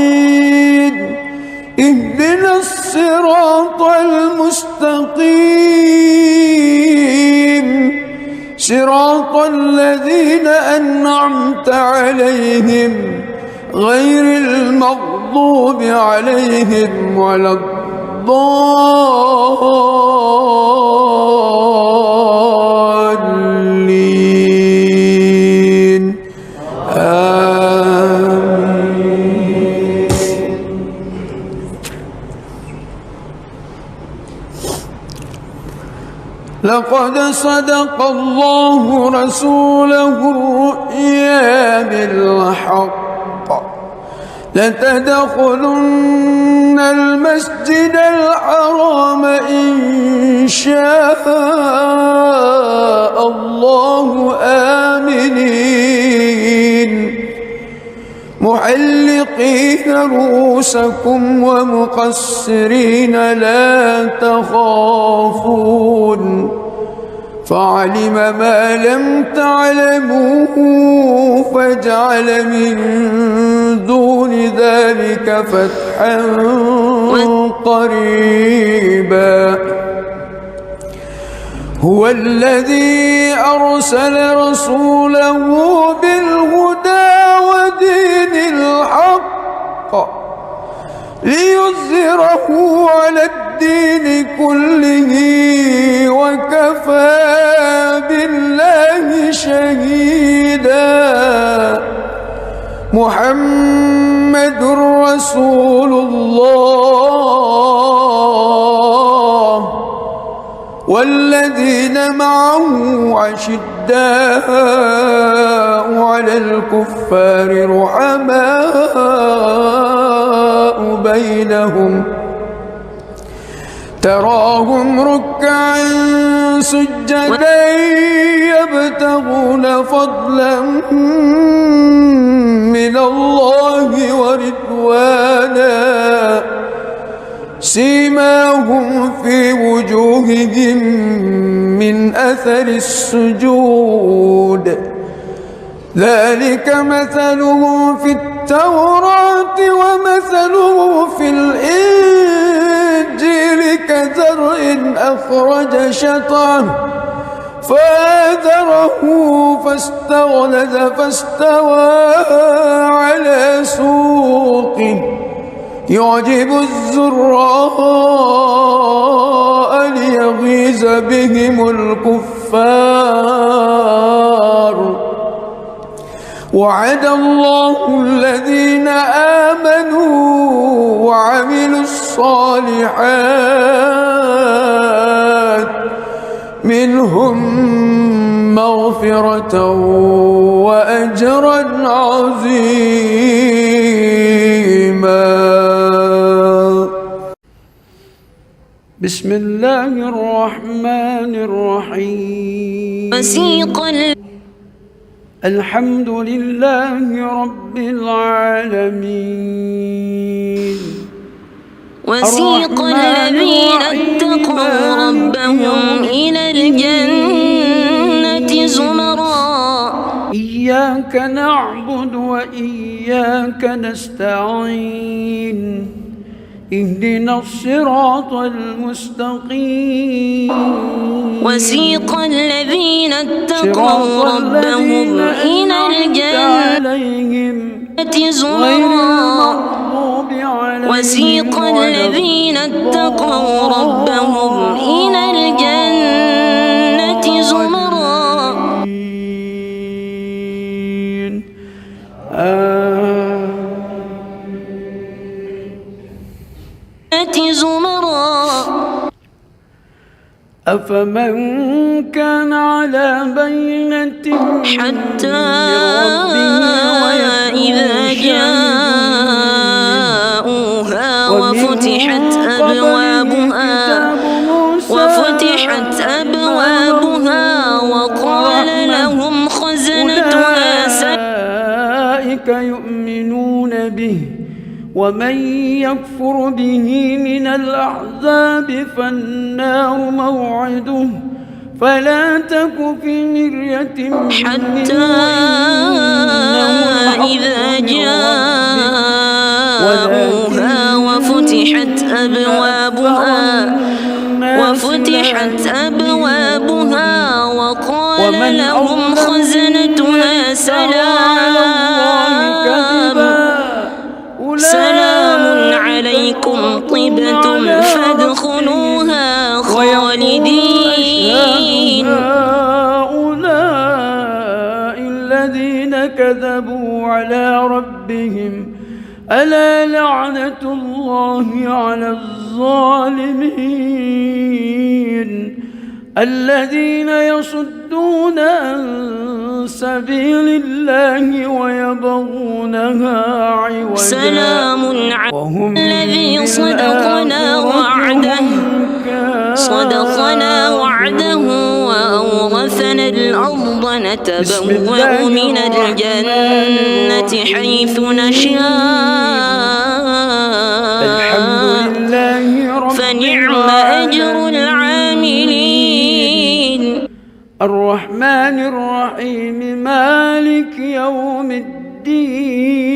A: اهدنا الصراط المستقيم صراط الذين أنعمت عليهم غير المغضوب عليهم ولا الضالين آمين. لقد صدق الله رسوله الرؤيا بالحق لتدخلن المسجد الحرام إن شاء الله آمنين محلقين رؤوسكم ومقصرين لا تخافون فعلم ما لم تعلموا فجعل من دون ذلك فتحا قريبا هو الذي أرسل رسوله بالهدى ودين الحق ليظهره على الدين كله وكفى بالله شهيدا محمد رسول الله والذين معه أشداء على الكفار رحماء بينهم تراهم ركعا سجدا يبتغون فضلا من الله ورضوانا سيماهم في وجوههم من أثر السجود ذلك مثلهم في التوراة ومثله في الإنجيل كزرع أخرج شطأه فآزره فاستغلظ فاستوى على سوقه يعجب الزراء ليغيظ بهم الكفار وعد الله الذين آمنوا وعملوا الصالحات منهم مغفرة وأجرا عظيما
B: بسم الله الرحمن الرحيم الحمد لله رب العالمين
C: وسيق الذين اتقوا ربهم إلى الجنة زمرا
B: إياك نعبد وإياك نستعين اهدنا الصراط المستقيم
C: وسيق الذين اتقوا ربهم إلى الجنة زمرا وسيق الذين اتقوا ربهم إلى الجنة زمرا
B: أفمن كان على بينة
C: حتى إذا جاءوها وفتحت أبوابها وقال لهم خزنتها
B: أولئك يؤمنون به ومن يكفر به من الأحزاب فالنار موعده فلا تك في مرية منه
C: حتى إذا جاءوها وفتحت أبوابها وقال لهم خزنتها سلام عليكم طبتم فادخلوها خالدين
B: هؤلاء الذين كذبوا على ربهم ألا لعنة الله على الظالمين الذين يصدون عن سبيل الله ويبغونها عوجا
C: سلام على الذي صدقنا وعده وأورثنا الأرض نتبوأ من الجنة حيث نشاء فنعم أجر العاملين
B: الرحمن الرحيم مالك يوم الدين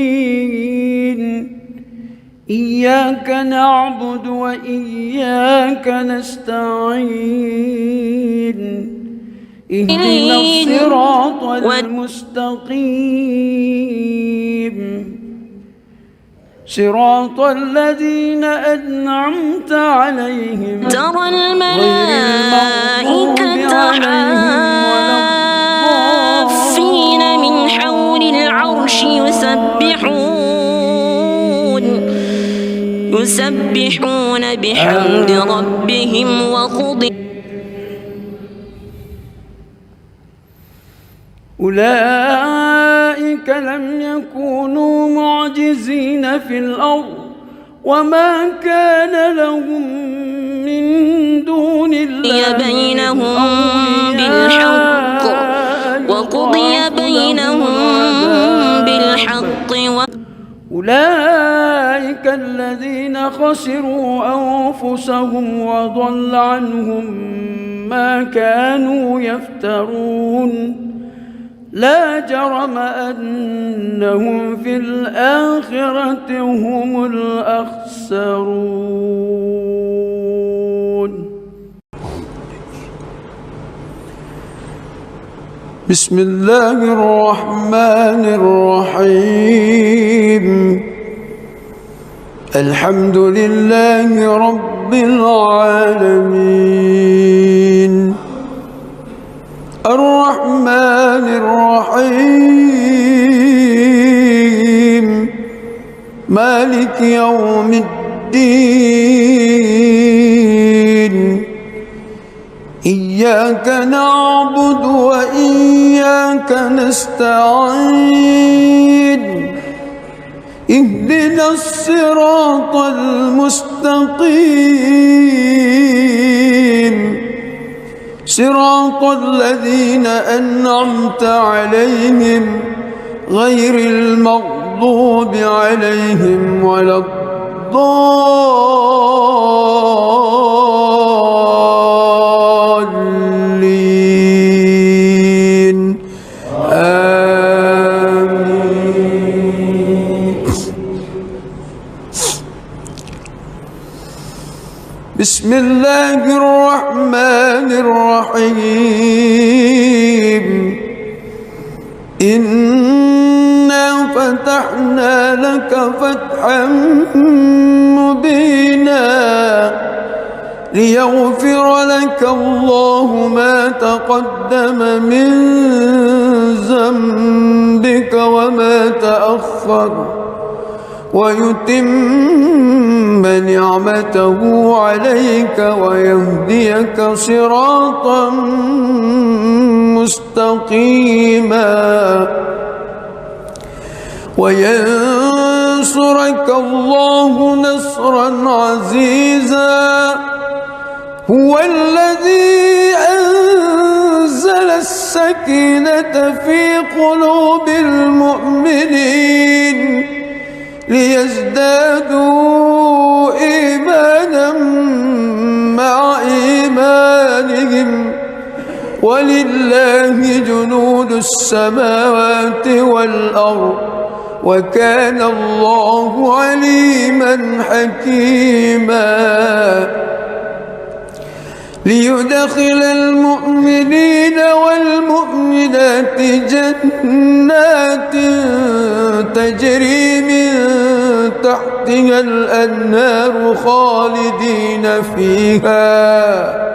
B: إياك نعبد وإياك نستعين اهدنا الصراط المستقيم صراط الذين أنعمت عليهم
C: ترى الملائكة حافين من حول العرش يسبحون بحمد ربهم وقضي
B: أولئك لم يكونوا معجزين في الأرض وما كان لهم من دون الله
C: بينهم بالحق وقضي بينهم بالحق
B: أولئك الذين خسروا أنفسهم وضل عنهم ما كانوا يفترون لا جرم أنهم في الآخرة هم الأخسرون.
A: بسم الله الرحمن الرحيم الحمد لله رب العالمين الرحمن الرحيم مالك يوم الدين إياك نعبد وإياك نستعين اهدنا الصراط المستقيم صراط الذين أنعمت عليهم غير المغضوب عليهم ولا الضالين آمين. بسم الله الرحمن الرحيم إنا فتحنا لك فتحا مبينا ليغفر لك الله ما تقدم من ذنبك وما تأخر ويتم نعمته عليك ويهديك صراطا مستقيما وينصرك الله نصرا عزيزا هو الذي أنزل السكينة في قلوب المؤمنين ليزدادوا إيمانا مع إيمانهم ولله جنود السماوات والأرض وكان الله عليما حكيما ليدخل المؤمنين والمؤمنات جنات تجري من تحتها الأنهار خالدين فيها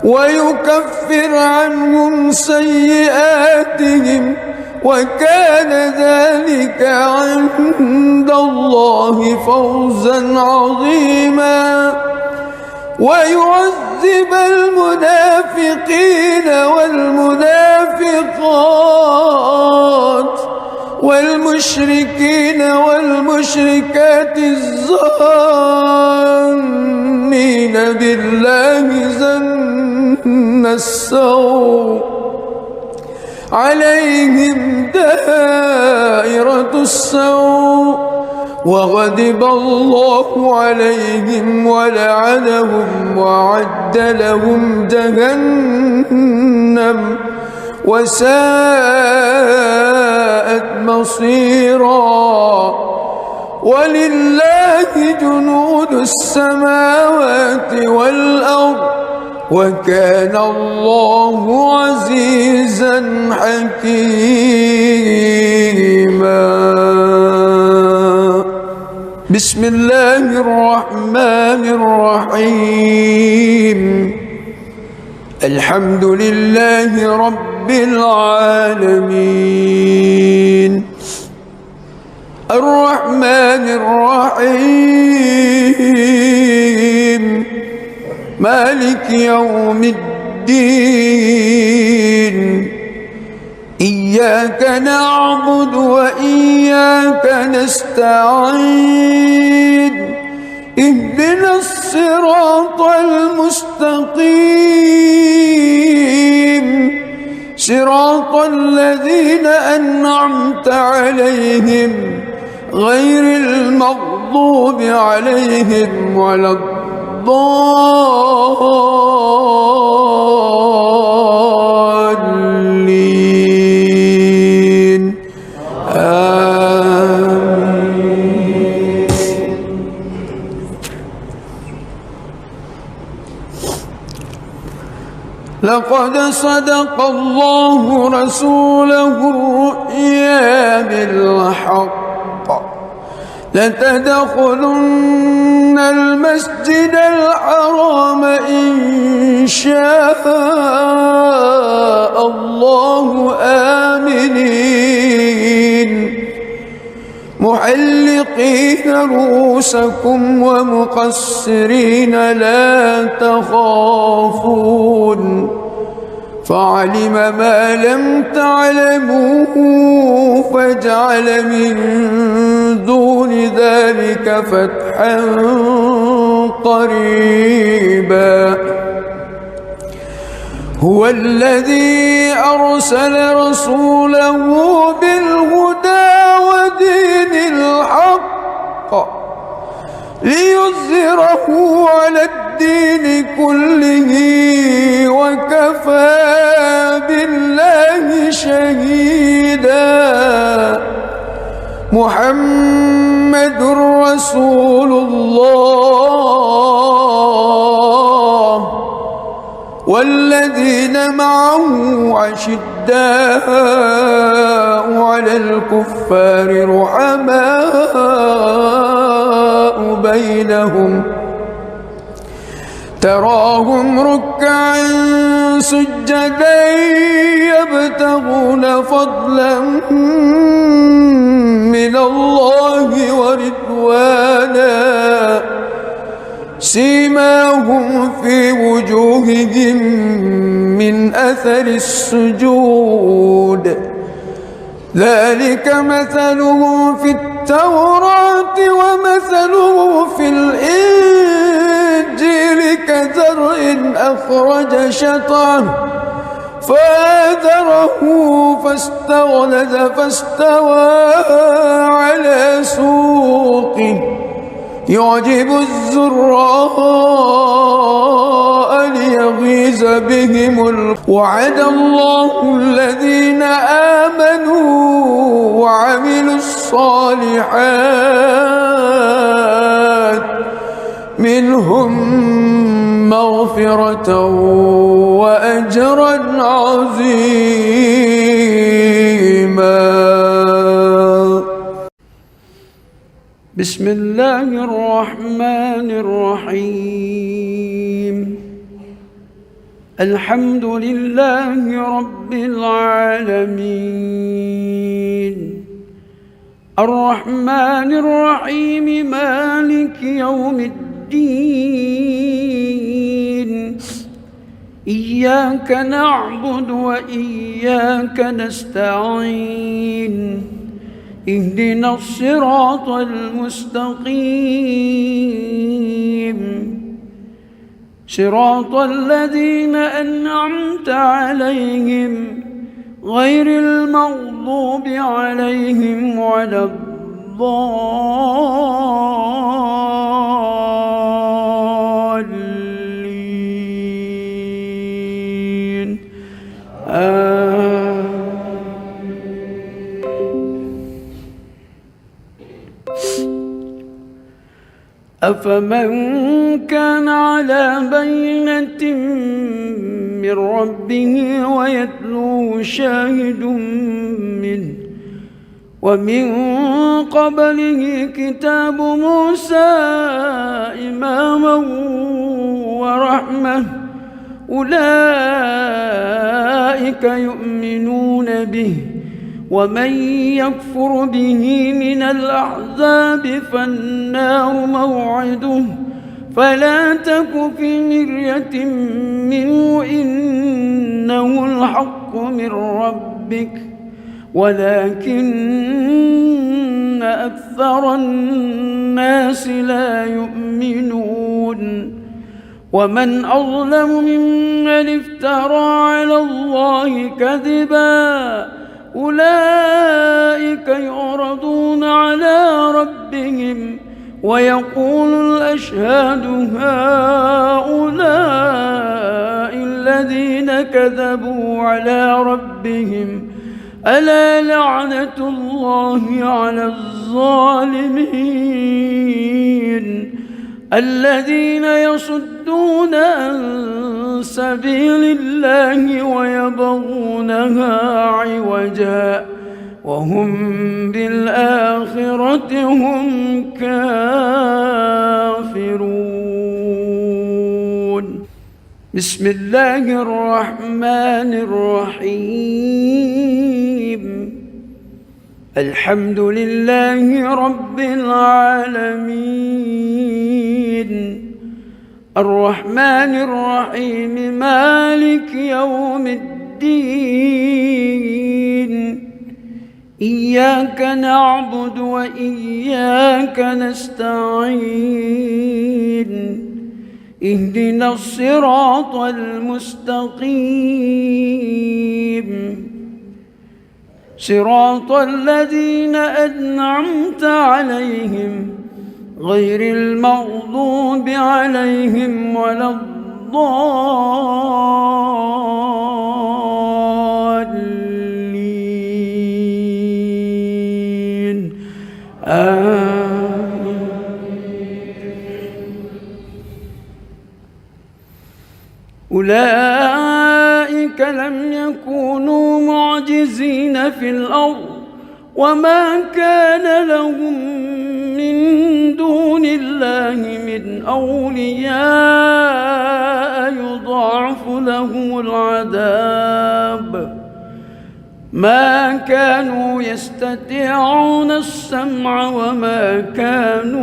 A: ويكفر عنهم سيئاتهم وكان ذلك عند الله فوزا عظيما ويعذب المنافقين والمنافقات والمشركين والمشركات الظانين بالله ظن السوء عليهم دائرة السوء وغضب الله عليهم ولعنهم وأعد لهم جهنم وساءت مصيرا ولله جنود السماوات والأرض وكان الله عزيزا حكيما بسم الله الرحمن الرحيم الحمد لله رب العالمين الرحمن الرحيم مالك يوم الدين إياك نعبد وإياك نستعين اهدنا الصراط المستقيم صراط الذين أنعمت عليهم غير المغضوب عليهم ولا الضالين آمين. لقد صدق الله رسوله الرؤيا بالحق لتدخلن المسجد الحرام إن شاء الله آمنين محلقين رؤوسكم ومقصرين لا تخافون فعلم ما لم تعلموا فجعل من دون ذلك فتحا قريبا هو الذي أرسل رسوله بالهدى ودين الحق ليظهره على الدين كله وكفى بالله شهيدا محمد رسول الله والذين معه أشداء على الكفار رحماء بينهم تراهم ركعا سجدا يبتغون فضلا من الله ورضوانا سيماهم في وجوههم من أثر السجود ذلك مثلهم في التوراة ومثله في الإنجيل كزرع أخرج شطأه فآزره فاستغلظ فاستوى على سوقه يعجب الزراء ليغيظ بهم وعد الله الذين آمنوا وعملوا الصالحات منهم مغفرة وأجرا عظيما.
B: بسم الله الرحمن الرحيم الحمد لله رب العالمين الرحمن الرحيم مالك يوم الدين إياك نعبد وإياك نستعين اهدنا الصراط المستقيم صراط الذين أنعمت عليهم غير المغضوب عليهم ولا الضالين أفمن كان على بينة من ربه ويتلوه شاهد منه ومن قبله كتاب موسى إماما ورحمة أولئك يؤمنون به ومن يكفر به من الأحزاب فالنار موعده فلا تك في مرية منه إنه الحق من ربك ولكن أكثر الناس لا يؤمنون ومن أظلم ممن افترى على الله كذبا أولئك يعرضون على ربهم ويقول الأشهاد هؤلاء الذين كذبوا على ربهم ألا لعنة الله على الظالمين الذين يصدون عن سبيل الله ويبغونها عوجا وهم بالآخرة هم كافرون. بسم الله الرحمن الرحيم الحمد لله رب العالمين الرحمن الرحيم مالك يوم الدين إياك نعبد وإياك نستعين اهدنا الصراط المستقيم صراط الذين أنعمت عليهم غير المغضوب عليهم ولا الضالين آمين. أولئك لم يكونوا معجزين في الأرض وما كان لهم من دون الله من أولياء يضاعف لهم العذاب ما كانوا يستطيعون السمع وما كانوا